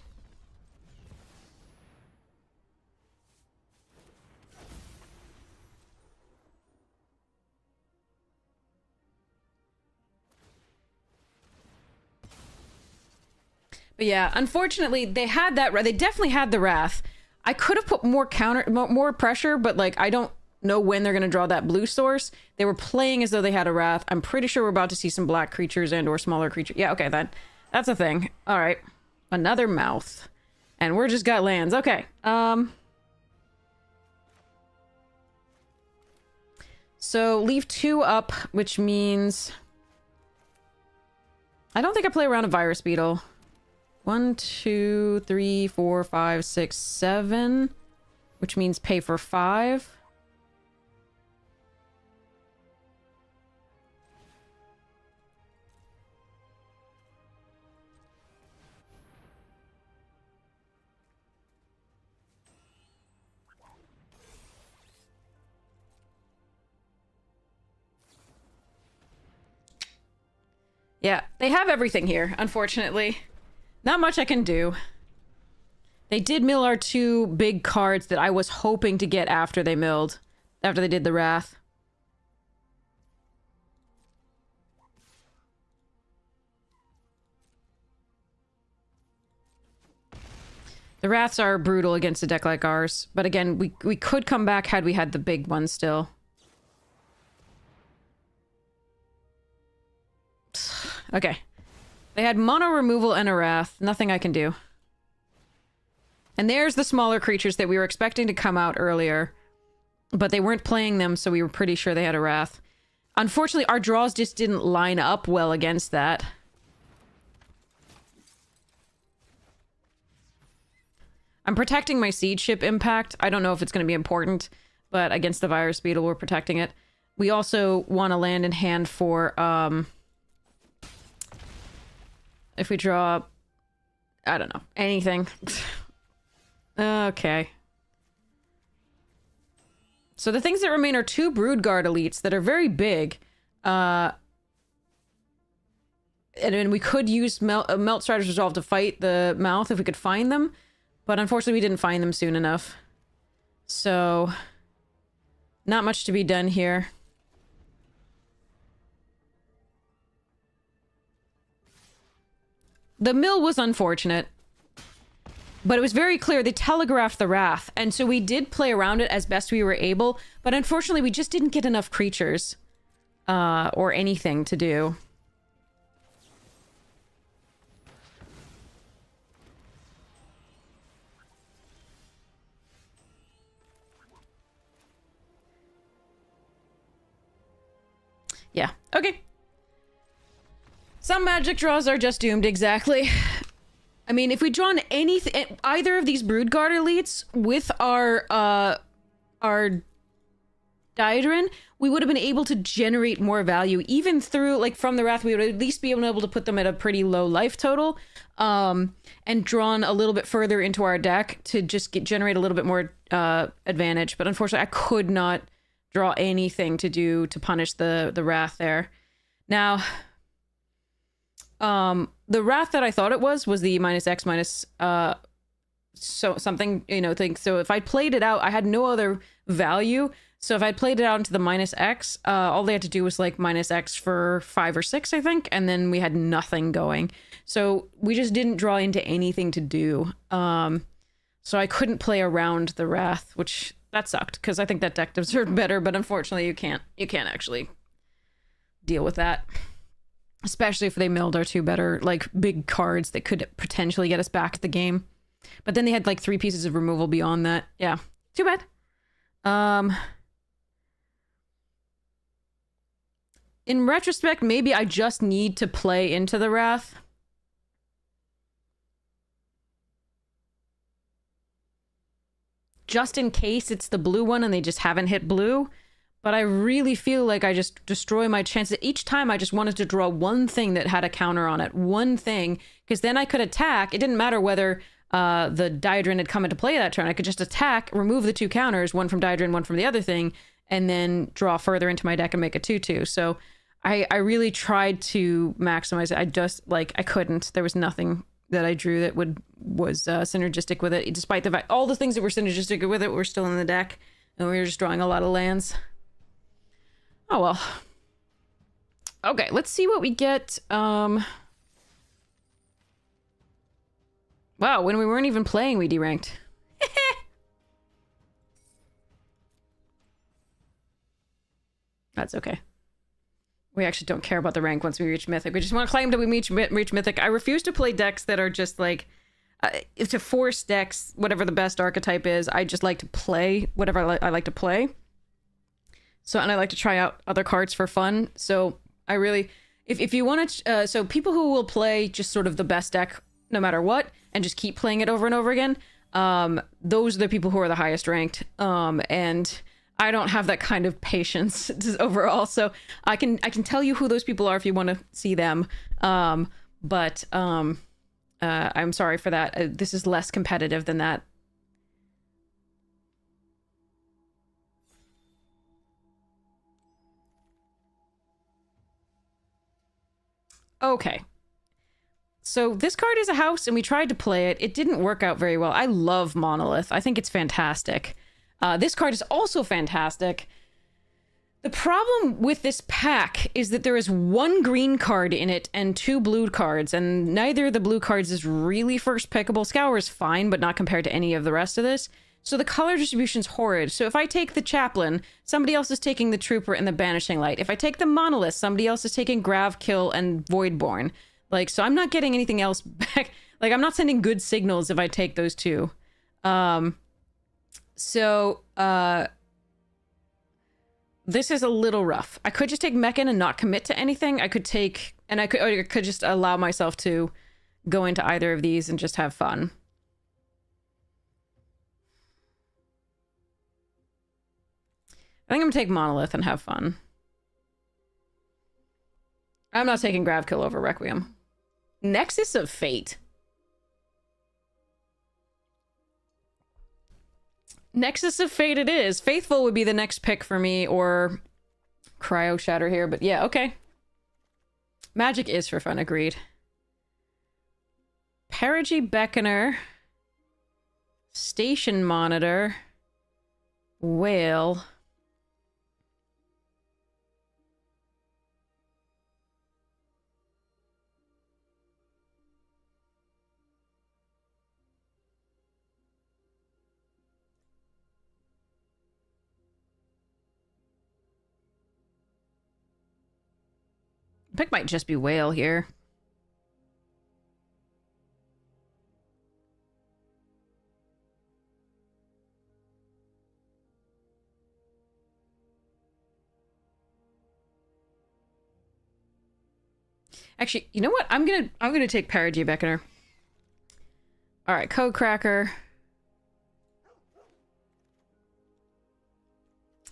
But yeah, unfortunately, they had that. They definitely had the Wrath. I could have put more more pressure, but like I don't know when they're gonna draw that blue source. They were playing as though they had a Wrath. I'm pretty sure we're about to see some black creatures and/or smaller creatures. Yeah, okay, that's a thing. All right, another mouth, and we're just got lands. Okay. So leave 2 up, which means I don't think I play around a Virus Beetle. 1, 2, 3, 4, 5, 6, 7, which means pay for 5. Yeah, they have everything here, unfortunately. Not much I can do. They did mill our 2 big cards that I was hoping to get after they milled. After they did the Wrath. The Wraths are brutal against a deck like ours. But again, we could come back had we had the big one still. Okay. They had mono removal and a Wrath. Nothing I can do. And there's the smaller creatures that we were expecting to come out earlier. But they weren't playing them, so we were pretty sure they had a Wrath. Unfortunately, our draws just didn't line up well against that. I'm protecting my Siege Ship impact. I don't know if it's going to be important, but against the Virus Beetle, we're protecting it. We also want to land in hand for, if we draw, I don't know, anything. Okay. So the things that remain are 2 Broodguard elites that are very big. And then we could use Melt Strider's Resolve to fight the mouth if we could find them. But unfortunately, we didn't find them soon enough. So, not much to be done here. The mill was unfortunate. But it was very clear they telegraphed the Wrath. And so we did play around it as best we were able. But unfortunately, we just didn't get enough creatures. Or anything to do. Yeah, okay. Some magic draws are just doomed, exactly. I mean, if we'd drawn anything, either of these Broodguard elites with our Daedrin, we would have been able to generate more value, even through, like, from the Wrath, we would at least be able to put them at a pretty low life total, and drawn a little bit further into our deck to just generate a little bit more advantage. But unfortunately, I could not draw anything to punish the Wrath there. Now, the Wrath that I thought it was the -X minus so something, you know, thing. So if I played it out, I had no other value. So if I played it out into the -X, all they had to do was like -X for 5 or 6, I think, and then we had nothing going. So we just didn't draw into anything to do. So I couldn't play around the Wrath, which that sucked because I think that deck deserved better. But unfortunately, you can't actually deal with that, especially if they milled our 2 better, like, big cards that could potentially get us back to the game. But then they had like 3 pieces of removal beyond that. Yeah, too bad. In retrospect, maybe I just need to play into the Wrath. Just in case it's the blue one and they just haven't hit blue. But I really feel like I just destroy my chances. Each time I just wanted to draw one thing that had a counter on it. One thing. Because then I could attack. It didn't matter whether the Daedrin had come into play that turn. I could just attack, remove the 2 counters, one from Daedrin, one from the other thing, and then draw further into my deck and make a 2/2. So I really tried to maximize it. I just, like, I couldn't. There was nothing that I drew that was synergistic with it, despite the fact all the things that were synergistic with it were still in the deck, and we were just drawing a lot of lands. Oh well. Okay, let's see what we get. Wow, when we weren't even playing, we deranked. That's okay. We actually don't care about the rank once we reach Mythic. We just want to claim that we reach Mythic. I refuse to play decks that are just like... to force decks, whatever the best archetype is, I just like to play whatever I like to play. So, and I like to try out other cards for fun. So, I really... If you want to... so, people who will play just sort of the best deck no matter what, and just keep playing it over and over again, those are the people who are the highest ranked. And... I don't have that kind of patience overall, so I can tell you who those people are if you want to see them. I'm sorry for that. This is less competitive than that. Okay. So this card is a house, and we tried to play it. It didn't work out very well. I love Monolith. I think it's fantastic. This card is also fantastic. The problem with this pack is that there is 1 green card in it and 2 blue cards, and neither of the blue cards is really first pickable. Scour is fine, but not compared to any of the rest of this. So the color distribution's horrid. So if I take the Chaplain, somebody else is taking the Trooper and the Banishing Light. If I take the Monolith, somebody else is taking Grav Kill and Voidborn. Like, so I'm not getting anything else back. Like, I'm not sending good signals if I take those 2. So, this is a little rough. I could just take Mechan and not commit to anything. I could take, and I could just allow myself to go into either of these and just have fun. I think I'm gonna take Monolith and have fun. I'm not taking Gravkill over Requiem. Nexus of Fate. Nexus of Fate it is. Faithful would be the next pick for me, or Cryo Shatter here, but yeah, okay. Magic is for fun, agreed. Perigee Beckoner. Station Monitor. Whale. Pick might just be whale here. Actually, you know what? I'm gonna take Perigee Beckoner. All right, Code Cracker.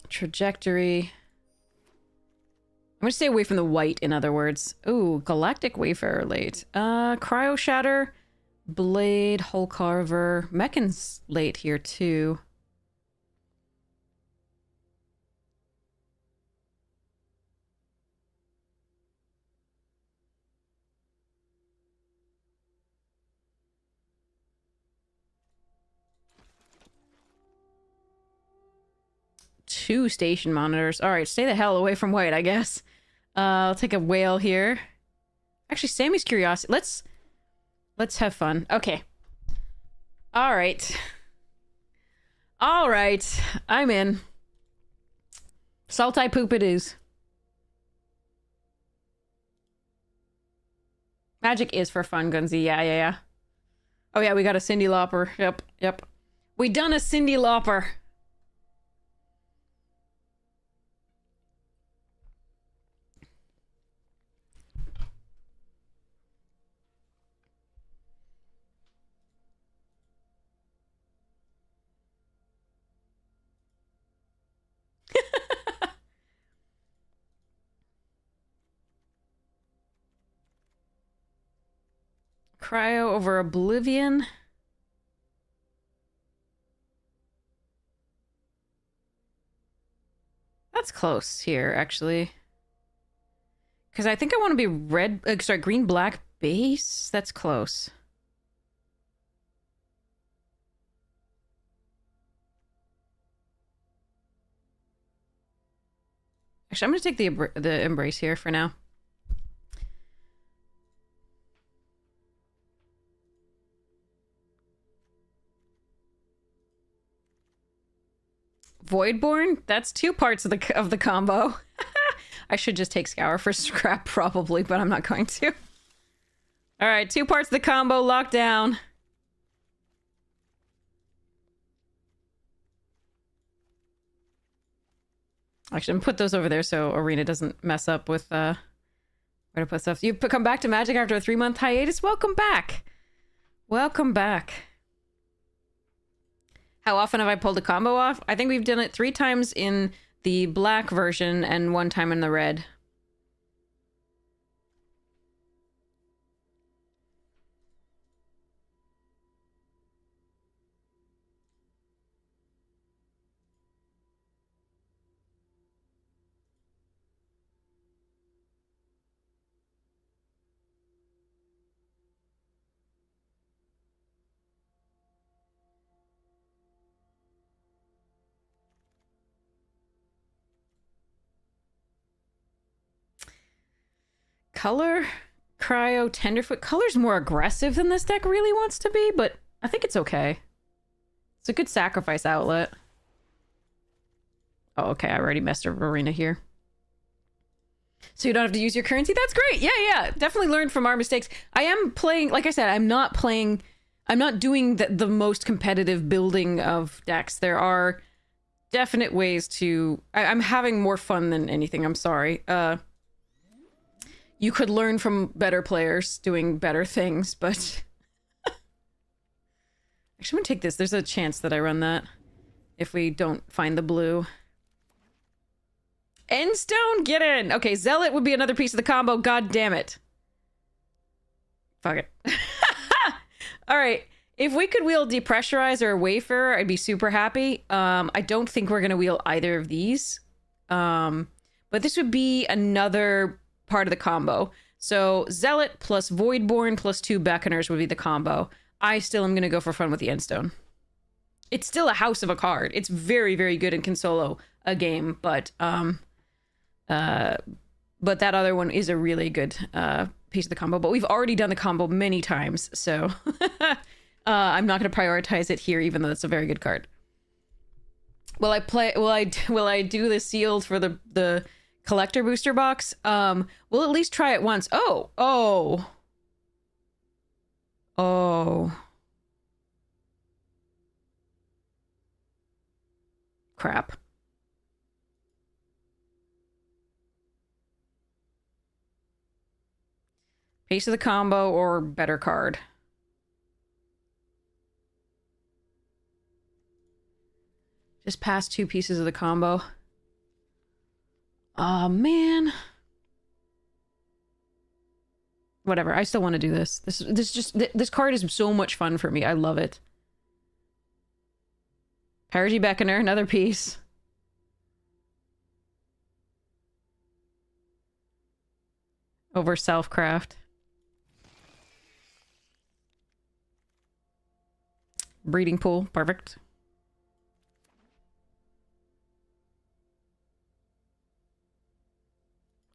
Trajectory. I'm gonna stay away from the white, in other words. Ooh, Galactic Wayfarer late. Cryo Shatter, Blade, Hull Carver. Mechan's late here too. Two station monitors. All right, stay the hell away from white, I guess. I'll take a whale here. Actually, Sammy's curiosity. Let's have fun. Okay. All right. All right. I'm in. Salty poop it is. Magic is for fun, Gunzy. Yeah. Oh yeah, we got a Cyndi Lauper. Yep. We done a Cyndi Lauper. Cryo over Oblivion. That's close here, actually. Because I think I want to be red... sorry, green-black base? That's close. Actually, I'm going to take the Embrace here for now. Voidborn? That's two parts of the combo. I should just take Scour for scrap probably, but I'm not going to. All right, two parts of the combo locked down. Actually, I'm gonna put those over there so Arena doesn't mess up with where to put stuff. You come back to Magic after a 3-month hiatus? Welcome back. Welcome back. How often have I pulled a combo off? I think we've done it 3 times in the black version and 1 time in the red. Color, Cryo, Tenderfoot. Color's more aggressive than this deck really wants to be, but I think it's okay. It's a good sacrifice outlet. Oh, okay, I already messed up Arena here. So you don't have to use your currency? That's great! Yeah. Definitely learn from our mistakes. I am playing, like I said, I'm not doing the most competitive building of decks. There are definite ways to... I'm having more fun than anything, I'm sorry. You could learn from better players doing better things, but... Actually, I'm gonna take this. There's a chance that I run that if we don't find the blue. Endstone, get in! Okay, Zealot would be another piece of the combo. God damn it. Fuck it. Alright. If we could wheel Depressurize or Wayfarer, I'd be super happy. I don't think we're going to wheel either of these. But this would be another part of the combo. So Zealot plus Voidborn plus 2 Beckoners would be the combo. I still am going to go for fun with the Endstone. It's still a house of a card. It's very, very good and can solo a game, but that other one is a really good piece of the combo. But we've already done the combo many times, so I'm not going to prioritize it here, even though it's a very good card. Will I do the sealed for the collector booster box? We'll at least try it once. Oh. Crap. Piece of the combo or better card. Just past 2 pieces of the combo. Oh, man. Whatever. I still want to do this. This card is so much fun for me. I love it. Parity Beckoner, another piece. Over Selfcraft. Breeding Pool, perfect.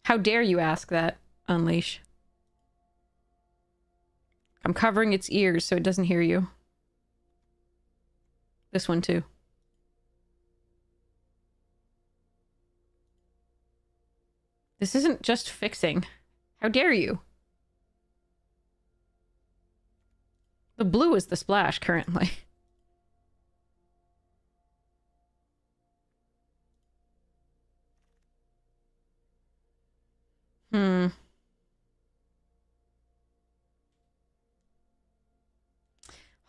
How dare you ask that, Unleash? I'm covering its ears so it doesn't hear you. This one too. This isn't just fixing. How dare you? The blue is the splash currently.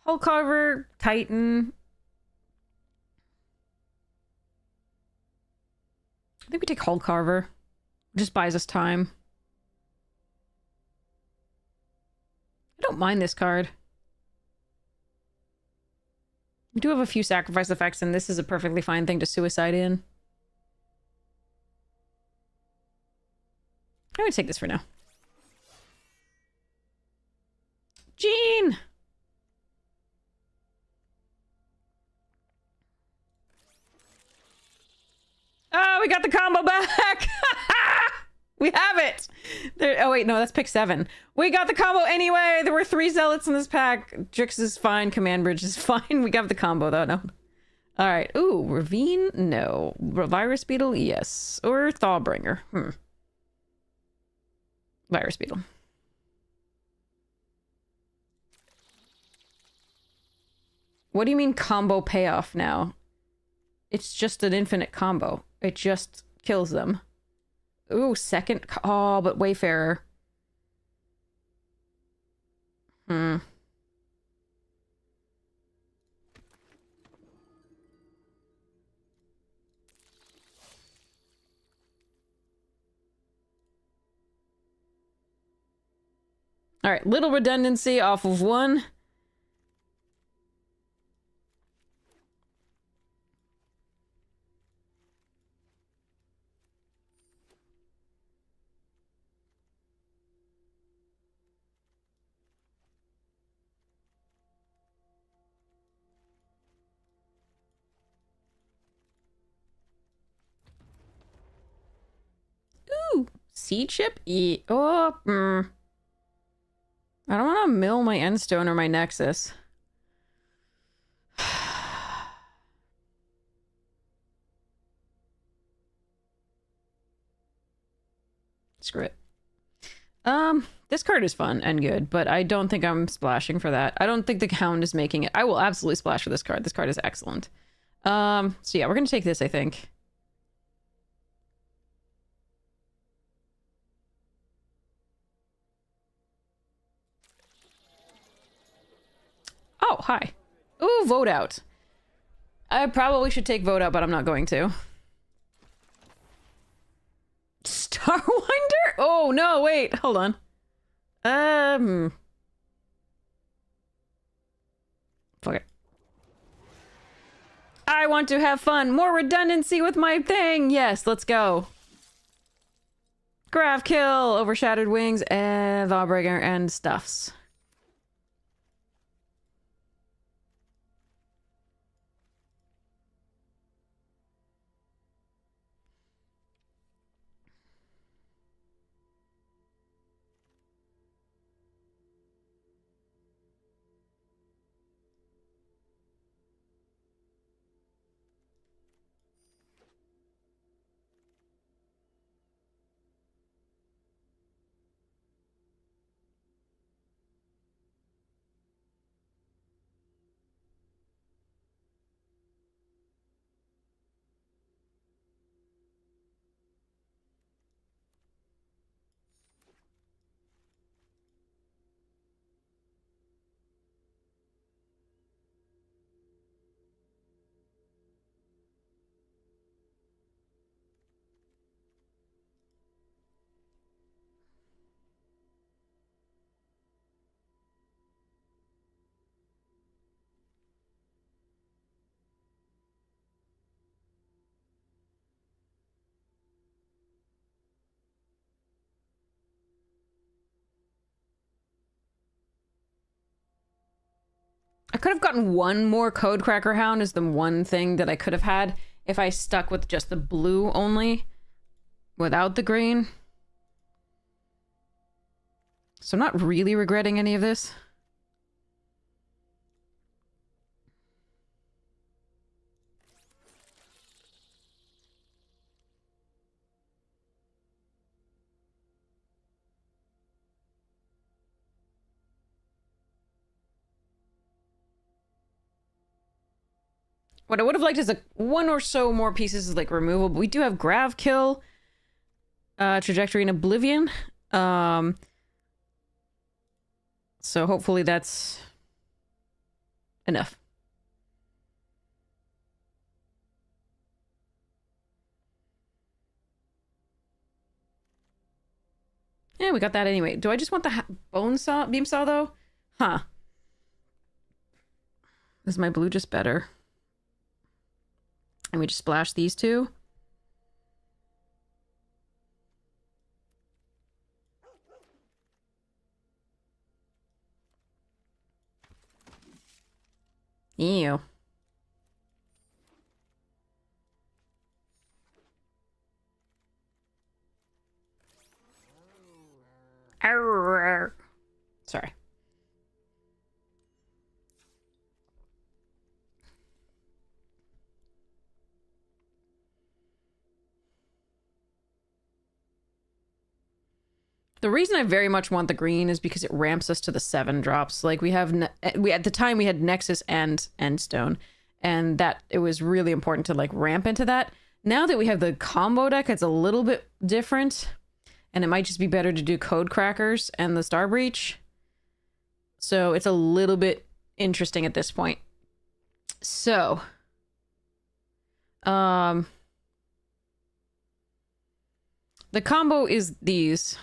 Hull Carver, Titan. I think we take Hull Carver. Just buys us time. I don't mind this card. We do have a few sacrifice effects, and this is a perfectly fine thing to suicide in. I'm gonna take this for now. Jean! Oh, we got the combo back! We have it! Oh wait, no, that's pick 7. We got the combo anyway! There were 3 Zealots in this pack. Drix is fine, Command Bridge is fine. We got the combo though, no. Alright, ooh, Ravine? No. Virus Beetle? Yes. Or Thawbringer? Virus Beetle. What do you mean combo payoff now? It's just an infinite combo. It just kills them. Ooh, second... Oh, but Wayfarer. Alright, little redundancy off of 1. Ooh, Seed Ship? Oh, I don't want to mill my Endstone or my Nexus. Screw it. This card is fun and good, but I don't think I'm splashing for that. I don't think the Hound is making it. I will absolutely splash for this card. This card is excellent. So yeah, we're gonna take this, I think. Oh, hi. Ooh, vote out. I probably should take vote out, but I'm not going to. Starwinder? Oh, no, wait. Hold on. Fuck it. I want to have fun. More redundancy with my thing. Yes, let's go. Grav kill, overshadowed wings, and Lawbreaker and stuffs. I could have gotten one more Codecracker Hound is the one thing that I could have had if I stuck with just the blue only without the green. So I'm not really regretting any of this. What I would have liked is one or so more pieces is like removable. We do have Grav Kill, Trajectory and Oblivion. So hopefully that's enough. Yeah, we got that anyway. Do I just want the bone saw, beam saw though? Huh. Is my blue just better? And we just splash these two? Ew. Arr. Sorry. The reason I very much want the green is because it ramps us to the 7 drops. Like we have, at the time we had Nexus and Endstone, and that it was really important to like ramp into that. Now that we have the combo deck, it's a little bit different, and it might just be better to do Code Crackers and the Star Breach. So it's a little bit interesting at this point. So, the combo is these.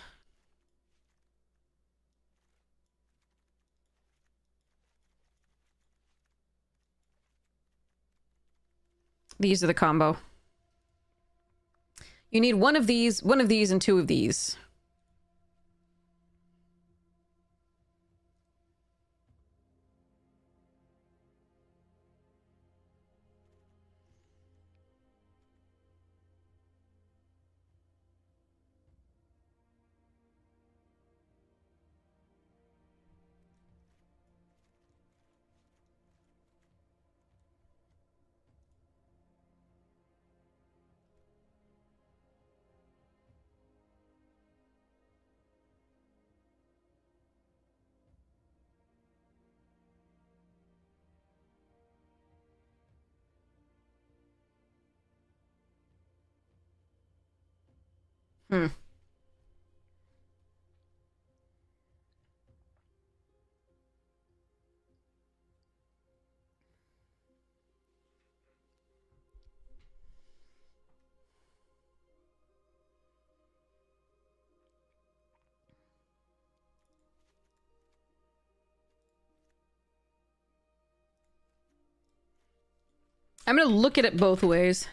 These are the combo. You need one of these, and 2 of these. Hmm. I'm gonna look at it both ways.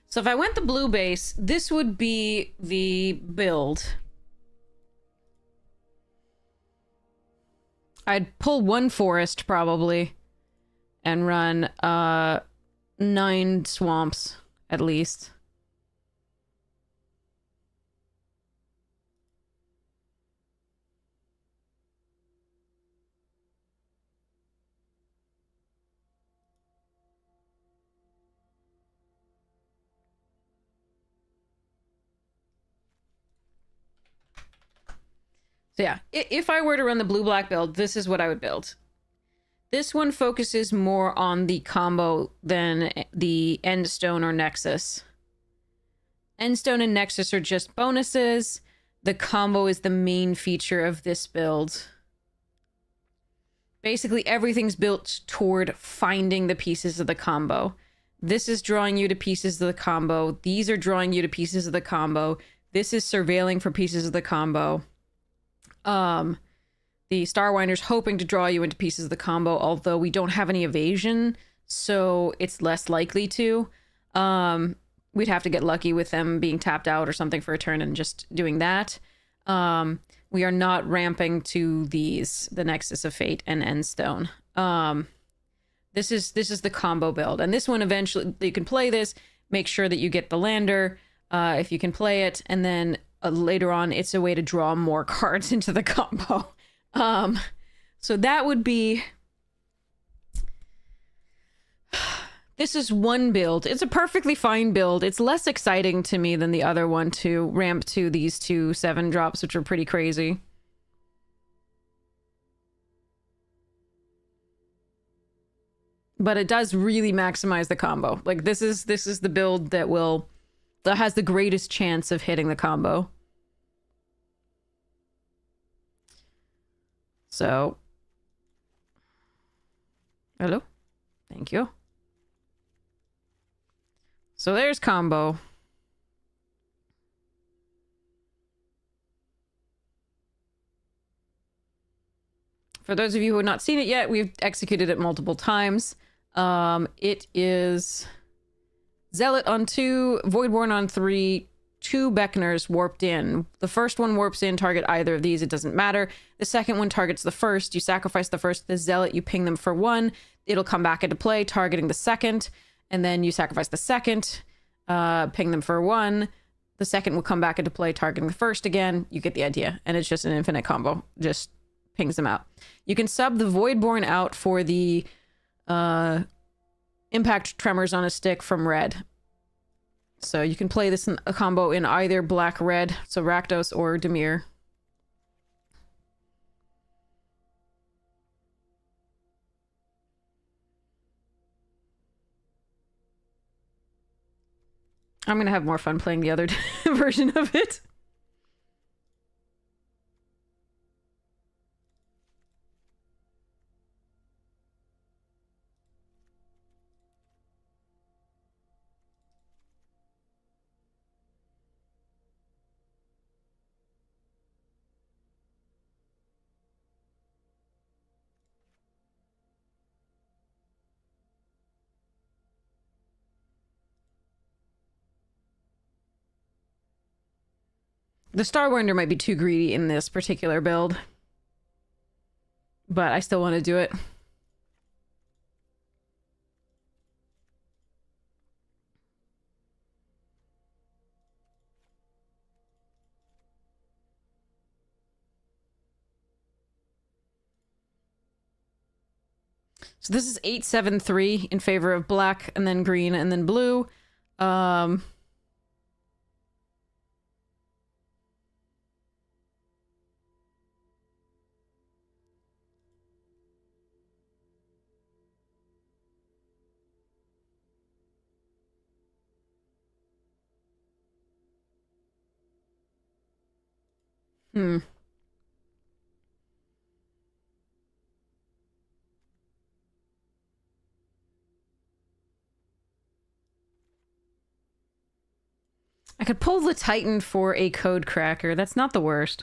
So if I went the blue base, this would be the build. I'd pull one forest, probably, and run 9 swamps, at least. So yeah, if I were to run the blue-black build, this is what I would build. This one focuses more on the combo than the Endstone or Nexus. Endstone and Nexus are just bonuses. The combo is the main feature of this build. Basically, everything's built toward finding the pieces of the combo. This is drawing you to pieces of the combo. These are drawing you to pieces of the combo. This is surveilling for pieces of the combo. The Starwinder's hoping to draw you into pieces of the combo, although we don't have any evasion, so it's less likely to. We'd have to get lucky with them being tapped out or something for a turn and just doing that. We are not ramping to these, the Nexus of Fate and Endstone. This is the combo build, and this one eventually you can play this. Make sure that you get the lander if you can play it, and then later on it's a way to draw more cards into the combo. So that would be. This is one build. It's a perfectly fine build. It's less exciting to me than the other one to ramp to these 2 7-drops, which are pretty crazy. But it does really maximize the combo. Like this is the build that has the greatest chance of hitting the combo. So, hello? Thank you. So there's combo. For those of you who have not seen it yet, we've executed it multiple times. It is Zealot on 2, Voidborn on 3, 2 Beckners warped in. The first one warps in, target either of these, it doesn't matter. The second one targets the first. You sacrifice the first, the Zealot, you ping them for 1. It'll come back into play, targeting the second. And then you sacrifice the second, ping them for 1. The second will come back into play, targeting the first again. You get the idea. And it's just an infinite combo. Just pings them out. You can sub the Voidborn out for the Impact Tremors on a stick from red. So you can play this in a combo in either black-red, so Rakdos or Dimir. I'm gonna have more fun playing the other version of it. The Starwinder might be too greedy in this particular build, but I still want to do it. So this is 873 in favor of black, and then green, and then blue. Hmm. I could pull the Titan for a code cracker. That's not the worst.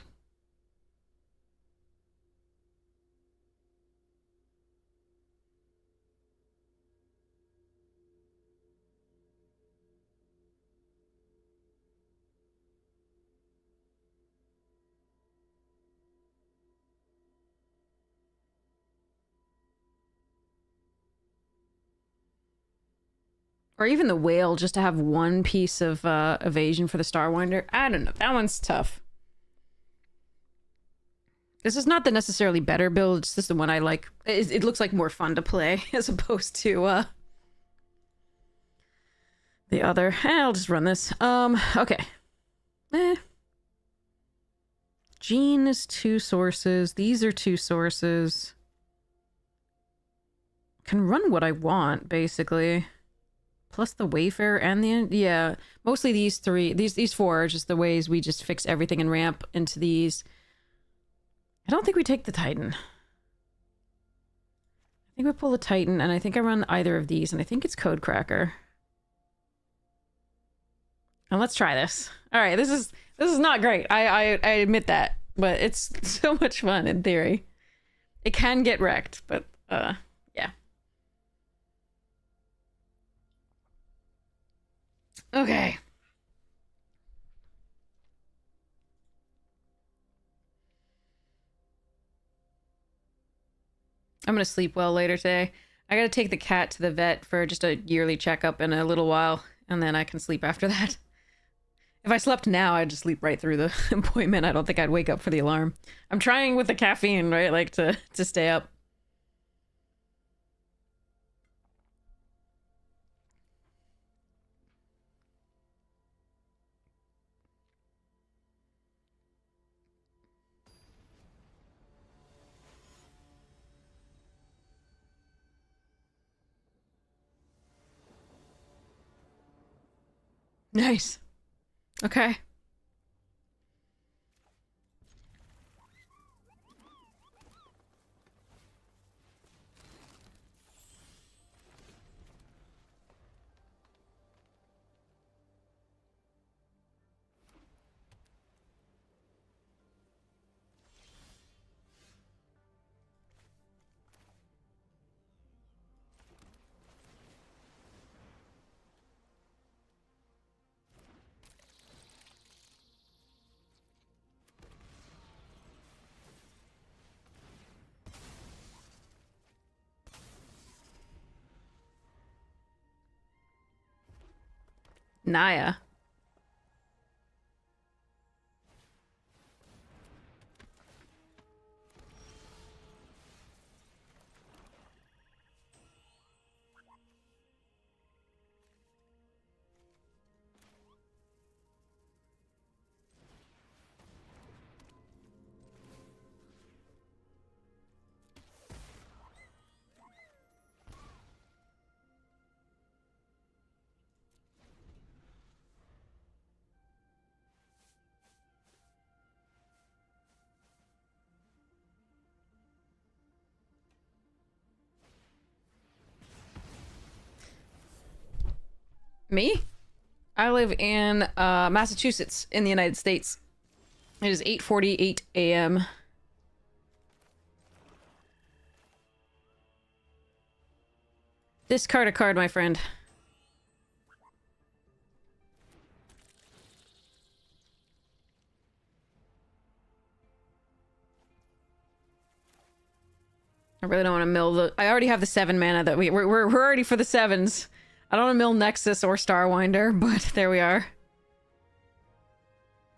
Or even the whale, just to have one piece of evasion for the Starwinder. I don't know. That one's tough. This is not the necessarily better build. It's just the one I like. It looks like more fun to play as opposed to the other. I'll just run this. Okay. Gene is 2 sources. These are 2 sources. Can run what I want, basically. Plus the Wayfarer and the... Yeah, mostly these 3. These 4 are just the ways we just fix everything and ramp into these. I don't think we take the Titan. I think we pull the Titan, and I think I run either of these, and I think it's Code Cracker. And let's try this. All right, this is not great. I admit that, but it's so much fun in theory. It can get wrecked, but yeah. Okay. I'm gonna sleep well later today. I gotta take the cat to the vet for just a yearly checkup in a little while, and then I can sleep after that. If I slept now, I'd just sleep right through the appointment. I don't think I'd wake up for the alarm. I'm trying with the caffeine, right? Like to stay up. Nice. Okay. Naya. Me? I live in Massachusetts in the United States. It is 8:48 a.m. Discard a card, my friend. I really don't want to mill the... I already have the 7 mana that we're already for the 7s. I don't want to mill Nexus or Starwinder, but there we are.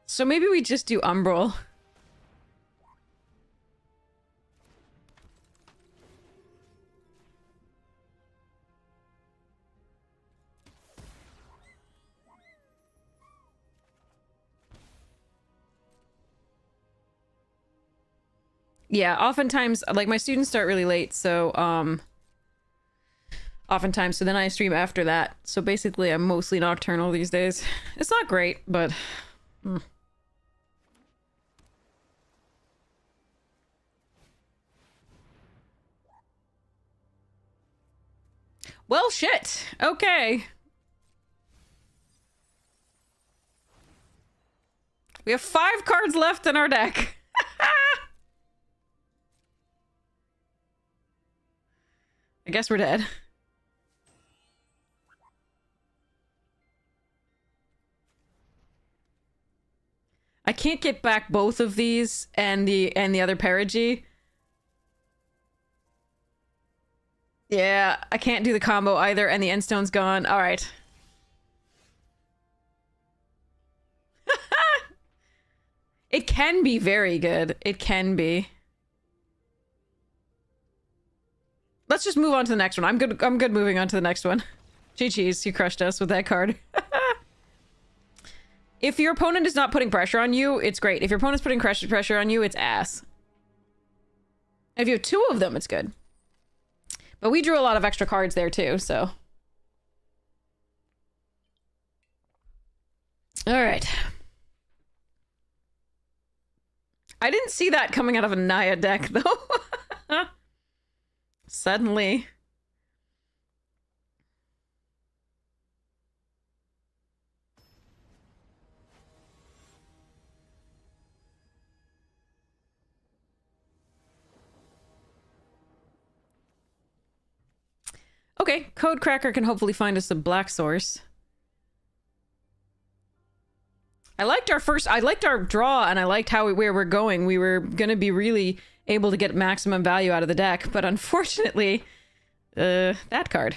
So maybe we just do Umbral. Yeah, oftentimes, like, my students start really late, so, oftentimes, so then I stream after that. So basically, I'm mostly nocturnal these days. It's not great, but... Well, shit. Okay. We have 5 cards left in our deck. I guess we're dead. I can't get back both of these and the other Perigi. Yeah, I can't do the combo either, and the end stone's gone. All right. It can be very good. It can be. Let's just move on to the next one. I'm good moving on to the next one. GG's, you crushed us with that card. If your opponent is not putting pressure on you, it's great. If your opponent's putting pressure on you, it's ass. If you have 2 of them, it's good. But we drew a lot of extra cards there too, so. All right. I didn't see that coming out of a Naya deck, though. Suddenly. Okay, Code Cracker can hopefully find us a black source. I liked our draw, and I liked where we're going. We were gonna be really able to get maximum value out of the deck, but unfortunately, that card.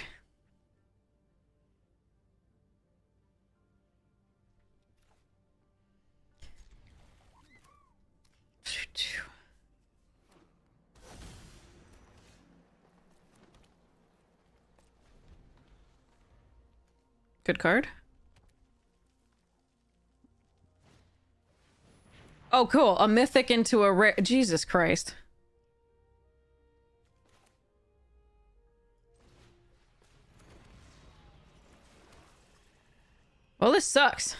Good card. Oh, cool. A mythic into a rare... Jesus Christ. Well, this sucks.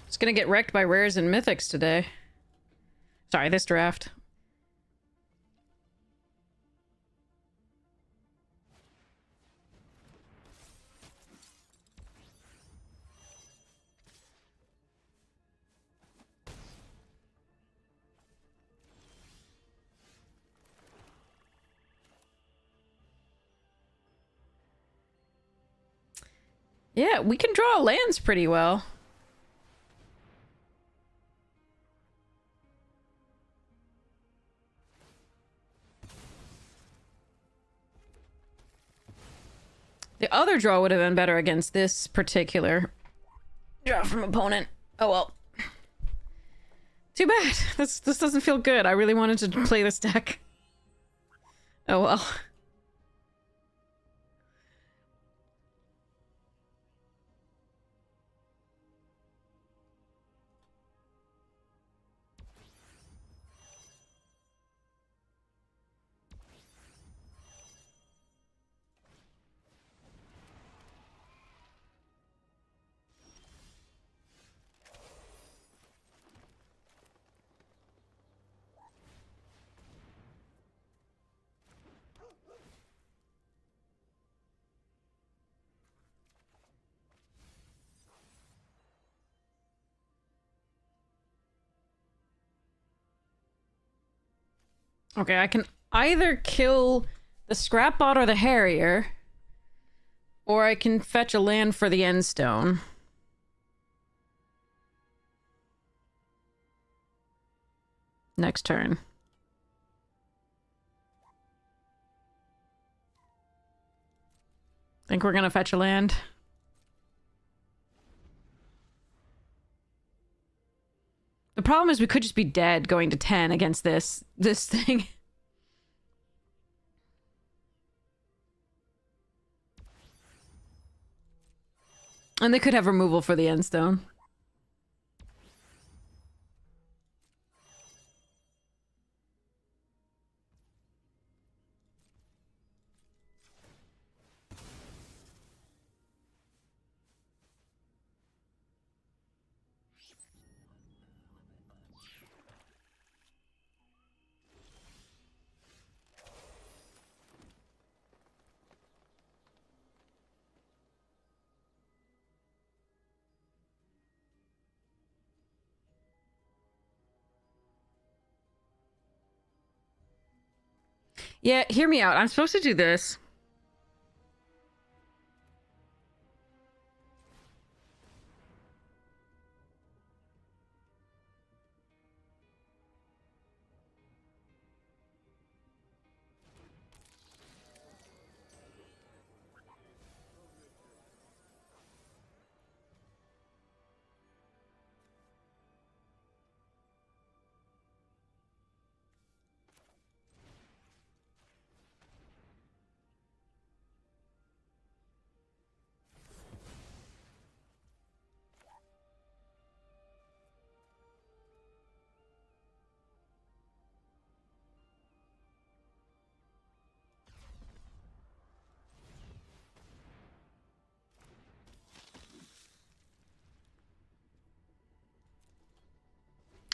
It's gonna get wrecked by rares and mythics today. Sorry, this draft. Yeah, we can draw lands pretty well. The other draw would have been better against this particular draw from opponent. Oh well. Too bad. This doesn't feel good. I really wanted to play this deck. Oh well. Okay, I can either kill the Scrapbot or the Harrier, or I can fetch a land for the End Stone. Next turn. Think we're gonna fetch a land? The problem is we could just be dead going to 10 against this thing. And they could have removal for the end stone. Yeah, hear me out. I'm supposed to do this.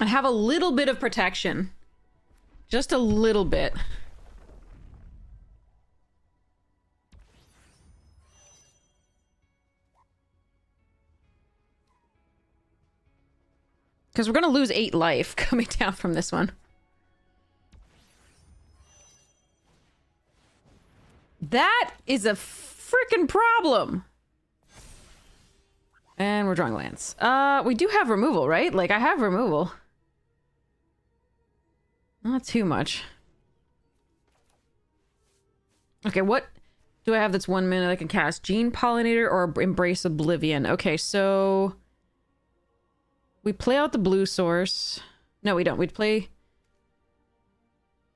I have a little bit of protection. Just a little bit. Because we're going to lose 8 life coming down from this one. That is a freaking problem. And we're drawing lands. We do have removal, right? Like, I have removal. Not too much. Okay, what do I have that's 1 minute I can cast? Gene Pollinator or Embrace Oblivion? Okay, so... we play out the blue source. No, we don't. We'd play...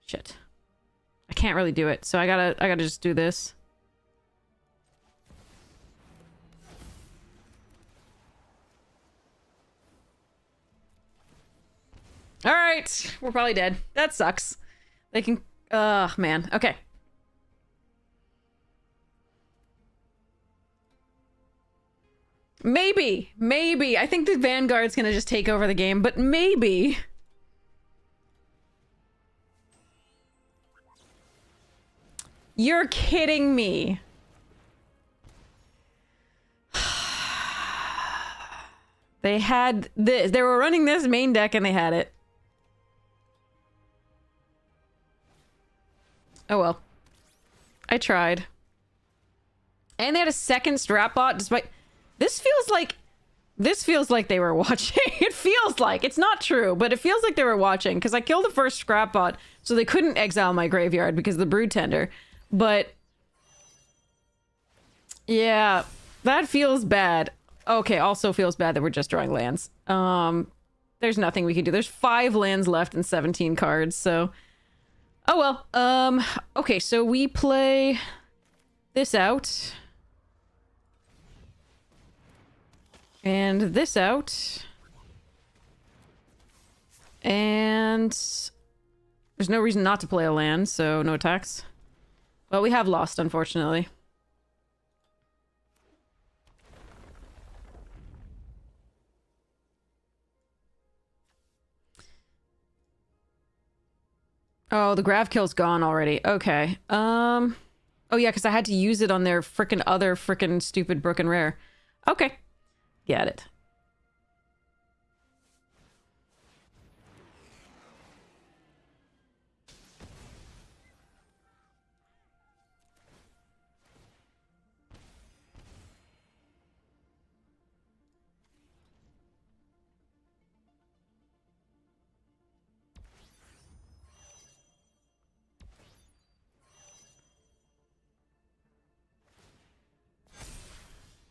shit. I can't really do it, so I gotta just do this. Alright, we're probably dead. That sucks. They can... man. Okay. Maybe. Maybe. I think the Vanguard's gonna just take over the game, but maybe. You're kidding me. They had this. They were running this main deck and they had it. Oh well. I tried. And they had a second strap bot despite... This feels like they were watching. It feels like. It's not true, but it feels like they were watching. Because I killed the first scrap bot, so they couldn't exile my graveyard because of the Brood Tender. But... yeah, that feels bad. Okay, also feels bad that we're just drawing lands. There's nothing we can do. There's 5 lands left and 17 cards, so... oh well. Okay, so we play this out. And this out. And there's no reason not to play a land, so no attacks. Well, we have lost, unfortunately. Oh, the grav kill's gone already. Okay. Oh yeah, because I had to use it on their frickin' other frickin' stupid broken rare. Okay. Get it.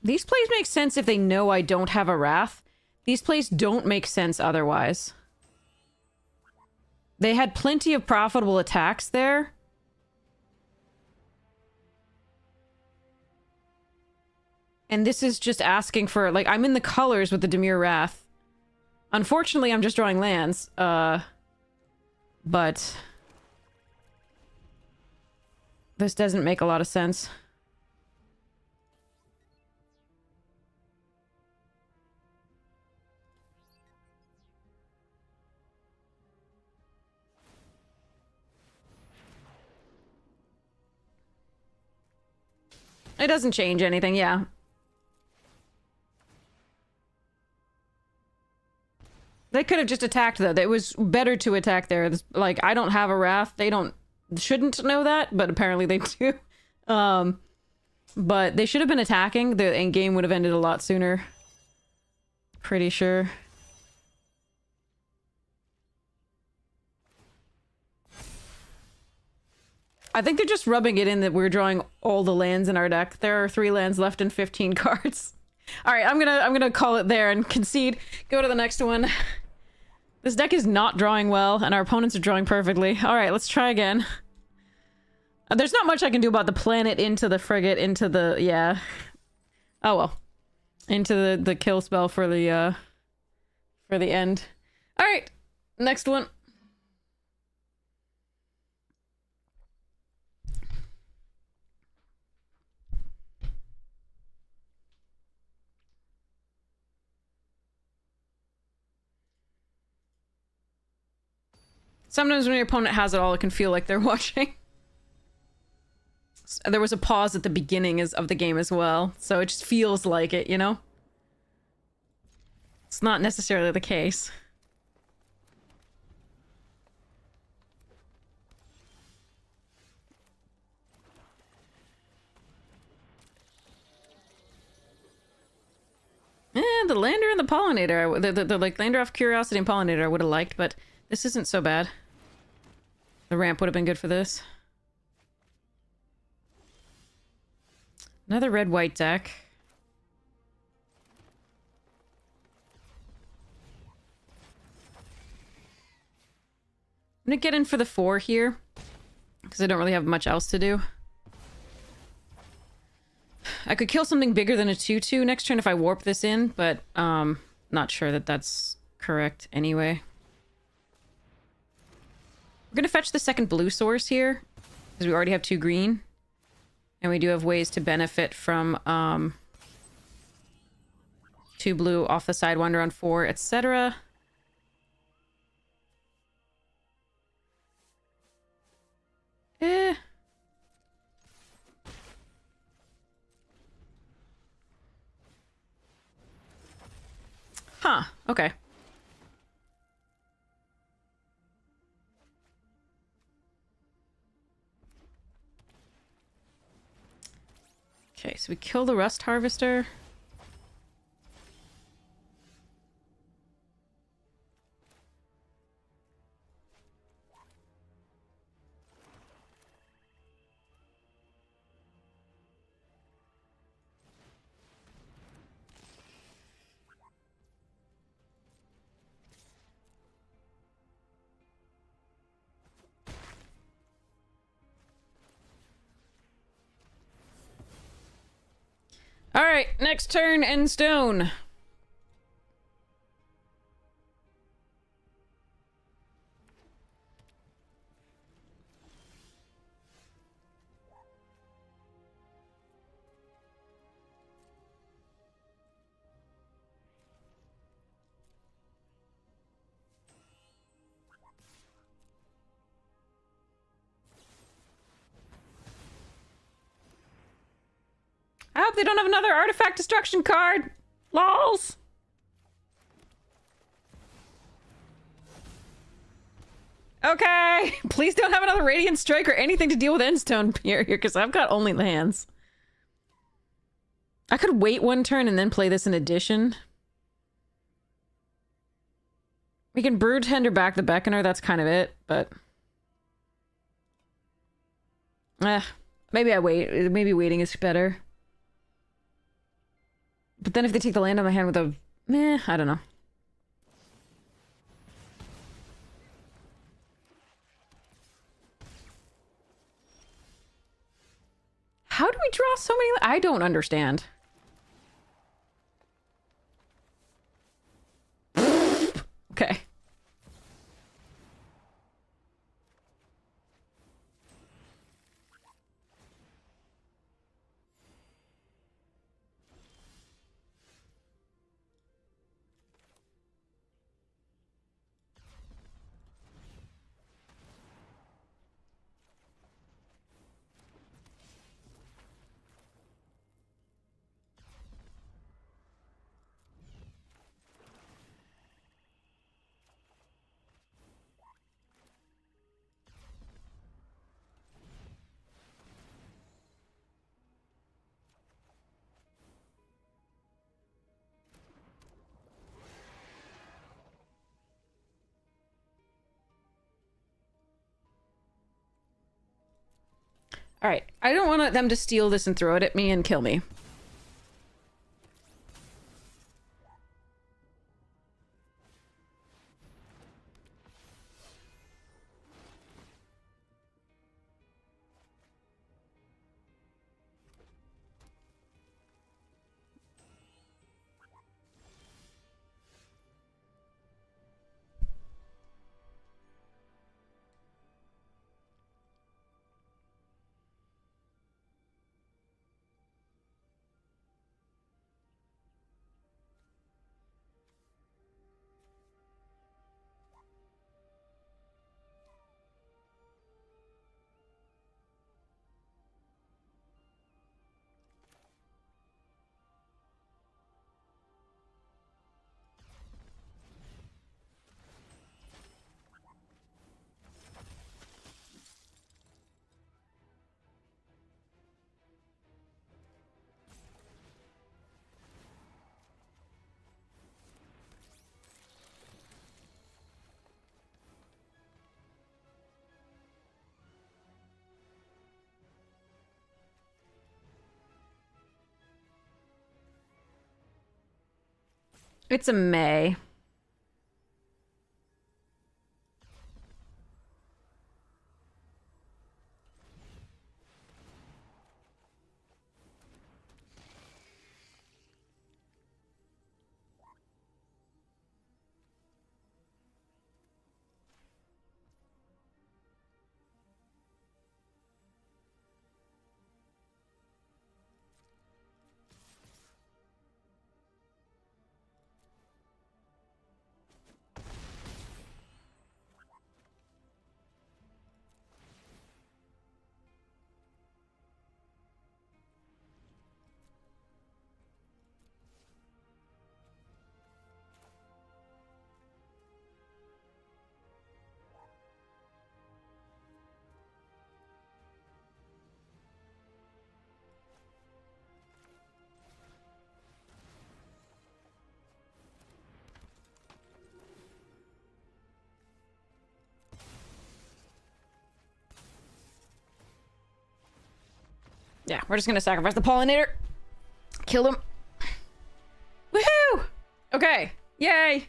These plays make sense if they know I don't have a Wrath. These plays don't make sense otherwise. They had plenty of profitable attacks there. And this is just asking for, like, I'm in the colors with the Dimir Wrath. Unfortunately, I'm just drawing lands. But this doesn't make a lot of sense. It doesn't change anything, yeah. They could have just attacked, though. It was better to attack there. Like, I don't have a Wrath. They shouldn't know that, but apparently they do. But they should have been attacking. The end game would have ended a lot sooner. Pretty sure. I think they're just rubbing it in that we're drawing all the lands in our deck. There are 3 lands left and 15 cards. All right, I'm gonna call it there and concede. Go to the next one. This deck is not drawing well, and our opponents are drawing perfectly. All right, let's try again. There's not much I can do about the planet into the frigate, into the... yeah. Oh, well. Into the kill spell for the end. All right, next one. Sometimes when your opponent has it all, it can feel like they're watching. There was a pause at the beginning of the game as well, so it just feels like it, you know? It's not necessarily the case. The Lander and the Pollinator, the like Lander of Curiosity and Pollinator I would have liked, but this isn't so bad. The ramp would have been good for this. Another red-white deck. I'm gonna get in for the 4 here, because I don't really have much else to do. I could kill something bigger than a 2/2 next turn if I warp this in, but not sure that that's correct anyway. We're gonna fetch the second blue source here, because we already have 2 green. And we do have ways to benefit from 2 blue off the Sidewinder on 4, etc. Huh, okay. Okay, so we kill the Rust Harvester. All right, next turn, end stone. I hope they don't have another artifact destruction card. Lols. Okay. Please don't have another Radiant Strike or anything to deal with Endstone here, because I've got only lands. I could wait 1 turn and then play this in addition. We can Brood Tender back the Beckoner, that's kind of it, but... maybe I wait. Maybe waiting is better. But then if they take the land on the hand with a... Meh, I don't know. How do we draw so many... I don't understand. Okay. All right. I don't want them to steal this and throw it at me and kill me. It's a May. Yeah, we're just gonna sacrifice the pollinator. Kill him. Woohoo! Okay. Yay!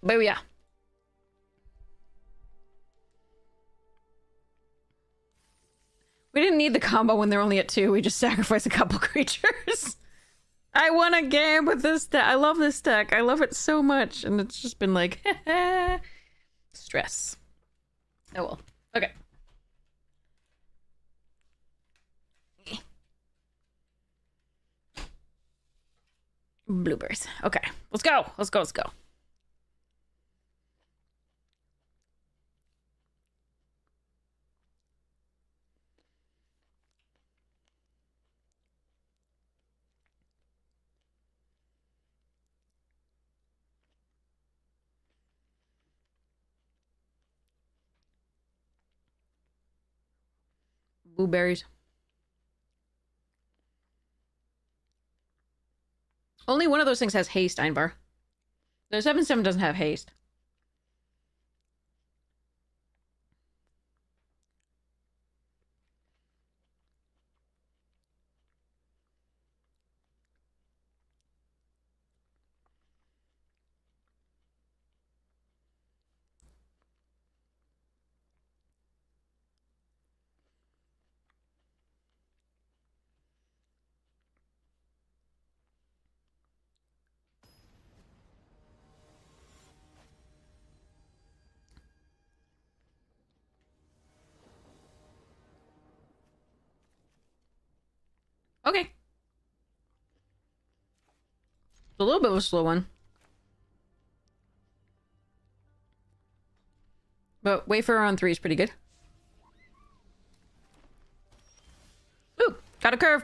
Booyah. We didn't need the combo when they're only at 2. We just sacrificed a couple creatures. I won a game with this deck. I love this deck. I love it so much. And it's just been like, stress. Oh well. Okay. Blueberries. Okay. Let's go. Let's go. Let's go. Blueberries. Only one of those things has haste, Einbar. The 7/7 doesn't have haste. Okay. It's a little bit of a slow one. But wafer on 3 is pretty good. Ooh, got a curve.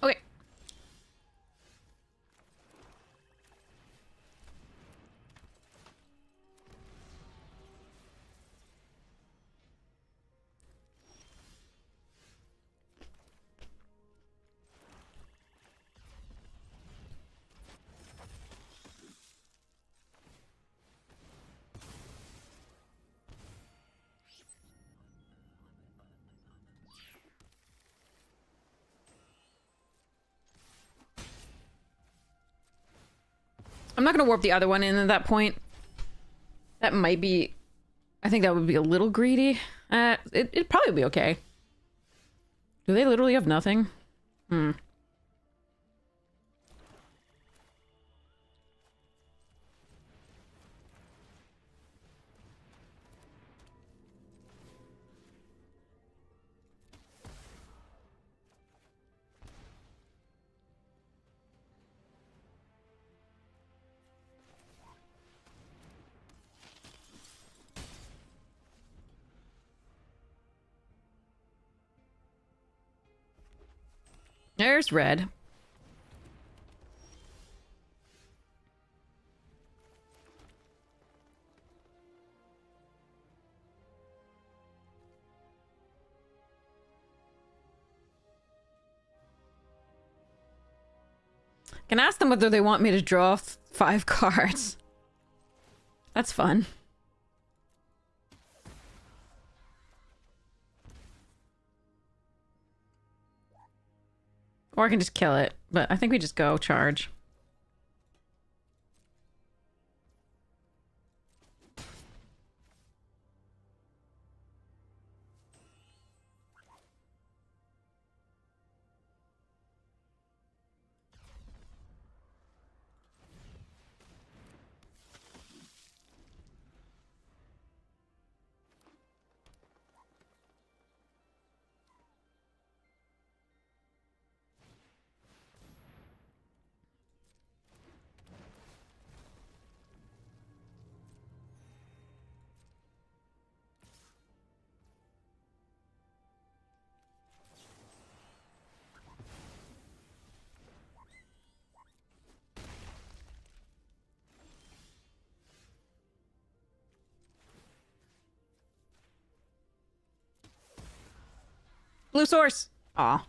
Okay. I'm not gonna warp the other one in at that point. That might be... I think that would be a little greedy. It'd probably be okay. Do they literally have nothing? Hmm. There's red. Can ask them whether they want me to draw 5 cards. That's fun. Or I can just kill it, but I think we just go charge. Blue source! Aw.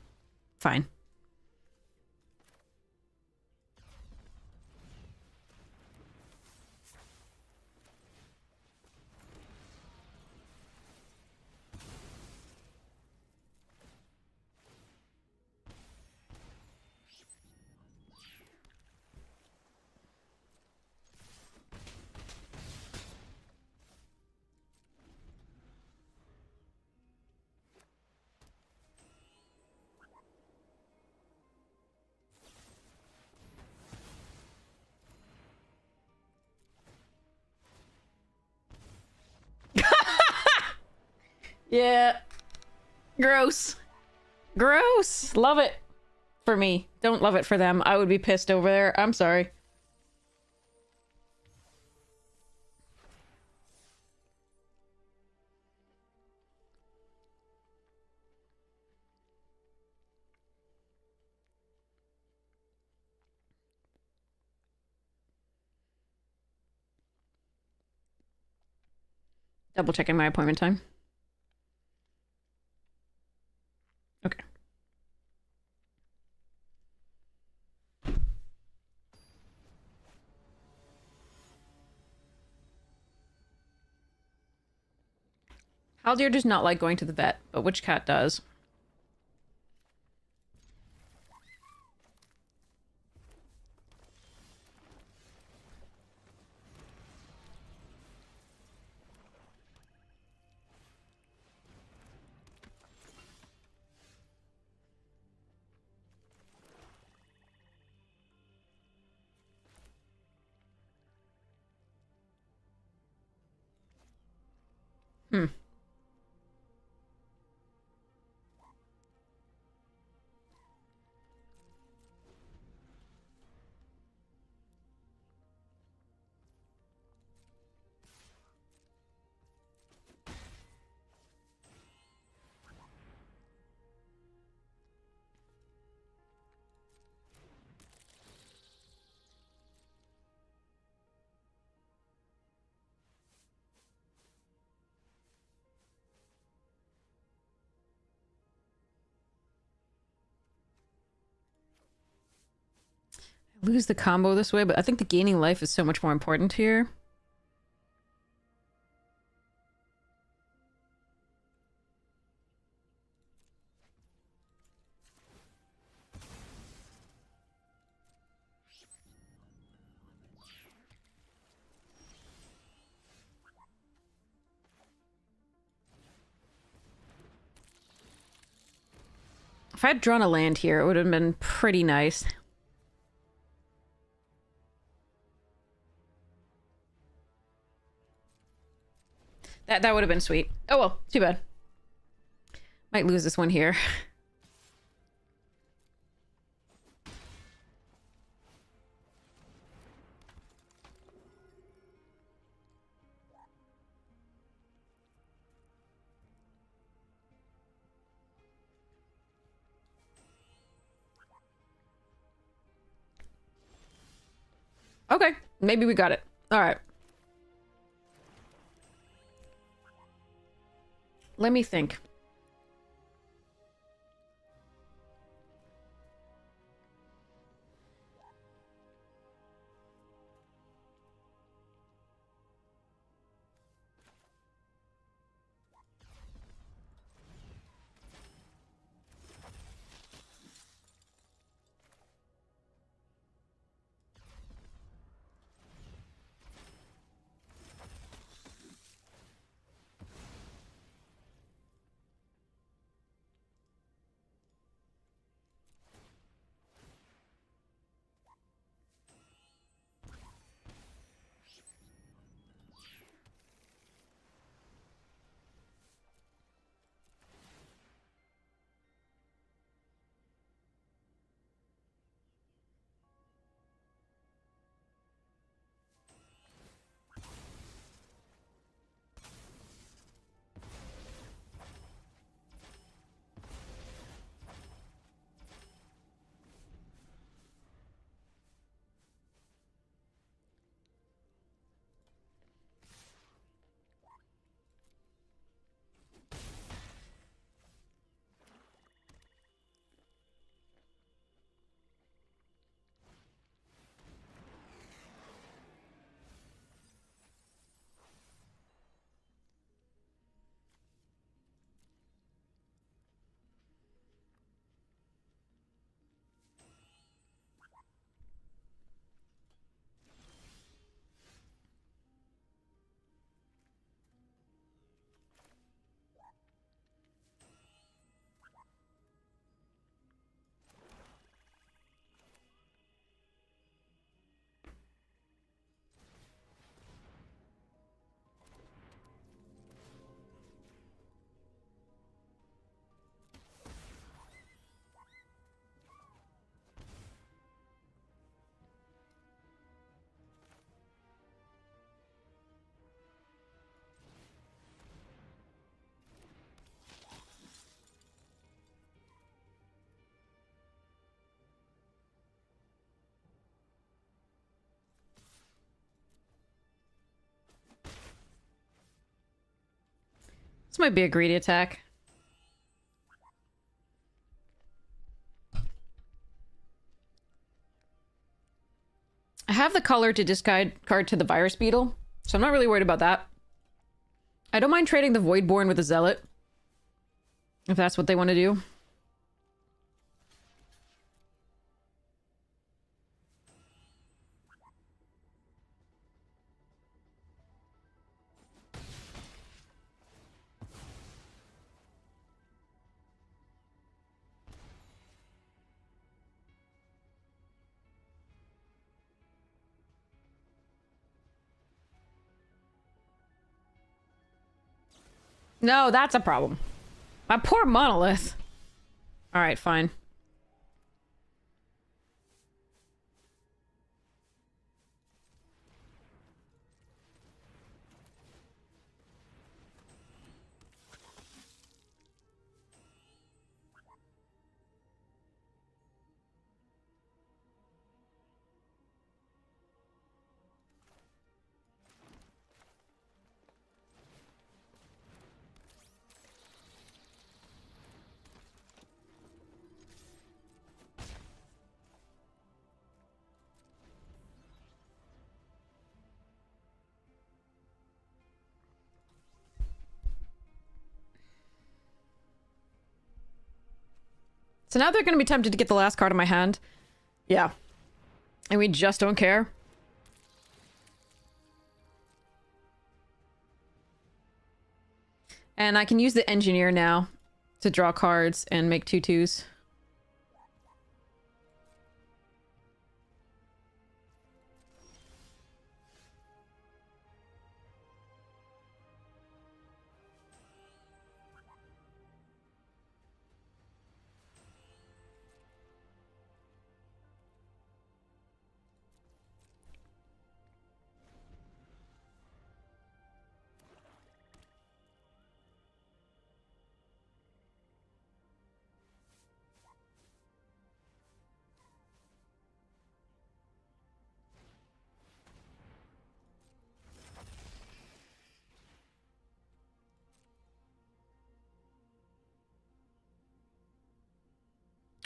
Fine. Yeah. Gross. Gross. Love it. For me. Don't love it for them. I would be pissed over there. I'm sorry. Double checking my appointment time. Okay. Haldir does not like going to the vet, but which cat does? Hmm. Lose the combo this way, but I think the gaining life is so much more important here. If I had drawn a land here, it would have been pretty nice. That would have been sweet. Oh well, too bad. Might lose this one here. Okay, maybe we got it. All right. Let me think. This might be a greedy attack. I have the color to discard card to the Virus Beetle, so I'm not really worried about that. I don't mind trading the Voidborn with the Zealot, if that's what they want to do. No, that's a problem. My poor monolith. All right, fine. So now they're going to be tempted to get the last card in my hand. Yeah. And we just don't care. And I can use the engineer now to draw cards and make 2/2s.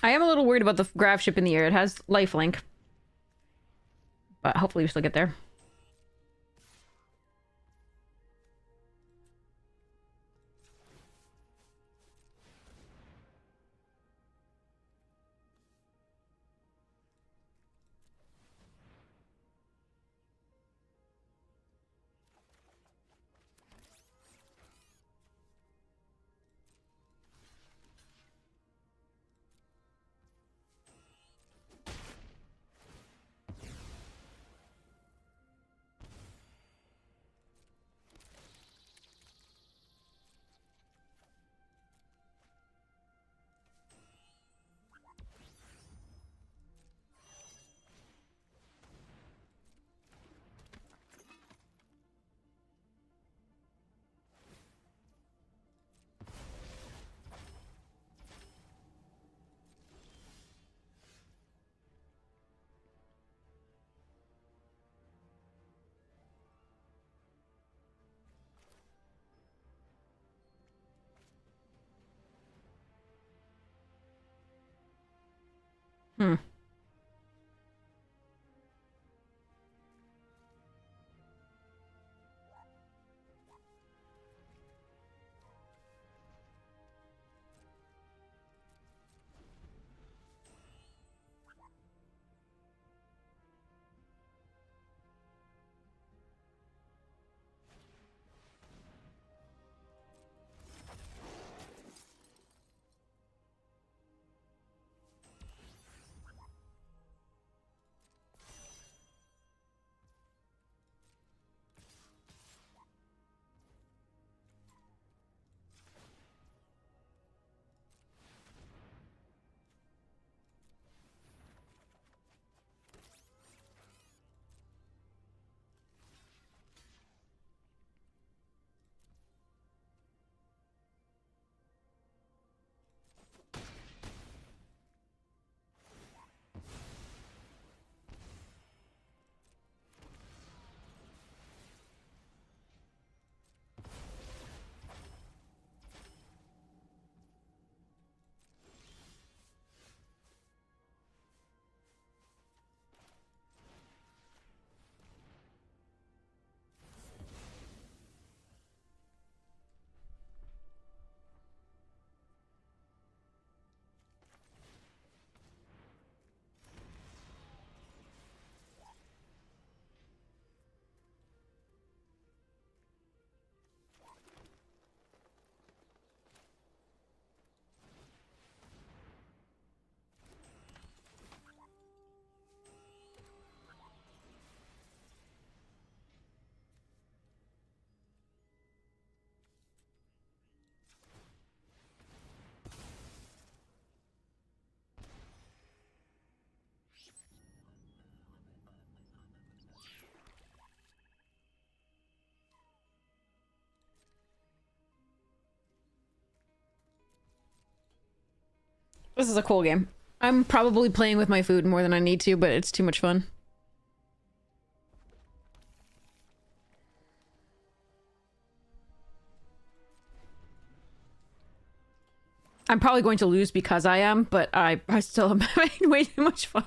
I am a little worried about the grav ship in the air. It has lifelink. But hopefully we still get there. Hmm. This is a cool game. I'm probably playing with my food more than I need to, but it's too much fun. I'm probably going to lose because I am, but I still am having way too much fun.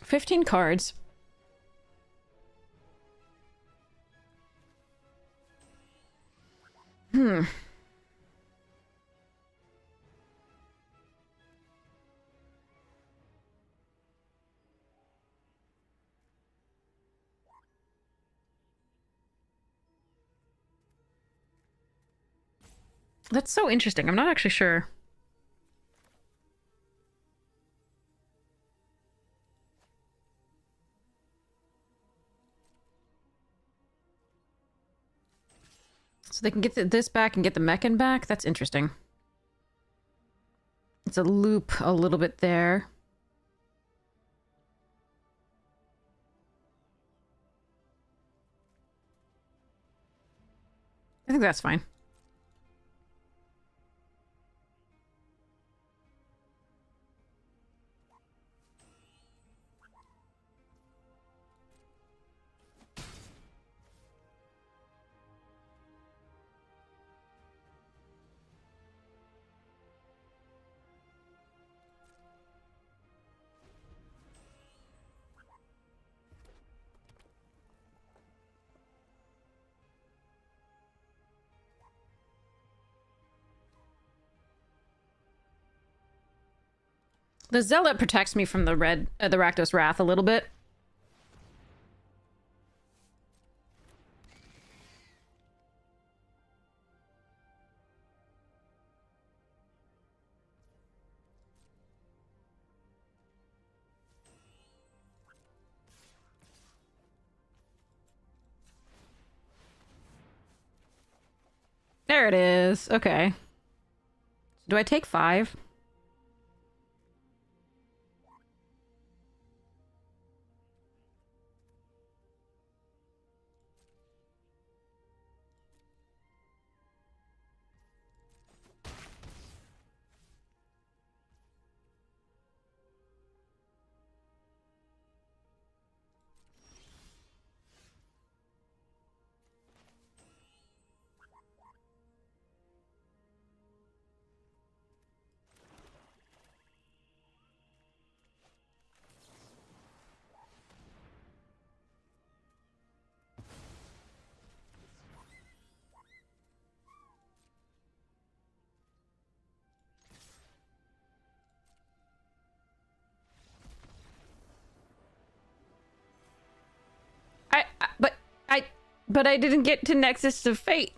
$15 cards. That's so interesting. I'm not actually sure. So they can get this back and get the Mechan back? That's interesting. It's a loop a little bit there. I think that's fine. The Zealot protects me from the the Rakdos Wrath a little bit. There it is. Okay. Do I take 5? But I didn't get to Nexus of Fate.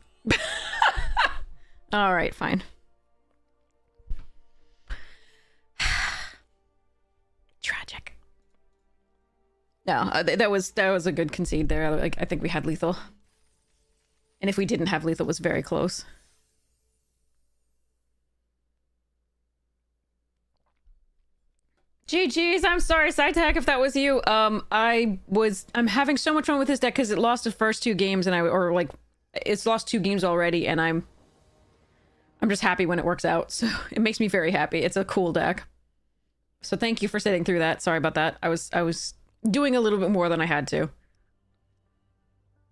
All right, fine. Tragic. No, that was a good concede there. Like, I think we had lethal, and if we didn't have lethal, it was very close. GG's, I'm sorry, Cytac, if that was you. I'm having so much fun with this deck because it lost the first 2 games it's lost 2 games already, and I'm just happy when it works out. So it makes me very happy. It's a cool deck. So thank you for sitting through that. Sorry about that. I was doing a little bit more than I had to.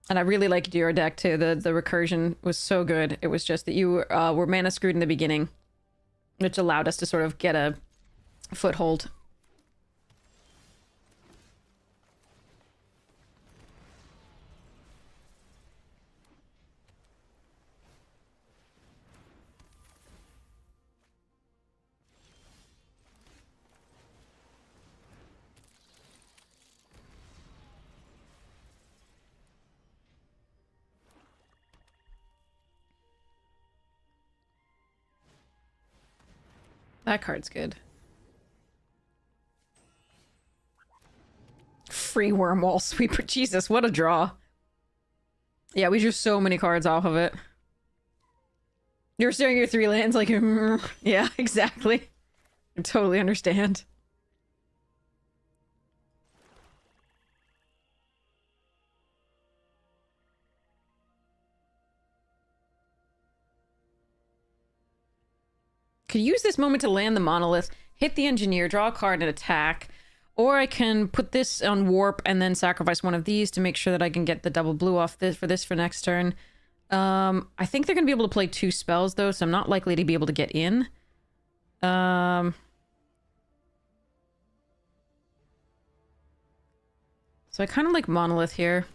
And I really liked your deck too. The recursion was so good. It was just that you were mana screwed in the beginning, which allowed us to sort of get a foothold. That card's good. Free Wormwall Sweeper. Jesus, what a draw. Yeah, we drew so many cards off of it. You're staring at your 3 lands like, yeah, exactly. I totally understand. Could use this moment to land the monolith, hit the engineer, draw a card and attack. Or I can put this on warp and then sacrifice one of these to make sure that I can get the double blue off this for next turn. I think they're going to be able to play 2 spells though, so I'm not likely to be able to get in. So I kind of like monolith here.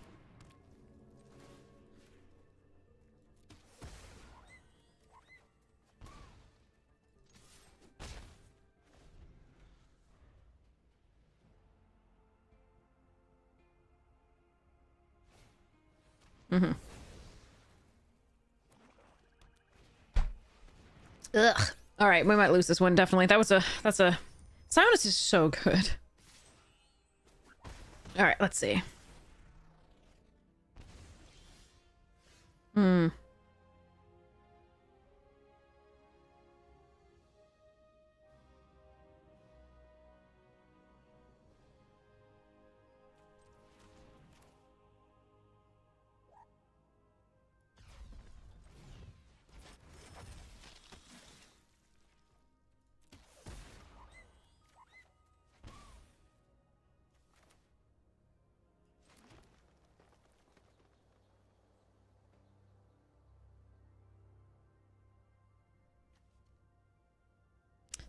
Mm-hmm. Ugh. All right, we might lose this one, definitely. That's a... Silence is so good. All right, let's see. Hmm.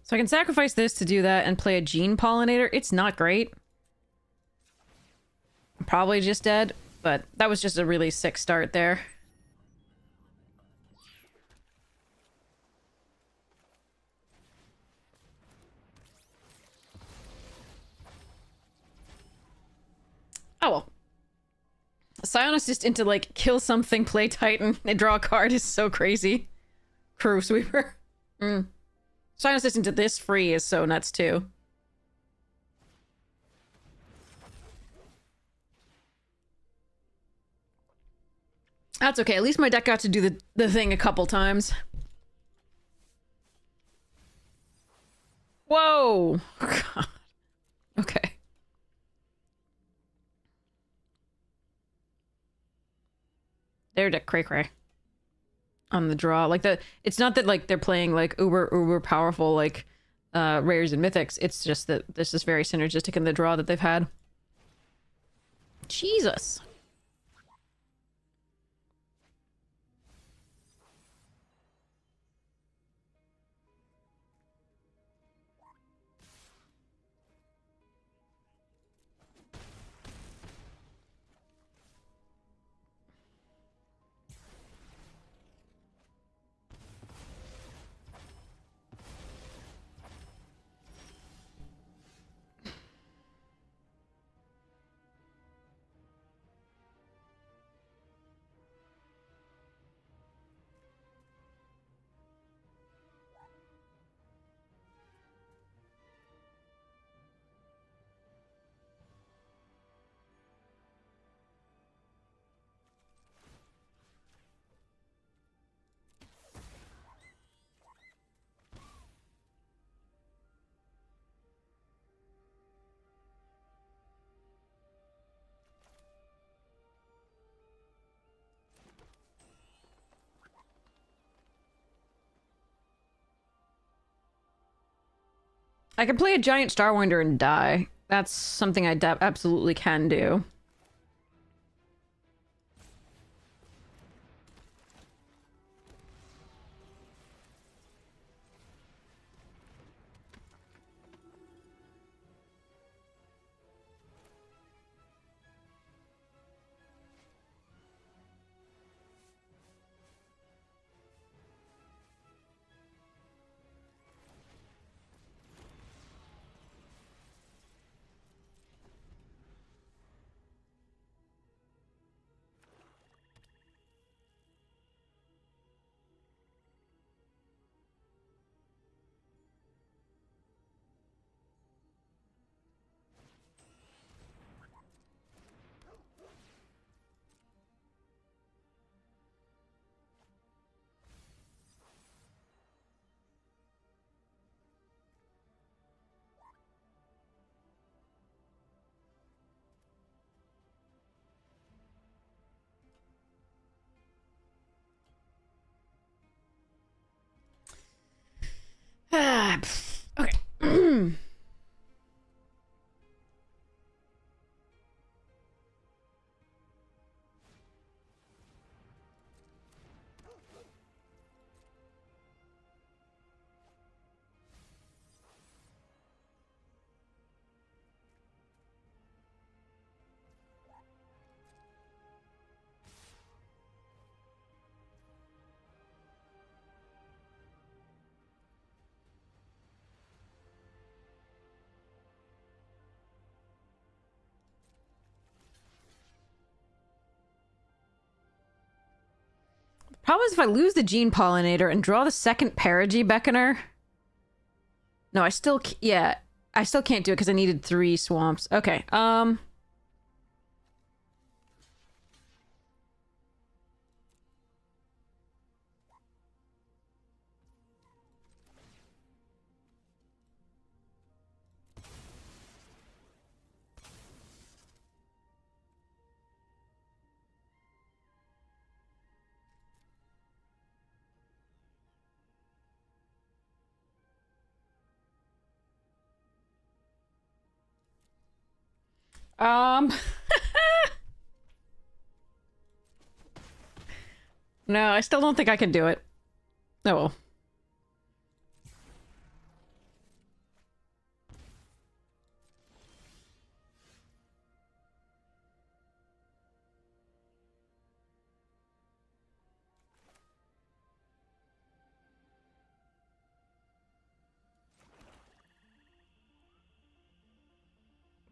So I can sacrifice this to do that and play a Gene Pollinator. It's not great. I'm probably just dead, but that was just a really sick start there. Oh well. Sionis just into like kill something, play Titan, and draw a card is so crazy. Crew Sweeper. Sionis just into this free is so nuts too. That's okay. At least my deck got to do the thing a couple times. Whoa! God. Okay. They're deck cray cray. On the draw. Like it's not that like they're playing like uber powerful like rares and mythics. It's just that this is very synergistic in the draw that they've had. Jesus. I can play a giant Starwinder and die. That's something I absolutely can do. Okay. Problem is if I lose the gene pollinator and draw the second perigee beckoner. No, I still yeah, I still can't do it because I needed 3 swamps. Okay. No, I still don't think I can do it. Oh well.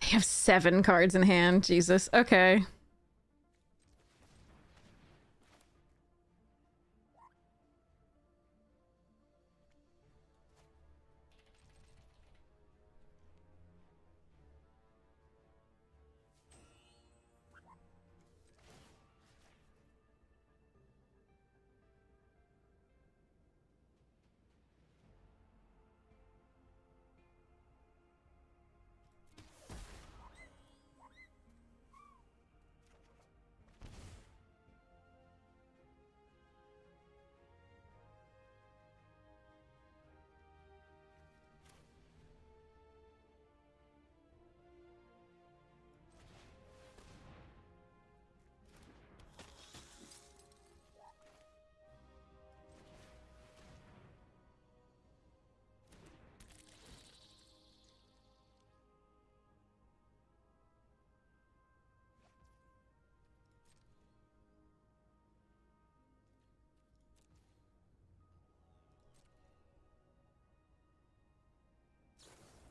They have 7 cards in hand. Jesus. Okay.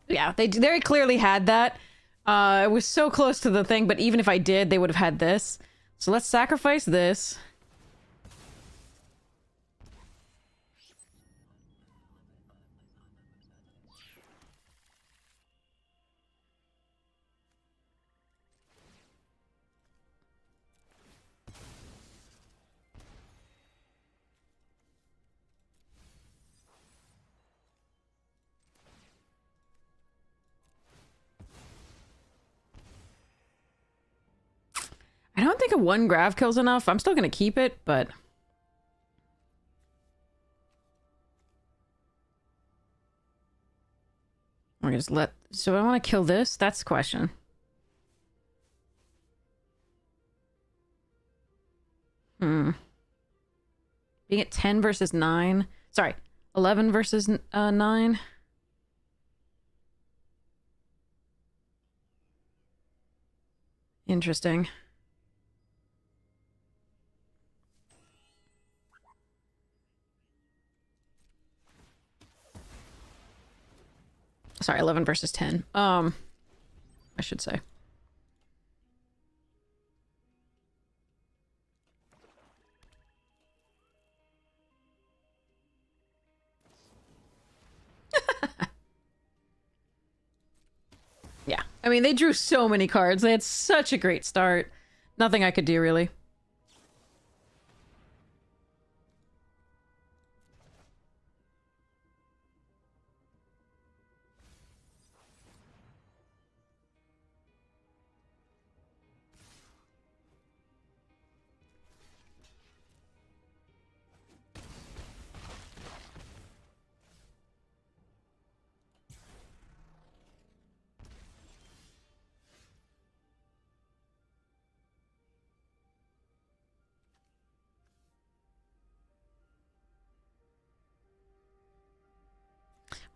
Yeah, they very clearly had that. It was so close to the thing, but even if I did, they would have had this. So let's sacrifice this. I don't think a 1 grav kill's enough. I'm still gonna keep it, but... We're gonna just let... So I want to kill this? That's the question. Being at 10 versus 9. Sorry, 11 versus 9. Interesting. Sorry, 11 versus 10. I should say. Yeah. I mean, they drew so many cards. They had such a great start. Nothing I could do, really.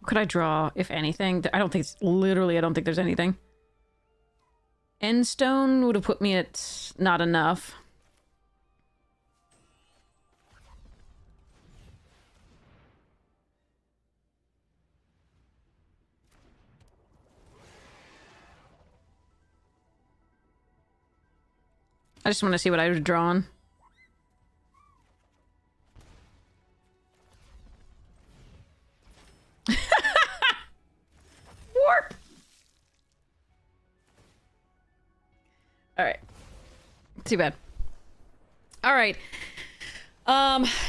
What could I draw, if anything? I don't think it's... Literally, I don't think there's anything. Endstone would have put me at not enough. I just want to see what I would have drawn. Warp! Alright. Too bad. Alright.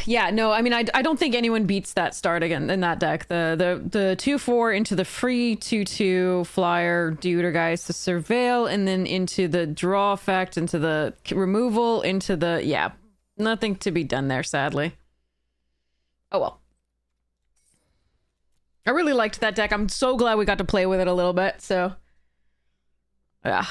Yeah, no, I mean, I don't think anyone beats that start again in that deck. The 2/4 into the free 2/2 flyer dude or guys to surveil, and then into the draw effect, into the removal, into the... Yeah, nothing to be done there, sadly. Oh well. I really liked that deck. I'm so glad we got to play with it a little bit, so... Yeah.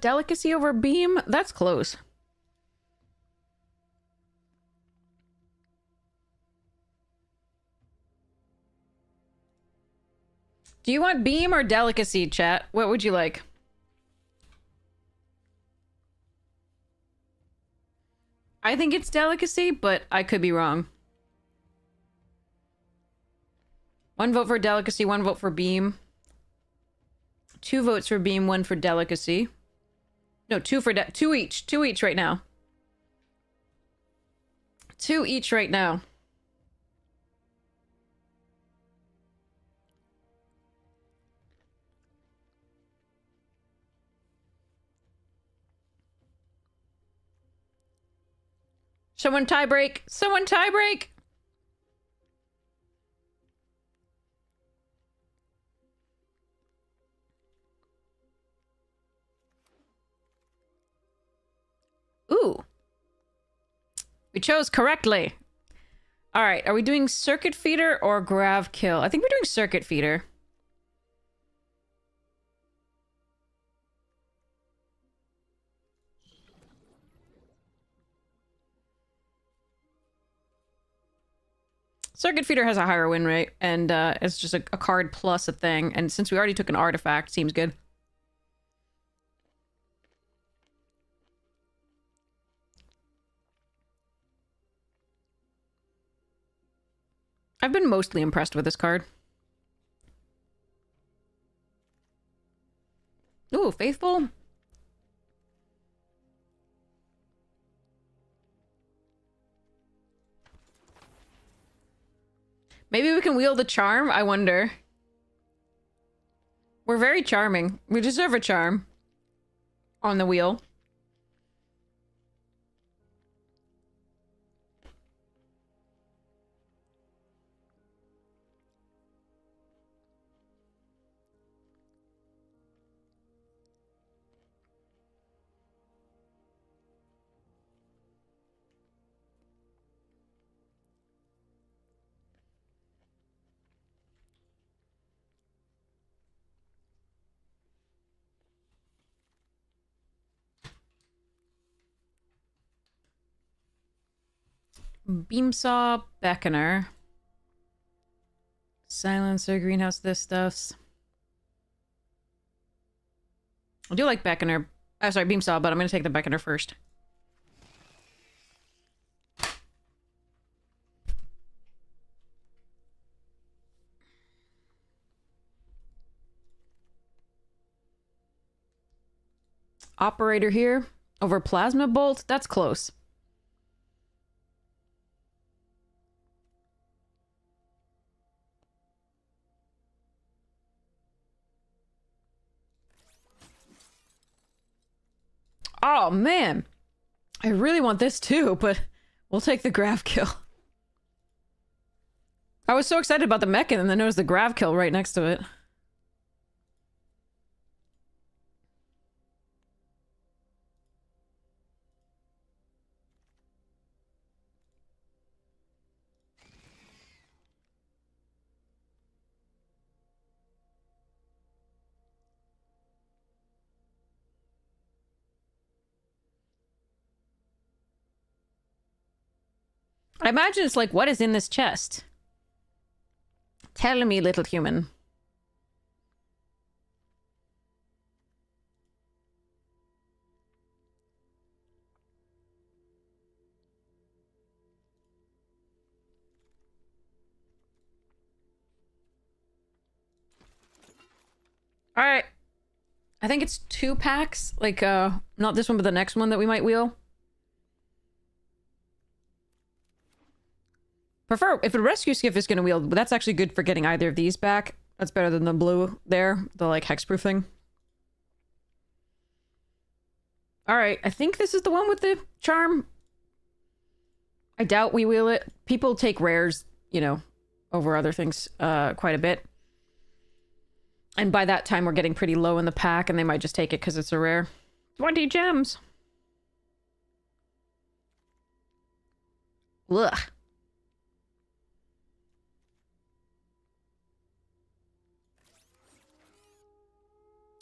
Delicacy over beam? That's close. Do you want beam or delicacy, chat? What would you like? I think it's delicacy, but I could be wrong. 1 vote for delicacy, 1 vote for beam. 2 votes for beam, 1 for delicacy. No, 2 for 2 each. 2 each right now. 2 each right now. Someone tie break. Someone tie break. Ooh. We chose correctly. All right, are we doing circuit feeder or grav kill? I think we're doing circuit feeder. Circuit feeder has a higher win rate, and it's just a card plus a thing. And since we already took an artifact, seems good. I've been mostly impressed with this card. Ooh, Faithful. Maybe we can wield the charm, I wonder. We're very charming. We deserve a charm. On the wheel. Beamsaw, Beckoner. Silencer, Greenhouse, this stuffs. I do like Beckoner. Oh, sorry, Beamsaw, but I'm going to take the Beckoner first. Operator here over Plasma Bolt. That's close. Oh, man. I really want this too, but we'll take the grav kill. I was so excited about the mech, and then there was the grav kill right next to it. I imagine it's like, what is in this chest? Tell me, little human. All right. I think it's 2 packs. Like, not this one, but the next one that we might wheel. Prefer, if a rescue skiff is going to wheel, that's actually good for getting either of these back. That's better than the blue there, the, like, hexproof thing. Alright, I think this is the one with the charm. I doubt we wheel it. People take rares, you know, over other things quite a bit. And by that time, we're getting pretty low in the pack, and they might just take it because it's a rare. 20 gems! Ugh.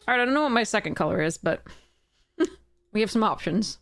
Alright, I don't know what my second color is, but we have some options.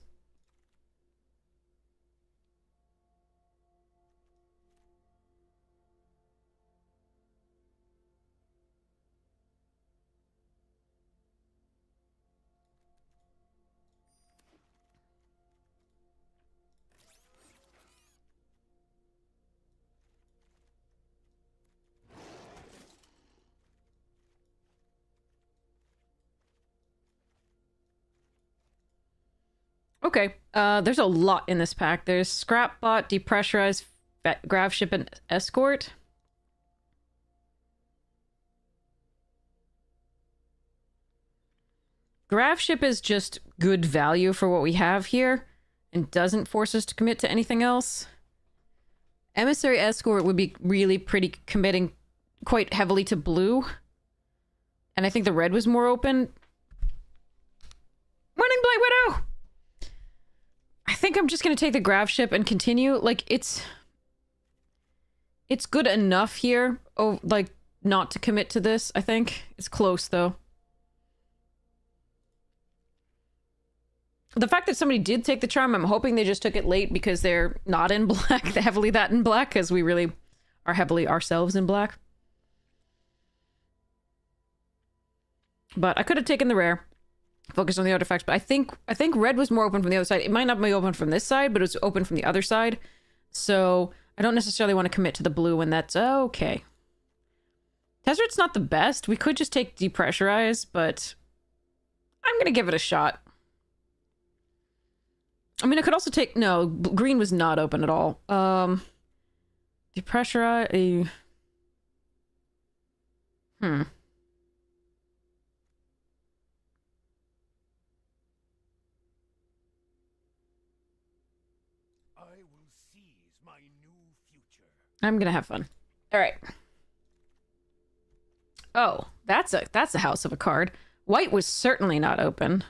Okay, there's a lot in this pack. There's Scrapbot, Depressurized, Grav Ship, and Escort. Grav Ship is just good value for what we have here and doesn't force us to commit to anything else. Emissary Escort would be really pretty committing quite heavily to blue. And I think the red was more open. Winning Blade Widow! I think I'm just going to take the Grav Ship and continue. Like, it's good enough here. Oh, like, not to commit to this, I think. It's close, though. The fact that somebody did take the charm, I'm hoping they just took it late because they're not in black, heavily that in black, because we really are heavily ourselves in black. But I could have taken the rare. Focus on the artifacts, but I think red was more open from the other side. It might not be open from this side, but it's open from the other side. So I don't necessarily want to commit to the blue, and that's okay. Tezzeret's not the best. We could just take Depressurize, but I'm gonna give it a shot. I mean, I could also take... No, green was not open at all. Depressurize... I'm gonna have fun. All right. Oh, that's a house of a card. White was certainly not open.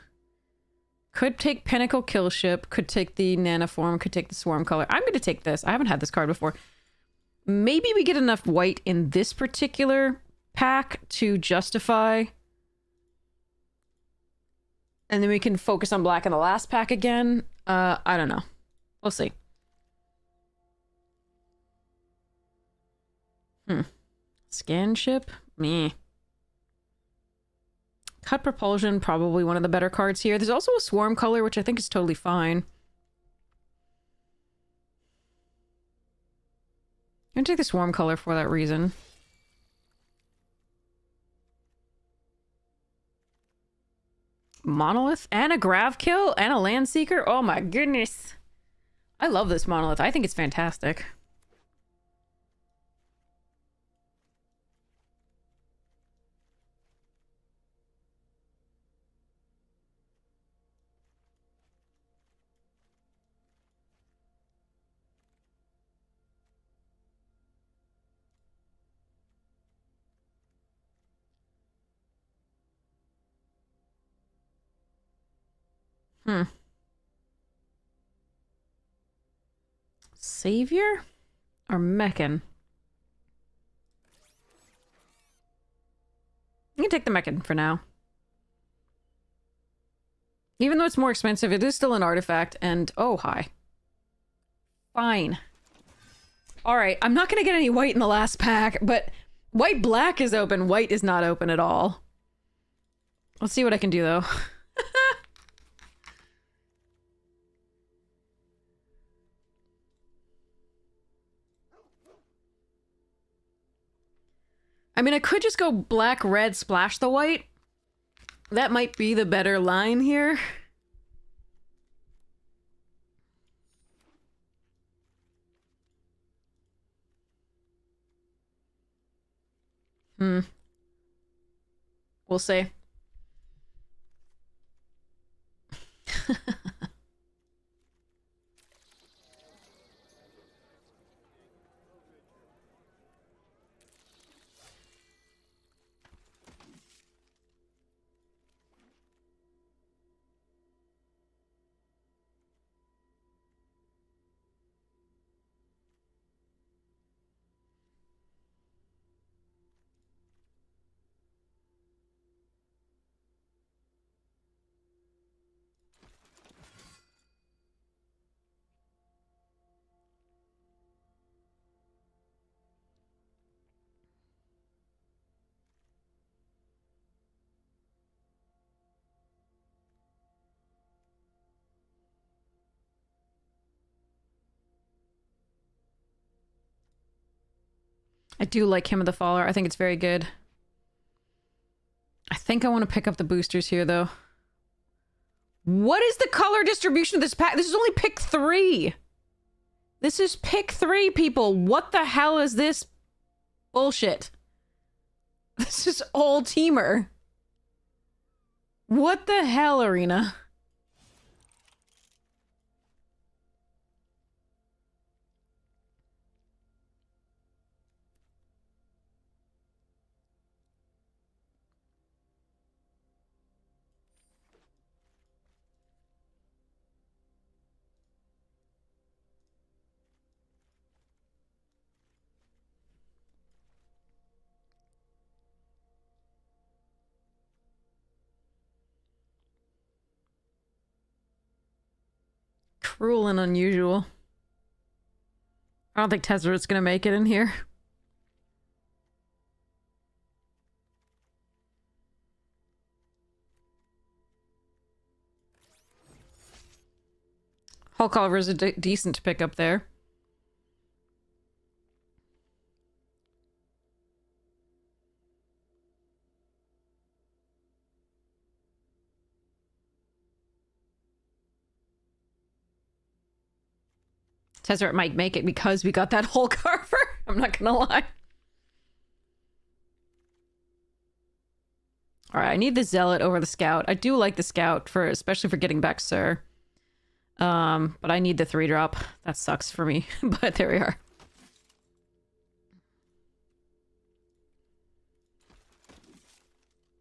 Could take Pinnacle Kill Ship. Could take the Nanoform. Could take the Swarm color. I'm gonna take this. I haven't had this card before. Maybe we get enough white in this particular pack to justify. And then we can focus on black in the last pack again. I don't know. We'll see. Scan Ship? Meh. Cut Propulsion, probably one of the better cards here. There's also a Swarm color, which I think is totally fine. I'm gonna take the Swarm color for that reason. Monolith and a Grav Kill and a Land Seeker? Oh my goodness. I love this Monolith. I think it's fantastic. Savior or Meccan? You can take the Meccan for now. Even though it's more expensive, it is still an artifact, and oh, hi. Fine. All right, I'm not gonna get any white in the last pack, but white black is open. White is not open at all. Let's see what I can do though. I mean, I could just go black, red, splash the white. That might be the better line here. We'll see. I do like Hymn of the Faller. I think it's very good. I think I want to pick up the boosters here, though. What is the color distribution of this pack? This is only pick 3. This is pick 3, people. What the hell is this bullshit? This is all teamer. What the hell, Arena? Cruel and unusual. I don't think Tezzeret's gonna make it in here. Hulk Oliver is a decent pickup there. Tezzeret might make it because we got that Hulk Carver. I'm not gonna lie. Alright, I need the Zealot over the Scout. I do like the Scout, especially for getting back Sir. But I need the 3-drop. That sucks for me, but there we are.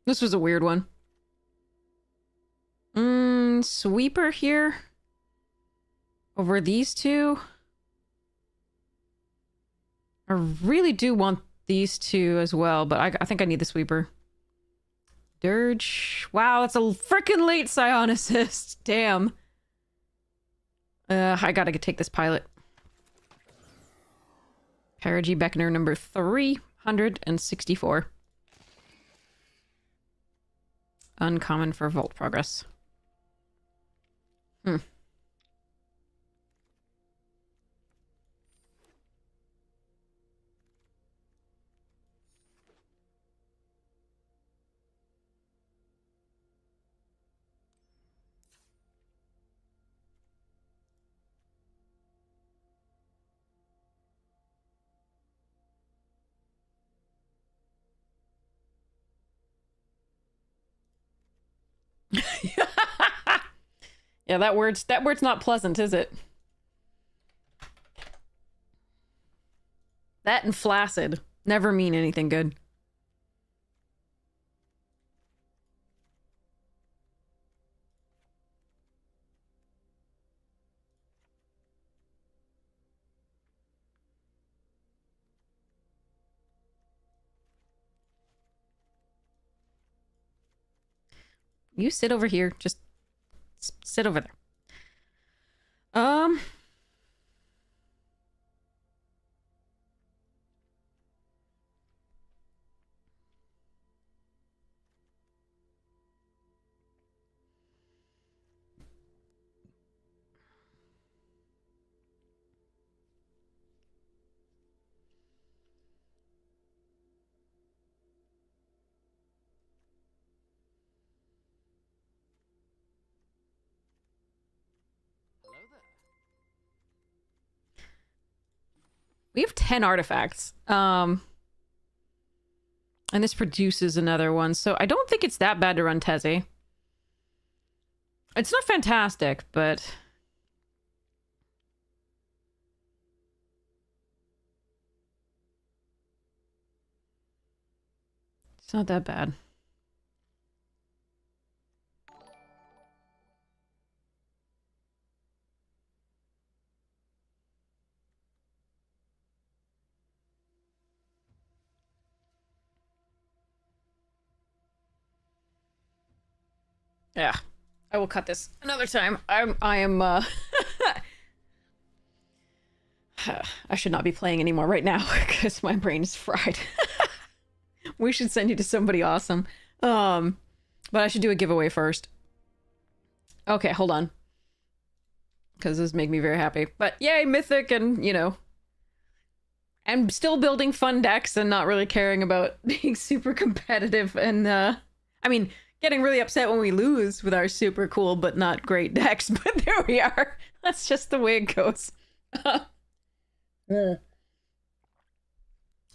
This was a weird one. Sweeper here. Over these two. I really do want these two as well, but I think I need the Sweeper. Dirge. Wow, that's a freaking late Scion assist. Damn. I gotta take this pilot. Perigee Beckoner number 364. Uncommon for Vault Progress. Yeah, that word's not pleasant, is it? That and flaccid never mean anything good. You sit over here. Just sit over there. We have 10 artifacts. And this produces another one, so I don't think it's that bad to run Tezzy. It's not fantastic, but... it's not that bad. Yeah, I will cut this another time. I am I should not be playing anymore right now because my brain is fried. We should send you to somebody awesome. But I should do a giveaway first. Okay, hold on. Because this make me very happy. But yay, Mythic, and you know, and still building fun decks and not really caring about being super competitive and I mean, getting really upset when we lose with our super cool but not great decks, but there we are. That's just the way it goes.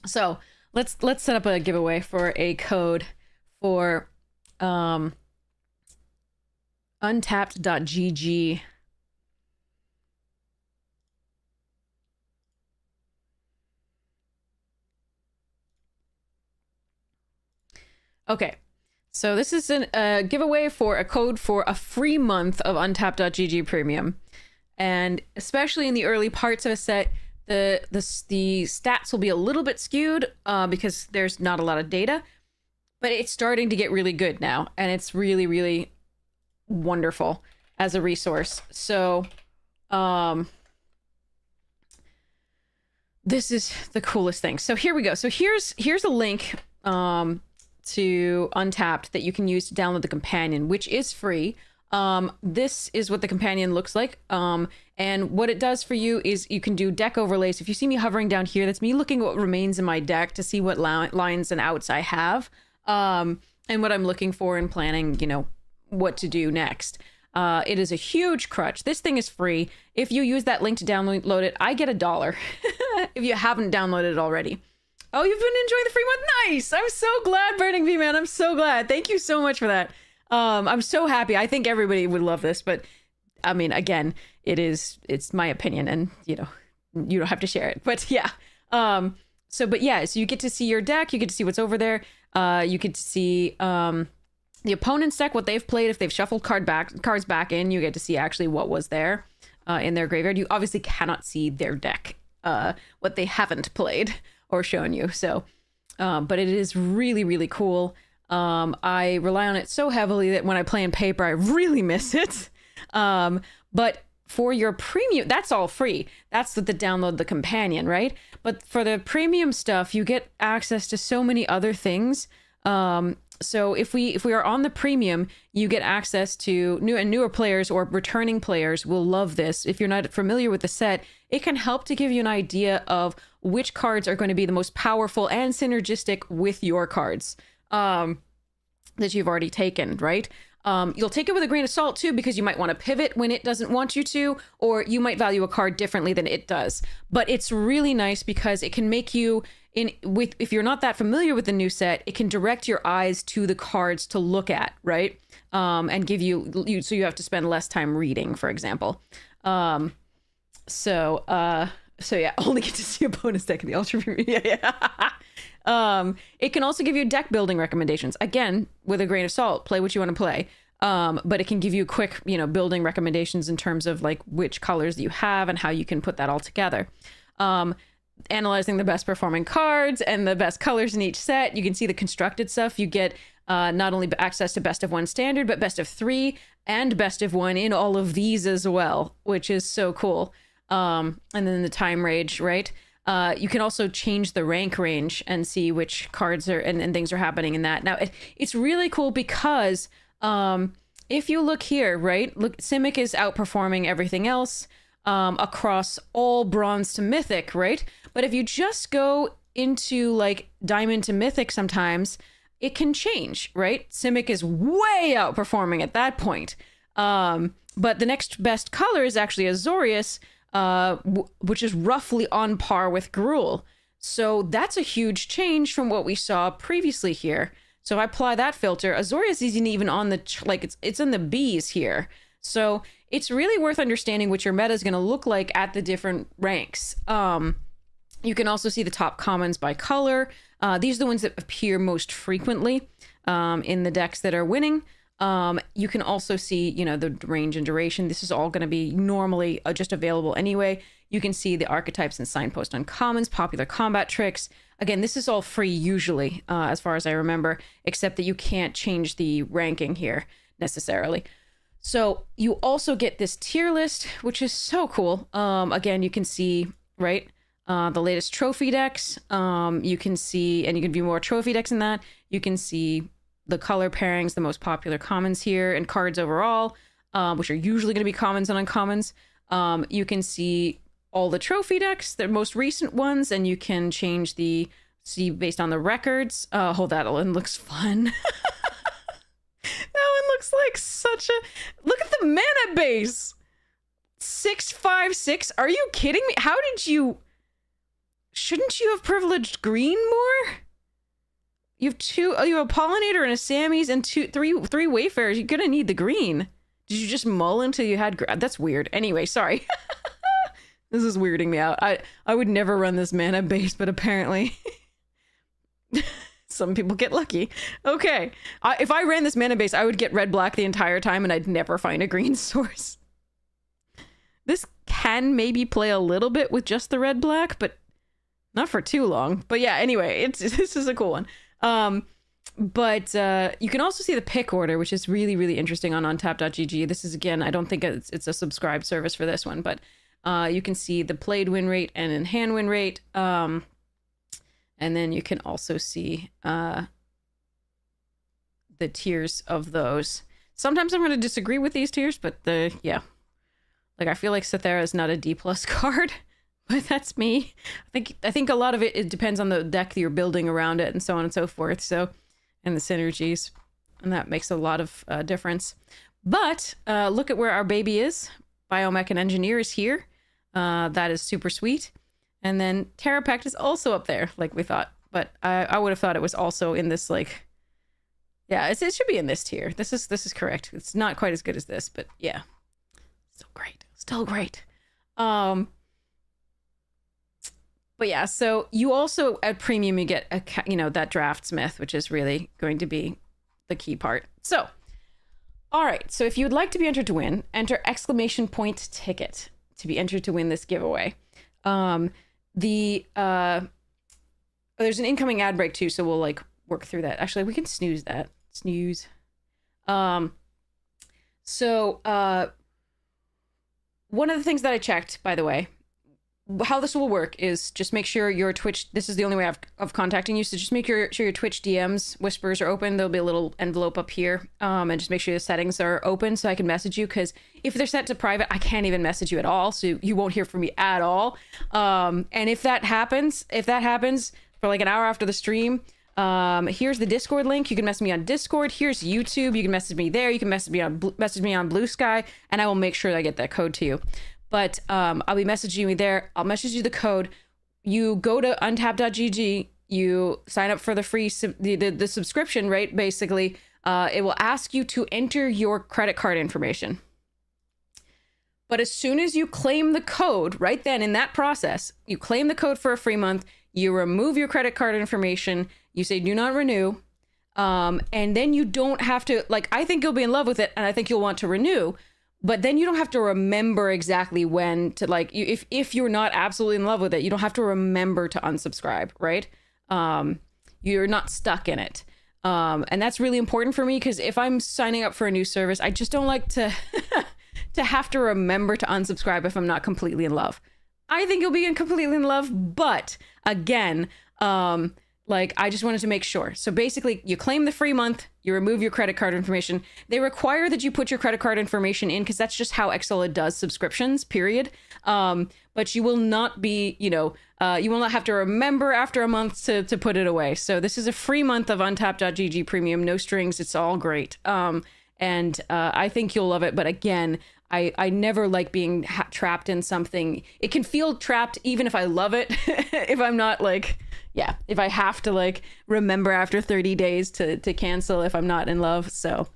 So let's set up a giveaway for a code for untapped.gg. Okay, so this is a giveaway for a code for a free month of untapped.gg premium. And especially in the early parts of a set, the stats will be a little bit skewed because there's not a lot of data, but it's starting to get really good now, and it's really, really wonderful as a resource. So this is the coolest thing. So here we go. So here's a link to Untapped that you can use to download the companion, which is free. This is what the companion looks like. And what it does for you is you can do deck overlays. If you see me hovering down here, that's me looking at what remains in my deck to see what lines and outs I have. And what I'm looking for and planning, you know, what to do next. It is a huge crutch. This thing is free. If you use that link to download it, I get $1 if you haven't downloaded it already. Oh, you've been enjoying the free month? Nice! I'm so glad, Burning Bee, man. I'm so glad. Thank you so much for that. I'm so happy. I think everybody would love this, but I mean, again, it's my opinion, and you know, you don't have to share it. But yeah. So you get to see your deck, you get to see what's over there. You get to see the opponent's deck, what they've played. If they've shuffled cards back in, you get to see actually what was there in their graveyard. You obviously cannot see their deck, what they haven't played or shown you. So, but it is really, really cool. I rely on it so heavily that when I play in paper, I really miss it. But for your premium, that's all free. That's the download the companion, right? But for the premium stuff, you get access to so many other things. So if we are on the premium, you get access to newer players, or returning players will love this. If you're not familiar with the set, it can help to give you an idea of which cards are going to be the most powerful and synergistic with your cards that you've already taken, right? You'll take it with a grain of salt too, because you might want to pivot when it doesn't want you to, or you might value a card differently than it does. But it's really nice because it can make you, if you're not that familiar with the new set, it can direct your eyes to the cards to look at, right? And give you so you have to spend less time reading, for example. So yeah, only get to see a bonus deck in the Ultra Premium. Yeah. It can also give you deck building recommendations. Again, with a grain of salt, play what you want to play. But it can give you quick, building recommendations in terms of like which colors you have and how you can put that all together. Analyzing the best performing cards and the best colors in each set. You can see the constructed stuff. You get not only access to best of 1 standard, but best of 3 and best of 1 in all of these as well, which is so cool. And then the time range, right? You can also change the rank range and see which cards are and things are happening in that. Now, it's really cool because if you look here, right? Look, Simic is outperforming everything else across all bronze to mythic, right? But if you just go into like diamond to mythic sometimes, it can change, right? Simic is way outperforming at that point. But the next best color is actually Azorius, which is roughly on par with Gruul. So that's a huge change from what we saw previously here. So if I apply that filter, Azorius isn't even on the, it's in the Bs here. So it's really worth understanding what your meta is going to look like at the different ranks. You can also see the top commons by color. These are the ones that appear most frequently in the decks that are winning. You can also see, the range and duration. This is all going to be normally just available anyway. You can see the archetypes and signpost uncommons, popular combat tricks. Again, this is all free usually, as far as I remember, except that you can't change the ranking here necessarily. So you also get this tier list, which is so cool. Again, you can see, right, the latest trophy decks. You can see, and you can view more trophy decks in that. You can see the color pairings, the most popular commons here, and cards overall, which are usually going to be commons and uncommons. You can see all the trophy decks, the most recent ones, and you can change see based on the records. Oh, that one looks fun. That one looks like look at the mana base. 656. Are you kidding me? Shouldn't you have privileged green more? You have a Pollinator and a Sammy's and three Wayfarers. You're gonna need the green. Did you just mull until you had that's weird. Anyway, sorry. This is weirding me out. I would never run this mana base, but apparently some people get lucky. Okay. If I ran this mana base, I would get red-black the entire time and I'd never find a green source. This can maybe play a little bit with just the red-black, but not for too long. But yeah, anyway, this is a cool one. But you can also see the pick order, which is really, really interesting on untap.gg. This is, again, I don't think it's a subscribed service for this one, but you can see the played win rate and in hand win rate. And then you can also see the tiers of those. Sometimes I'm going to disagree with these tiers, but yeah. Like, I feel like Cythera is not a D+ card, but that's me. I think a lot of it depends on the deck that you're building around it and so on and so forth. So, and the synergies, and that makes a lot of difference. But look at where our baby is. Biomech and Engineer is here. That is super sweet. And then Terrapect is also up there, like we thought. But I would have thought it was also in this, like, yeah, it should be in this tier. This is correct. It's not quite as good as this, but yeah, still great. Still great. But yeah, so you also at premium you get that draftsmith, which is really going to be the key part. So, all right. So if you would like to be entered to win, enter !ticket to be entered to win this giveaway. There's an incoming ad break too, so we'll like work through that. Actually, we can snooze that. Snooze. One of the things that I checked, by the way, how this will work is just make sure your Twitch, this is the only way of contacting you, so just make sure your Twitch DMs, whispers are open. There'll be a little envelope up here, and just make sure the settings are open so I can message you, because if they're set to private, I can't even message you at all, so you won't hear from me at all. And if that happens for like an hour after the stream, here's the Discord link. You can message me on Discord. Here's YouTube. You can message me there. You can message me on Blue Sky, and I will make sure that I get that code to you. But I'll be messaging you there. I'll message you the code. You go to untap.gg. You sign up for the free the subscription, right? Basically, it will ask you to enter your credit card information. But as soon as you claim the code, right then in that process, you claim the code for a free month. You remove your credit card information. You say do not renew. And then you don't have to, like, I think you'll be in love with it, and I think you'll want to renew. But then you don't have to remember exactly when to, like, if you're not absolutely in love with it, you don't have to remember to unsubscribe, right? You're not stuck in it. And that's really important for me, because if I'm signing up for a new service, I just don't like to to have to remember to unsubscribe if I'm not completely in love. I think you'll be completely in love, but again, like, I just wanted to make sure. So basically, you claim the free month, you remove your credit card information. They require that you put your credit card information in, because that's just how Xsolla does subscriptions, period. But you will not be, you will not have to remember after a month to put it away. So this is a free month of untap.gg premium, no strings. It's all great. And I think you'll love it. But again, I never like being trapped in something. It can feel trapped even if I love it. If I'm not like, yeah, if I have to like remember after 30 days to cancel if I'm not in love. So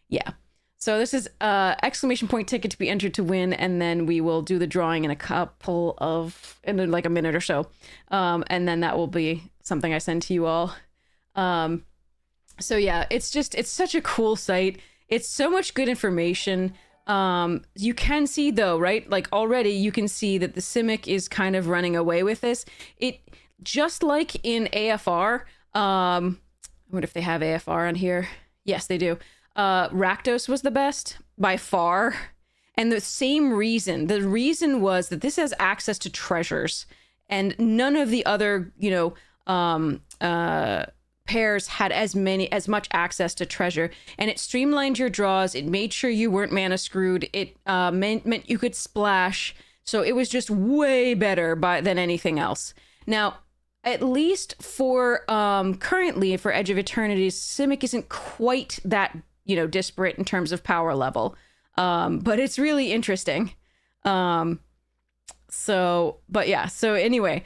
yeah. So this is exclamation point ticket to be entered to win, and then we will do the drawing in in like a minute or so. And then that will be something I send to you all. So yeah, it's such a cool site. It's so much good information. You can see though, right? Like already you can see that the Simic is kind of running away with this. It just like in AFR, I wonder if they have AFR on here. Yes, they do. Rakdos was the best by far. And the same reason. The reason was that this has access to treasures, and none of the other, pairs had as much access to treasure. And it streamlined your draws. It made sure you weren't mana screwed. It meant you could splash. So it was just way better than anything else. Now, at least for currently for Edge of Eternities, Simic isn't quite that disparate in terms of power level, but it's really interesting. So anyway,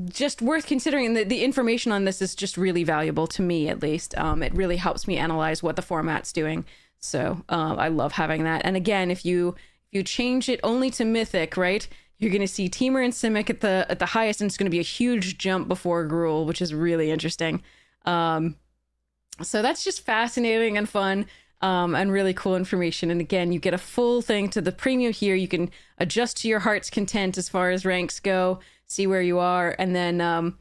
just worth considering. The information on this is just really valuable to me, at least. It really helps me analyze what the format's doing. So I love having that. And again, if you change it only to Mythic, right, you're going to see Temur and Simic at the highest, and it's going to be a huge jump before Gruul, which is really interesting. So that's just fascinating and fun, and really cool information. And again, you get a full thing to the premium here. You can adjust to your heart's content as far as ranks go, see where you are. And then,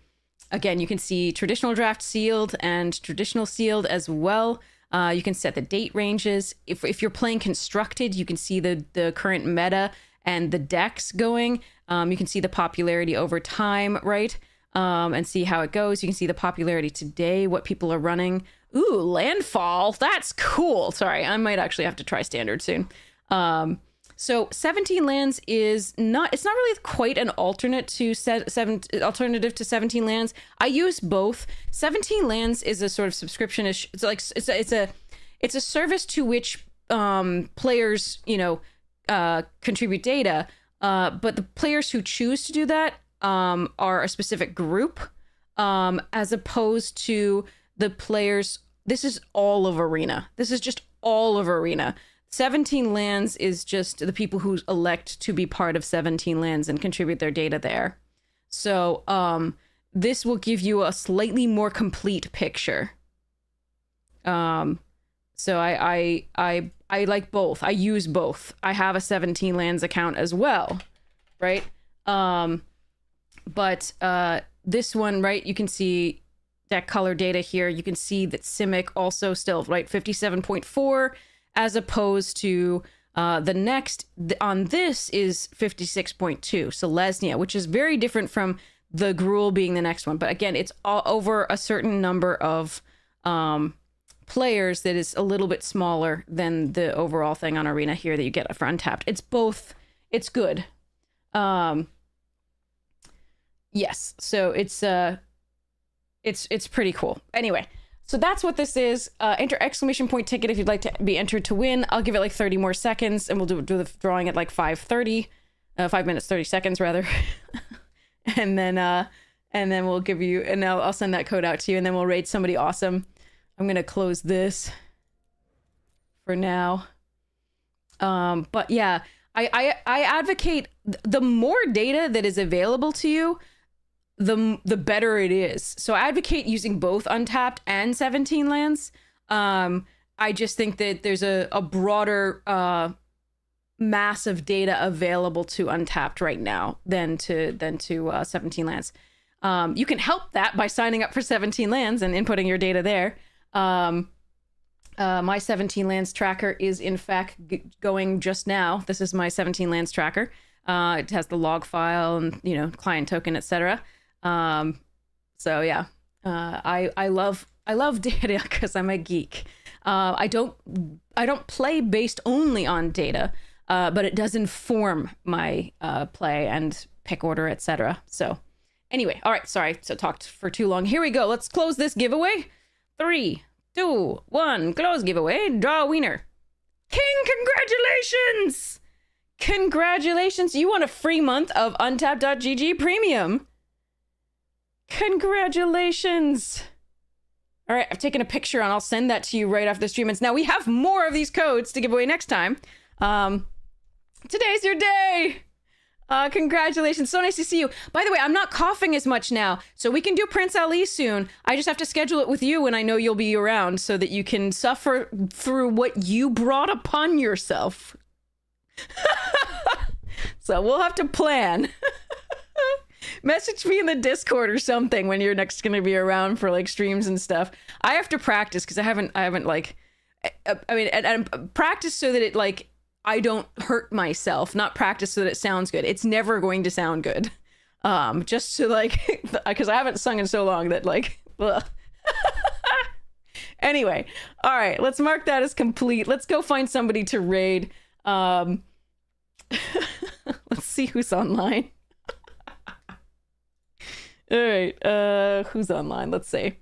again, you can see traditional draft sealed and traditional sealed as well. You can set the date ranges. If you're playing constructed, you can see the current meta and the decks going. You can see the popularity over time, right? And see how it goes. You can see the popularity today, what people are running. Ooh, Landfall. That's cool. Sorry, I might actually have to try standard soon. So 17 lands it's not really quite an alternative to 17 lands. I use both. 17 lands is a sort of subscription-ish. It's a service to which players, contribute data. But the players who choose to do that are a specific group, as opposed to the players. This is all of Arena. This is just all of Arena. 17 lands is just the people who elect to be part of 17 lands and contribute their data there. So this will give you a slightly more complete picture. So I like both. I use both. I have a 17 lands account as well, right? But this one, right, you can see deck color data here. You can see that Simic also still, right, 57.4, as opposed to the next on this is 56.2, Selesnya, which is very different from the Gruul being the next one. But again, it's all over a certain number of players that is a little bit smaller than the overall thing on Arena here that you get for Untapped. It's both. It's good. Yes, so it's pretty cool. Anyway, so that's what this is. Enter exclamation point ticket if you'd like to be entered to win. I'll give it like 30 more seconds, and we'll do the drawing at like 5:30, 5 minutes 30 seconds rather, and then we'll give you, and I'll send that code out to you, and then we'll raid somebody awesome. I'm gonna close this for now. But yeah, I advocate the more data that is available to you, the better it is. So I advocate using both Untapped and 17 lands. I just think that there's a broader mass of data available to Untapped right now than to 17 lands. You can help that by signing up for 17 lands and inputting your data there. My 17 lands tracker is in fact going just now. This is my 17 lands tracker. It has the log file and client token, etc. So yeah, I love data because I'm a geek. I don't play based only on data, but it does inform my play and pick order, etc. So anyway, all right, sorry, so talked for too long. Here we go. Let's close this giveaway. 3, 2, 1, close giveaway. Draw a wiener. King, congratulations! Congratulations, you won a free month of Untapped.gg Premium. Congratulations. All right, I've taken a picture and I'll send that to you right after the stream. And now we have more of these codes to give away next time. Today's your day. Congratulations. So nice to see you. By the way, I'm not coughing as much now, so we can do Prince Ali soon. I just have to schedule it with you when I know you'll be around so that you can suffer through what you brought upon yourself. So we'll have to plan. Message me in the Discord or something when you're next going to be around for like streams and stuff. I have to practice because I haven't like, I mean, and practice so that it like, I don't hurt myself, not practice so that it sounds good. It's never going to sound good. Just to like, because I haven't sung in so long that like, anyway. All right, let's mark that as complete. Let's go find somebody to raid. Let's see who's online. All right, who's online? Let's see.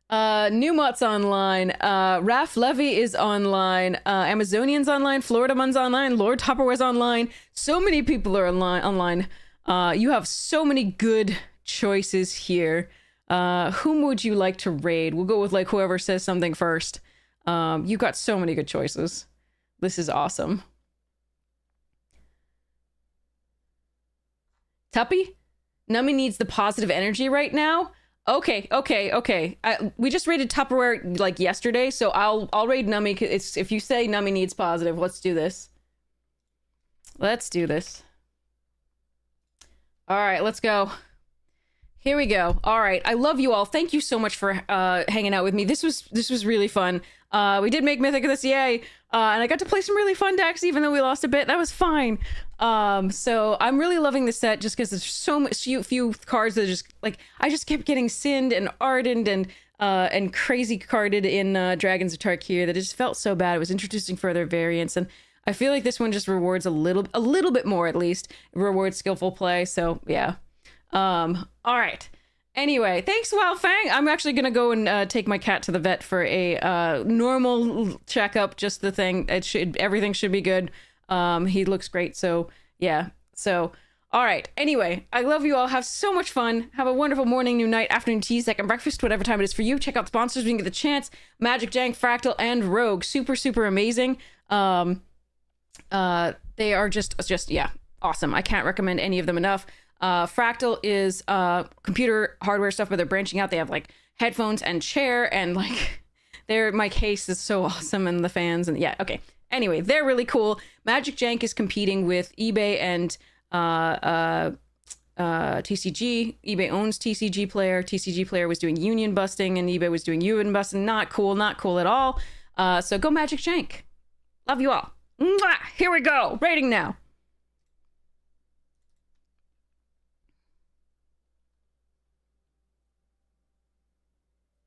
Newmott's online. Raf Levy is online. Amazonian's online. Floridaman's online. Lord Tupperware's online. So many people are online. You have so many good choices here. Whom would you like to raid? We'll go with like whoever says something first. You got so many good choices. This is awesome. Tuppy? Nummy needs the positive energy right now. Okay. We just raided Tupperware like yesterday, so I'll raid Nummy. It's if you say Nummy needs positive. Let's do this. Let's do this. All right, let's go. Here we go. All right, I love you all. Thank you so much for hanging out with me. This was really fun. We did make Mythic of this, yay! And I got to play some really fun decks, even though we lost a bit. That was fine. So I'm really loving the set just because there's so much few cards that are just like I just kept getting Sinned and Ardent and crazy carded in Dragons of Tarkir that it just felt so bad. It was introducing further variants, and I feel like this one just rewards a little bit more at least. It rewards skillful play. So yeah. All right. Anyway, thanks, Wild Fang. I'm actually gonna go and take my cat to the vet for a normal checkup. Just the thing. Everything should be good. He looks great. So yeah. So all right. Anyway, I love you all. Have so much fun. Have a wonderful morning, noon, night, afternoon, tea, second breakfast, whatever time it is for you. Check out the sponsors when you get the chance. Magic, Jank, Fractal, and Rogue. Super amazing. They are just yeah, awesome. I can't recommend any of them enough. Fractal is computer hardware stuff, but they're branching out. They have like headphones and chair, and like my case is so awesome, and the fans, and yeah, okay. Anyway, they're really cool. Magic Jank is competing with eBay and TCG. eBay owns TCG Player. TCG Player was doing union busting, and eBay was doing union busting. Not cool at all. So go Magic Jank. Love you all. Mwah! Here we go. Rating now.